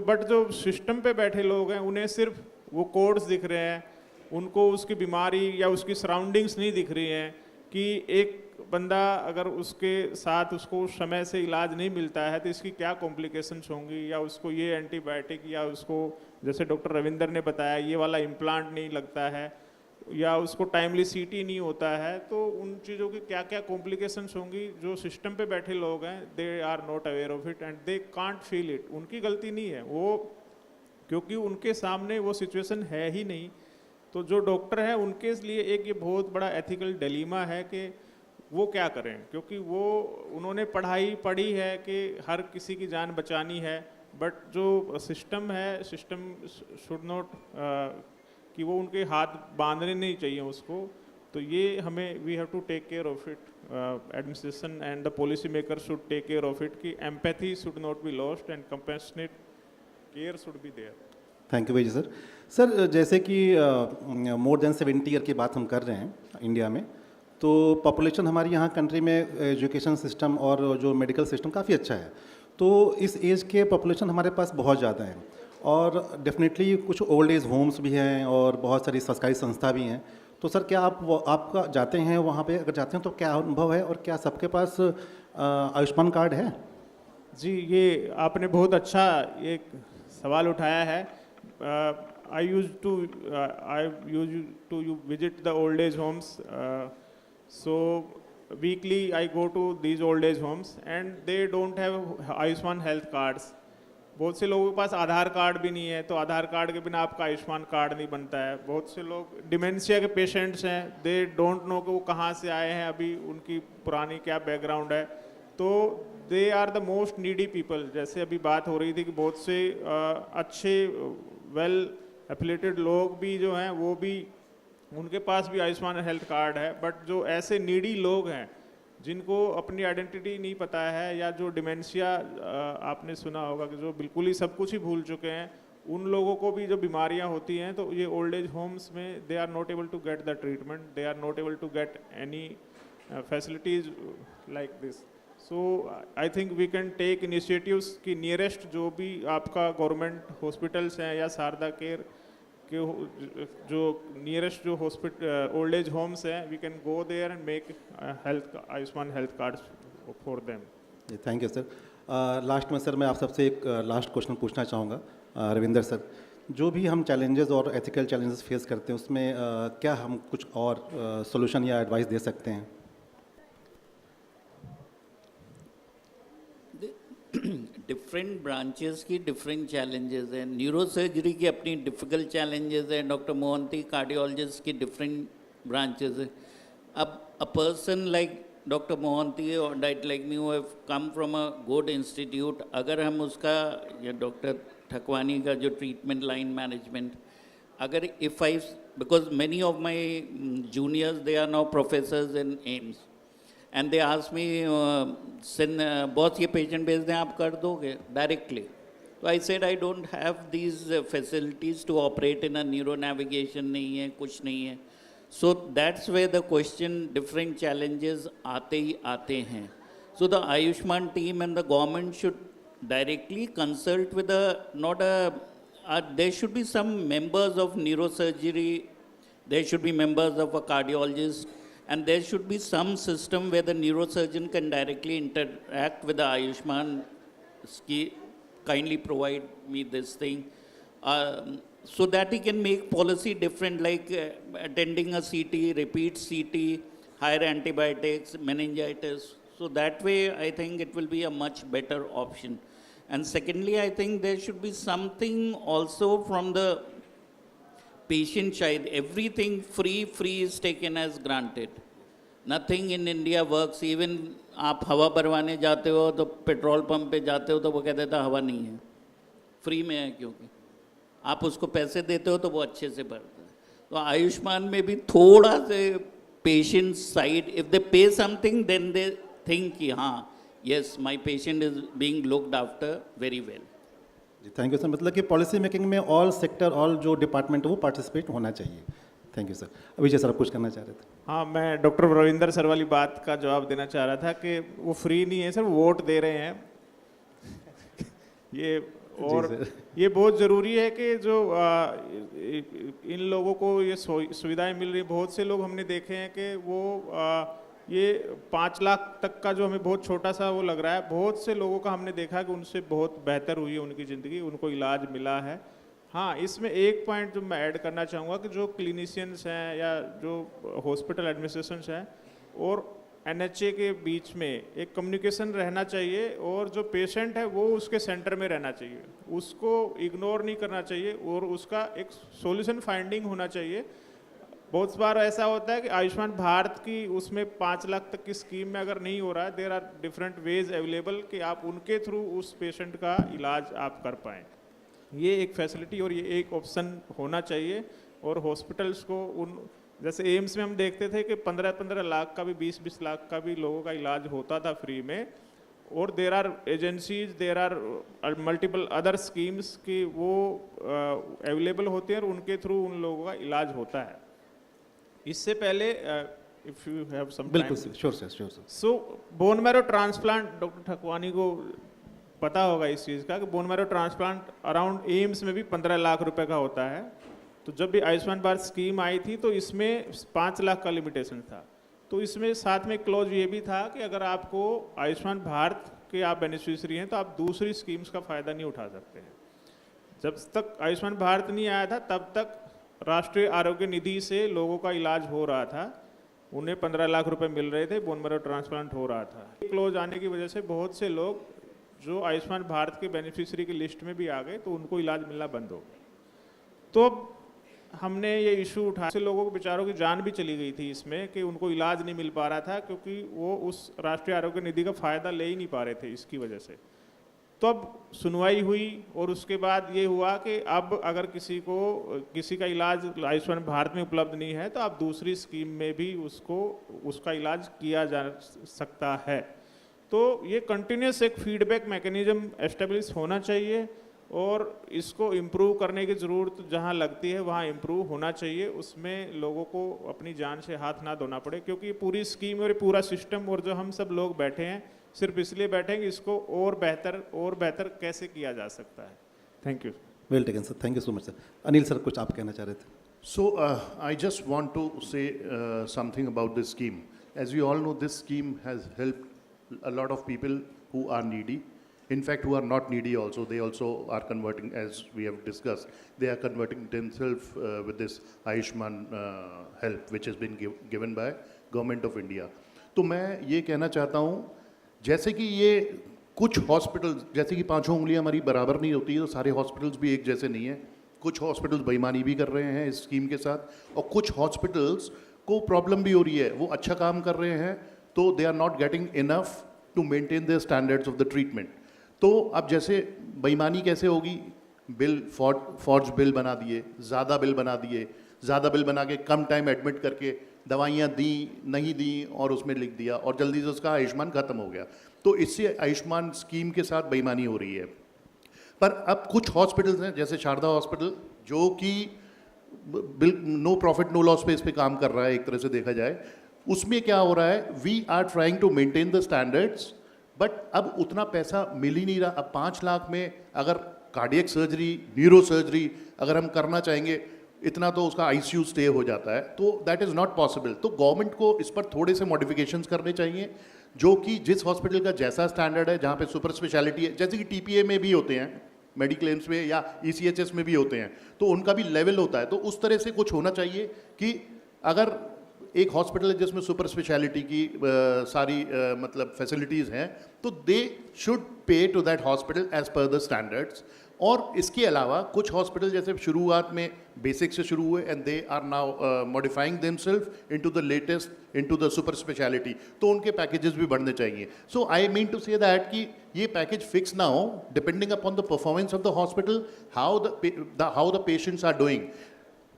बट जो सिस्टम पे बैठे लोग हैं उन्हें सिर्फ वो कोड्स दिख रहे हैं, उनको उसकी बीमारी या उसकी सराउंडिंग्स नहीं दिख रही हैं कि एक बंदा अगर उसके साथ उसको उस समय से इलाज नहीं मिलता है तो इसकी क्या कॉम्प्लिकेशंस होंगी, या उसको ये एंटीबायोटिक, या उसको जैसे डॉक्टर रविंदर ने बताया ये वाला इम्प्लांट नहीं लगता है, या उसको टाइमली सीटी नहीं होता है, तो उन चीज़ों की क्या क्या कॉम्प्लिकेशंस होंगी. जो सिस्टम पे बैठे लोग हैं they are not aware of it and they can't feel it. उनकी गलती नहीं है वो, क्योंकि उनके सामने वो सिचुएशन है ही नहीं. तो जो डॉक्टर है उनके लिए एक ये बहुत बड़ा एथिकल डिलेमा है कि वो क्या करें, क्योंकि वो उन्होंने पढ़ी है कि हर किसी की जान बचानी है, बट जो सिस्टम है, सिस्टम शुड नॉट कि वो उनके हाथ बांधने नहीं चाहिए उसको. तो ये हमें we have to take care of it. Administration and the policy maker should take care of it कि empathy should not be lost and compassionate care should be there. Thank you Vijay sir. Sir जैसे कि more than 70 year की बात हम कर रहे हैं India में, तो पॉपुलेशन हमारी यहाँ कंट्री में एजुकेशन सिस्टम और जो मेडिकल सिस्टम काफ़ी अच्छा है. तो इस एज के पॉपुलेशन हमारे पास बहुत ज़्यादा है, और डेफिनेटली कुछ ओल्ड एज होम्स भी हैं और बहुत सारी सरकारी संस्था भी हैं. तो सर क्या आपका जाते हैं वहाँ पे, अगर जाते हैं तो क्या अनुभव है, और क्या सबके पास आयुष्मान कार्ड है? जी, ये आपने बहुत अच्छा एक सवाल उठाया है. I used to visit the old age homes. So weekly I go to these old age homes and they don't have Ayushman health cards. बहुत से लोगों के पास आधार कार्ड भी नहीं है, तो आधार कार्ड के बिना आपका आयुष्मान कार्ड नहीं बनता है. बहुत से लोग डिमेंशिया के पेशेंट्स हैं, दे डोंट नो कि वो कहाँ से आए हैं, अभी उनकी पुरानी क्या बैकग्राउंड है. तो they are the most needy people. जैसे अभी बात हो रही थी कि बहुत से अच्छे वेल एफिलेटेड लोग भी जो हैं वो भी, उनके पास भी आयुष्मान हेल्थ कार्ड है, बट जो ऐसे नीडी लोग हैं जिनको अपनी आइडेंटिटी नहीं पता है, या जो डिमेंशिया आपने सुना होगा कि जो बिल्कुल ही सब कुछ ही भूल चुके हैं, उन लोगों को भी जो बीमारियां होती हैं, तो ये ओल्ड एज होम्स में they are not able to get the treatment, they are not able to get any facilities like this. So I think we can take initiatives कि nearest जो भी आपका government hospitals हैं या Sharda care के जो nearest जो hospital old age homes हैं, we can go there and make Ayushman health cards for them. Thank you sir. Last में सर मैं आप सबसे एक लास्ट क्वेश्चन पूछना चाहूँगा रविंदर सर, जो भी हम चैलेंजेस और एथिकल चैलेंजेस फेस करते हैं उसमें क्या हम कुछ और सॉल्यूशन या एडवाइस दे सकते हैं? डिफरेंट ब्रांचेस की डिफरेंट चैलेंजेस हैं। न्यूरो सर्जरी की अपनी डिफ़िकल्ट चैलेंजेस हैं, डॉक्टर मोहंती कार्डियोलॉजिस्ट की डिफरेंट ब्रांचेस हैं। अब a person like doctor Mohanty और diet like me who have come from a good institute, अगर हम उसका या डॉक्टर ठकवानी का जो ट्रीटमेंट लाइन मैनेजमेंट, अगर if I because many of my juniors they are now professors in AIIMS and they asked me, boss ये patient भेज दें आप कर दोगे directly? So I said I don't have these facilities to operate in a neuro navigation, नहीं है, कुछ नहीं है. So that's where the question, different challenges आते ही आते हैं. So the Ayushman team and the government should directly consult with there should be some members of neurosurgery, there should be members of a cardiologist, and there should be some system where the neurosurgeon can directly interact with the Ayushman. Kindly provide me this thing, so that he can make policy different, like attending a CT, repeat CT, higher antibiotics, meningitis. So that way, I think it will be a much better option. And secondly, I think there should be something also from the patient side. Everything free is taken as granted. Nothing in India works. Even आप हवा भरवाने जाते हो तो petrol pump पे जाते हो तो वो कहते हैं हवा नहीं है, फ्री में है, क्योंकि आप उसको पैसे देते हो तो वो अच्छे से भरता है. तो आयुष्मान में भी थोड़ा से पेशेंट साइड, इफ दे पे समथिंग देन दे थिंक कि हाँ yes my patient is being looked after very well. जी थैंक यू सर। मतलब कि पॉलिसी मेकिंग में ऑल सेक्टर, ऑल जो डिपार्टमेंट है वो पार्टिसिपेट होना चाहिए. Thank you sir. Abhijay sir आप कुछ करना चाह रहे थे? हाँ, मैं डॉक्टर रविंदर सर वाली बात का जवाब देना चाह रहा था कि वो फ्री नहीं है सर, वोट दे रहे हैं ये बहुत ज़रूरी है कि जो इन लोगों को ये सुविधाएं मिल रही, बहुत से लोग हमने देखे हैं कि वो ये 5 लाख तक का जो हमें बहुत छोटा सा वो लग रहा है, बहुत से लोगों का हमने देखा कि उनसे बहुत बेहतर हुई है उनकी ज़िंदगी, उनको इलाज मिला है. हाँ, इसमें एक पॉइंट जो मैं ऐड करना चाहूँगा कि जो क्लिनिशियंस हैं या जो हॉस्पिटल एडमिनिस्ट्रेशंस हैं और NHA के बीच में एक कम्युनिकेशन रहना चाहिए, और जो पेशेंट है वो उसके सेंटर में रहना चाहिए, उसको इग्नोर नहीं करना चाहिए और उसका एक सॉल्यूशन फाइंडिंग होना चाहिए. बहुत बार ऐसा होता है कि आयुष्मान भारत की उसमें 5 लाख तक की स्कीम में अगर नहीं हो रहा है, there are different ways available कि आप उनके थ्रू उस पेशेंट का इलाज आप कर पाएँ. ये एक फैसिलिटी और ये एक ऑप्शन होना चाहिए. और हॉस्पिटल्स को उन जैसे एम्स में हम देखते थे कि 15-15 लाख का भी 20-20 लाख का भी लोगों का इलाज होता था फ्री में, और there are agencies, there are multiple other schemes कि वो अवेलेबल होते हैं और उनके थ्रू उन लोगों का इलाज होता है. इससे पहले इफ यू हैव सम बिल्कुल सर, श्योर सर. सो बोन मैरो ट्रांसप्लांट, डॉक्टर ठकवानी को पता होगा इस चीज़ का कि bone marrow transplant around AIIMS में भी 15 लाख रुपए का होता है. तो जब भी आयुष्मान भारत स्कीम आई थी तो इसमें 5 लाख का लिमिटेशन था. तो इसमें साथ में क्लॉज ये भी था कि अगर आपको आयुष्मान भारत के आप बेनिफिशियरी हैं तो आप दूसरी स्कीम्स का फ़ायदा नहीं उठा सकते हैं. जब तक आयुष्मान भारत नहीं आया था तब तक राष्ट्रीय आरोग्य निधि से लोगों का इलाज हो रहा था, उन्हें 15 लाख रुपए मिल रहे थे, बोन मैरो ट्रांसप्लांट हो रहा था. क्लोज आने की वजह से बहुत से लोग जो आयुष्मान भारत के बेनिफिशियरी की लिस्ट में भी आ गए तो उनको इलाज मिलना बंद हो गया. तो हमने ये इशू उठा से लोगों को बेचारों की जान भी चली गई थी इसमें कि उनको इलाज नहीं मिल पा रहा था क्योंकि वो उस राष्ट्रीय आरोग्य निधि का फ़ायदा ले ही नहीं पा रहे थे इसकी वजह से. तो अब सुनवाई हुई और उसके बाद ये हुआ कि अब अगर किसी का इलाज आयुष्मान भारत में उपलब्ध नहीं है तो आप दूसरी स्कीम में भी उसका इलाज किया जा सकता है. तो ये कंटिन्यूस एक फीडबैक मैकेनिज्म एस्टेब्लिश होना चाहिए और इसको इम्प्रूव करने की ज़रूरत जहाँ लगती है वहाँ इम्प्रूव होना चाहिए, उसमें लोगों को अपनी जान से हाथ ना धोना पड़े, क्योंकि पूरी स्कीम और पूरा सिस्टम और जो हम सब लोग बैठे हैं सिर्फ इसलिए बैठे हैं कि इसको और बेहतर कैसे किया जा सकता है। Thank you. Well taken sir, thank you so much sir. Anil sir कुछ आप कहना चाह रहे थे? So I just want to say something about this scheme. As we all know, this scheme has helped a lot of people who are needy. In fact, who are not needy also, they also are converting, as we have discussed. They are converting themselves with this Ayushman help, which has been given by Government of India. तो मैं ये कहना चाहता हूँ, जैसे कि ये कुछ हॉस्पिटल्स, जैसे कि पाँचों उंगलियाँ हमारी बराबर नहीं होती है, तो सारे हॉस्पिटल्स भी एक जैसे नहीं हैं। कुछ हॉस्पिटल्स बेईमानी भी कर रहे हैं इस स्कीम के साथ, और कुछ हॉस्पिटल्स को प्रॉब्लम भी हो रही है, वो अच्छा काम कर रहे हैं तो they are not getting enough to maintain the standards of the treatment. तो अब जैसे बेईमानी कैसे होगी, बिल फॉर्ज बिल बना दिए, ज़्यादा बिल बना दिए, ज़्यादा बिल बना के कम टाइम एडमिट करके दवाइयाँ दी नहीं दी और उसमें लिख दिया और जल्दी से उसका आयुष्मान ख़त्म हो गया। तो इससे आयुष्मान स्कीम के साथ बेईमानी हो रही है। पर अब कुछ हॉस्पिटल्स हैं जैसे शारदा हॉस्पिटल, जो कि नो प्रॉफिट नो लॉस पे इस पे काम कर रहा है एक तरह से देखा जाए, उसमें क्या हो रहा है, we are trying to maintain the standards, but अब उतना पैसा मिल ही नहीं रहा। अब 5 लाख में अगर कार्डियक सर्जरी, न्यूरो सर्जरी अगर हम करना चाहेंगे, इतना तो उसका आईसीयू स्टे हो जाता है, तो दैट इज़ नॉट पॉसिबल। तो गवर्नमेंट को इस पर थोड़े से मॉडिफिकेशंस करने चाहिए, जो कि जिस हॉस्पिटल का जैसा स्टैंडर्ड है, जहाँ पे सुपर स्पेशलिटी है, जैसे कि टीपीए में भी होते हैं, मेडिक्लेम्स में या ईसीएचएस में भी होते हैं, तो उनका भी लेवल होता है। तो उस तरह से कुछ होना चाहिए कि अगर एक हॉस्पिटल है जिसमें सुपर स्पेशलिटी की सारी मतलब फैसिलिटीज़ हैं, तो they should pay to that hospital as per the standards. और इसके अलावा कुछ हॉस्पिटल जैसे शुरुआत में बेसिक से शुरू हुए and they are now modifying themselves into the latest, into the super speciality, तो उनके पैकेजेस भी बढ़ने चाहिए। So I mean to say that कि ये पैकेज फिक्स ना हो, depending upon the performance of the hospital, how the patients are doing.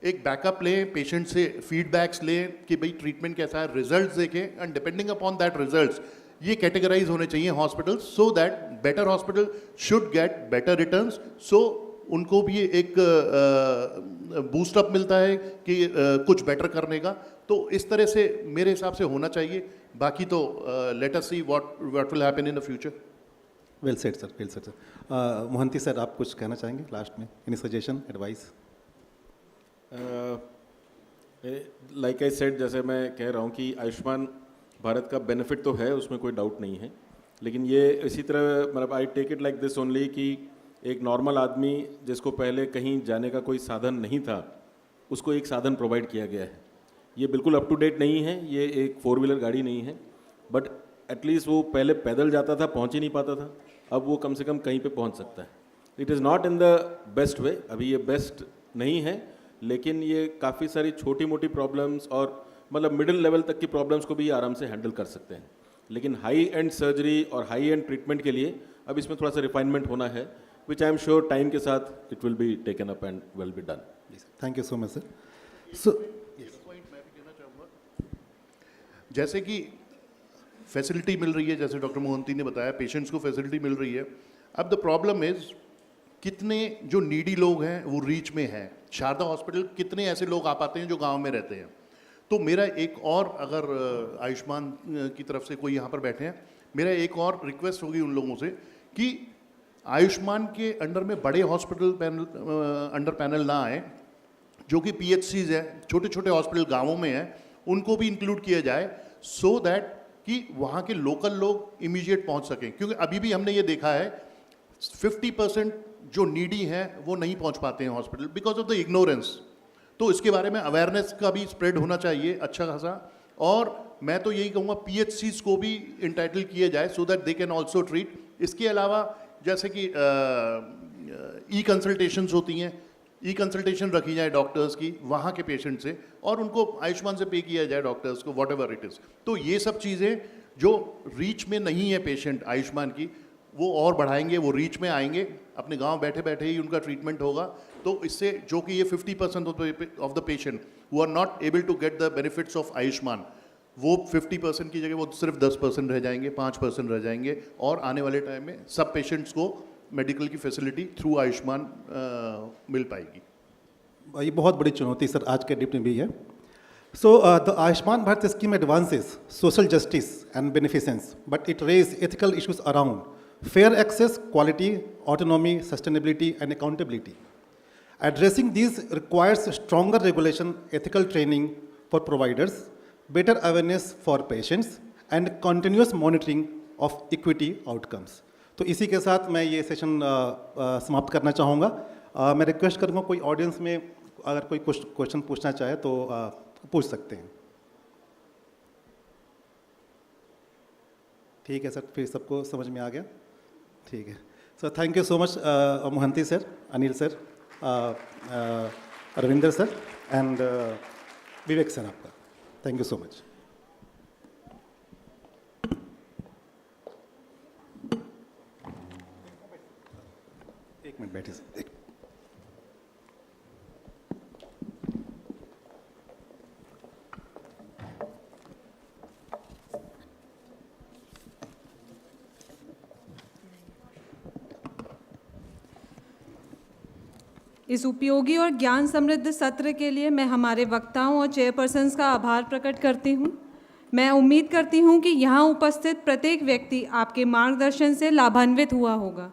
एक बैकअप लें, पेशेंट से फीडबैक्स लें कि भाई ट्रीटमेंट कैसा है, रिजल्ट्स देखें, and depending upon that results ये कैटेगराइज होने चाहिए hospital, so that better hospital should get better returns. So उनको भी एक बूस्टअप मिलता है कि कुछ बेटर करने का। तो इस तरह से मेरे हिसाब से होना चाहिए। बाकी तो let us see what will happen in the future. Well said sir, well said sir. Mohanty sir, आप कुछ कहना चाहेंगे लास्ट में? Any suggestion, advice? Like I said, जैसे मैं कह रहा हूँ कि आयुष्मान भारत का बेनिफिट तो है, उसमें कोई डाउट नहीं है, लेकिन ये इसी तरह मतलब I take it like this only कि एक नॉर्मल आदमी जिसको पहले कहीं जाने का कोई साधन नहीं था, उसको एक साधन प्रोवाइड किया गया है। ये बिल्कुल अप टू डेट नहीं है, ये एक 4 व्हीलर गाड़ी नहीं है, बट एटलीस्ट वो पहले पैदल जाता था, पहुंच ही नहीं पाता था, अब वो कम से कम कहीं पे पहुंच सकता है। It is not in the best way, अभी ये बेस्ट नहीं है, लेकिन ये काफ़ी सारी छोटी मोटी प्रॉब्लम्स और मतलब मिडिल लेवल तक की प्रॉब्लम्स को भी आराम से हैंडल कर सकते हैं। लेकिन हाई एंड सर्जरी और हाई एंड ट्रीटमेंट के लिए अब इसमें थोड़ा सा रिफाइनमेंट होना है, विच आई एम श्योर टाइम के साथ it will be taken up and will be done. Thank you so much sir. So point मैं भी कहना चाहूँगा, जैसे कि फैसिलिटी मिल रही है, जैसे डॉक्टर मोहंती ने बताया, पेशेंट्स को फैसिलिटी मिल रही है। अब द प्रॉब्लम इज कितने जो नीडी लोग हैं वो रीच में हैं। शारदा हॉस्पिटल कितने ऐसे लोग आ पाते हैं जो गांव में रहते हैं। तो मेरा एक और, अगर आयुष्मान की तरफ से कोई यहाँ पर बैठे हैं, मेरा एक और रिक्वेस्ट होगी उन लोगों से कि आयुष्मान के अंडर में बड़े हॉस्पिटल अंडर पैनल ना आए, जो कि पीएचसीज हैं, छोटे छोटे हॉस्पिटल गाँवों में हैं, उनको भी इंक्लूड किया जाए, सो दैट कि वहाँ के लोकल लोग इमीडिएट पहुँच सकें। क्योंकि अभी भी हमने ये देखा है 50% जो नीडी हैं वो नहीं पहुँच पाते हैं hospital because of the ignorance. तो इसके बारे में अवेयरनेस का भी स्प्रेड होना चाहिए अच्छा खासा। और मैं तो यही कहूँगा पीएचसीज को भी इंटाइटल किया जाए so that they can also treat. इसके अलावा जैसे कि ई कंसल्टेशंस होती हैं, ई कंसल्टेशन रखी जाए डॉक्टर्स की वहाँ के पेशेंट से, और उनको आयुष्मान से पे किया जाए डॉक्टर्स को, वॉट एवर इट इज़। तो ये सब चीज़ें जो रीच में नहीं है पेशेंट आयुष्मान की, वो और बढ़ाएंगे, वो रीच में आएंगे, अपने गांव बैठे बैठे ही उनका ट्रीटमेंट होगा। तो इससे जो कि ये 50% of the patient who are not able to get the benefits of Ayushman, वो 50% की जगह वो सिर्फ 10% रह जाएंगे, 5% रह जाएंगे, और आने वाले टाइम में सब पेशेंट्स को मेडिकल की फैसिलिटी थ्रू आयुष्मान मिल पाएगी? ये बहुत बड़ी चुनौती सर आज के डिप्ट में भी है. So the Ayushman Bharat scheme advances social justice and beneficence, but it raises ethical issues around fair access, quality, autonomy, sustainability, and accountability. Addressing these requires stronger regulation, ethical training for providers, better awareness for patients, and continuous monitoring of equity outcomes. तो इसी के साथ मैं ये session समाप्त करना चाहूँगा. मैं रिक्वेस्ट करूँगा कोई ऑडियंस में अगर कोई क्वेश्चन पूछना चाहे तो पूछ सकते हैं. ठीक है सर, फिर सबको समझ में आ गया. ठीक है sir, thank you so much Mohanty sir, Anil sir, Ravinder sir and Vivek sir, आपका थैंक यू सो मच. एक मिनट बैठिए सर. इस उपयोगी और ज्ञान समृद्ध सत्र के लिए मैं हमारे वक्ताओं और चेयरपर्सन्स का आभार प्रकट करती हूँ. मैं उम्मीद करती हूँ कि यहाँ उपस्थित प्रत्येक व्यक्ति आपके मार्गदर्शन से लाभान्वित हुआ होगा.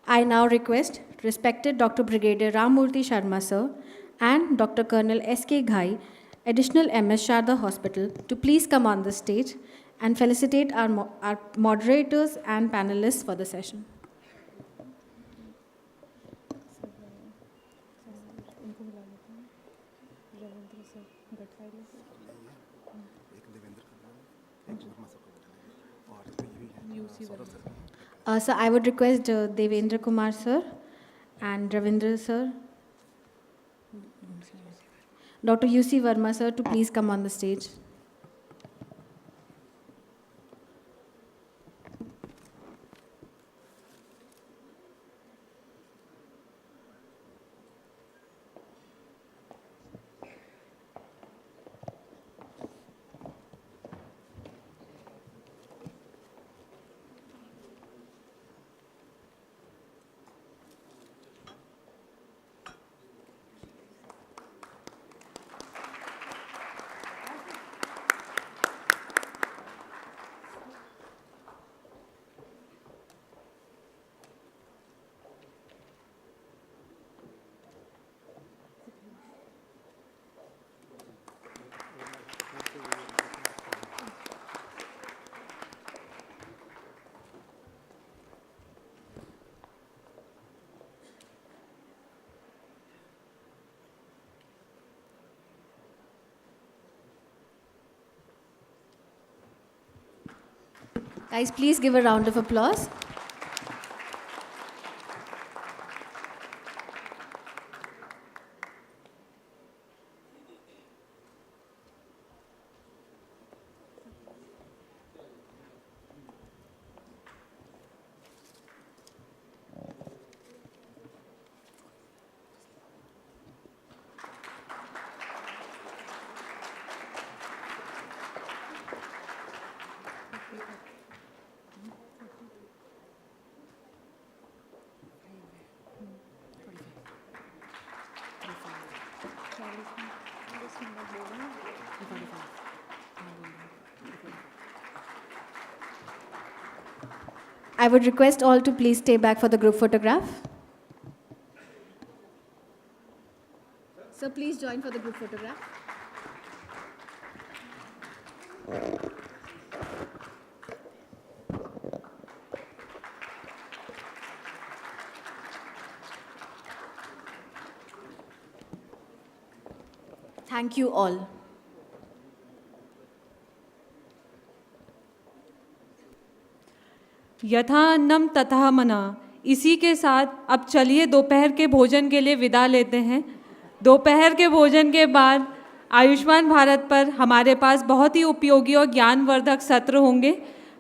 I now request respected Dr. Brigadier Ramamurthy Sharma sir and Dr. Colonel S.K. Ghai, additional MS Sharda Hospital, to please come on the stage and felicitate our moderators and panelists for the session. So I would request Devendra Kumar sir and Ravindra sir, Dr. U.C. Verma sir, to please come on the stage. Guys, please give a round of applause. I would request all to please stay back for the group photograph. So please join for the group photograph. Thank you all. यथा अन्नम तथा मना. इसी के साथ अब चलिए दोपहर के भोजन के लिए विदा लेते हैं. दोपहर के भोजन के बाद आयुष्मान भारत पर हमारे पास बहुत ही उपयोगी और ज्ञानवर्धक सत्र होंगे.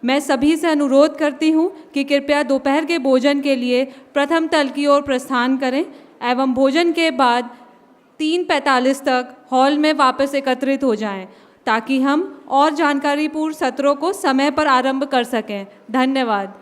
मैं सभी से अनुरोध करती हूँ कि कृपया दोपहर के भोजन के लिए प्रथम तल की ओर प्रस्थान करें एवं भोजन के बाद 3:45 तक हॉल में वापस एकत्रित हो जाएं, ताकि हम और जानकारीपूर्ण सत्रों को समय पर आरंभ कर सकें. धन्यवाद.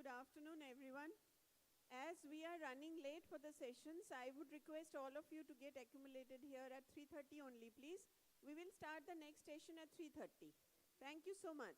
Good afternoon, everyone. As we are running late for the sessions, I would request all of you to get accumulated here at 3:30 only, please. We will start the next session at 3:30. Thank you so much.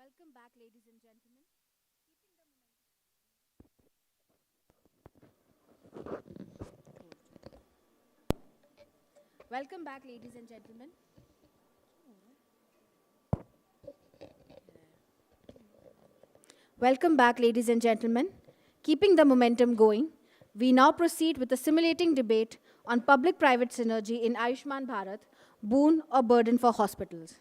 Welcome back, ladies and gentlemen. Welcome back, ladies and gentlemen. Welcome back, ladies and gentlemen. Keeping the momentum going, we now proceed with a stimulating debate on public-private synergy in Ayushman Bharat, boon or burden for hospitals.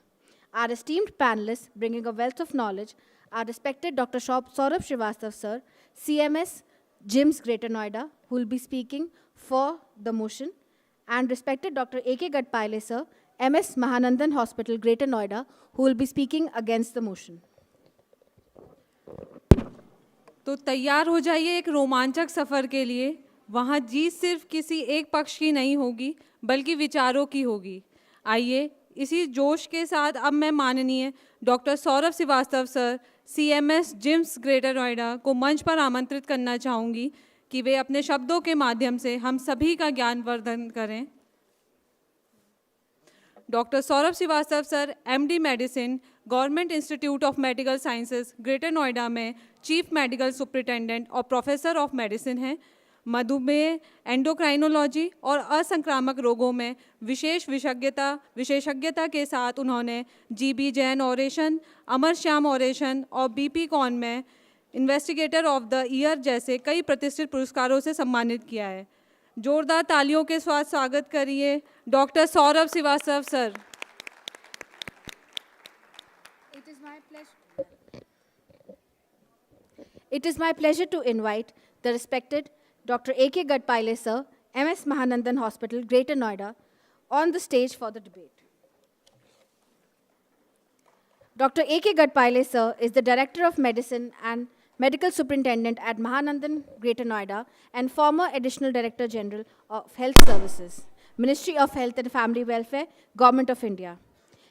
Our esteemed panelists, bringing a wealth of knowledge, are respected Dr. Swaroop Srivastava sir, CMS, GIMS Greater Noida, who will be speaking for the motion, and respected Dr. 𝐂𝐸𝐺 𝐈𝐴 sir, MS Mahanandan Hospital, Greater Noida, who will be speaking against the motion. तो तैयार हो जाइए एक रोमांचक सफ़र के लिए। वहाँ जीत सिर्फ किसी एक पक्ष की नहीं होगी बल्कि विचारों की होगी। आइए इसी जोश के साथ अब मैं माननीय doctor Saurabh Srivastava sir, CMS GIMS greater Noida को मंच पर आमंत्रित करना चाहूँगी कि वे अपने शब्दों के माध्यम से हम सभी का ज्ञानवर्धन करें। Doctor Saurabh Srivastava sir MD medicine, government institute of medical sciences greater Noida में चीफ मेडिकल सुपरिटेंडेंट और प्रोफेसर ऑफ मेडिसिन हैं। मधुमेह, एंडोक्राइनोलॉजी और असंक्रामक रोगों में विशेषज्ञता के साथ उन्होंने GB जैन ऑरेशन, अमर श्याम ऑरेशन और BP कॉन में इन्वेस्टिगेटर ऑफ द ईयर जैसे कई प्रतिष्ठित पुरस्कारों से सम्मानित किया है। जोरदार तालियों के साथ स्वागत करिए doctor Saurabh Srivastava sir. It is my pleasure to invite the respected Dr. 𝐂𝐸𝐺 𝐈𝐴 sir, MS Mahanandan Hospital, Greater Noida, on the stage for the debate. Dr. 𝐂𝐸𝐺 𝐈𝐴 sir is the Director of Medicine and Medical Superintendent at Mahanandan, Greater Noida, and former Additional Director General of Health Services, Ministry of Health and Family Welfare, Government of India.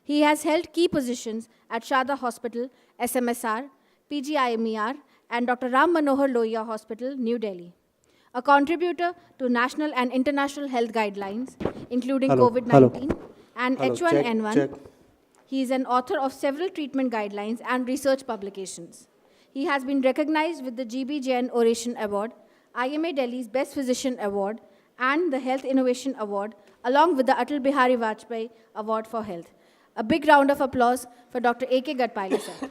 He has held key positions at Sharda Hospital, SMSR, PGIMER, and Dr. Ram Manohar Lohia Hospital, New Delhi. A contributor to national and international health guidelines, including COVID-19 and H1N1. He is an author of several treatment guidelines and research publications. He has been recognized with the GB Jain Oration Award, IMA Delhi's Best Physician Award, and the Health Innovation Award, along with the Atal Bihari Vajpayee Award for Health. A big round of applause for Dr. 𝐂𝐸𝐺 𝐈𝐴 sir.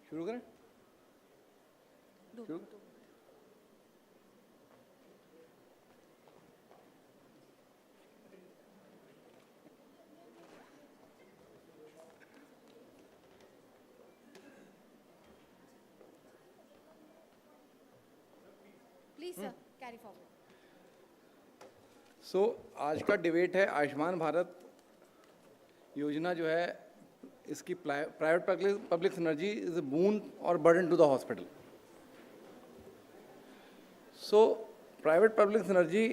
शुरू करें? शुरू? Please, sir, carry forward. आज का debate है आयुष्मान भारत योजना जो है इसकी private public synergy is a boon or burden to the hospital. Private public synergy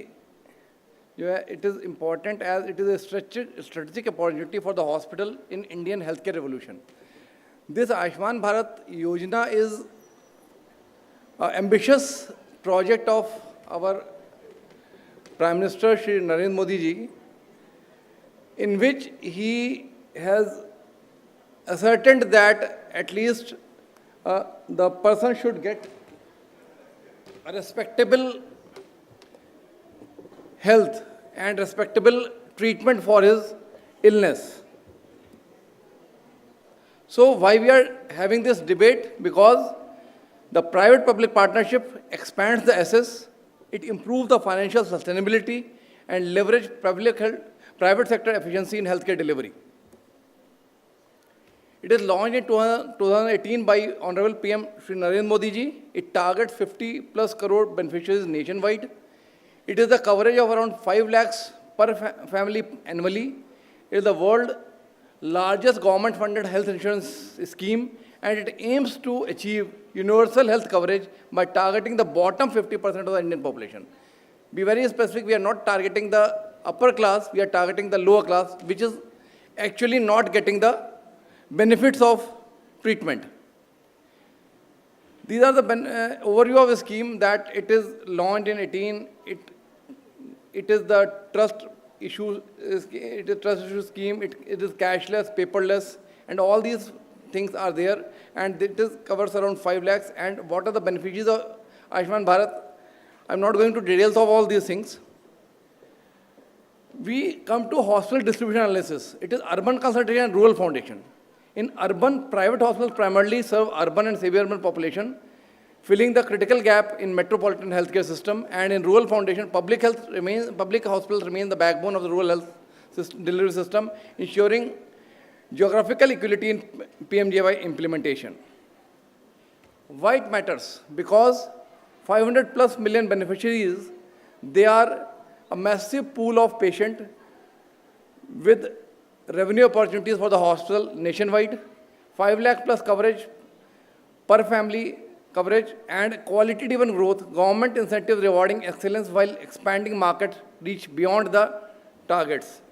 जो है it is important as it is a strategic opportunity for the hospital in Indian healthcare revolution. This Ayushman Bharat Yojana is an ambitious project of our Prime Minister Shri Narendra Modi ji, in which he has ascertained that at least the person should get a respectable health and respectable treatment for his illness. So why we are having this debate? Because the private-public partnership expands the access, it improves the financial sustainability and leverage private sector efficiency in healthcare delivery. It is launched in 2018 by Honorable PM Shri Narendra Modi ji. It targets 50 plus crore beneficiaries nationwide. It is the coverage of around 5 lakhs per family annually. It is the world's largest government-funded health insurance scheme, and it aims to achieve universal health coverage by targeting the bottom 50% of the Indian population. Be very specific, we are not targeting the upper class, we are targeting the lower class, which is actually not getting the benefits of treatment. These are the overview of the scheme that it is launched in 18. It is the trust issue. It is trust issue scheme. It is cashless, paperless, and all these things are there. And it covers around 5 lakhs. And what are the beneficiaries of Ayushman Bharat? I'm not going to details of all these things. We come to hospital distribution analysis. It is urban consultation and rural foundation. In urban, private hospitals primarily serve urban and semi-urban population, filling the critical gap in metropolitan healthcare system. And in rural foundation, public hospitals remain the backbone of the rural health delivery system, ensuring geographical equality in PMJAY implementation. Why it matters? Because 500 plus million beneficiaries, they are a massive pool of patients with revenue opportunities for the hospital nationwide, 5 lakh plus coverage per family coverage, and quality-driven growth, government incentives rewarding excellence while expanding market reach beyond the targets.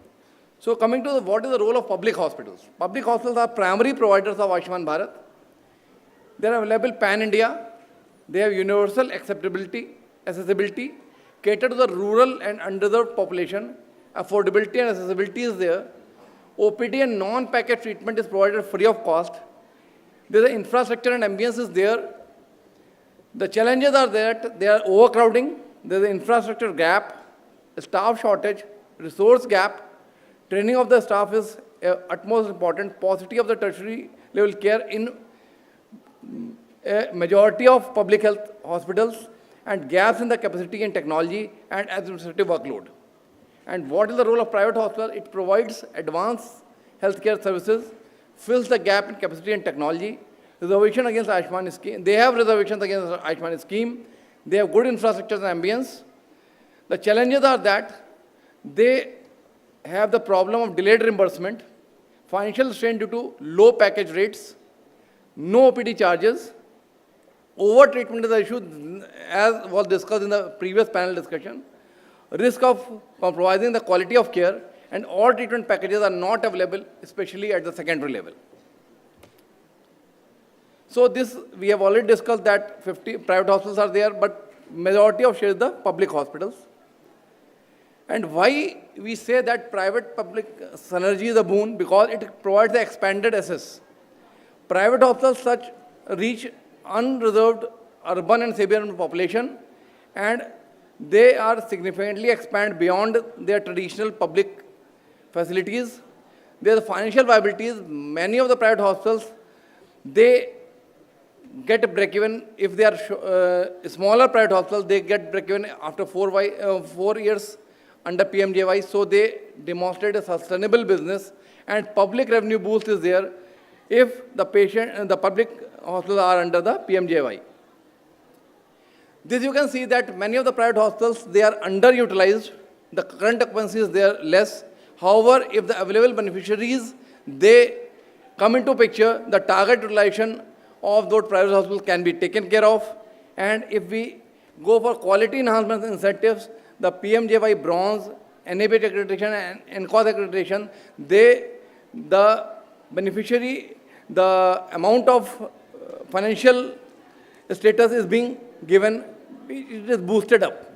So coming to what is the role of public hospitals? Public hospitals are primary providers of Ayushman Bharat. They are available pan-India. They have universal accessibility, cater to the rural and underserved population. Affordability and accessibility is there. OPD and non-package treatment is provided free of cost. There is infrastructure and ambience is there. The challenges are that they are overcrowding, there is an infrastructure gap, staff shortage, resource gap, training of the staff is utmost important, paucity of the tertiary level care in a majority of public health hospitals, and gaps in the capacity and technology and administrative workload. And what is the role of private hospital? It provides advanced healthcare services, fills the gap in capacity and technology, reservation against Ayushman scheme. They have reservations against Ayushman scheme. They have good infrastructure and ambience. The challenges are that they have the problem of delayed reimbursement, financial strain due to low package rates, no OPD charges, over-treatment is the issue, as was discussed in the previous panel discussion, risk of compromising the quality of care, and all treatment packages are not available, especially at the secondary level. So this, we have already discussed that 50 private hospitals are there, but majority of share is the public hospitals. And why we say that private-public synergy is a boon? Because it provides the expanded access. Private hospitals such reach unreserved urban and semi-urban population, and they are significantly expand beyond their traditional public facilities. There is financial viabilities. Many of the private hospitals, they get a break-even. If they are smaller private hospitals, they get break-even after 4 years under PMJAY. So they demonstrate a sustainable business, and public revenue boost is there if the patient and the public hospitals are under the PMJAY. This you can see that many of the private hospitals, they are underutilized. The current occupancy is there less. However, if the available beneficiaries, they come into picture, the target utilization of those private hospitals can be taken care of. And if we go for quality enhancement incentives, the PMJAY bronze, NABH accreditation and 𝐂𝐨𝐧 accreditation, the beneficiary, the amount of financial status is being given, it is boosted up.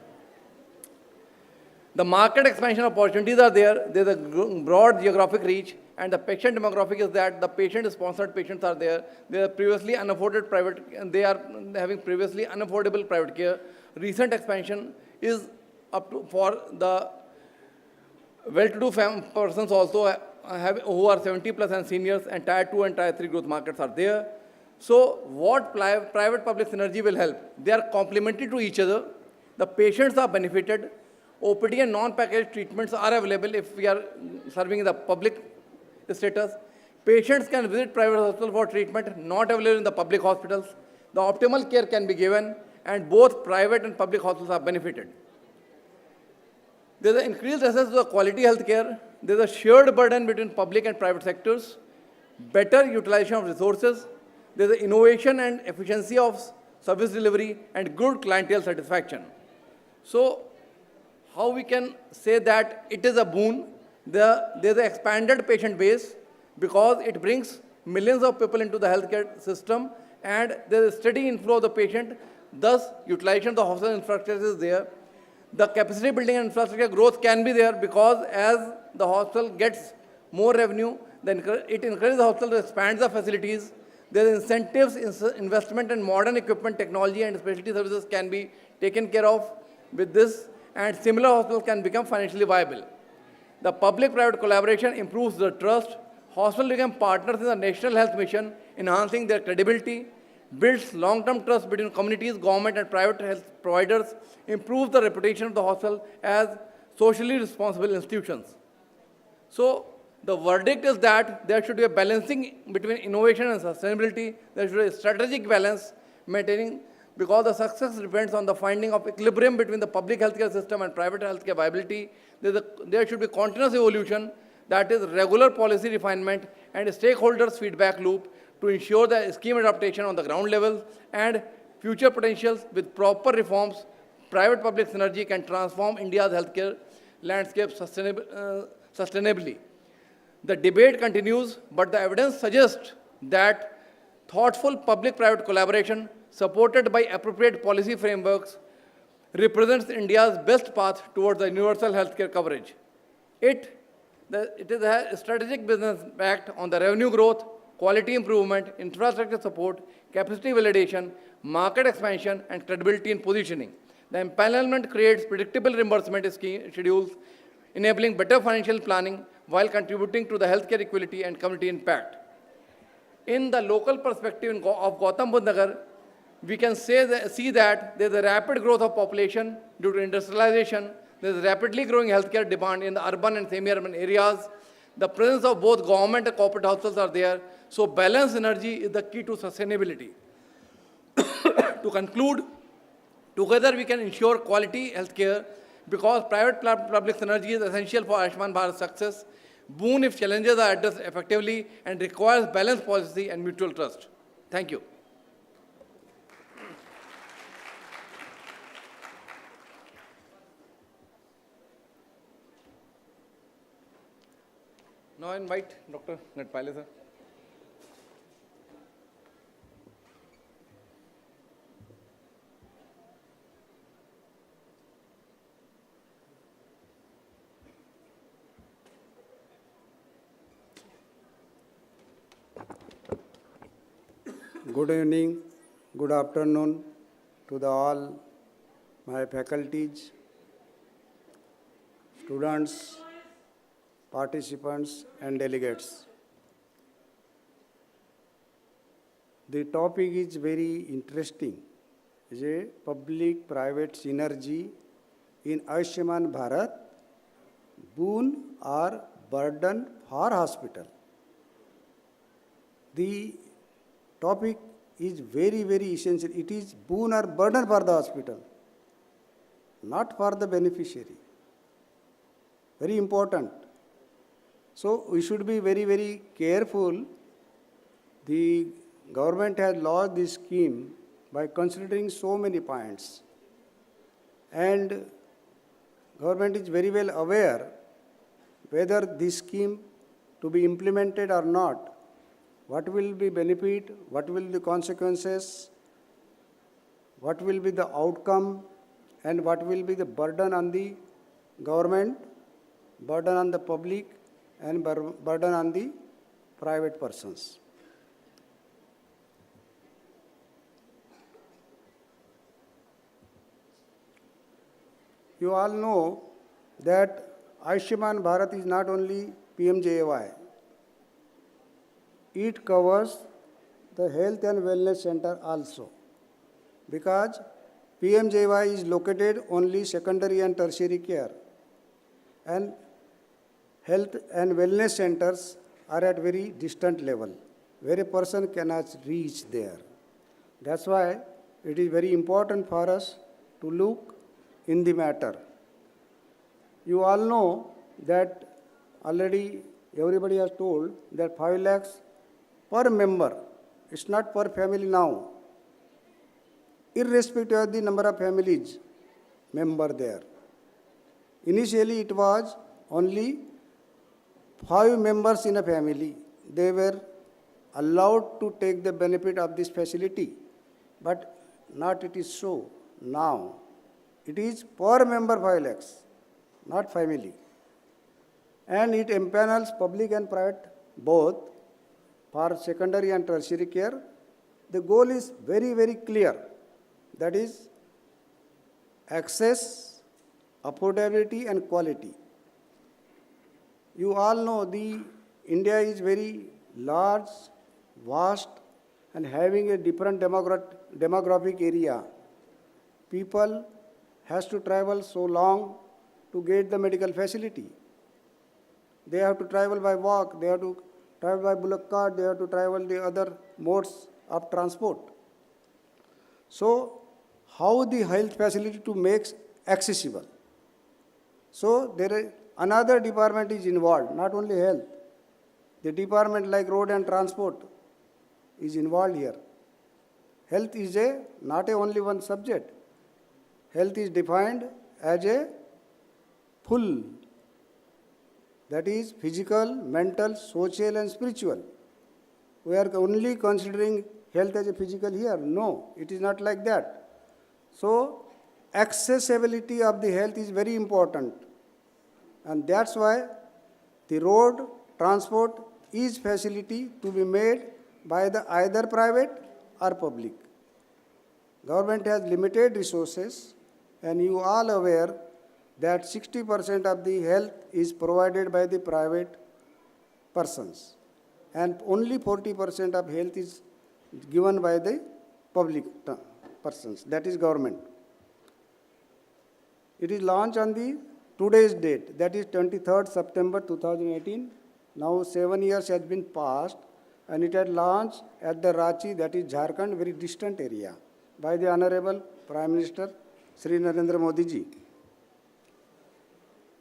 The market expansion opportunities are there. There is a broad geographic reach, and the patient demographic is that the patient-sponsored patients are there. They are previously unafforded private, and they are having previously unaffordable private care. Recent expansion is up to for the well-to-do persons also who are 70 plus and seniors, and Tier 2 and Tier 3 growth markets are there. So what private-public synergy will help? They are complementary to each other. The patients are benefited. OPD and non-packaged treatments are available if we are serving the public status. Patients can visit private hospitals for treatment not available in the public hospitals. The optimal care can be given, and both private and public hospitals are benefited. There is an increased access to the quality health care. There is a shared burden between public and private sectors, better utilization of resources. There is innovation and efficiency of service delivery and good clientele satisfaction. So, how we can say that it is a boon? There is an expanded patient base because it brings millions of people into the healthcare system, and there is a steady inflow of the patient. Thus, utilization of the hospital infrastructure is there. The capacity building and infrastructure growth can be there because as the hospital gets more revenue, then it encourages the hospital to expand the facilities. There are incentives, investment in modern equipment, technology, and specialty services can be taken care of with this, and similar hospitals can become financially viable. The public-private collaboration improves the trust. Hospitals become partners in the national health mission, enhancing their credibility, builds long-term trust between communities, government, and private health providers, improves the reputation of the hospital as socially responsible institutions. So, the verdict is that there should be a balancing between innovation and sustainability. There should be a strategic balance maintaining, because the success depends on the finding of equilibrium between the public healthcare system and private healthcare viability. There should be continuous evolution, that is regular policy refinement and stakeholders feedback loop to ensure the scheme adaptation on the ground level and future potentials. With proper reforms, private-public synergy can transform India's healthcare landscape sustainably. The debate continues, but the evidence suggests that thoughtful public-private collaboration supported by appropriate policy frameworks represents India's best path towards the universal healthcare coverage. It is a strategic business backed on the revenue growth, quality improvement, infrastructure support, capacity validation, market expansion, and credibility in positioning. The empanelment creates predictable reimbursement schedules, enabling better financial planning while contributing to the healthcare equality and community impact. In the local perspective of Gautam Budh Nagar, we can see that there is a rapid growth of population due to industrialization. There is rapidly growing healthcare demand in the urban and semi-urban areas. The presence of both government and corporate hospitals are there. So balanced energy is the key to sustainability. To conclude, together we can ensure quality healthcare because private-public synergy is essential for Ayushman Bharat's success. Boon if challenges are addressed effectively and requires balanced policy and mutual trust. Thank you. Now I invite Dr. Natpale, sir. Good evening, good afternoon to all my faculties, students, participants and delegates. The topic is very interesting. Is a public-private synergy in Ayushman Bharat, boon or burden for hospital. The topic is very, very essential. It is boon or burden for the hospital, not for the beneficiary. Very important. So we should be very, very careful. The government has launched this scheme by considering so many points. And government is very well aware whether this scheme to be implemented or not. What will be benefit, what will be the consequences, what will be the outcome, and what will be the burden on the government, burden on the public, and burden on the private persons. You all know that Ayushman Bharat is not only PMJAY. It covers the health and wellness center also, because PMJAY is located only secondary and tertiary care, and health and wellness centers are at very distant level, where a person cannot reach there. That's why it is very important for us to look in the matter. You all know that already everybody has told that 5 lakhs per member. It's not per family now. Irrespective of the number of families member there. Initially it was only 5 members in a family. They were allowed to take the benefit of this facility. But not it is so now. It is per member 5 lakhs, not family. And it empanels public and private both for secondary and tertiary care. The goal is very, very clear. That is access, affordability and quality. You all know India is very large, vast and having a different demographic area. People has to travel so long to get the medical facility. They have to travel by walk, they have to travel by bullock cart, they have to travel the other modes of transport. So, how the health facility to make accessible? So, there is another department is involved, not only health. The department like road and transport is involved here. Health is not only one subject. Health is defined as a full, that is physical, mental, social and spiritual. We are only considering health as a physical here. No, it is not like that. So, accessibility of the health is very important. And that's why the road, transport is facility to be made by the either private or public. Government has limited resources and you all aware that 60% of the health is provided by the private persons and only 40% of health is given by the public persons, that is government. It is launched on the today's date, that is 23rd September 2018. Now 7 years has been passed and it had launched at the Ranchi, that is Jharkhand, very distant area, by the Honorable Prime Minister Sri Narendra Modi ji.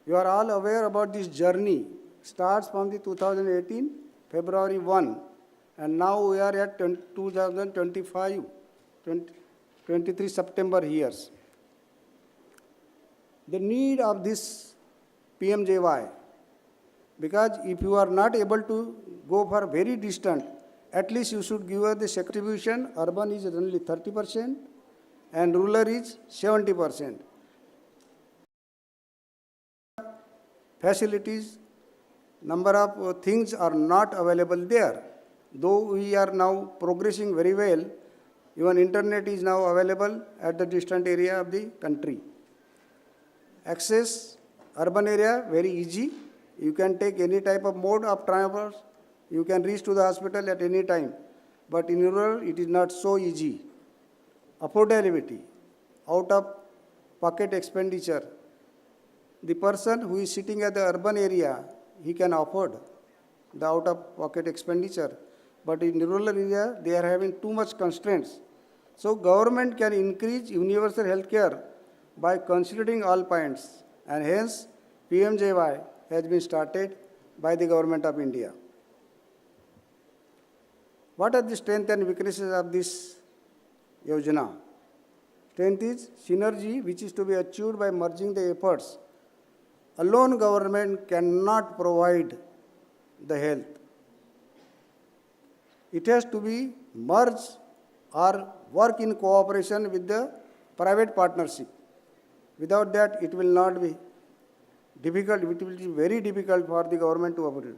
You are all aware about this journey. Starts from the 2018, February 1, and now we are at 2025, 23 September years. The need of this PMJY, because if you are not able to go for very distant, at least you should give us the contribution. Urban is only 30% and rural is 70%. Facilities, number of things are not available there. Though we are now progressing very well, even internet is now available at the distant area of the country. Access, urban area, very easy. You can take any type of mode of travel. You can reach to the hospital at any time. But in rural, it is not so easy. Affordability, out-of-pocket expenditure. The person who is sitting at the urban area, he can afford the out-of-pocket expenditure. But in rural area, they are having too much constraints. So government can increase universal health care by considering all points. And hence, PMJY has been started by the Government of India. What are the strengths and weaknesses of this Yojana? Strength is synergy, which is to be achieved by merging the efforts. Alone government cannot provide the health. It has to be merged or work in cooperation with the private partnership. Without that, it will not be difficult. It will be very difficult for the government to operate.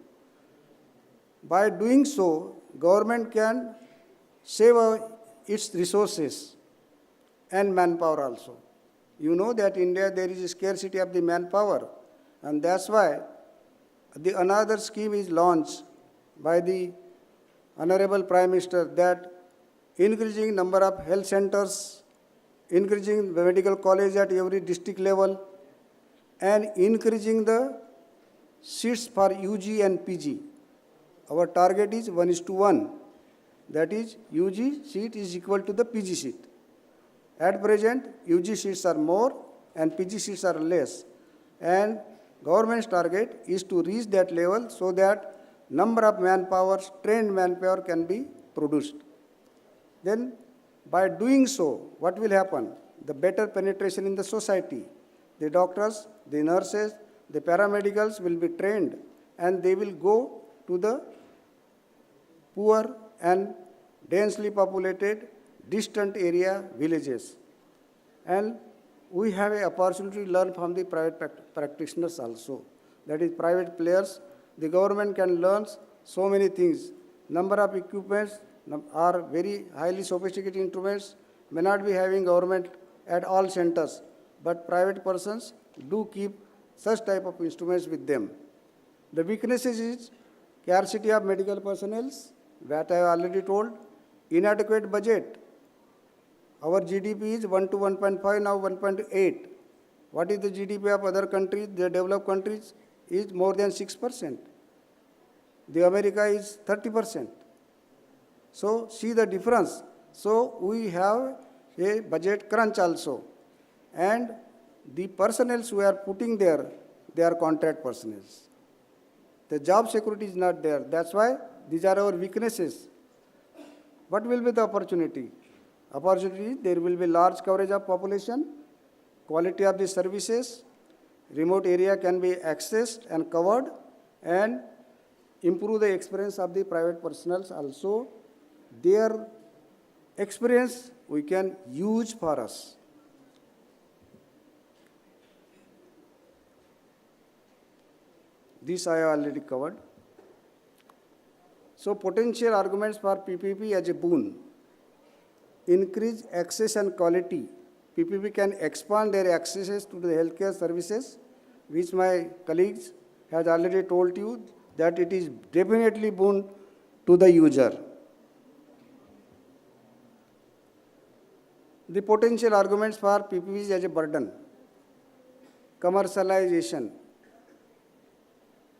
By doing so, government can save its resources and manpower also. You know that in India there is a scarcity of the manpower, and that's why another scheme is launched by the Honorable Prime Minister, that increasing number of health centers, increasing the medical college at every district level, and increasing the seats for UG and PG. our target is 1:1. That is, UG seat is equal to the PG seat. At present, UG seats are more and PG seats are less. And government's target is to reach that level so that number of manpower, trained manpower can be produced. Then, by doing so, what will happen? The better penetration in the society. The doctors, the nurses, the paramedicals will be trained and they will go to the poor and densely populated, distant area, villages. And we have an opportunity to learn from the private practitioners also. That is, private players. The government can learn so many things. Number of equipments are very highly sophisticated instruments, may not be having government at all centers, but private persons do keep such type of instruments with them. The weaknesses is scarcity of medical personnel, that I have already told, inadequate budget. Our GDP is 1 to 1.5, now 1.8. What is the GDP of other countries? The developed countries is more than 6%. The America is 30%. So see the difference. So we have a budget crunch also. And the personnel who are putting there, they are contract personnel. The job security is not there. That's why these are our weaknesses. What will be the opportunity? Opportunity, there will be large coverage of population, quality of the services, remote area can be accessed and covered, and improve the experience of the private personnel also. Their experience we can use for us. This I have already covered. So potential arguments for PPP as a boon. Increase access and quality. PPP can expand their accesses to the healthcare services, which my colleagues have already told you that it is definitely boon to the user. The potential arguments for PPPs as a burden. Commercialization.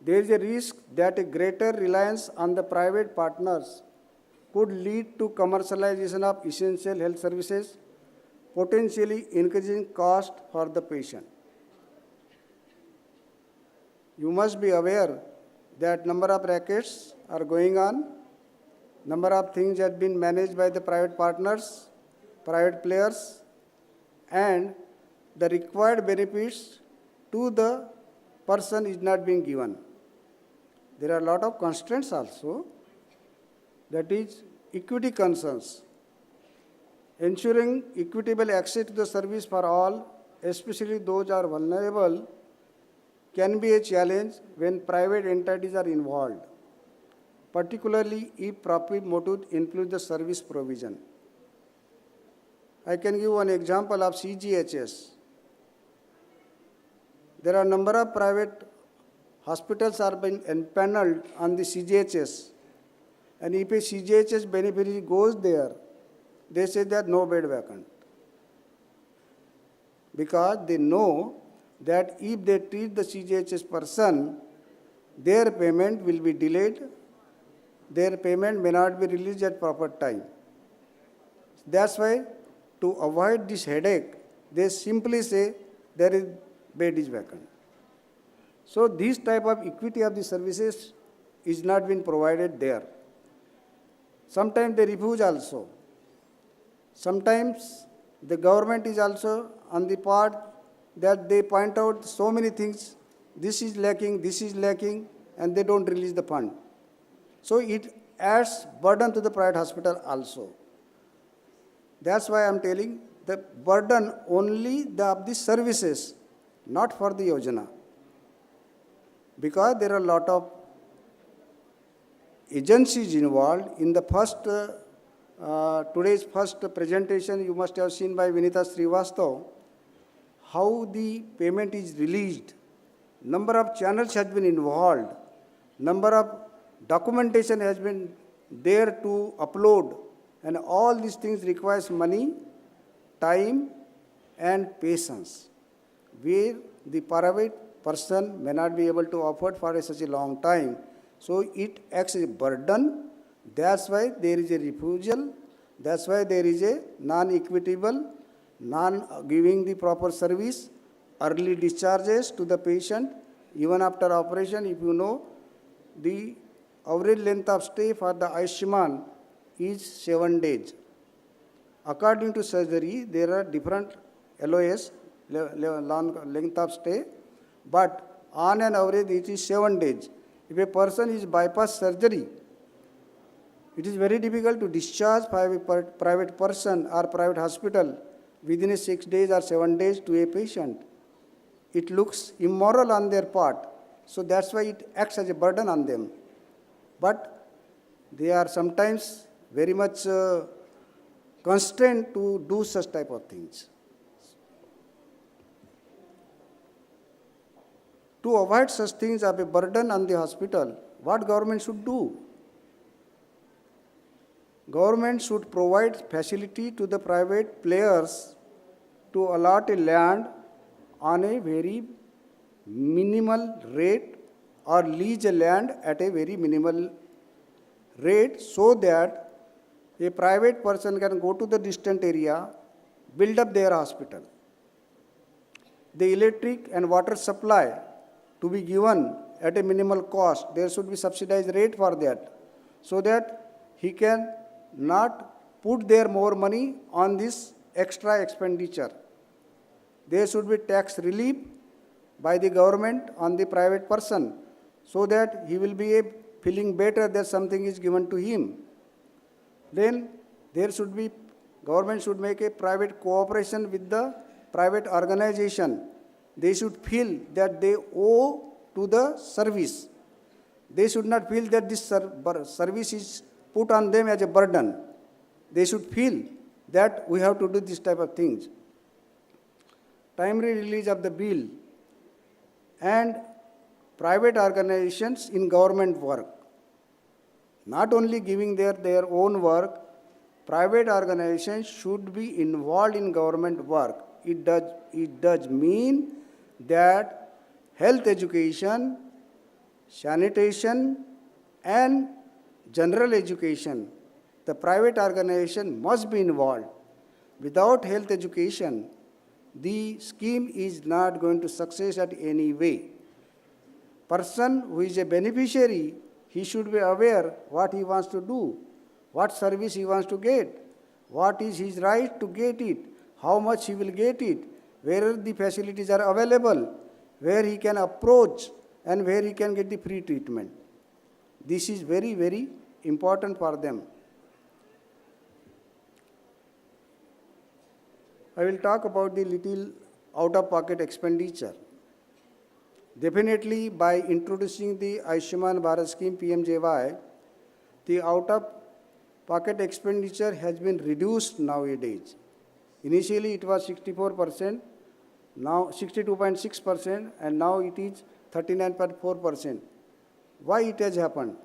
There is a risk that a greater reliance on the private partners could lead to commercialization of essential health services, potentially increasing cost for the patient. You must be aware that number of rackets are going on, number of things have been managed by the private partners, private players, and the required benefits to the person is not being given. There are a lot of constraints also, that is equity concerns. Ensuring equitable access to the service for all, especially those who are vulnerable, can be a challenge when private entities are involved, particularly if profit motive influence the service provision. I can give one example of CGHS. There are a number of private hospitals are being empaneled on the CGHS, and if a CGHS beneficiary goes there, they say that no bed vacant. Because they know that if they treat the CGHS person, their payment will be delayed, their payment may not be released at proper time. That's why, to avoid this headache, they simply say there is bed is vacant. So this type of equity of the services is not being provided there. Sometimes they refuse also. Sometimes the government is also on the part that they point out so many things, this is lacking, and they don't release the fund. So it adds burden to the private hospital also. That's why I'm telling the burden only of the services, not for the Yojana. Because there are a lot of agencies involved. In the first, today's first presentation, you must have seen by Vinita Srivastava, how the payment is released. Number of channels has been involved. Number of documentation has been there to upload. And all these things requires money, time, and patience, where the private person may not be able to afford for such a long time. So it acts as a burden. That's why there is a refusal. That's why there is a non-equitable, non-giving the proper service, early discharges to the patient. Even after operation, if you know, the average length of stay for the Ayushman is 7 days. According to surgery, there are different LOS, length of stay, but on an average it is 7 days. If a person is bypass surgery, it is very difficult to discharge a private person or private hospital within 6 days or 7 days to a patient. It looks immoral on their part, so that's why it acts as a burden on them. But they are sometimes very much constrained to do such type of things. To avoid such things of a burden on the hospital, what government should do? Government should provide facility to the private players to allot a land on a very minimal rate or lease a land at a very minimal rate so that a private person can go to the distant area, build up their hospital. The electric and water supply to be given at a minimal cost. There should be subsidized rate for that so that he can not put their more money on this extra expenditure. There should be tax relief by the government on the private person so that he will be feeling better that something is given to him. Then there should be, government should make a private cooperation with the private organization. They should feel that they owe to the service. They should not feel that this service is put on them as a burden. They should feel that we have to do this type of things. Timely release of the bill and private organizations in government work. Not only giving their own work, private organizations should be involved in government work. It does mean that health education, sanitation, and general education, the private organization must be involved. Without health education, the scheme is not going to succeed at any way. Person who is a beneficiary, he should be aware what he wants to do, what service he wants to get, what is his right to get it, how much he will get it, where the facilities are available, where he can approach and where he can get the free treatment. This is very, very important for them. I will talk about the little out-of-pocket expenditure. Definitely by introducing the Ayushman Bharat scheme PMJY, the out-of-pocket expenditure has been reduced nowadays. Initially it was 64%, now 62.6%, and now it is 39.4%. Why it has happened?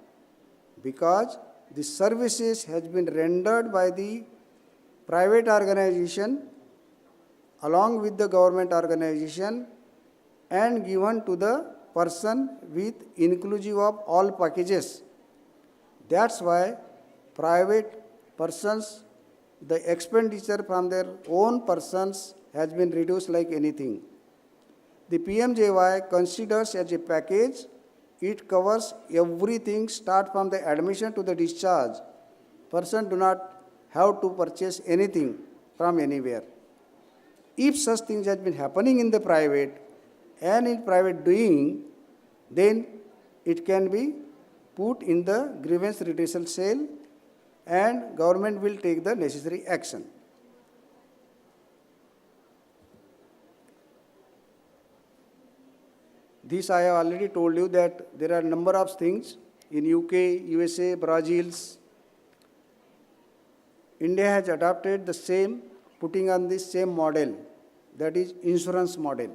Because the services has been rendered by the private organization along with the government organization and given to the person with inclusive of all packages. That's why private persons, the expenditure from their own persons has been reduced like anything. The PMJY considers as a package. It covers everything, start from the admission to the discharge. Person do not have to purchase anything from anywhere. If such things have been happening in the private and in private doing, then it can be put in the grievance redressal cell and government will take the necessary action. This I have already told you that there are a number of things in UK, USA, Brazil. India has adopted the same, putting on this same model, that is insurance model.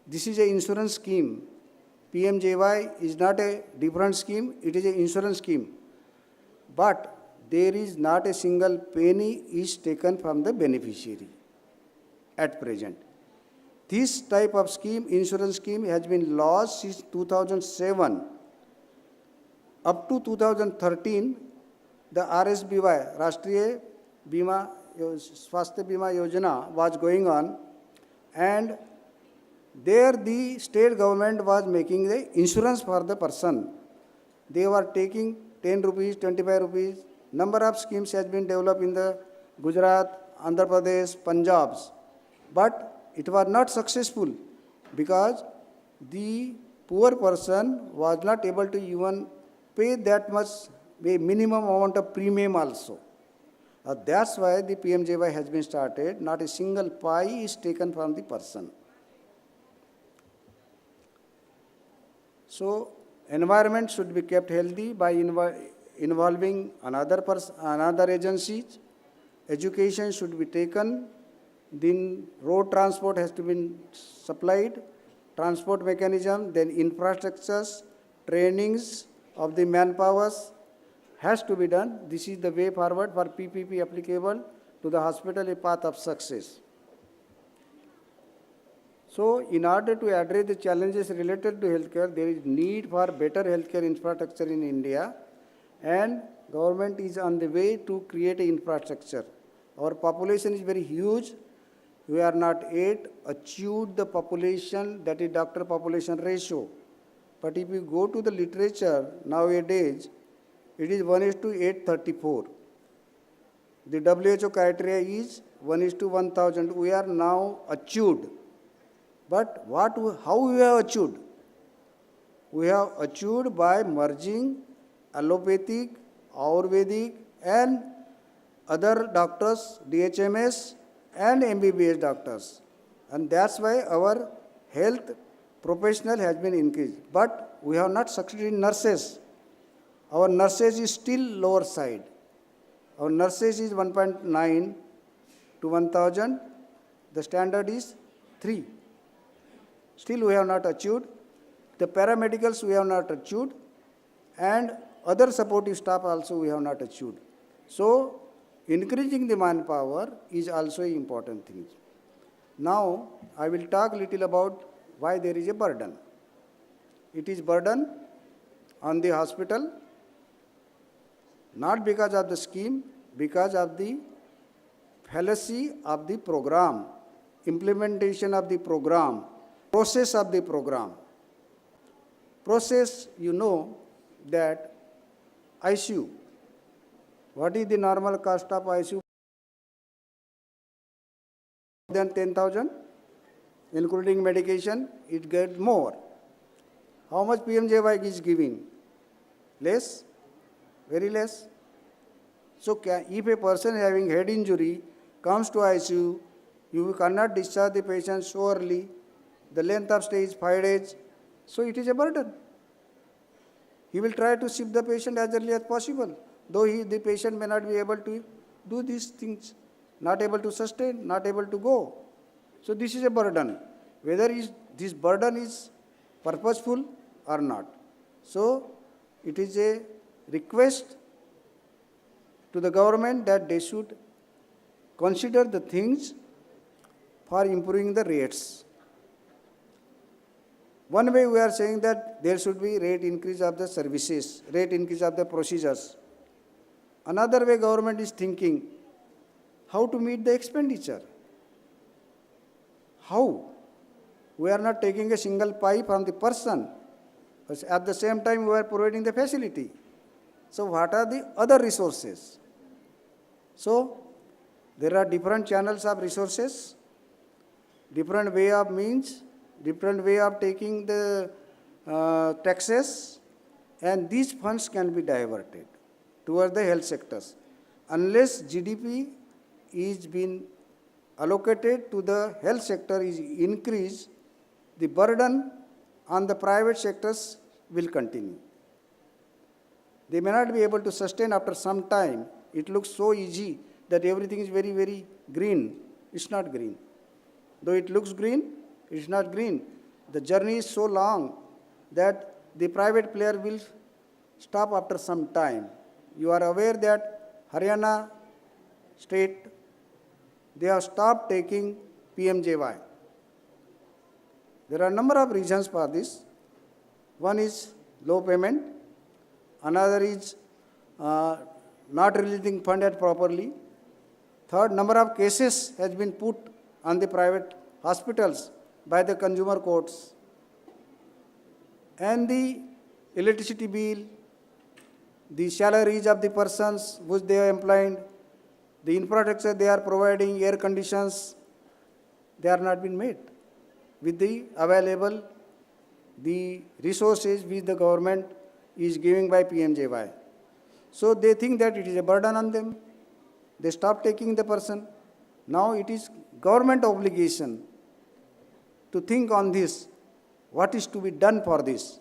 This is an insurance scheme. PMJY is not a different scheme, it is an insurance scheme. But there is not a single penny is taken from the beneficiary at present. This type of scheme, insurance scheme, has been launched since 2007. Up to 2013, the RSBY, Rashtriya Swasthya Bima Yojana, was going on, and there the state government was making the insurance for the person. They were taking 10 rupees, 25 rupees. Number of schemes has been developed in the Gujarat, Andhra Pradesh, Punjab. But it was not successful because the poor person was not able to even pay that much, a minimum amount of premium also. That's why the PMJY has been started. Not a single pie is taken from the person. So, environment should be kept healthy by involving another agencies. Education should be taken. Then road transport has to be supplied, transport mechanism, then infrastructures, trainings of the manpowers has to be done. This is the way forward for PPP applicable to the hospital, a path of success. So, in order to address the challenges related to healthcare, there is need for better healthcare infrastructure in India, and government is on the way to create an infrastructure. Our population is very huge. We are not yet achieved the population, that is doctor population ratio. But if you go to the literature nowadays, it is 1:834. The WHO criteria is 1:1000. We are now achieved. But how we have achieved? We have achieved by merging allopathic, Ayurvedic, and other doctors, DHMS, and MBBS doctors. And that's why our health professional has been increased. But we have not succeeded in nurses. Our nurses is still lower side. Our nurses is 1.9 to 1000. The standard is 3. Still we have not achieved. The paramedicals we have not achieved, and other supportive staff also we have not achieved. So, increasing the manpower is also an important thing. Now, I will talk a little about why there is a burden. It is burden on the hospital, not because of the scheme, because of the fallacy of the program, implementation of the program, process of the program. Process, you know that ICU, what is the normal cost of ICU? More than 10,000, including medication, it gets more. How much PMJY is giving? Less? Very less. So if a person having head injury comes to ICU, you cannot discharge the patient so early. The length of stay is 5 days. So it is a burden. He will try to shift the patient as early as possible, though the patient may not be able to do these things, not able to sustain, not able to go. So this is a burden. Whether this burden is purposeful or not. So it is a request to the government that they should consider the things for improving the rates. One way we are saying that there should be rate increase of the services, rate increase of the procedures. Another way government is thinking how to meet the expenditure. How? We are not taking a single pie from the person, but at the same time we are providing the facility. So what are the other resources? So there are different channels of resources, different way of means, different way of taking the taxes, and these funds can be diverted towards the health sectors. Unless GDP is being allocated to the health sector is increased, the burden on the private sectors will continue. They may not be able to sustain after some time. It looks so easy that everything is very, very green. It's not green. Though it looks green, it's not green. The journey is so long that the private player will stop after some time. You are aware that Haryana state, they have stopped taking PMJY. There are a number of reasons for this. One is low payment. another is not releasing funded properly. Third, number of cases has been put on the private hospitals by the consumer courts. And the electricity bill, the salaries of the persons which they are employed, the infrastructure they are providing, air conditions, they are not being made with the available, the resources which the government is giving by PMJY. So they think that it is a burden on them. They stop taking the person. Now it is government obligation to think on this, what is to be done for this.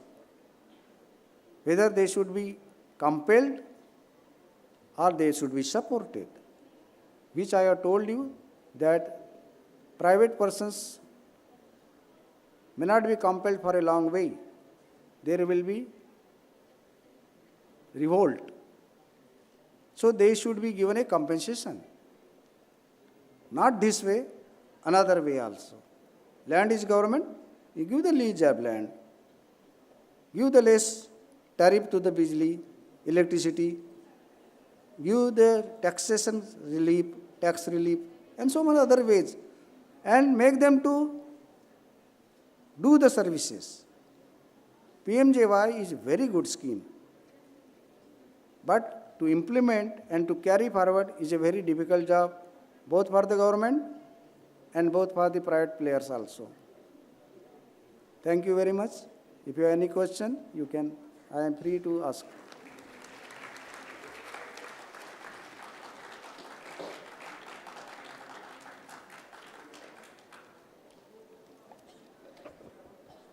Whether they should be compelled or they should be supported, which I have told you that private persons may not be compelled for a long way. There will be revolt. So they should be given a compensation. Not this way, another way also. Land is government, you give the lease of land. Give the less tariff to the bijli, electricity. Give the taxation relief, tax relief, and so many other ways. And make them to do the services. PMJY is a very good scheme. But to implement and to carry forward is a very difficult job, both for the government and both for the private players also. Thank you very much. If you have any question, you can, I am free to ask.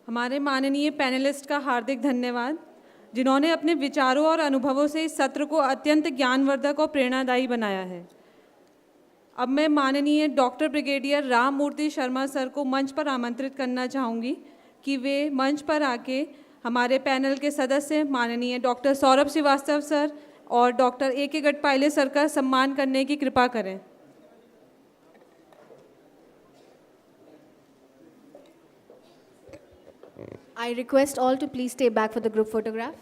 हमारे माननीय panelist का हार्दिक धन्यवाद, जिन्होंने अपने विचारों और अनुभवों से इस सत्र को अत्यंत ज्ञानवर्धक और प्रेरणादायी बनाया है। अब मैं माननीय doctor brigadier Rammurti Sharma sir को मंच पर आमंत्रित करना चाहूँगी कि वे मंच पर आके हमारे पैनल के सदस्य माननीय डॉक्टर सौरभ श्रीवास्तव सर और डॉक्टर A.K. गढ़पाइले सर का सम्मान करने की कृपा करें। I request all to please stay back for the group photograph.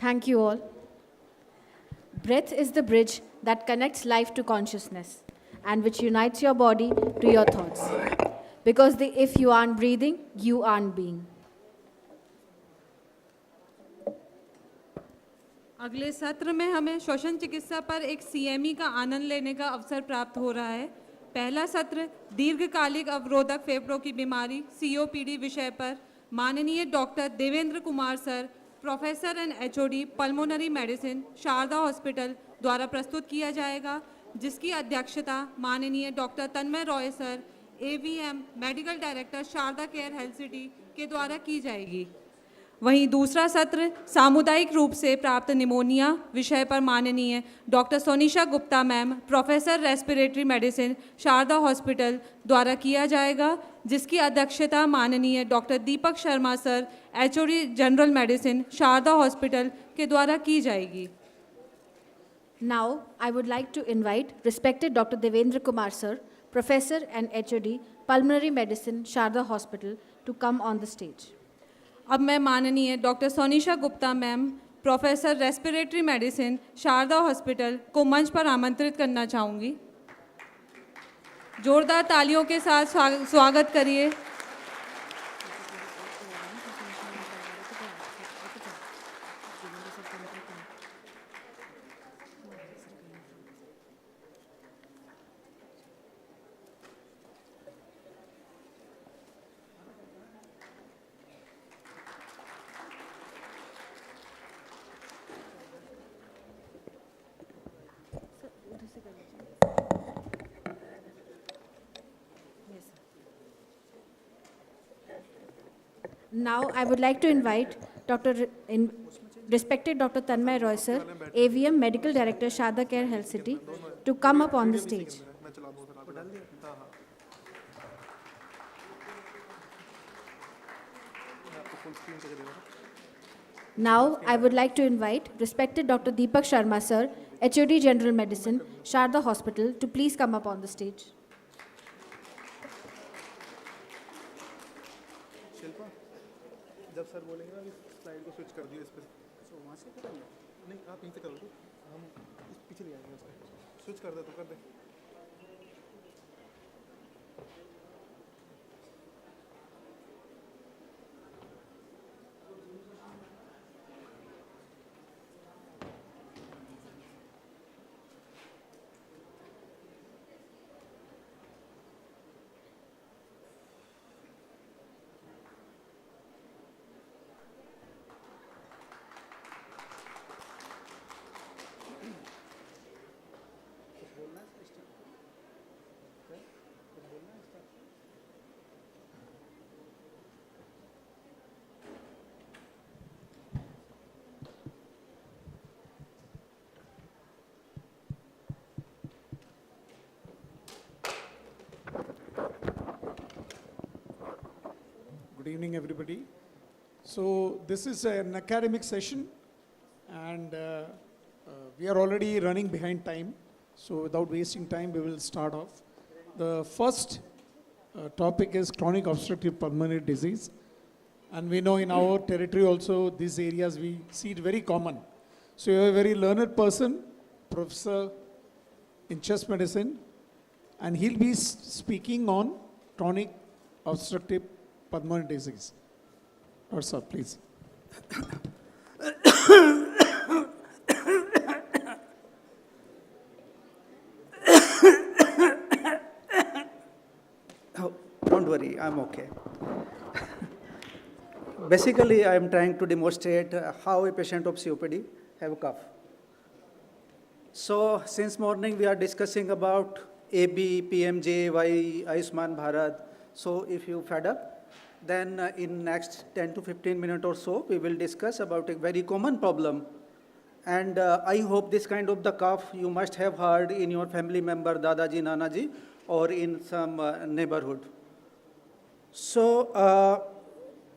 Thank you all. Breath is the bridge that connects life to consciousness and which unites your body to your thoughts. Because if you aren't breathing, you aren't being. अगले सत्र में हमें श्वसन चिकित्सा पर एक CME का आनंद लेने का अवसर प्राप्त हो रहा है। पहला सत्र दीर्घकालिक अवरोधक फेफड़ों की बीमारी COPD विषय पर माननीय doctor Devendra Kumar sir, professor and HOD pulmonary medicine, Sharda hospital द्वारा प्रस्तुत किया जाएगा, जिसकी अध्यक्षता माननीय doctor Tanmay Roy sir, AVM medical director Sharda care health city के द्वारा की जाएगी। वहीं दूसरा सत्र सामुदायिक रूप से प्राप्त निमोनिया विषय पर माननीय doctor Sonisha Gupta ma'am, professor respiratory medicine, Sharda hospital द्वारा किया जाएगा, जिसकी अध्यक्षता माननीय doctor Deepak Sharma sir, HOD general medicine, Sharda hospital के द्वारा की जाएगी। Now, I would like to invite respected Dr. Devendra Kumar sir, Professor and HOD Pulmonary Medicine, Sharda Hospital, to come on the stage. अब मैं माननीय doctor Sonisha Gupta ma'am, professor respiratory medicine Sharda hospital को मंच पर आमंत्रित करना चाहूँगी। जोरदार तालियों के साथ स्वागत करिए। Now, I would like to invite respected Dr. Tanmay Roy sir, AVM Medical Director, Sharda Care Health City, to come up on the stage. Now, I would like to invite respected Dr. Deepak Sharma sir, HOD General Medicine, Sharda Hospital, to please come up on the stage. जब sir बोलेंगे ना slide को switch कर दियो इस पे तो वहाँ से करेंगे नहीं आप यहीं से करो तो हम इस पीछे ले आएंगे उसका स्विच कर दे तो कर दे Good evening, everybody. So this is an academic session, and we are already running behind time. So without wasting time, we will start off. The first topic is chronic obstructive pulmonary disease. And we know in our territory also, these areas, we see it very common. So you are a very learned person, professor in chest medicine, and he'll be speaking on chronic obstructive pulmonary disease. Sir, please. Oh, don't worry, I'm okay. Basically, I am trying to demonstrate how a patient of COPD have cough. So, since morning we are discussing about AB-PMJAY, Ayusman Bharat. So, if you fed up, then in next 10 to 15 minutes or so, we will discuss about a very common problem. And I hope this kind of the cough you must have heard in your family member, Dadaji, Nanaji, or in some neighborhood. So,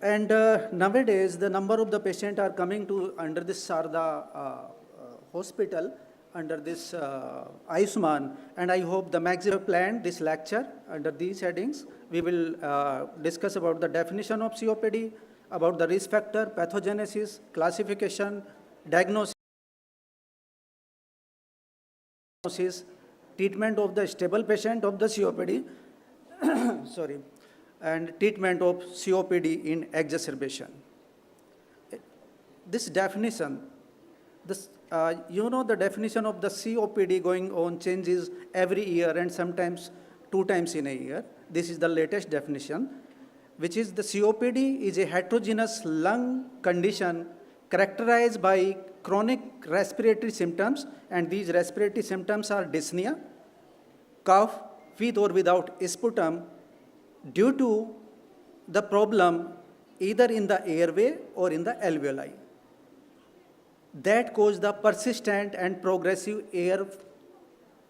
nowadays, the number of the patients are coming to under this Sharda hospital, under this Ayushman, and I hope the maximum plan this lecture under these headings. We will discuss about the definition of COPD, about the risk factor, pathogenesis, classification, diagnosis, treatment of the stable patient of the COPD, sorry, and treatment of COPD in exacerbation. This definition, you know the definition of the COPD going on changes every year and sometimes 2 times in a year. This is the latest definition, which is the COPD is a heterogeneous lung condition characterized by chronic respiratory symptoms, and these respiratory symptoms are dyspnea, cough with or without sputum due to the problem either in the airway or in the alveoli that cause the persistent and progressive air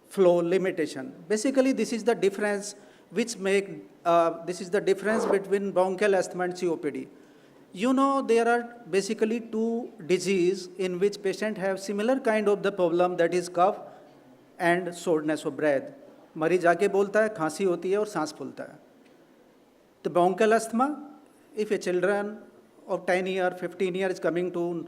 flow limitation. Basically, this is the difference which this is the difference between bronchial asthma and COPD. You know, there are basically 2 diseases in which patients have similar kind of the problem, that is cough and shortness of breath. मरीज आके बोलता है, खांसी होती है और सांस फूलता है. The bronchial asthma, if a children of 10 years, 15 years is coming to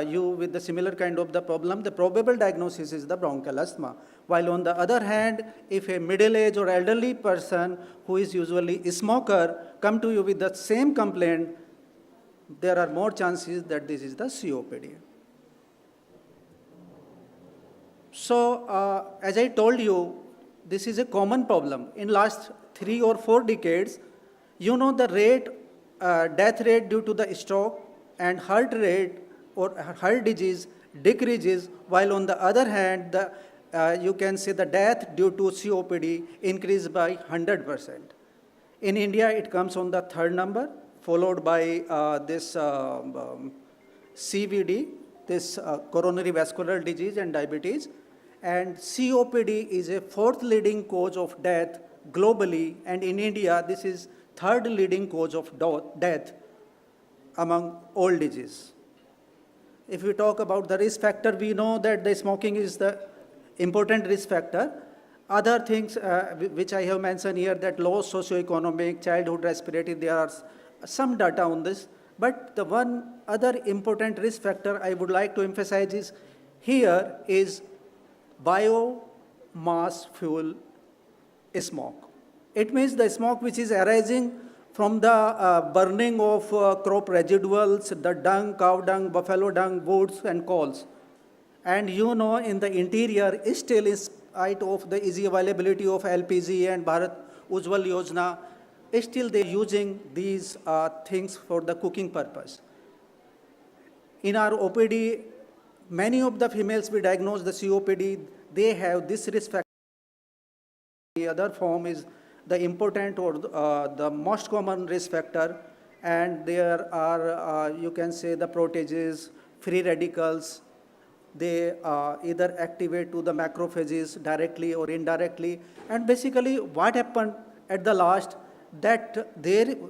you with the similar kind of the problem, the probable diagnosis is the bronchial asthma. While on the other hand, if a middle-aged or elderly person who is usually a smoker come to you with the same complaint, there are more chances that this is the COPD. So, as I told you, this is a common problem. In last 3 or 4 decades, you know the rate, death rate due to the stroke and heart rate or heart disease decreases, while on the other hand, you can say the death due to COPD increased by 100%. In India, it comes on the 3rd number, followed by this CVD, this coronary vascular disease and diabetes. And COPD is a 4th leading cause of death globally, and in India, this is 3rd leading cause of death among all diseases. If we talk about the risk factor, we know that the smoking is the important risk factor. Other things which I have mentioned here, that low socioeconomic, childhood respiratory, there are some data on this. But the one other important risk factor I would like to emphasize is here is biomass fuel smoke. It means the smoke which is arising from the burning of crop residuals, the dung, cow dung, buffalo dung, woods and coals. And you know, in the interior, still in spite of the easy availability of LPG and Bharat Ujjwal Yojana, still they're using these things for the cooking purpose. In our OPD, many of the females we diagnose the COPD, they have this risk factor. The other form is the important or the most common risk factor, and there are, you can say, the proteases, free radicals. They either activate to the macrophages directly or indirectly. And basically what happened at the last, that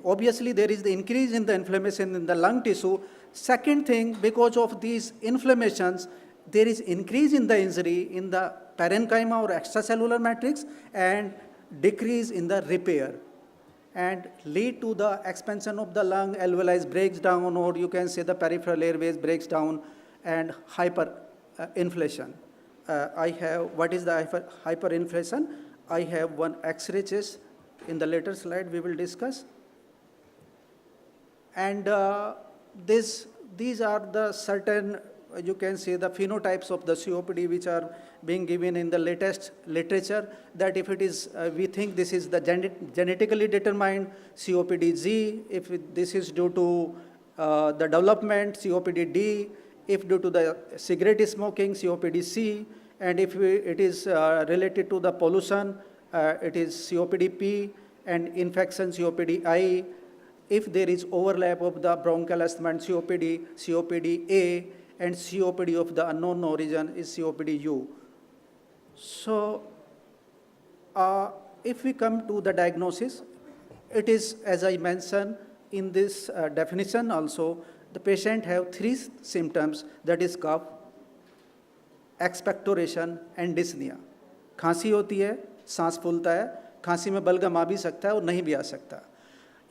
obviously there is the increase in the inflammation in the lung tissue. Second thing, because of these inflammations, there is increase in the injury in the parenchyma or extracellular matrix and decrease in the repair, and lead to the expansion of the lung, alveoli breaks down, or you can say the peripheral airways breaks down, and hyperinflation. What is the hyperinflation? I have one X-ray chest. In the later slide we will discuss. And these are the certain, you can say, the phenotypes of the COPD which are being given in the latest literature, that if it is, we think this is the genetically determined COPD-Z, if this is due to the development, COPD-D, if due to the cigarette smoking, COPD-C, and if it is related to the pollution, it is COPD-P, and infection, COPD-I. If there is overlap of the bronchial asthma and COPD, COPD-A, and COPD of the unknown origin is COPD-U. So, if we come to the diagnosis, it is, as I mentioned in this definition also, the patient have 3 symptoms, that is cough, expectoration and dyspnea. खांसी होती है, सांस फूलता है, खांसी में बलगम आ भी सकता है और नहीं भी आ सकता.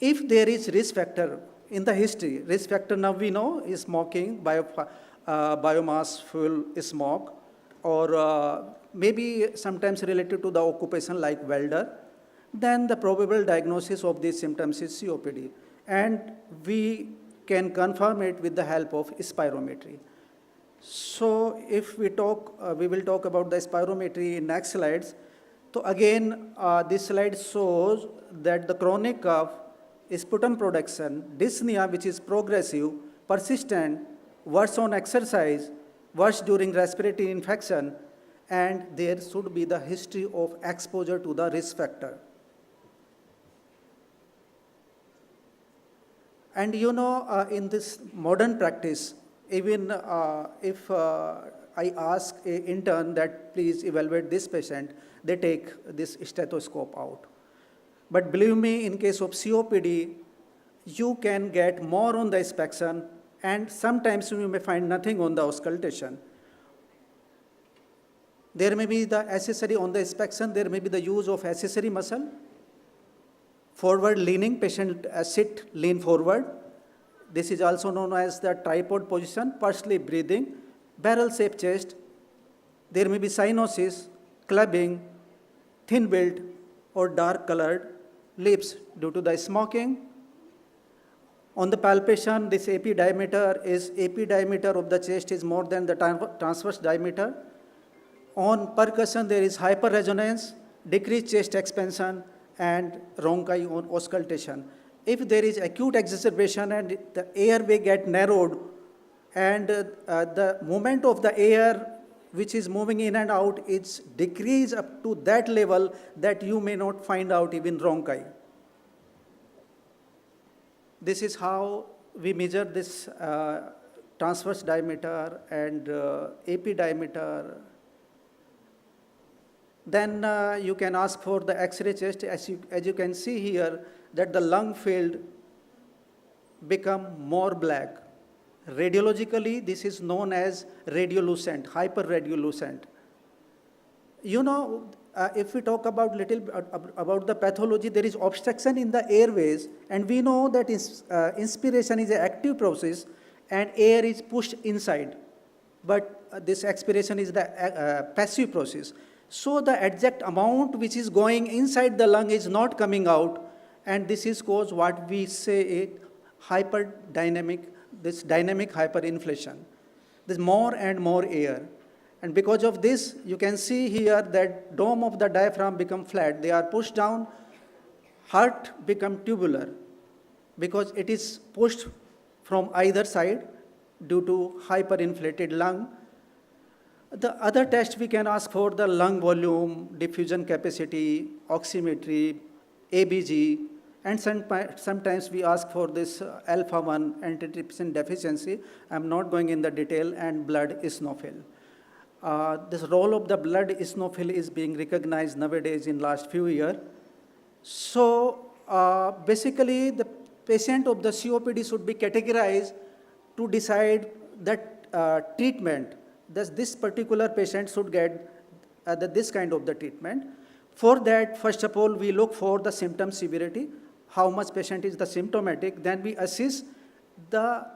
If there is risk factor in the history, risk factor now we know is smoking, biomass fuel smoke, or maybe sometimes related to the occupation like welder, then the probable diagnosis of these symptoms is COPD. And we can confirm it with the help of spirometry. So if we talk, we will talk about the spirometry in next slides. So again, this slide shows that the chronic cough, sputum production, dyspnea, which is progressive, persistent, worse on exercise, worse during respiratory infection, and there should be the history of exposure to the risk factor. And you know, in this modern practice, even if I ask an intern that please evaluate this patient, they take this stethoscope out. But believe me, in case of COPD, you can get more on the inspection, and sometimes you may find nothing on the auscultation. There may be the accessory on the inspection, there may be the use of accessory muscle, forward leaning, patient lean forward, This is also known as the tripod position, partially breathing, barrel-shaped chest. There may be cyanosis, clubbing, thin build, or dark-colored lips due to the smoking. On the palpation, this AP diameter of the chest is more than the transverse diameter. On percussion, there is hyperresonance, decreased chest expansion, and rhonchi on auscultation. If there is acute exacerbation and the airway get narrowed, and the movement of the air which is moving in and out, it's decreased up to that level that you may not find out even rhonchi. This is how we measure this transverse diameter and AP diameter. Then you can ask for the X-ray chest. As you can see here, that the lung field become more black. Radiologically, this is known as radiolucent, hyperradiolucent. You know, if we talk about about the pathology, there is obstruction in the airways, and we know that inspiration is an active process, and air is pushed inside. But this expiration is the passive process. So the exact amount which is going inside the lung is not coming out, and this is cause what we say hyperdynamic, this dynamic hyperinflation. There's more and more air. And because of this, you can see here that dome of the diaphragm become flat. They are pushed down, heart become tubular because it is pushed from either side due to hyperinflated lung. The other test we can ask for the lung volume, diffusion capacity, oximetry, ABG, and sometimes we ask for this alpha-1 antitrypsin deficiency. I'm not going in the detail, and blood eosinophil. This role of the blood eosinophil is being recognized nowadays in last few years. So basically, the patient of the COPD should be categorized to decide that treatment. Thus, this particular patient should get this kind of the treatment. For that, first of all, we look for the symptom severity, how much patient is the symptomatic. Then we assess the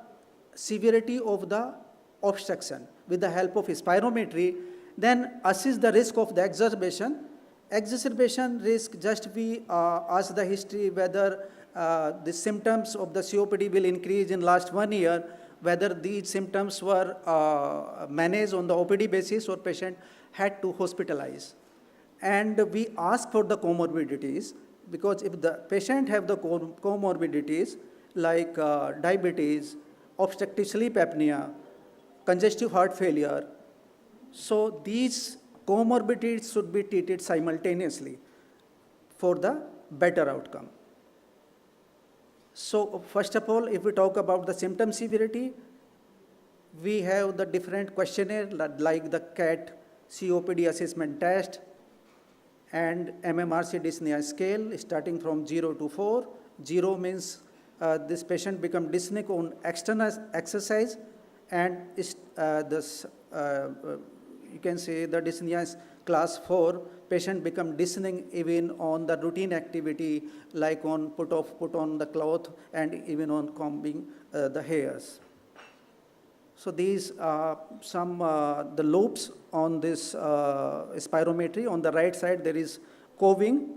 severity of the obstruction with the help of spirometry. Then assess the risk of the exacerbation. Exacerbation risk, just we ask the history whether the symptoms of the COPD will increase in last 1 year, whether these symptoms were managed on the OPD basis or patient had to hospitalize. And we ask for the comorbidities, because if the patient have the comorbidities like diabetes, obstructive sleep apnea, congestive heart failure, so these comorbidities should be treated simultaneously for the better outcome. So first of all, if we talk about the symptom severity, we have the different questionnaire like the CAT COPD assessment test and MMRC dyspnea scale starting from 0 to 4. 0 means this patient become dyspneic on external exercise, and you can say the dyspnea is class 4. Patient become dyspneic even on the routine activity like on put on the cloth and even on combing the hairs. So these are some the lobes on this spirometry. On the right side there is coving,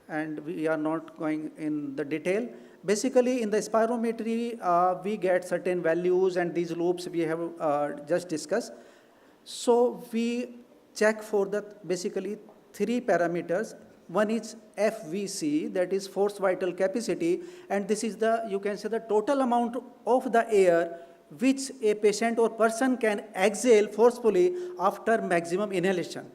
and we are not going in the detail. Basically in the spirometry we get certain values, and these lobes we have just discussed. So we check for the basically 3 parameters. One is FVC, that is forced vital capacity, and this is the, you can say, the total amount of the air which a patient or person can exhale forcefully after maximum inhalation.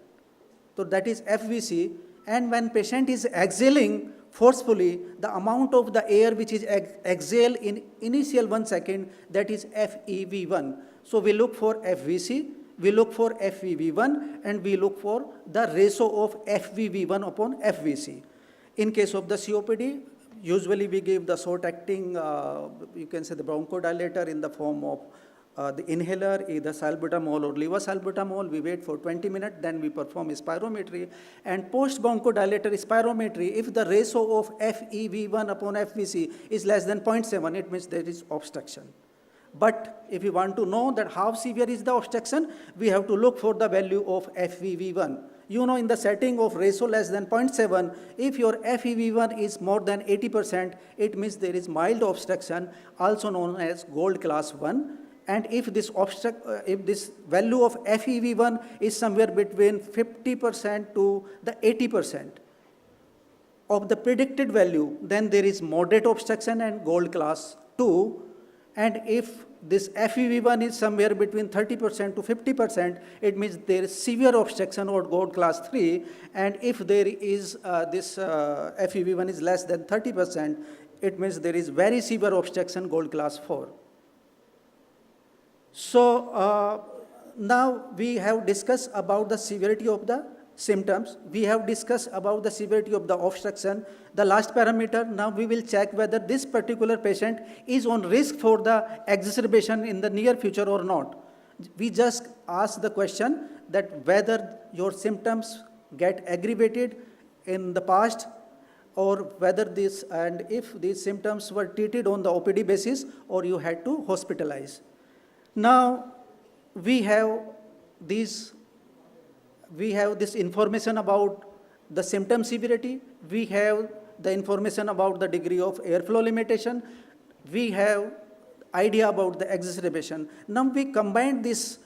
So that is FVC, and when patient is exhaling forcefully, the amount of the air which is exhaled in initial 1 second, that is FEV1. So we look for FVC, we look for FEV1, and we look for the ratio of FEV1 upon FVC. In case of the COPD, usually we give the short-acting, you can say the bronchodilator in the form of the inhaler, either salbutamol or levosalbutamol. We wait for 20 minutes, then we perform spirometry. And post-bronchodilator spirometry, if the ratio of FEV1 upon FVC is less than 0.7, it means there is obstruction. But if you want to know that how severe is the obstruction, we have to look for the value of FEV1. You know, in the setting of ratio less than 0.7, if your FEV1 is more than 80%, it means there is mild obstruction, also known as gold class 1. And if this value of FEV1 is somewhere between 50% to the 80% of the predicted value, then there is moderate obstruction and gold class 2. And if this FEV1 is somewhere between 30% to 50%, it means there is severe obstruction or gold class 3. And if there is FEV1 is less than 30%, it means there is very severe obstruction, gold class 4. So now we have discussed about the severity of the symptoms. We have discussed about the severity of the obstruction. The last parameter, now we will check whether this particular patient is on risk for the exacerbation in the near future or not. We just ask the question that whether your symptoms get aggravated in the past, or whether this, and if these symptoms were treated on the OPD basis or you had to hospitalize. Now, we have this information about the symptom severity. We have the information about the degree of airflow limitation. We have idea about the exacerbation. Now we combine this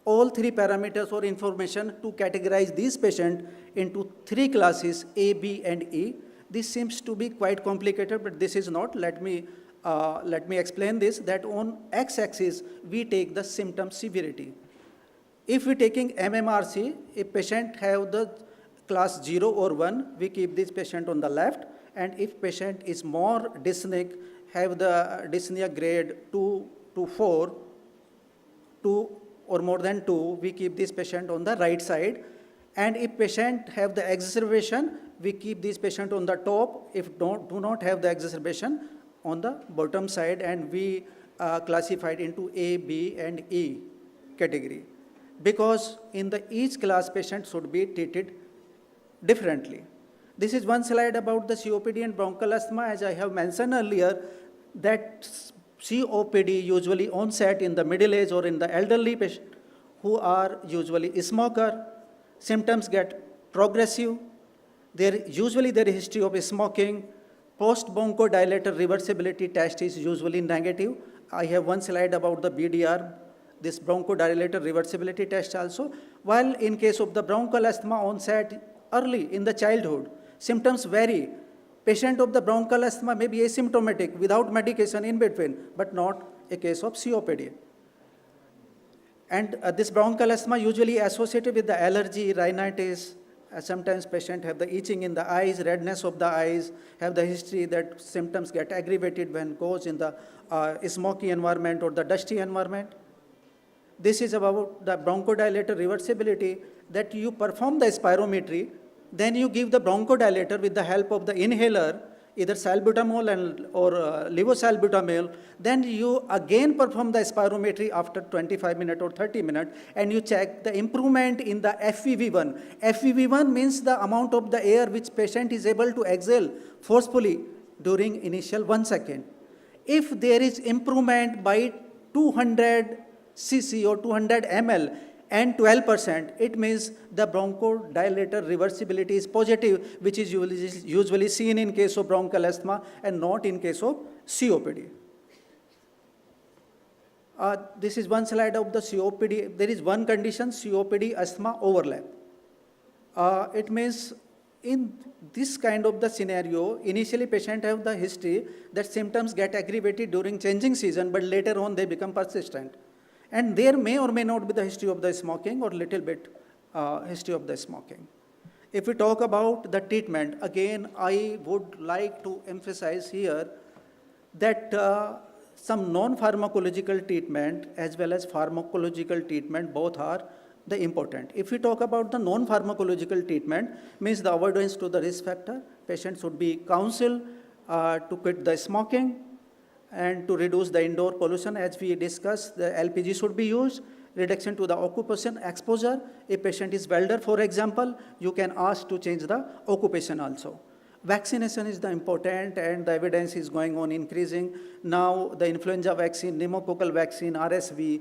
all three parameters or information to categorize these patients into three classes, A, B, and E. This seems to be quite complicated, but this is not. Let me explain this, that on x-axis, we take the symptom severity. If we're taking MMRC, if patient have the class 0 or 1, we keep this patient on the left. And if patient is more dyspneic, have the dyspnea grade 2 to 4, 2 or more than 2, we keep this patient on the right side. And if patient have the exacerbation, we keep this patient on the top. If do not have the exacerbation, on the bottom side, and we classified into A, B, and E category. Because in each class, patient should be treated differently. This is one slide about the COPD and bronchial asthma. As I have mentioned earlier, that COPD usually onset in the middle age or in the elderly patient who are usually smoker. Symptoms get progressive. Usually there is history of smoking. Post-bronchodilator reversibility test is usually negative. I have one slide about the BDR, this bronchodilator reversibility test also. While in case of the bronchial asthma onset early in the childhood, symptoms vary. Patient of the bronchial asthma may be asymptomatic without medication in between, but not a case of COPD. And this bronchial asthma usually associated with the allergy, rhinitis. Sometimes patients have the itching in the eyes, redness of the eyes, have the history that symptoms get aggravated when goes in the smoky environment or the dusty environment. This is about the bronchodilator reversibility, that you perform the spirometry, then you give the bronchodilator with the help of the inhaler, either salbutamol or levosalbutamol, then you again perform the spirometry after 25 minutes or 30 minutes, and you check the improvement in the FEV1. FEV1 means the amount of the air which patient is able to exhale forcefully during initial 1 second. If there is improvement by 200 cc or 200 ml, and 12%, it means the bronchodilator reversibility is positive, which is usually seen in case of bronchial asthma and not in case of COPD. This is one slide of the COPD. There is one condition, COPD asthma overlap. It means in this kind of the scenario, initially patient have the history that symptoms get aggravated during changing season, but later on they become persistent. And there may or may not be the history of the smoking or little bit history of the smoking. If we talk about the treatment, again, I would like to emphasize here that some non-pharmacological treatment as well as pharmacological treatment, both are the important. If we talk about the non-pharmacological treatment, means the avoidance to the risk factor, patient should be counseled to quit the smoking. And to reduce the indoor pollution, as we discussed, the LPG should be used. Reduction to the occupation exposure. If patient is welder, for example, you can ask to change the occupation also. Vaccination is the important, and the evidence is going on increasing. Now the influenza vaccine, pneumococcal vaccine, RSV,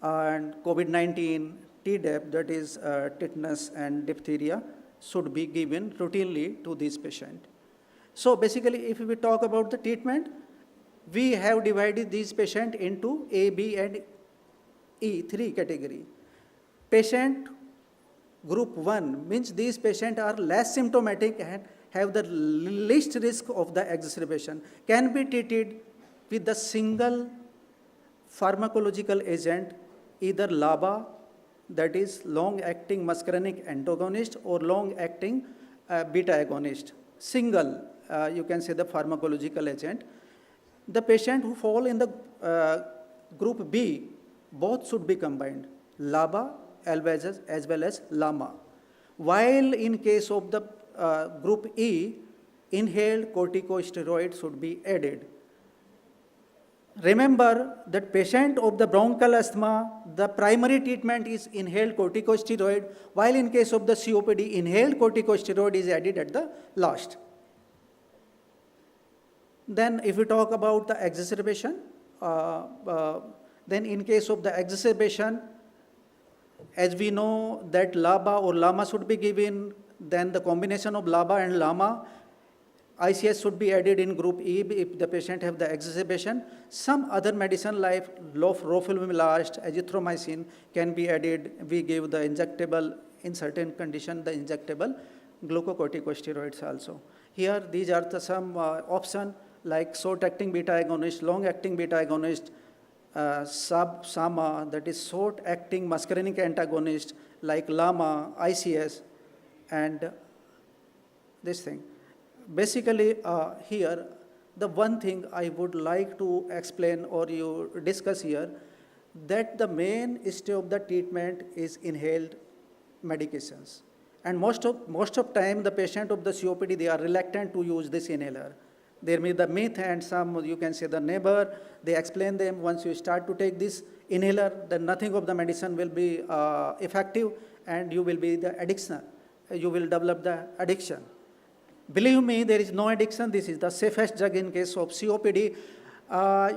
and COVID-19, Tdap, that is tetanus and diphtheria, should be given routinely to this patient. So basically, if we talk about the treatment, we have divided these patients into A, B, and E, 3 category. Patient group 1 means these patients are less symptomatic and have the least risk of the exacerbation, can be treated with the single pharmacological agent, either LABA, that is long-acting muscarinic antagonist, or long-acting beta agonist. Single, you can say the pharmacological agent. The patient who fall in the group B, both should be combined, LABA as well as LAMA. While in case of the group E, inhaled corticosteroid should be added. Remember that patient of the bronchial asthma, the primary treatment is inhaled corticosteroid, while in case of the COPD, inhaled corticosteroid is added at the last. Then if we talk about the exacerbation, then in case of the exacerbation, as we know that LABA or LAMA should be given, then the combination of LABA and LAMA, ICS should be added in group E if the patient have the exacerbation. Some other medicine like roflumilast, azithromycin can be added. We give the injectable, in certain condition, the injectable glucocorticosteroids also. Here, these are the some options like short-acting beta agonist, long-acting beta agonist, SAMA, that is short-acting muscarinic antagonist like LAMA, ICS, and this thing. Basically, here, the one thing I would like to explain or you discuss here, that the mainstay of the treatment is inhaled medications. And most of time, the patient of the COPD, they are reluctant to use this inhaler. There may be the myth, and some, you can say the neighbor, they explain them, once you start to take this inhaler, then nothing of the medicine will be effective, and you will be the addiction. You will develop the addiction. Believe me, there is no addiction. This is the safest drug in case of COPD.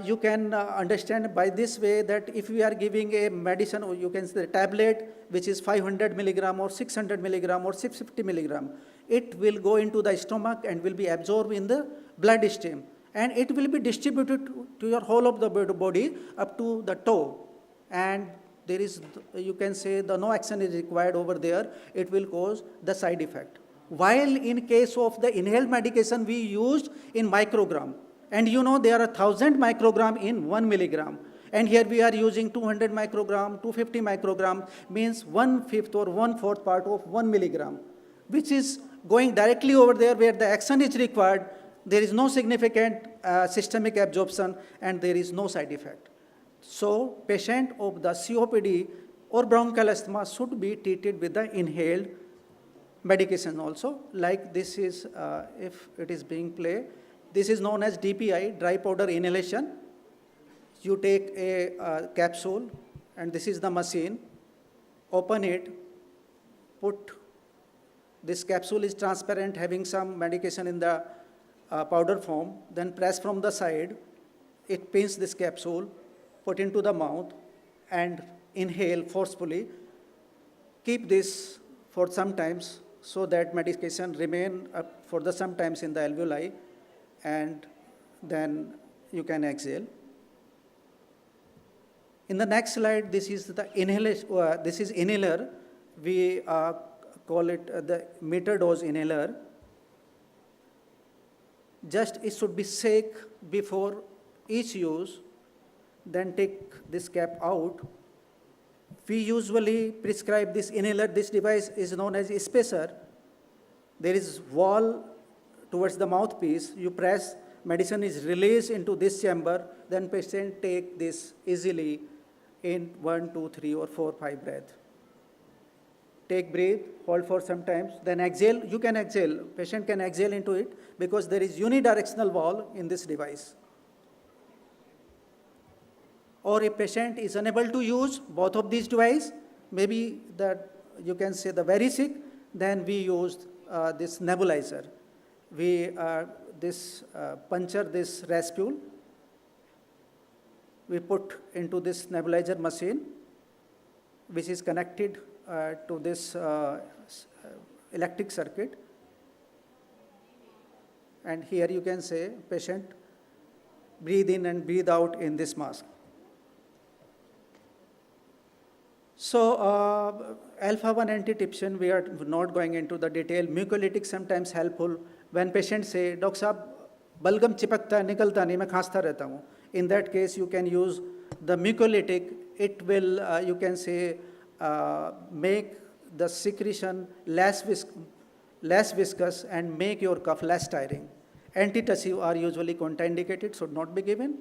You can understand by this way that if we are giving a medicine, or you can say a tablet, which is 500 milligram or 600 milligram or 650 milligram, it will go into the stomach and will be absorbed in the bloodstream. And it will be distributed to your whole of the body up to the toe. And there is, you can say, the no action is required over there. It will cause the side effect. While in case of the inhaled medication, we used in microgram. And you know there are 1,000 microgram in 1 milligram. And here we are using 200 microgram, 250 microgram, means 1/5 or 1/4 part of 1 milligram, which is going directly over there where the action is required. There is no significant systemic absorption and there is no side effect. So patient of the COPD or bronchial asthma should be treated with the inhaled medication also. Like this is, if it is being played, this is known as DPI, dry powder inhalation. You take a capsule, and this is the machine. Open it, put, this capsule is transparent, having some medication in the powder form, then press from the side. It pins this capsule, put into the mouth, and inhale forcefully. Keep this for some times so that medication remain for the sometimes in the alveoli, and then you can exhale. In the next slide, this is the inhaler. This is inhaler. We call it the meter dose inhaler. Just it should be shake before each use, then take this cap out. We usually prescribe this inhaler. This device is known as a spacer. There is wall towards the mouthpiece. You press, medicine is released into this chamber, then patient take this easily in 1, 2, 3, or 4, 5 breaths. Take breath, hold for some time, then exhale. You can exhale. Patient can exhale into it because there is unidirectional valve in this device. or a patient is unable to use both of these devices, maybe that you can say the very sick, then we used this nebulizer. We puncture this raspule, we put into this nebulizer machine, which is connected to this electric circuit. And here you can say patient breathe in and breathe out in this mask. So alpha-1 antitrypsin, we are not going into the detail. Mucolytic sometimes helpful when patients say, Doctor Sahab, balgam chipakta nikalta nahi, main khasta rehta hu. In that case, you can use the mucolytic. It will, you can say, make the secretion less viscous and make your cough less tiring. Antitussive are usually contraindicated, should not be given.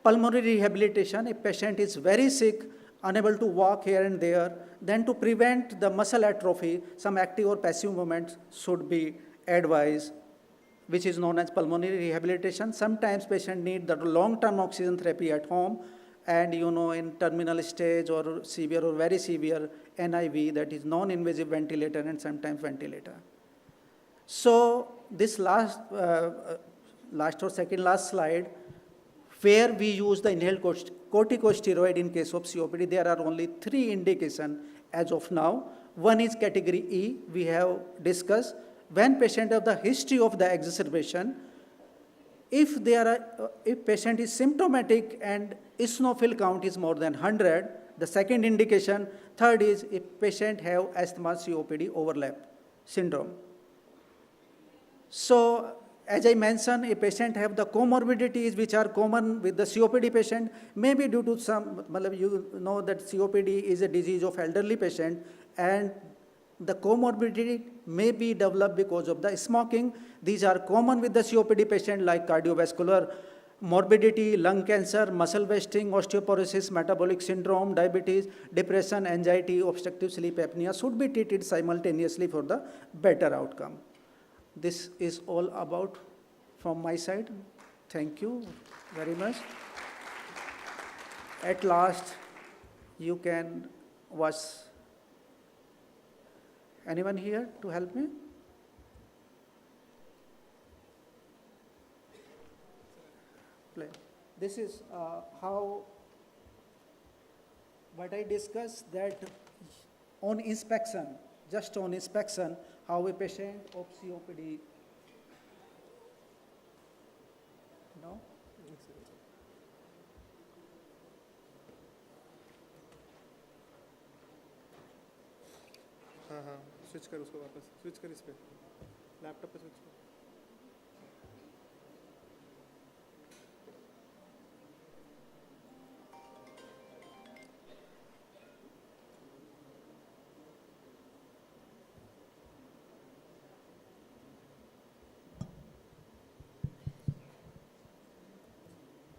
Pulmonary rehabilitation, a patient is very sick, unable to walk here and there, then to prevent the muscle atrophy, some active or passive movements should be advised, which is known as pulmonary rehabilitation. Sometimes patients need the long-term oxygen therapy at home, and in terminal stage or severe or very severe NIV, that is non-invasive ventilator and sometimes ventilator. So this last or second last slide, where we use the inhaled corticosteroid in case of COPD, there are only 3 indications as of now. One is category E, we have discussed. When patient have the history of the exacerbation, if patient is symptomatic and eosinophil count is more than 100, the second indication. Third is if patient have asthma COPD overlap syndrome. So as I mentioned, a patient have the comorbidities which are common with the COPD patient, maybe due to some, you know that COPD is a disease of elderly patient, and the comorbidity may be developed because of the smoking. These are common with the COPD patient, like cardiovascular morbidity, lung cancer, muscle wasting, osteoporosis, metabolic syndrome, diabetes, depression, anxiety, obstructive sleep apnea should be treated simultaneously for the better outcome. This is all about from my side. Thank you very much. At last, you can watch. Anyone here to help me? Play. This is how, what I discussed, that on inspection, just on inspection, how a patient of COPD, no? हाँ switch कर उसको वापस switch कर इस पे laptop पे switch कर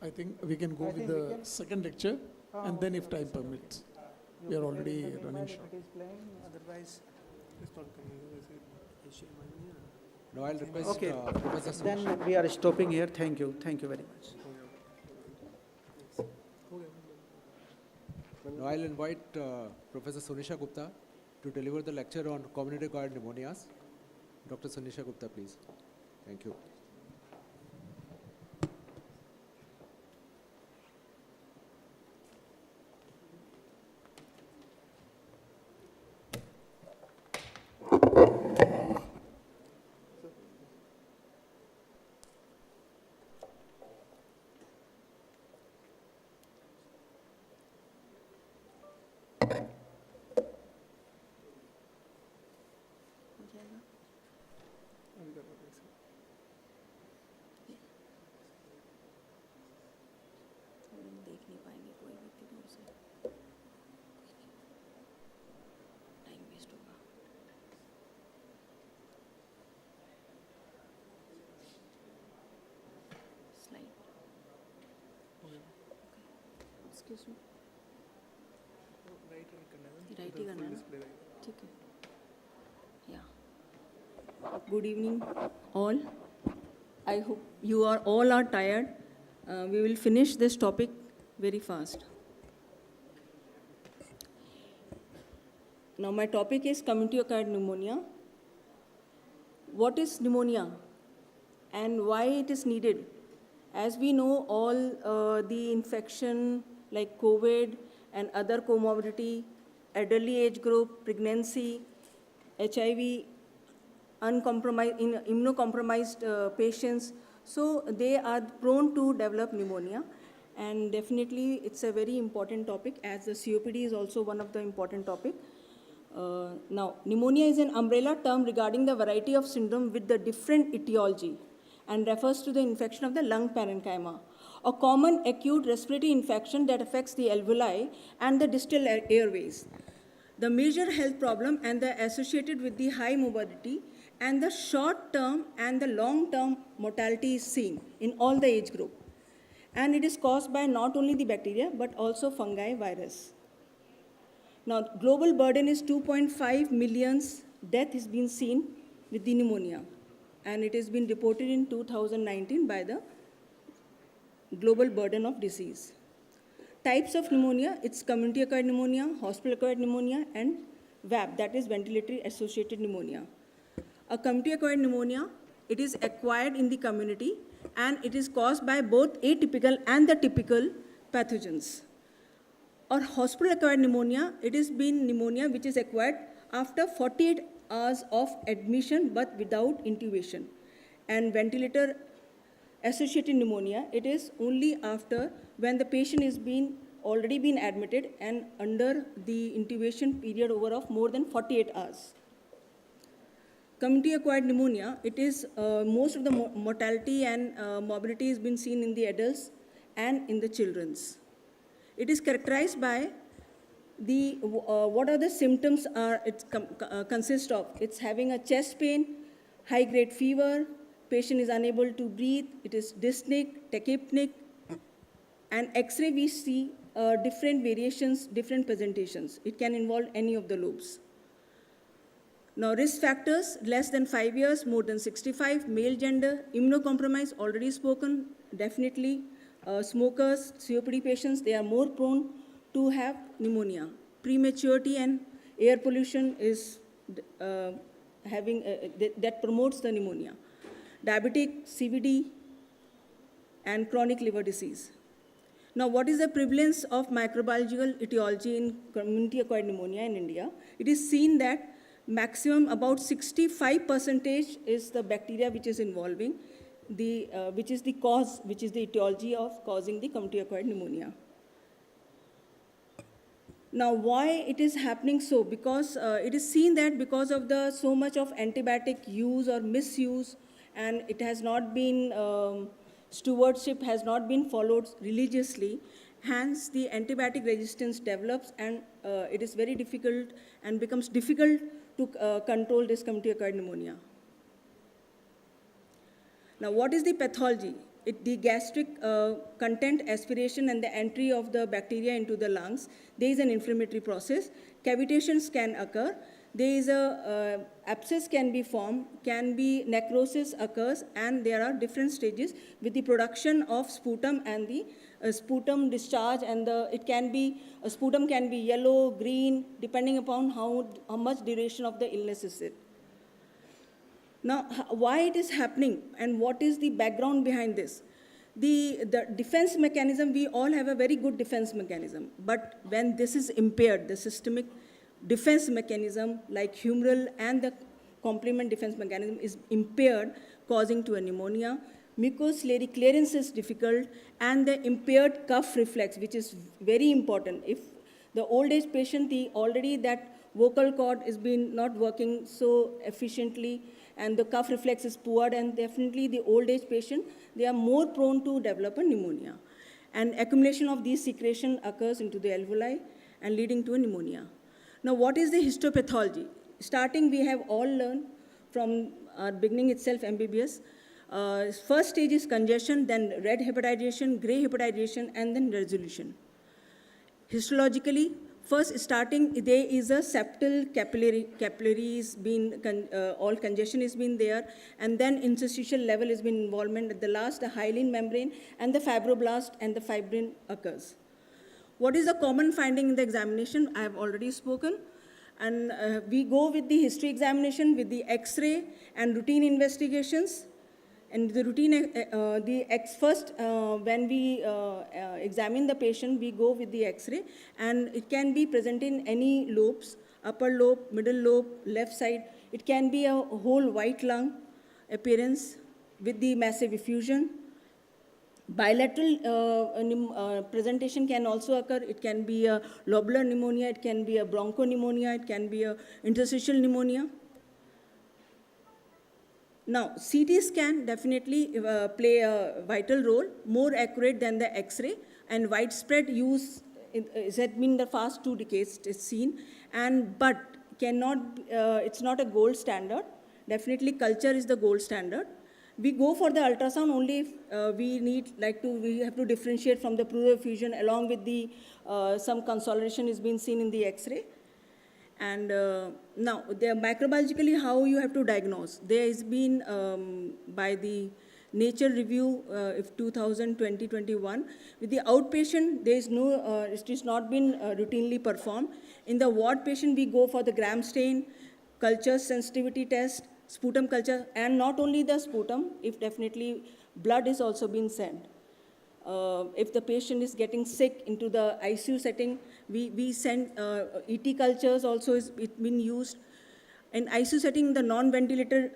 I think we can go with the second lecture, and then if time permits. We are already running short. Otherwise, no, I'll request okay. Professor Then we are stopping here. Thank you. Thank you very much. Now I'll invite Professor Sunisha Gupta to deliver the lecture on community-acquired pneumonias. Dr. Sunisha Gupta, please. Thank you. Excuse me. Right ही करना है ना? ठीक है. Yeah. Good evening, all. I hope you are all tired. We will finish this topic very fast. Now my topic is community-acquired pneumonia. What is pneumonia and why it is needed? As we know, all the infection like COVID and other comorbidity, elderly age group, pregnancy, HIV, immunocompromised patients, so they are prone to develop pneumonia. And definitely it's a very important topic, as the COPD is also one of the important topics. Now, pneumonia is an umbrella term regarding the variety of syndrome with the different etiology and refers to the infection of the lung parenchyma, a common acute respiratory infection that affects the alveoli and the distal airways. The major health problem and the associated with the high morbidity and the short-term and the long-term mortality is seen in all the age group. And it is caused by not only the bacteria, but also fungi, virus. Now, global burden is 2.5 million death has been seen with the pneumonia. And it has been reported in 2019 by the global burden of disease. Types of pneumonia, it's community-acquired pneumonia, hospital-acquired pneumonia, and VAP, that is ventilator-associated pneumonia. A community-acquired pneumonia, it is acquired in the community, and it is caused by both atypical and the typical pathogens. Or hospital-acquired pneumonia, it has been pneumonia which is acquired after 48 hours of admission but without intubation. And ventilator-associated pneumonia, it is only after when the patient is already been admitted and under the intubation period over of more than 48 hours. Community-acquired pneumonia, it is most of the mortality and morbidity has been seen in the adults and in the children's. It is characterized by the what are the symptoms consist of. It's having a chest pain, high-grade fever, patient is unable to breathe, it is dyspneic, tachypneic, and X-ray we see different variations, different presentations. It can involve any of the lobes. Now, risk factors, less than 5 years, more than 65, male gender, immunocompromised, already spoken, definitely. Smokers, COPD patients, they are more prone to have pneumonia. Prematurity and air pollution is that promotes the pneumonia. Diabetic, CVD, and chronic liver disease. Now, what is the prevalence of microbiological etiology in community-acquired pneumonia in India? It is seen that maximum about 65% is the bacteria which is involving which is the cause, which is the etiology of causing the community-acquired pneumonia. Now, why it is happening so? Because it is seen that because of the so much of antibiotic use or misuse, and it has not been, stewardship has not been followed religiously, hence the antibiotic resistance develops, and it is very difficult and becomes difficult to control this community-acquired pneumonia. Now, what is the pathology? The gastric content aspiration and the entry of the bacteria into the lungs, there is an inflammatory process. Cavitations can occur. There is abscess can be formed, can be necrosis occurs, and there are different stages with the production of sputum and the sputum discharge, and sputum can be yellow, green, depending upon how much duration of the illness is it. Now, why it is happening and what is the background behind this? The defense mechanism, we all have a very good defense mechanism, but when this is impaired, the systemic defense mechanism like humoral and the complement defense mechanism is impaired, causing to a pneumonia. Mucociliary clearance is difficult, and the impaired cough reflex, which is very important. If the old age patient, already that vocal cord is not working so efficiently, and the cough reflex is poor, and definitely the old age patient, they are more prone to develop a pneumonia. And accumulation of these secretion occurs into the alveoli and leading to a pneumonia. Now, what is the histopathology? Starting, we have all learned from our beginning itself, MBBS. First stage is congestion, then red hepatization, gray hepatization, and then resolution. Histologically, first starting, there is a septal capillaries all congestion has been there, and then interstitial level has been involvement. At the last, the hyaline membrane and the fibroblast and the fibrin occurs. What is the common finding in the examination? I have already spoken. And we go with the history examination, with the X-ray and routine investigations. And the routine, first, when we examine the patient, we go with the X-ray, and it can be present in any lobes, upper lobe, middle lobe, left side. It can be a whole white lung appearance with the massive effusion. Bilateral presentation can also occur. It can be a lobular pneumonia, it can be a bronchopneumonia, it can be a interstitial pneumonia. Now, CT scan definitely play a vital role, more accurate than the X-ray, and widespread use has been the past 2 decades is seen, but cannot, it's not a gold standard. Definitely culture is the gold standard. We go for the ultrasound only if we have to differentiate from the pleural effusion along with the some consolidation is being seen in the X-ray. And now, microbiologically, how you have to diagnose? There has been, by the Nature Review of 2020-21, with the outpatient, there is no, it has not been routinely performed. In the ward patient, we go for the gram stain, culture sensitivity test, sputum culture, and not only the sputum, if definitely blood is also being sent. If the patient is getting sick into the ICU setting, we send ET cultures also is been used. In ICU setting, the non-ventilator,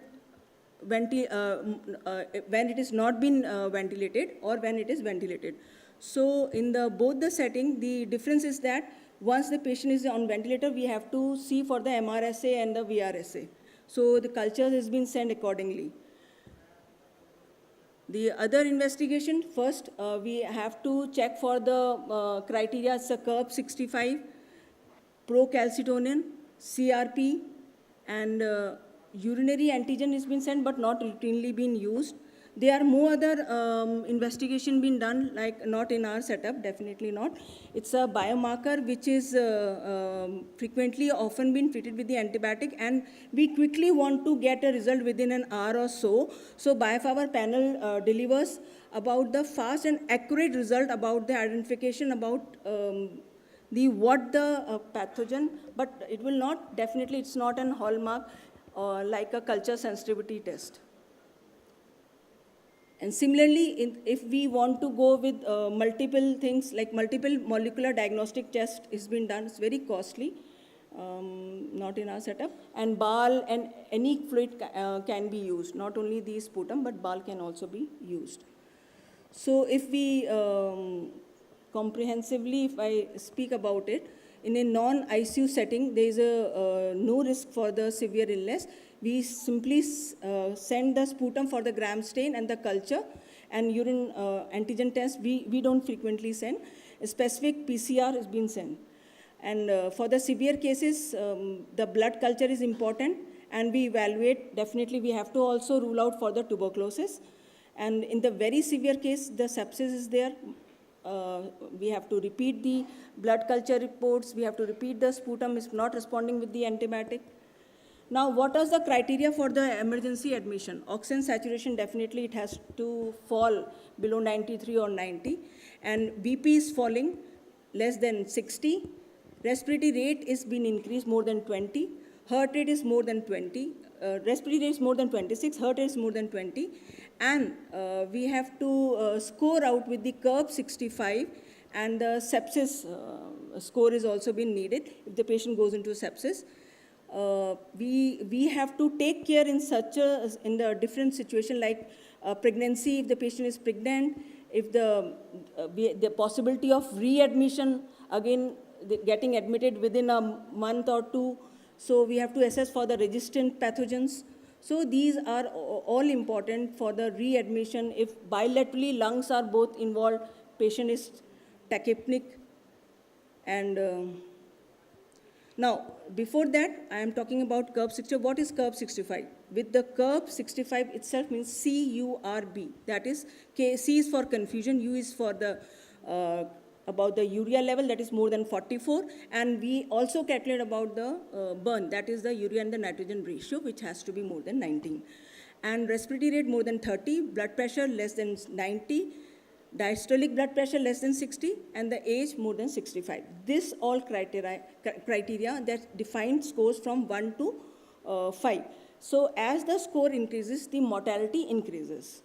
when it is not been ventilated or when it is ventilated. So in both the setting, the difference is that once the patient is on ventilator, we have to see for the MRSA and the VRSA. So the culture has been sent accordingly. The other investigation, first, we have to check for the criteria, it's a 𝐁𝐵 65, procalcitonin, CRP, and urinary antigen has been sent but not routinely been used. There are more other investigation being done, like not in our setup, definitely not. It's a biomarker which is frequently often been treated with the antibiotic, and we quickly want to get a result within an hour or so. So BioFour panel delivers about the fast and accurate result about the identification about what the pathogen, but it will not, definitely it's not an hallmark like a culture sensitivity test. And similarly, if we want to go with multiple things, like multiple molecular diagnostic test is being done, it's very costly, not in our setup. And BAL and any fluid can be used, not only the sputum, but BAL can also be used. So if we comprehensively, if I speak about it, in a non-ICU setting, there is no risk for the severe illness. We simply send the sputum for the gram stain and the culture, and urine antigen test we don't frequently send. A specific PCR is being sent. And for the severe cases, the blood culture is important, and we evaluate, definitely we have to also rule out for the tuberculosis. And in the very severe case, the sepsis is there. We have to repeat the blood culture reports, we have to repeat the sputum is not responding with the antibiotic. Now, what is the criteria for the emergency admission? Oxygen saturation, definitely it has to fall below 93 or 90. And BP is falling less than 60. Respiratory rate is being increased more than 20. Heart rate is more than 20. Respiratory rate is more than 26. Heart rate is more than 20. And we have to score out with the 𝐁𝐵 65, and the sepsis score is also been needed if the patient goes into sepsis. We have to take care in in the different situation, like pregnancy, if the patient is pregnant, if the possibility of readmission, again getting admitted within a month or two. So we have to assess for the resistant pathogens. So these are all important for the readmission. If bilaterally lungs are both involved, patient is tachypnic. And now, before that, I am talking about 𝐁𝐵 65. What is 𝐁𝐵 65? With the 𝐁𝐵 65 itself means CURB. That is, C is for confusion, U is for the about the urea level, that is more than 44. And we also calculate about the burn, that is the urea and the nitrogen ratio, which has to be more than 19. And respiratory rate more than 30, blood pressure less than 90, diastolic blood pressure less than 60, and the age more than 65. This all criteria that define scores from 1 to 5. So as the score increases, the mortality increases.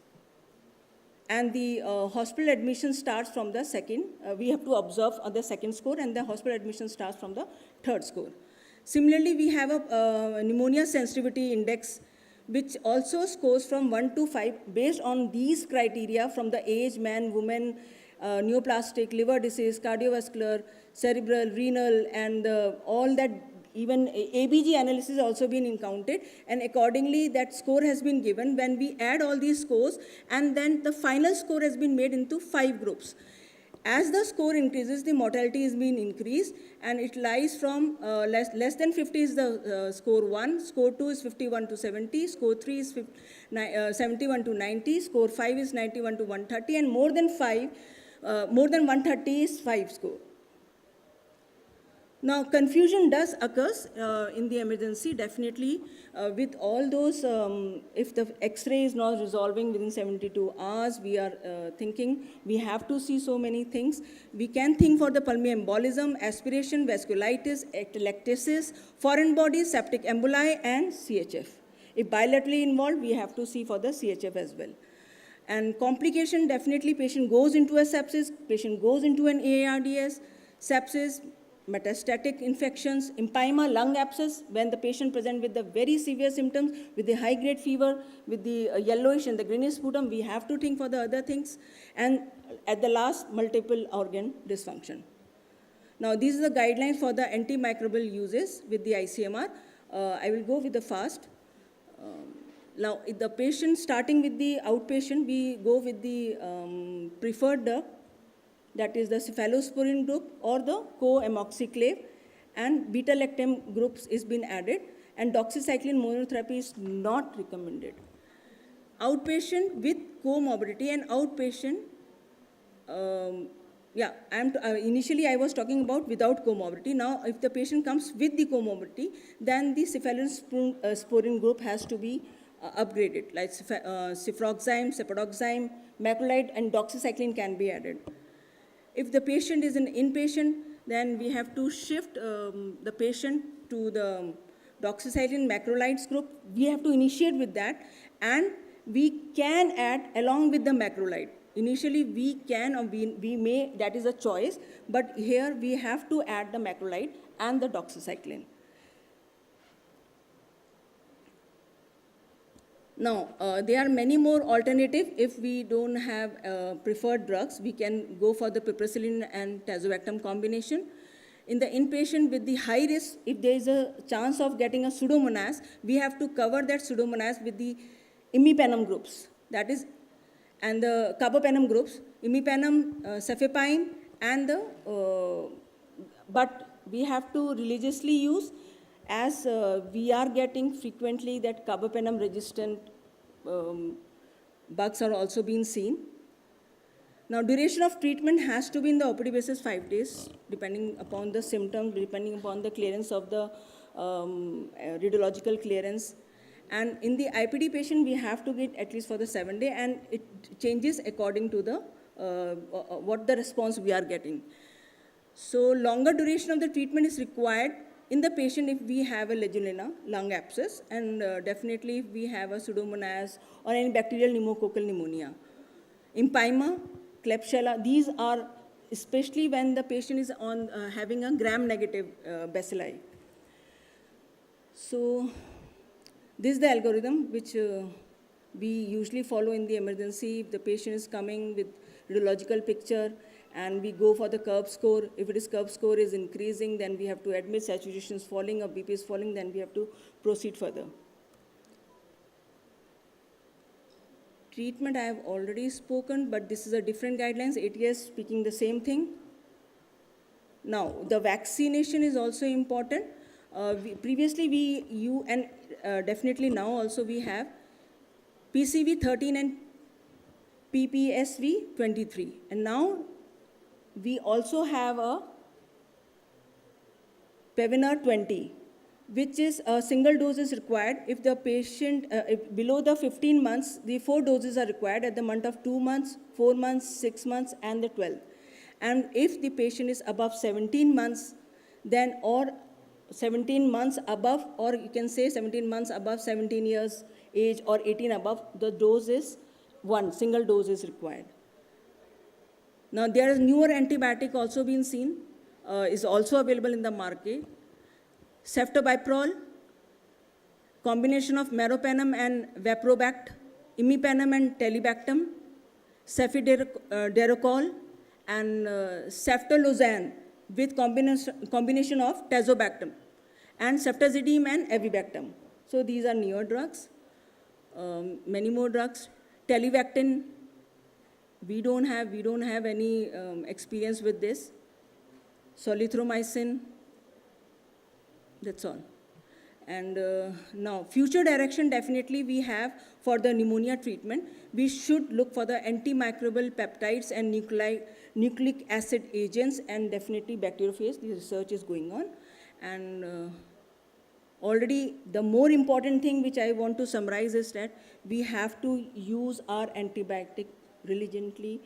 And the hospital admission starts from the second. We have to observe on the second score, and the hospital admission starts from the third score. Similarly, we have a pneumonia sensitivity index, which also scores from 1 to 5 based on these criteria from the age, man, woman, neoplastic, liver disease, cardiovascular, cerebral, renal, and all that. Even ABG analysis has also been encountered, and accordingly that score has been given when we add all these scores, and then the final score has been made into 5 groups. As the score increases, the mortality is being increased, and it lies from less than 50 is the score 1, score 2 is 51 to 70, score 3 is 71 to 90, score 5 is 91 to 130, and more than 130 is 5 score. Now, confusion does occur in the emergency, definitely, with all those, if the X-ray is not resolving within 72 hours, we are thinking we have to see so many things. We can think for the pulmonary embolism, aspiration, vasculitis, atelectasis, foreign bodies, septic emboli, and CHF. If bilaterally involved, we have to see for the CHF as well. And complication, definitely patient goes into a sepsis, patient goes into an ARDS, sepsis, metastatic infections, empyema, lung abscess, when the patient presents with the very severe symptoms, with the high-grade fever, with the yellowish and the greenish sputum, we have to think for the other things. And at the last, multiple organ dysfunction. Now, these are the guidelines for the antimicrobial uses with the ICMR. I will go with the fast. Now, if the patient, starting with the outpatient, we go with the preferred drug, that is the cephalosporin group or the 𝐂𝐸, and beta-lactam groups is been added, and doxycycline monotherapy is not recommended. Outpatient with comorbidity and outpatient, initially I was talking about without comorbidity. Now, if the patient comes with the comorbidity, then the cephalosporin group has to be upgraded, like ciprofloxacin, cepadoxime, macrolide, and doxycycline can be added. If the patient is an inpatient, then we have to shift the patient to the doxycycline macrolides group. We have to initiate with that, and we can add along with the macrolide. Initially, we can or we may, that is a choice, but here we have to add the macrolide and the doxycycline. Now, there are many more alternatives. If we don't have preferred drugs, we can go for the piperacillin and tazobactam combination. In the inpatient with the high risk, if there is a chance of getting a pseudomonas, we have to cover that pseudomonas with the imipenem groups, that is, and the carbapenem groups, imipenem, cefepime, and the, but we have to religiously use, as we are getting frequently that carbapenem resistant bugs are also being seen. Now, duration of treatment has to be in the OPD basis 5 days, depending upon the symptoms, depending upon the clearance of the radiological clearance. And in the IPD patient, we have to get at least for the 7 day, and it changes according to the what the response we are getting. So, longer duration of the treatment is required in the patient if we have a Legionella, lung abscess, and definitely if we have a pseudomonas or any bacterial pneumococcal pneumonia. Empyema, Klebsiella, these are especially when the patient is on having a gram-negative bacilli. So, this is the algorithm which we usually follow in the emergency. If the patient is coming with radiological picture, and we go for the curve score. If it is curve score is increasing, then we have to admit, saturation is falling or BP is falling, then we have to proceed further. Treatment I have already spoken, but this is a different guidelines, ATS speaking the same thing. Now, the vaccination is also important. Definitely now also we have PCV 13 and PPSV 23. And now we also have a Peviner 20. which is a single dose is required. If the patient, if below the 15 months, the 4 doses are required at the month of 2 months, 4 months, 6 months, and the 12th. And if the patient is above 17 months, then or 17 months above, or you can say 17 months above 17 years age or 18 above, the dose is 1, single dose is required. Now there is newer antibiotic also been seen, is also available in the market. Ceftobiprole, combination of meropenem and Vaprobact, imipenem and telibactam, cefiderocol, and ceftolozane with combination of tazobactam, and ceftazidime and avibactam. So these are newer drugs. Many more drugs. Telivactin, we don't have any experience with this. Solithromycin, that's all. And now, future direction definitely we have for the pneumonia treatment. We should look for the antimicrobial peptides and nucleic acid agents, and definitely bacteriophage. The research is going on. And already the more important thing which I want to summarize is that we have to use our antibiotic diligently,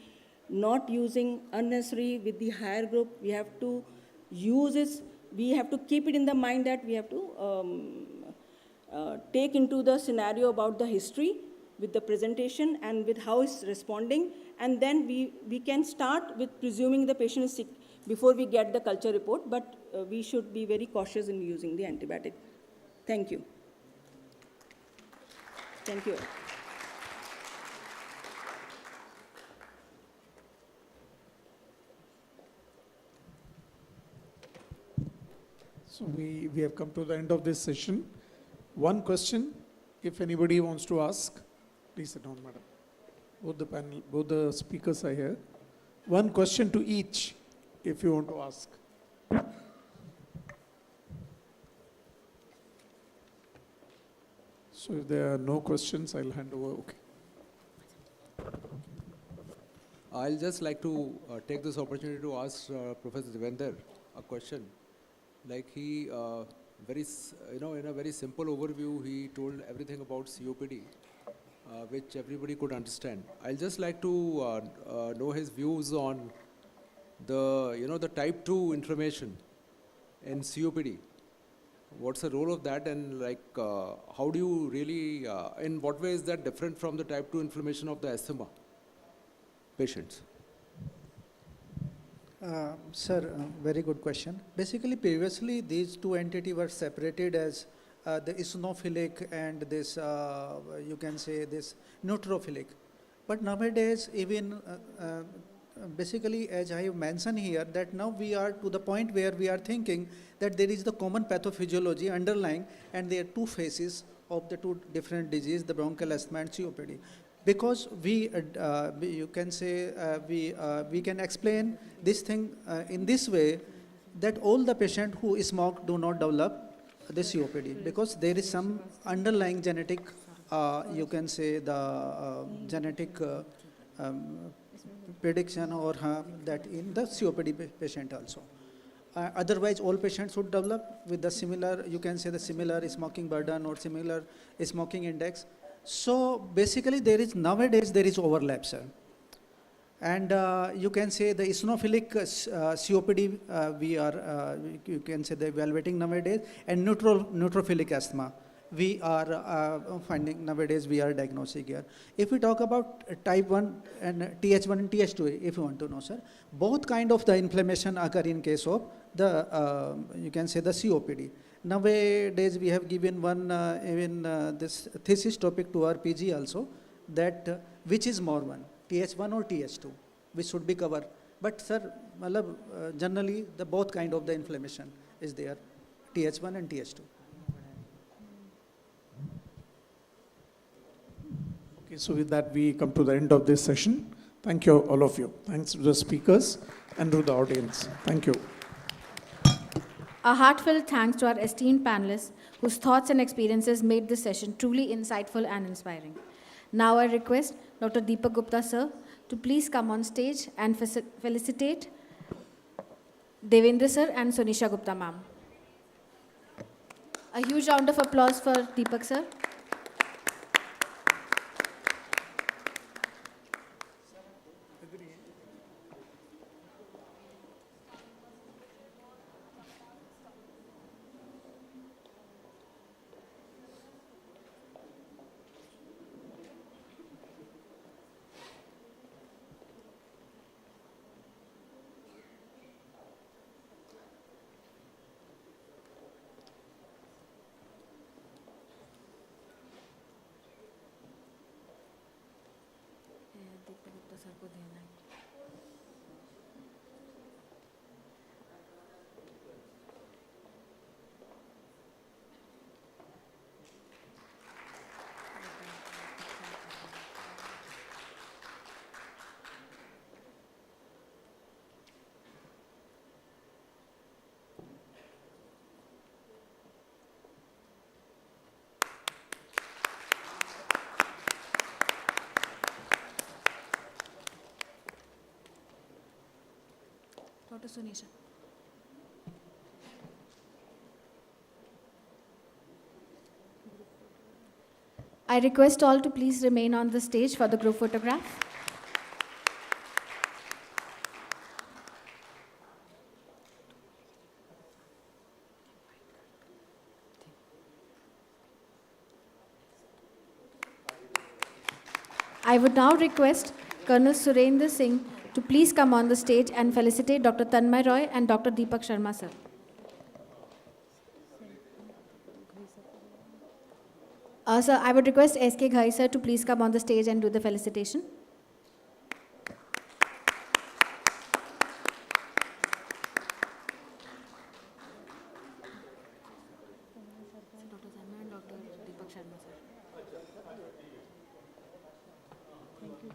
not using unnecessary with the higher group. We have to use it. We have to keep it in the mind that we have to take into the scenario about the history with the presentation and with how it's responding. And then we can start with presuming the patient is sick before we get the culture report, but we should be very cautious in using the antibiotic. Thank you. Thank you. So we have come to the end of this session. One question, if anybody wants to ask, please sit down, madam. Both the speakers are here. One question to each, if you want to ask. So if there are no questions, I'll hand over. Okay. I'll just like to take this opportunity to ask Professor Devender a question. Like he, in a very simple overview, he told everything about COPD, which everybody could understand. I'll just like to know his views on the type 2 inflammation in COPD. What's the role of that, and like how do you really, in what way is that different from the type 2 inflammation of the asthma patients? Sir, very good question. Basically, previously, these two entities were separated as the eosinophilic and this, you can say this neutrophilic. But nowadays, even basically, as I have mentioned here, that now we are to the point where we are thinking that there is the common pathophysiology underlying, and there are two phases of the two different diseases, the bronchial asthma and COPD. Because you can say, we can explain this thing in this way, that all the patients who smoke do not develop the COPD, because there is some underlying genetic, you can say the genetic prediction or that in the COPD patient also. Otherwise, all patients would develop with the similar, you can say the similar smoking burden or similar smoking index. So basically, nowadays there is overlap, sir. And you can say the eosinophilic COPD we are, you can say the evaluating nowadays, and neutrophilic asthma we are finding nowadays, we are diagnosing here. If we talk about type 1 and TH1 and TH2, if you want to know, sir, both kind of the inflammation occur in case of the, you can say the COPD. Nowadays, we have given one, this thesis topic to our PG also, that which is more one, TH1 or TH2, which should be covered. But sir, generally, the both kind of the inflammation is there, TH1 and TH2. Okay, so with that, we come to the end of this session. Thank you, all of you. Thanks to the speakers and to the audience. Thank you. A heartfelt thanks to our esteemed panelists whose thoughts and experiences made this session truly insightful and inspiring. Now I request Dr. Deepak Gupta sir to please come on stage and felicitate Devendra sir and Sonisha Gupta ma'am. A huge round of applause for Deepak sir. Sir को देना है। Dr. Sunisha. I request all to please remain on the stage for the group photograph. I would now request Colonel Surendra Singh to please come on the stage and felicitate Dr. Tanmay Roy and Dr. Deepak Sharma sir. Sir, I would request S.K. Ghai sir to please come on the stage and do the felicitation. Dr. Tanmay and Dr. Deepak Sharma sir. Thank you.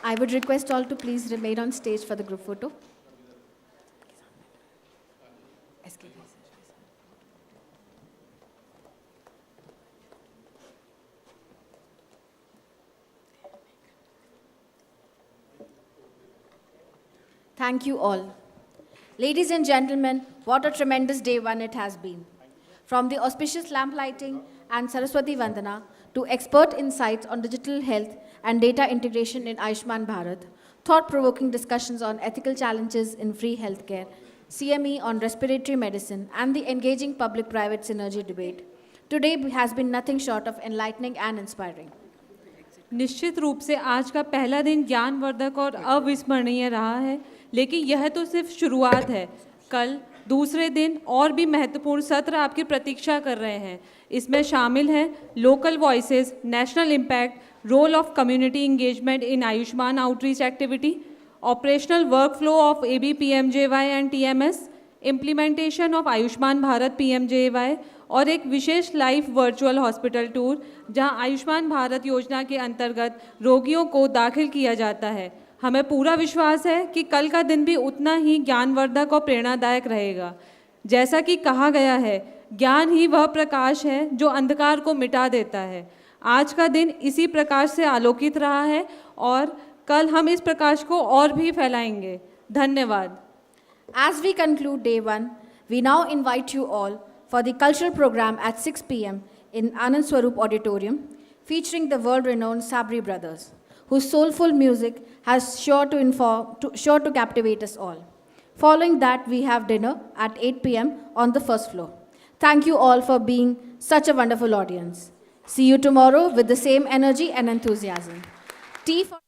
I would request all to please remain on stage for the group photo. Thank you all. Ladies and gentlemen, what a tremendous day one it has been. From the auspicious lamp lighting and Saraswati Vandana to expert insights on digital health and data integration in Ayushman Bharat, thought-provoking discussions on ethical challenges in free healthcare, CME on respiratory medicine, and the engaging public-private synergy debate, today has been nothing short of enlightening and inspiring. निश्चित रूप से आज का पहला दिन ज्ञानवर्धक और अविस्मरणीय रहा है, लेकिन यह तो सिर्फ शुरुआत है। कल दूसरे दिन और भी महत्वपूर्ण सत्र आपकी प्रतीक्षा कर रहे हैं। इसमें शामिल हैं local voices, national impact, role of community engagement in Ayushman outreach activity, operational workflow of AB-PMJAY and TMS, implementation of Ayushman Bharat PMJAY और एक विशेष लाइव वर्चुअल हॉस्पिटल टूर जहां आयुष्मान भारत योजना के अंतर्गत रोगियों को दाखिल किया जाता है। हमें पूरा विश्वास है कि कल का दिन भी उतना ही ज्ञानवर्धक और प्रेरणादायक रहेगा। जैसा कि कहा गया है, ज्ञान ही वह प्रकाश है जो अंधकार को मिटा देता है। आज का दिन इसी प्रकाश से आलोकित रहा है और कल हम इस प्रकाश को और भी फैलाएंगे। धन्यवाद। As we conclude day one, we now invite you all for the cultural program at 6 p.m. in Anand Swaroop Auditorium, featuring the world-renowned Sabri brothers, whose soulful music has sure to captivate us all. Following that, we have dinner at 8 p.m. on the first floor. Thank you all for being such a wonderful audience. See you tomorrow with the same energy and enthusiasm. Tea for